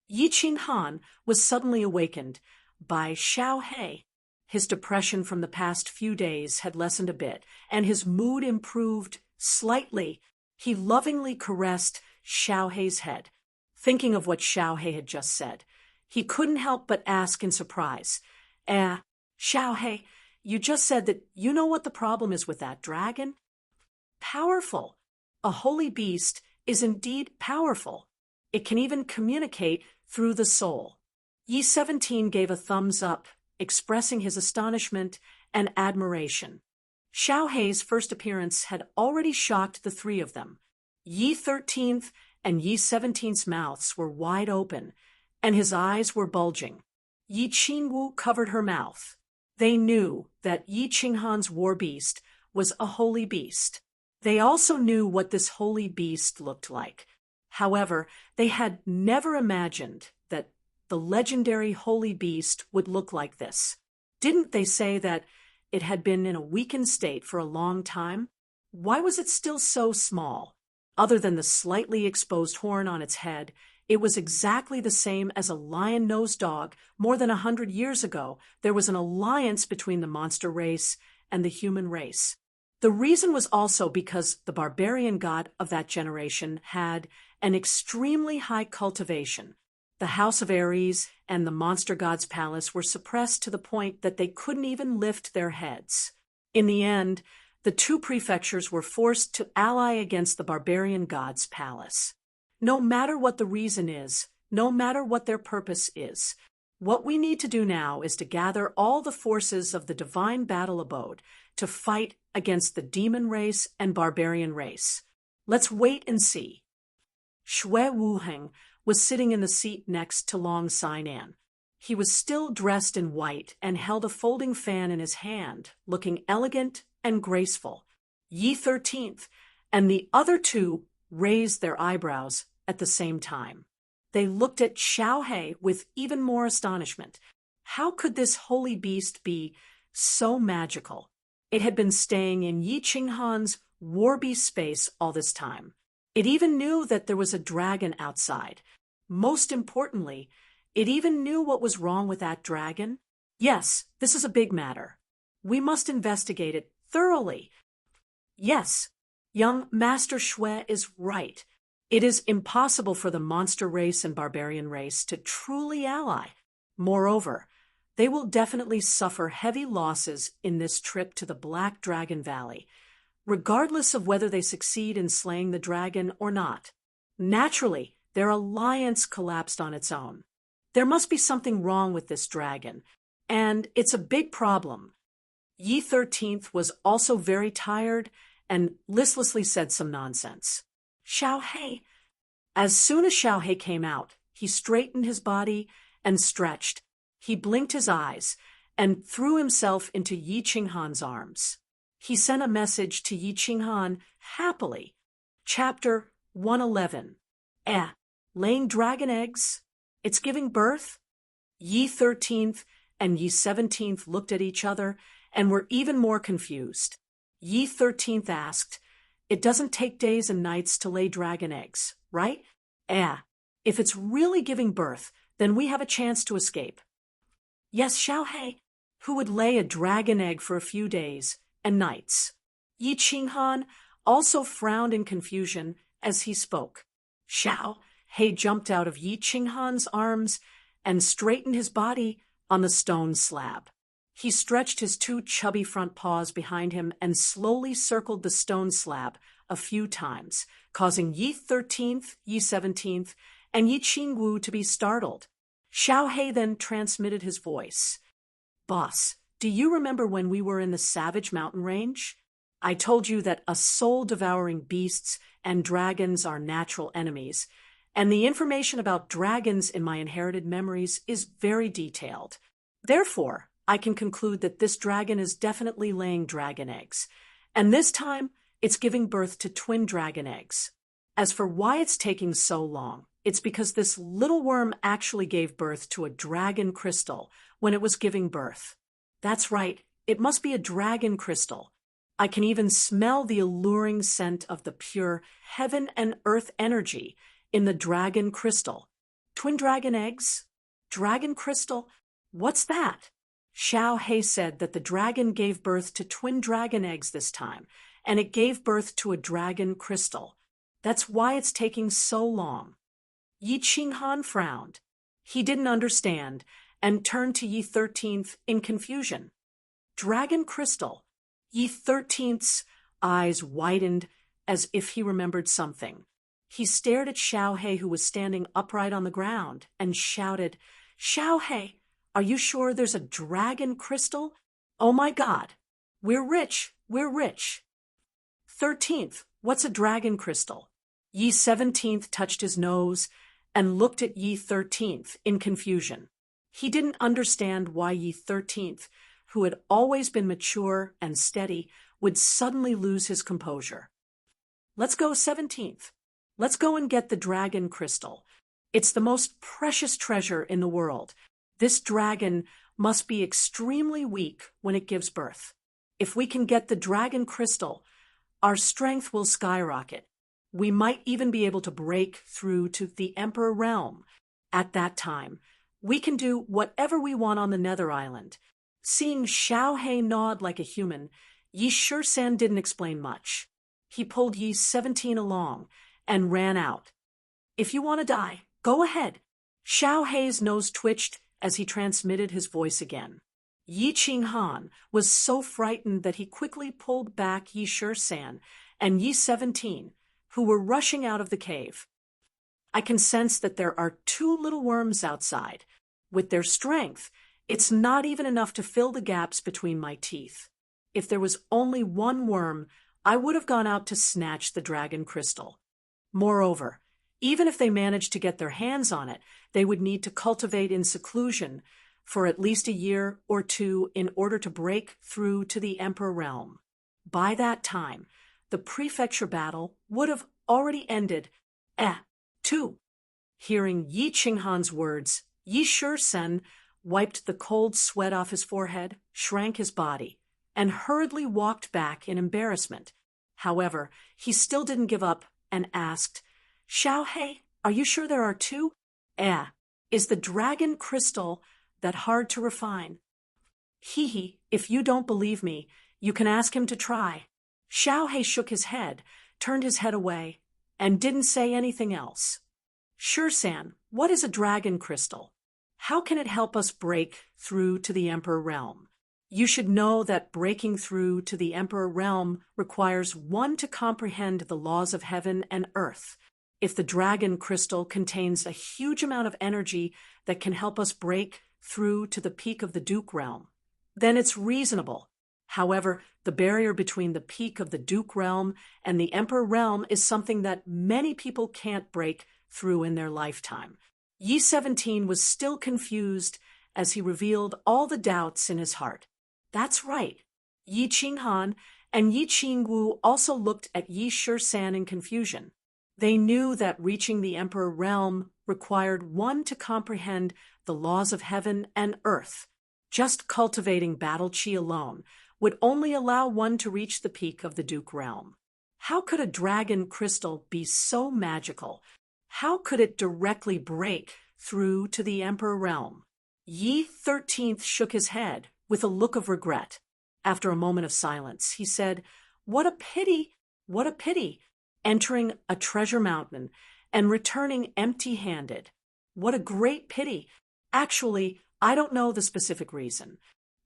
Yi Qinghan was suddenly awakened by Xiao He. His depression from the past few days had lessened a bit, and his mood improved slightly. He lovingly caressed Xiao He's head. Thinking of what Xiao He had just said, he couldn't help but ask in surprise, Xiao He, you just said that you know what the problem is with that dragon? Powerful. A holy beast is indeed powerful. It can even communicate through the soul. Yi 17 gave a thumbs up, expressing his astonishment and admiration. Xiao He's first appearance had already shocked the three of them. Yi 13th and Yi 17's mouths were wide open, and his eyes were bulging. Yi Qingwu covered her mouth. They knew that Yi Qinghan's war beast was a holy beast. They also knew what this holy beast looked like. However, they had never imagined that the legendary holy beast would look like this. Didn't they say that it had been in a weakened state for a long time? Why was it still so small? Other than the slightly exposed horn on its head, it was exactly the same as a lion-nosed dog. More than 100 years ago, there was an alliance between the monster race and the human race. The reason was also because the barbarian god of that generation had an extremely high cultivation. The House of Ares and the monster god's palace were suppressed to the point that they couldn't even lift their heads. In the end, the two prefectures were forced to ally against the barbarian god's palace. No matter what the reason is, no matter what their purpose is, what we need to do now is to gather all the forces of the divine battle abode to fight against the demon race and barbarian race. Let's wait and see. Shui Wuheng was sitting in the seat next to Long Sainan. He was still dressed in white and held a folding fan in his hand, looking elegant and graceful. Yi 13th and the other two raised their eyebrows at the same time. They looked at Xiao He with even more astonishment. How could this holy beast be so magical? It had been staying in Yi Qinghan's war beast space all this time. It even knew that there was a dragon outside. Most importantly, it even knew what was wrong with that dragon. Yes, this is a big matter. We must investigate it thoroughly. Yes, young Master Shui is right. It is impossible for the monster race and barbarian race to truly ally. Moreover, they will definitely suffer heavy losses in this trip to the Black Dragon Valley, regardless of whether they succeed in slaying the dragon or not. Naturally, their alliance collapsed on its own. There must be something wrong with this dragon, and it's a big problem. Yi 13th was also very tired and listlessly said some nonsense. Xiao He. As soon as Xiao He came out, he straightened his body and stretched. He blinked his eyes and threw himself into Yi Qinghan's arms. He sent a message to Yi Qinghan happily. Chapter 111. Laying dragon eggs? It's giving birth? Yi 13th and Yi 17th looked at each other and were even more confused. Yi 13th asked, "It doesn't take days and nights to lay dragon eggs, right?" If it's really giving birth, then we have a chance to escape. Yes, Xiao He, who would lay a dragon egg for a few days and nights. Yi Qinghan also frowned in confusion as he spoke. Xiao He jumped out of Yi Qinghan's arms and straightened his body on the stone slab. He stretched his two chubby front paws behind him and slowly circled the stone slab a few times, causing Yi 13th, Yi 17th, and Yi Qingwu to be startled. Xiao He then transmitted his voice. "Boss, do you remember when we were in the Savage Mountain Range? I told you that soul-devouring beasts and dragons are natural enemies, and the information about dragons in my inherited memories is very detailed. Therefore, I can conclude that this dragon is definitely laying dragon eggs, and this time it's giving birth to twin dragon eggs. As for why it's taking so long, it's because this little worm actually gave birth to a dragon crystal when it was giving birth. That's right, it must be a dragon crystal. I can even smell the alluring scent of the pure heaven and earth energy in the dragon crystal. Twin dragon eggs? Dragon crystal? What's that?" Xiao He said that the dragon gave birth to twin dragon eggs this time, and it gave birth to a dragon crystal. That's why it's taking so long. Yi Qinghan frowned. He didn't understand and turned to Yi 13th in confusion. Dragon crystal. Yi 13th's eyes widened as if he remembered something. He stared at Xiao He, who was standing upright on the ground, and shouted, "Xiao He, are you sure there's a dragon crystal? Oh my God, we're rich, we're rich." 13th, what's a dragon crystal? Yi 17th touched his nose and looked at Yi 13th in confusion. He didn't understand why Yi 13th, who had always been mature and steady, would suddenly lose his composure. "Let's go, 17th. Let's go and get the dragon crystal. It's the most precious treasure in the world. This dragon must be extremely weak when it gives birth. If we can get the dragon crystal, our strength will skyrocket. We might even be able to break through to the Emperor Realm. At that time, we can do whatever we want on the Nether Island." Seeing Xiao He nod like a human, Yi Shisan didn't explain much. He pulled Yi 17 along and ran out. "If you want to die, go ahead." Xiao He's nose twitched as he transmitted his voice again. Yi Qinghan was so frightened that he quickly pulled back Yi Shisan and Yi 17, who were rushing out of the cave. "I can sense that there are two little worms outside. With their strength, it's not even enough to fill the gaps between my teeth. If there was only one worm, I would have gone out to snatch the dragon crystal. Moreover, even if they managed to get their hands on it, they would need to cultivate in seclusion for at least a year or two in order to break through to the Emperor Realm. By that time, the prefecture battle would have already ended. 2. Hearing Yi Qinghan's words, Yi Shisan wiped the cold sweat off his forehead, shrank his body, and hurriedly walked back in embarrassment. However, he still didn't give up and asked, "Xiao Hei, are you sure there are two? Is the dragon crystal that hard to refine?" "Hee, if you don't believe me, you can ask him to try." Xiao Hei shook his head, turned his head away, and didn't say anything else. "Sure, San, what is a dragon crystal? How can it help us break through to the Emperor realm?" "You should know that breaking through to the Emperor realm requires one to comprehend the laws of heaven and earth. If the dragon crystal contains a huge amount of energy that can help us break through to the peak of the Duke realm, then it's reasonable. However, the barrier between the peak of the Duke realm and the Emperor realm is something that many people can't break through in their lifetime." Yi 17 was still confused as he revealed all the doubts in his heart. That's right. Yi Qinghan and Yi Qingwu also looked at Yi Shisan in confusion. They knew that reaching the Emperor realm required one to comprehend the laws of heaven and earth. Just cultivating battle chi alone would only allow one to reach the peak of the Duke realm. How could a dragon crystal be so magical? How could it directly break through to the Emperor realm? Yi 13th shook his head with a look of regret. After a moment of silence, he said, "What a pity, what a pity, entering a treasure mountain and returning empty-handed. What a great pity. Actually, I don't know the specific reason.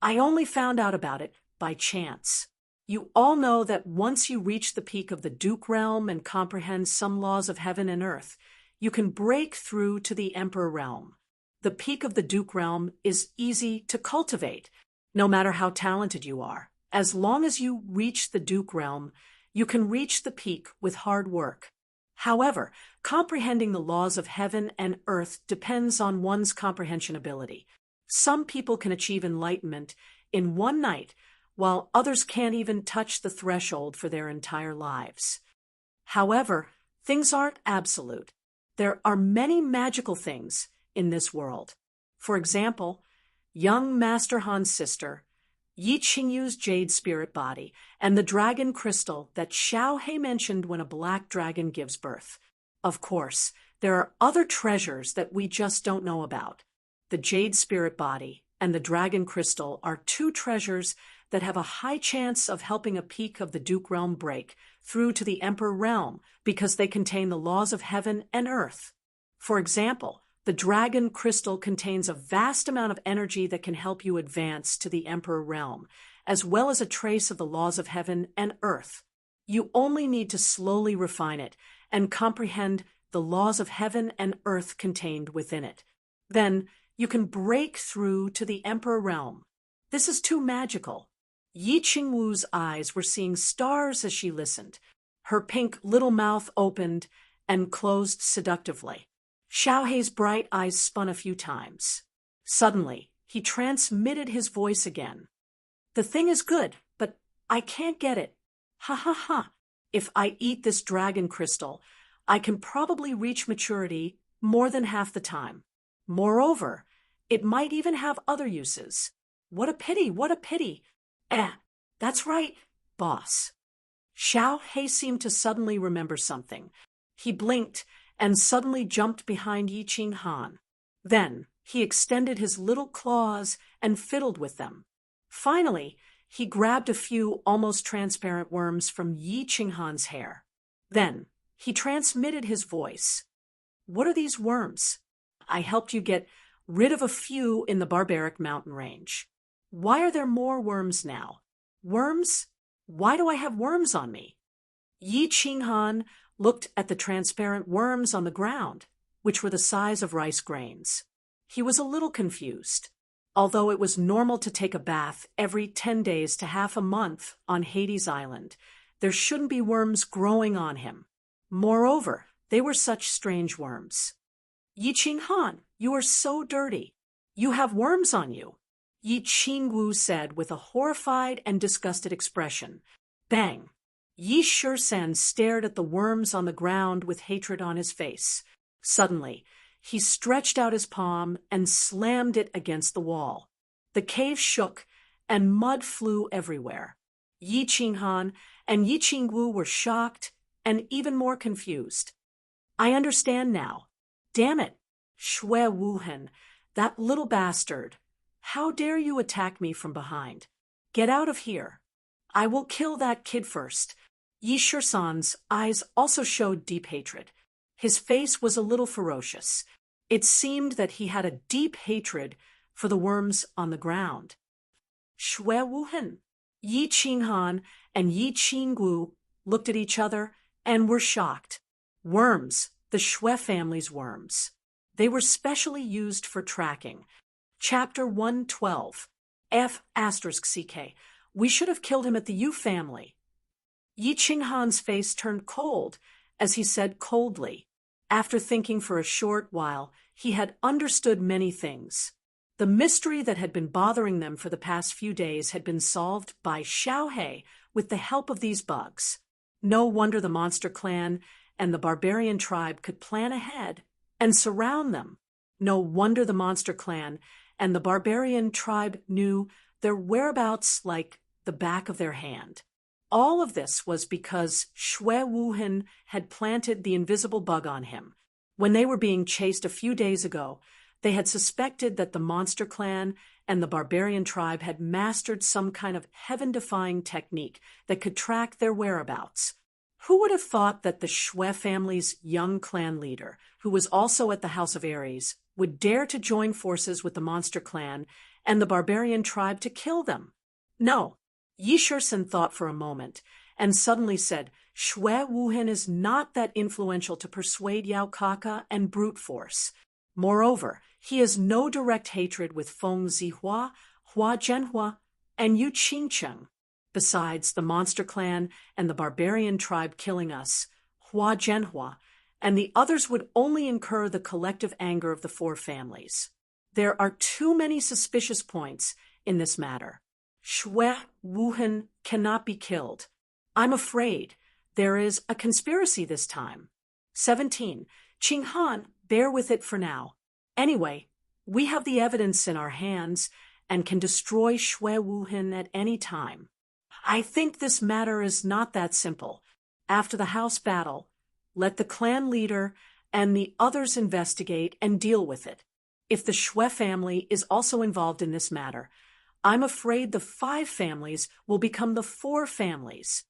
I only found out about it by chance. You all know that once you reach the peak of the Duke realm and comprehend some laws of heaven and earth, you can break through to the Emperor realm. The peak of the Duke realm is easy to cultivate, no matter how talented you are. As long as you reach the Duke realm, you can reach the peak with hard work. However, comprehending the laws of heaven and earth depends on one's comprehension ability. Some people can achieve enlightenment in one night, while others can't even touch the threshold for their entire lives. However, things aren't absolute. There are many magical things in this world. For example, young Master Han's sister, Yi Qingyu's jade spirit body, and the dragon crystal that Xiao Hei mentioned when a black dragon gives birth. Of course, there are other treasures that we just don't know about. The jade spirit body and the dragon crystal are two treasures that have a high chance of helping a peak of the Duke realm break through to the Emperor realm because they contain the laws of heaven and earth. For example, the dragon crystal contains a vast amount of energy that can help you advance to the Emperor realm, as well as a trace of the laws of heaven and earth. You only need to slowly refine it and comprehend the laws of heaven and earth contained within it. Then you can break through to the Emperor realm. This is too magical. Yi Qingwu's eyes were seeing stars as she listened. Her pink little mouth opened and closed seductively. Xiao Hei's bright eyes spun a few times. Suddenly, he transmitted his voice again. "The thing is good, but I can't get it. Ha ha ha. If I eat this dragon crystal, I can probably reach maturity more than half the time. Moreover, it might even have other uses. What a pity, what a pity. That's right, boss." Xiao Hei seemed to suddenly remember something. He blinked and suddenly jumped behind Yi Qinghan. Then he extended his little claws and fiddled with them. Finally, he grabbed a few almost transparent worms from Yi Qinghan's hair. Then he transmitted his voice. "What are these worms? I helped you get rid of a few in the barbaric mountain range. Why are there more worms now? Worms? Why do I have worms on me?" Yi Qinghan looked at the transparent worms on the ground, which were the size of rice grains. He was a little confused. Although it was normal to take a bath every 10 days to half a month on Hades Island, there shouldn't be worms growing on him. Moreover, they were such strange worms. "Yi Qinghan, you are so dirty. You have worms on you," Yi Qingwu said with a horrified and disgusted expression. Bang! Yi Shisan stared at the worms on the ground with hatred on his face. Suddenly, he stretched out his palm and slammed it against the wall. The cave shook, and mud flew everywhere. Yi Qinghan and Yi Qingwu were shocked and even more confused. I understand now. Damn it, Shui Wuhan, that little bastard. How dare you attack me from behind? Get out of here. I will kill that kid first. Yi Shisan's eyes also showed deep hatred. His face was a little ferocious. It seemed that he had a deep hatred for the worms on the ground. Shui Wuhan. Yi Qinghan and Yi Qinggu looked at each other and were shocked. Worms, the Shui family's worms. They were specially used for tracking. Chapter 112. F***CK. We should have killed him at the Yu family. Yi Qinghan's face turned cold as he said coldly. After thinking for a short while, he had understood many things. The mystery that had been bothering them for the past few days had been solved by Xiaohe with the help of these bugs. No wonder the monster clan and the barbarian tribe could plan ahead and surround them. No wonder the monster clan and the barbarian tribe knew their whereabouts like the back of their hand. All of this was because Shui Wuhan had planted the invisible bug on him. When they were being chased a few days ago, they had suspected that the monster clan and the barbarian tribe had mastered some kind of heaven-defying technique that could track their whereabouts. Who would have thought that the Shui family's young clan leader, who was also at the House of Ares, would dare to join forces with the monster clan and the barbarian tribe to kill them? No. Yi Shisan thought for a moment and suddenly said, Shui Wuhan is not that influential to persuade Yao Kaka and brute force. Moreover, he has no direct hatred with Feng Zihua, Hua Zhenhua, and Yu Qingcheng. Besides, the monster clan and the barbarian tribe killing us, Hua Zhenhua, and the others would only incur the collective anger of the four families. There are too many suspicious points in this matter. Shui Wuhan cannot be killed. I'm afraid there is a conspiracy this time. 17. Qinghan, bear with it for now. Anyway, we have the evidence in our hands and can destroy Shui Wuhan at any time. I think this matter is not that simple. After the house battle, let the clan leader and the others investigate and deal with it. If the Shui family is also involved in this matter, I'm afraid the 5 families will become the 4 families.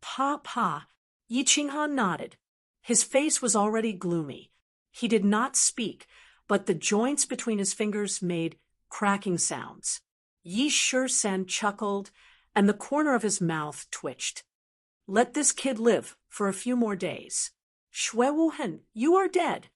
Yi Qinghan nodded. His face was already gloomy. He did not speak, but the joints between his fingers made cracking sounds. Yi Shisan chuckled, and the corner of his mouth twitched. Let this kid live for a few more days. Shui Wuhan, you are dead.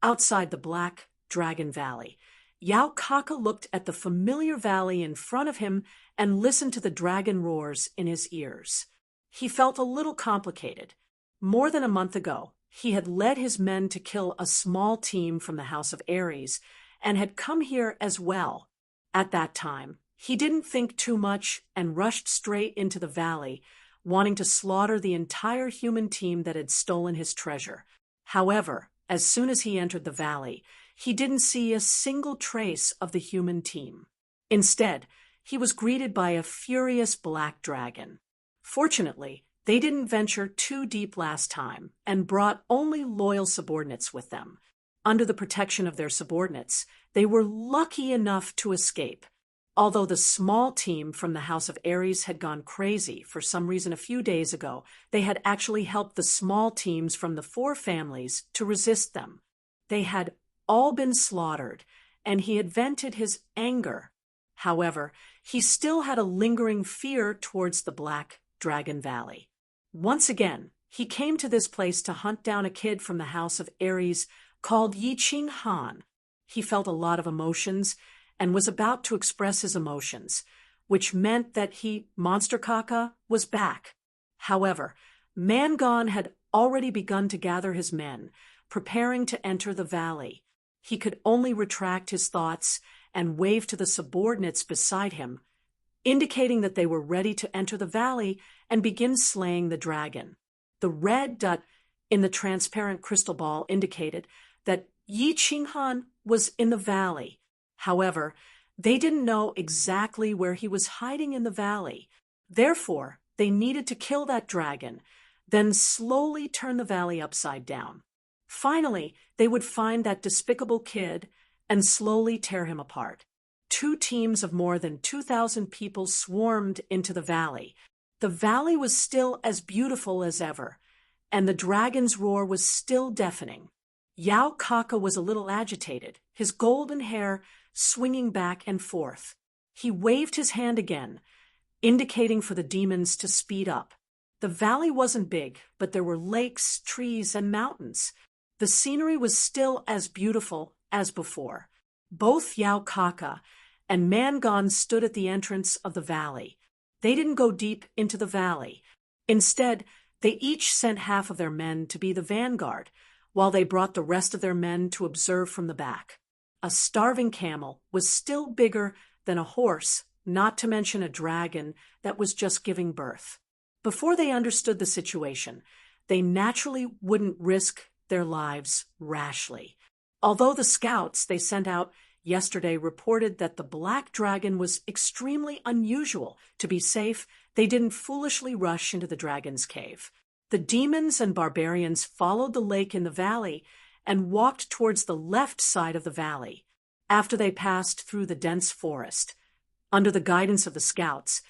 Outside the Black Dragon Valley, Yao Kaka looked at the familiar valley in front of him and listened to the dragon roars in his ears. He felt a little complicated. More than a month ago, he had led his men to kill a small team from the House of Ares and had come here as well. At that time, he didn't think too much and rushed straight into the valley, wanting to slaughter the entire human team that had stolen his treasure. However, as soon as he entered the valley, he didn't see a single trace of the human team. Instead, he was greeted by a furious black dragon. Fortunately, they didn't venture too deep last time and brought only loyal subordinates with them. Under the protection of their subordinates, they were lucky enough to escape. Although the small team from the House of Ares had gone crazy for some reason a few days ago, they had actually helped the small teams from the 4 families to resist them. They had all been slaughtered, and he had vented his anger. However, he still had a lingering fear towards the Black Dragon Valley. Once again, he came to this place to hunt down a kid from the House of Ares called Yi Qinghan. He felt a lot of emotions and was about to express his emotions, which meant that Monster Kaka, was back. However, Mangon had already begun to gather his men, preparing to enter the valley. He could only retract his thoughts and wave to the subordinates beside him, indicating that they were ready to enter the valley and begin slaying the dragon. The red dot in the transparent crystal ball indicated that Yi Qinghan was in the valley. However, they didn't know exactly where he was hiding in the valley. Therefore, they needed to kill that dragon. then slowly turn the valley upside down. Finally, they would find that despicable kid and slowly tear him apart. 2 teams of more than 2,000 people swarmed into the valley. The valley was still as beautiful as ever, and the dragon's roar was still deafening. Yao Kaka was a little agitated, his golden hair swinging back and forth. He waved his hand again, indicating for the demons to speed up. The valley wasn't big, but there were lakes, trees, and mountains. The scenery was still as beautiful as before. Both Yao Kaka and Mangon stood at the entrance of the valley. They didn't go deep into the valley. Instead, they each sent half of their men to be the vanguard, while they brought the rest of their men to observe from the back. A starving camel was still bigger than a horse, not to mention a dragon that was just giving birth. Before they understood the situation, they naturally wouldn't risk their lives rashly. Although the scouts they sent out yesterday reported that the black dragon was extremely unusual, to be safe, they didn't foolishly rush into the dragon's cave. The demons and barbarians followed the lake in the valley and walked towards the left side of the valley. After they passed through the dense forest, under the guidance of the scouts,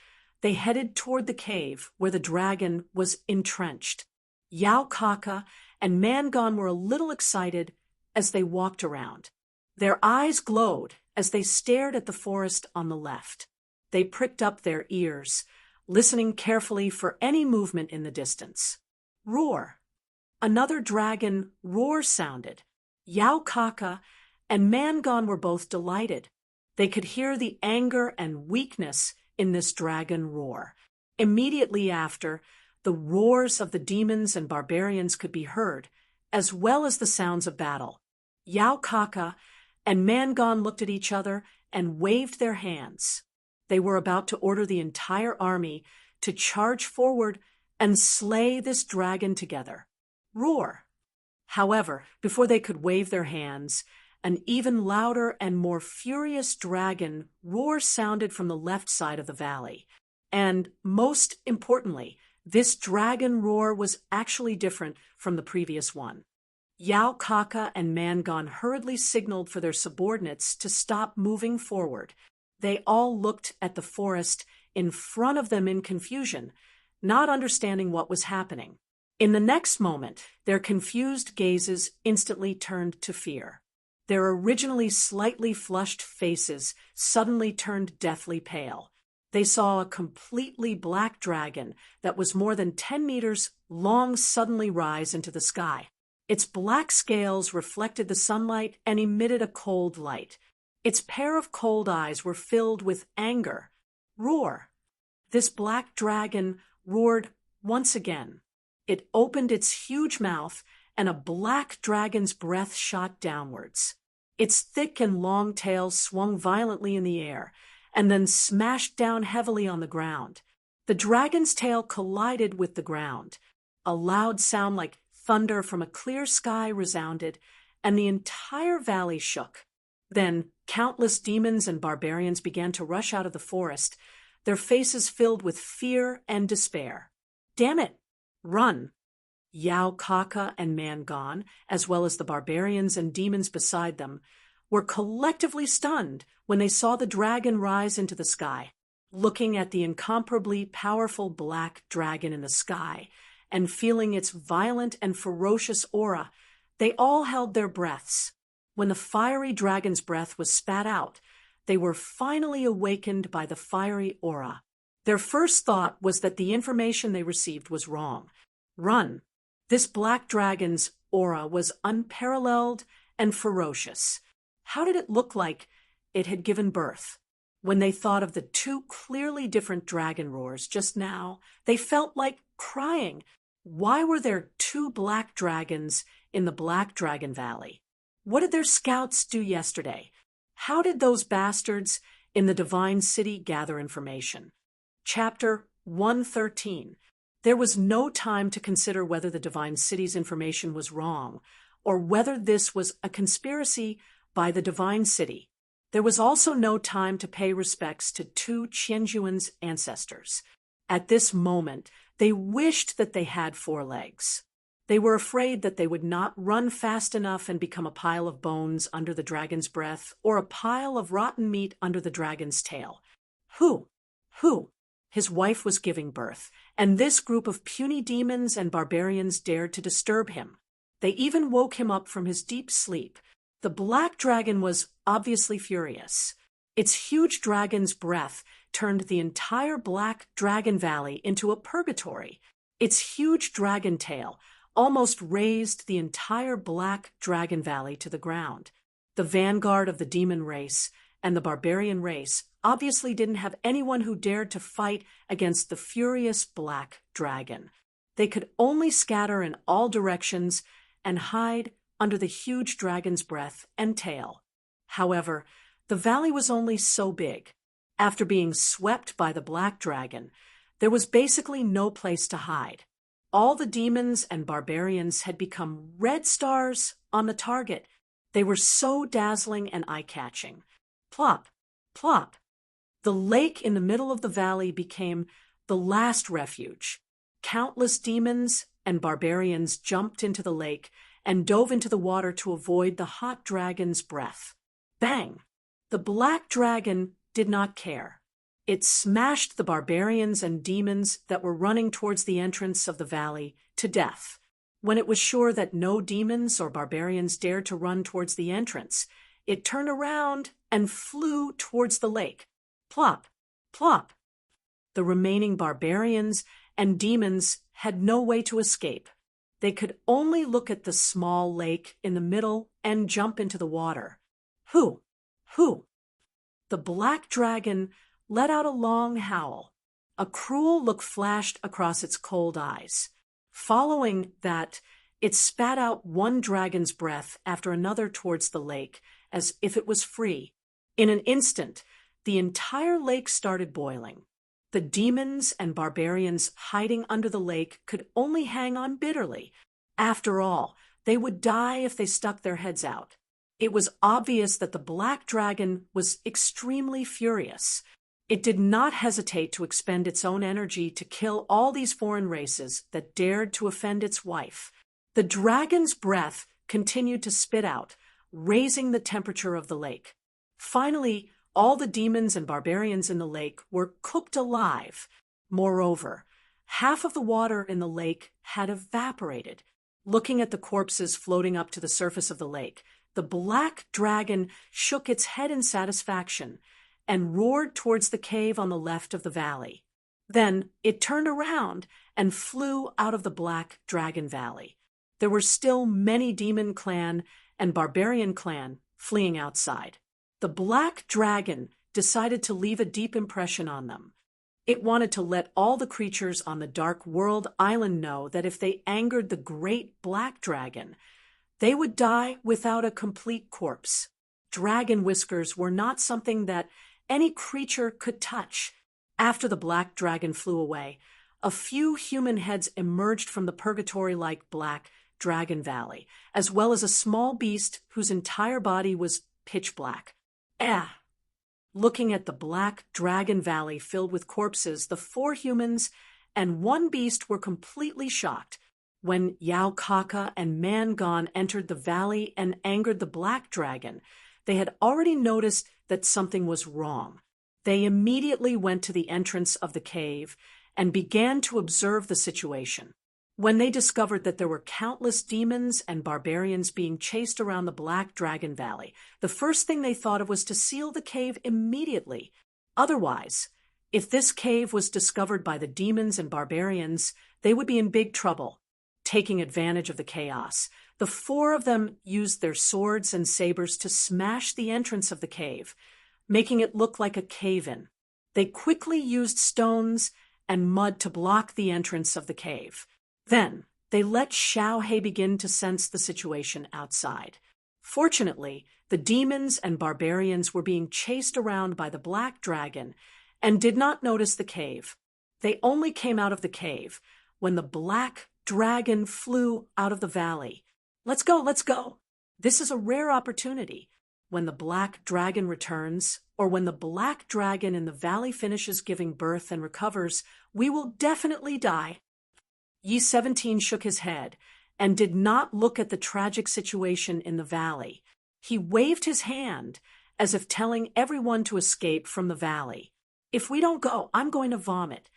they headed toward the cave where the dragon was entrenched. Yao Kaka and Mangon were a little excited as they walked around. Their eyes glowed as they stared at the forest on the left. They pricked up their ears, listening carefully for any movement in the distance. Roar. Another dragon roar sounded. Yao Kaka and Mangon were both delighted. They could hear the anger and weakness in this dragon roar. Immediately after, the roars of the demons and barbarians could be heard, as well as the sounds of battle. Yao Kaka and Mangon looked at each other and waved their hands. They were about to order the entire army to charge forward and slay this dragon together. Roar! However, before they could wave their hands, an even louder and more furious dragon roar sounded from the left side of the valley. And, most importantly, this dragon roar was actually different from the previous one. Yao Kaka and Mangon hurriedly signaled for their subordinates to stop moving forward. They all looked at the forest in front of them in confusion, not understanding what was happening. In the next moment, their confused gazes instantly turned to fear. Their originally slightly flushed faces suddenly turned deathly pale. They saw a completely black dragon that was more than 10 meters long suddenly rise into the sky. Its black scales reflected the sunlight and emitted a cold light. Its pair of cold eyes were filled with anger. Roar! This black dragon roared once again. It opened its huge mouth, and a black dragon's breath shot downwards. Its thick and long tail swung violently in the air, and then smashed down heavily on the ground. The dragon's tail collided with the ground. A loud sound like thunder from a clear sky resounded, and the entire valley shook. Then countless demons and barbarians began to rush out of the forest, their faces filled with fear and despair. Damn it! Run! Yao Kaka and Mangon, as well as the barbarians and demons beside them, were collectively stunned when they saw the dragon rise into the sky. Looking at the incomparably powerful black dragon in the sky and feeling its violent and ferocious aura, they all held their breaths. When the fiery dragon's breath was spat out, they were finally awakened by the fiery aura. Their first thought was that the information they received was wrong. Run! This black dragon's aura was unparalleled and ferocious. How did it look like it had given birth? When they thought of the 2 clearly different dragon roars just now, they felt like crying. Why were there 2 black dragons in the Black Dragon Valley? What did their scouts do yesterday? How did those bastards in the Divine City gather information? Chapter 113. There was no time to consider whether the Divine City's information was wrong, or whether this was a conspiracy by the Divine City. There was also no time to pay respects to 2 Qianjuan's ancestors. At this moment, They wished that they had 4 legs. They were afraid that they would not run fast enough and become a pile of bones under the dragon's breath or a pile of rotten meat under the dragon's tail. Who? His wife was giving birth, and this group of puny demons and barbarians dared to disturb him. They even woke him up from his deep sleep. The black dragon was obviously furious. Its huge dragon's breath turned the entire Black Dragon Valley into a purgatory. Its huge dragon tail almost razed the entire Black Dragon Valley to the ground. The vanguard of the demon race and the barbarian race obviously didn't have anyone who dared to fight against the furious black dragon. They could only scatter in all directions and hide under the huge dragon's breath and tail. However, the valley was only so big. After being swept by the black dragon, there was basically no place to hide. All the demons and barbarians had become red stars on the target. They were so dazzling and eye-catching. Plop, plop. The lake in the middle of the valley became the last refuge. Countless demons and barbarians jumped into the lake and dove into the water to avoid the hot dragon's breath. Bang! The black dragon did not care. It smashed the barbarians and demons that were running towards the entrance of the valley to death. When it was sure that no demons or barbarians dared to run towards the entrance, it turned around and flew towards the lake. Plop, plop. The remaining barbarians and demons had no way to escape. They could only look at the small lake in the middle and jump into the water. Who? The black dragon let out a long howl. A cruel look flashed across its cold eyes. Following that, it spat out one dragon's breath after another towards the lake, as if it was free. In an instant, the entire lake started boiling. The demons and barbarians hiding under the lake could only hang on bitterly. After all, they would die if they stuck their heads out. It was obvious that the black dragon was extremely furious. It did not hesitate to expend its own energy to kill all these foreign races that dared to offend its wife. The dragon's breath continued to spit out, raising the temperature of the lake. Finally, all the demons and barbarians in the lake were cooked alive. Moreover, half of the water in the lake had evaporated. Looking at the corpses floating up to the surface of the lake, the black dragon shook its head in satisfaction and roared towards the cave on the left of the valley. Then it turned around and flew out of the Black Dragon Valley. There were still many demon clan and barbarian clan fleeing outside. The black dragon decided to leave a deep impression on them. It wanted to let all the creatures on the Dark World Island know that if they angered the great black dragon, they would die without a complete corpse. Dragon whiskers were not something that any creature could touch. After the black dragon flew away, a few human heads emerged from the purgatory-like Black Dragon Valley, as well as a small beast whose entire body was pitch black. Looking at the Black Dragon Valley filled with corpses, the 4 humans and 1 beast were completely shocked. When Yao Kaka and Mangon entered the valley and angered the black dragon, they had already noticed that something was wrong. They immediately went to the entrance of the cave and began to observe the situation. When they discovered that there were countless demons and barbarians being chased around the Black Dragon Valley, the first thing they thought of was to seal the cave immediately. Otherwise, if this cave was discovered by the demons and barbarians, they would be in big trouble. Taking advantage of the chaos, the 4 of them used their swords and sabers to smash the entrance of the cave, making it look like a cave-in. They quickly used stones and mud to block the entrance of the cave. Then, they let Xiaohei begin to sense the situation outside. Fortunately, the demons and barbarians were being chased around by the black dragon and did not notice the cave. They only came out of the cave when the black dragon flew out of the valley. Let's go. This is a rare opportunity. When the black dragon returns, or when the black dragon in the valley finishes giving birth and recovers, we will definitely die. Yi 17 shook his head and did not look at the tragic situation in the valley. He waved his hand as if telling everyone to escape from the valley. If we don't go, I'm going to vomit,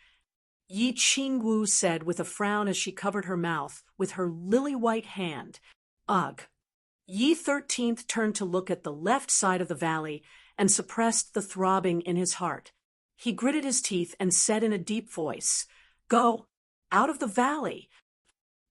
Yi Qingwu said with a frown as she covered her mouth with her lily-white hand. Ugh. Yi 13th turned to look at the left side of the valley and suppressed the throbbing in his heart. He gritted his teeth and said in a deep voice, "Go out of the valley."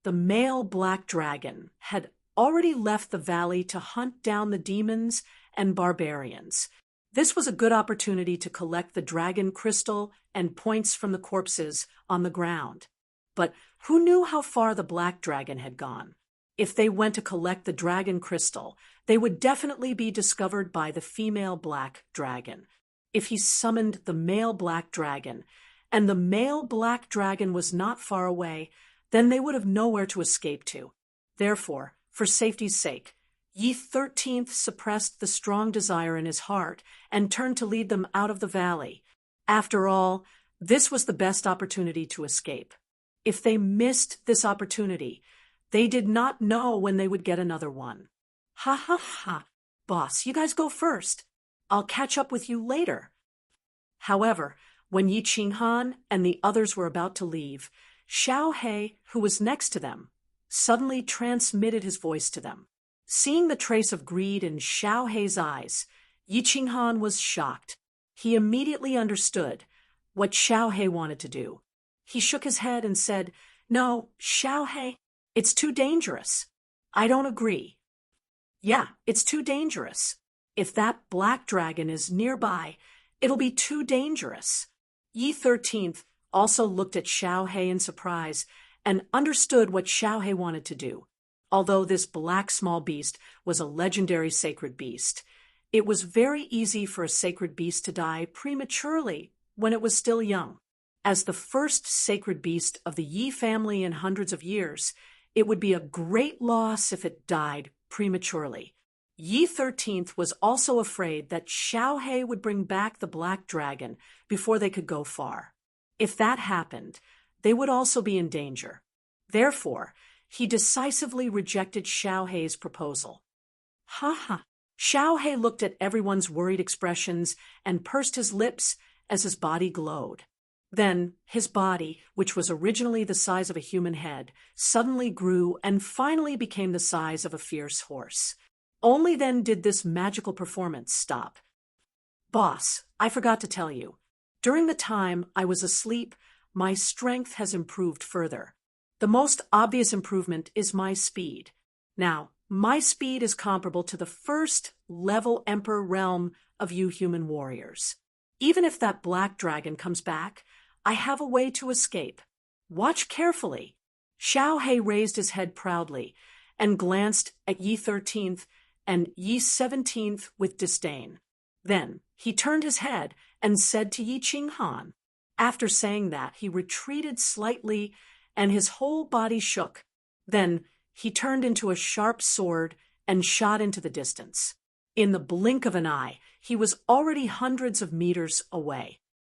The male black dragon had already left the valley to hunt down the demons and barbarians. This was a good opportunity to collect the dragon crystal and points from the corpses on the ground. But who knew how far the black dragon had gone? If they went to collect the dragon crystal, they would definitely be discovered by the female black dragon. If he summoned the male black dragon, and the male black dragon was not far away, then they would have nowhere to escape to. Therefore, for safety's sake, Yi 13th suppressed the strong desire in his heart and turned to lead them out of the valley. After all, this was the best opportunity to escape. If they missed this opportunity, they did not know when they would get another one. Ha ha ha. Boss, you guys go first. I'll catch up with you later. However, when Yi Qinghan and the others were about to leave, Xiao He, who was next to them, suddenly transmitted his voice to them. Seeing the trace of greed in Xiao He's eyes, Yi Qinghan was shocked. He immediately understood what Xiao He wanted to do. He shook his head and said, "No, Xiao He, it's too dangerous. I don't agree." "Yeah, it's too dangerous. If that black dragon is nearby, it'll be too dangerous." Yi 13th also looked at Xiao He in surprise and understood what Xiao He wanted to do. Although this black small beast was a legendary sacred beast, it was very easy for a sacred beast to die prematurely when it was still young. As the first sacred beast of the Yi family in hundreds of years, it would be a great loss if it died prematurely. Yi 13th was also afraid that Xiao He would bring back the black dragon before they could go far. If that happened, they would also be in danger. Therefore, he decisively rejected Xiao He's proposal. Ha ha. Xiao He looked at everyone's worried expressions and pursed his lips as his body glowed. Then, his body, which was originally the size of a human head, suddenly grew and finally became the size of a fierce horse. Only then did this magical performance stop. "Boss, I forgot to tell you. During the time I was asleep, my strength has improved further. The most obvious improvement is my speed. Now, my speed is comparable to the first-level Emperor realm of you human warriors. Even if that black dragon comes back, I have a way to escape. Watch carefully." Xiao He raised his head proudly and glanced at Yi 13th and Yi 17th with disdain. Then he turned his head and said to Yi Qinghan. After saying that, he retreated slightly and his whole body shook. Then he turned into a sharp sword and shot into the distance. In the blink of an eye, he was already hundreds of meters away.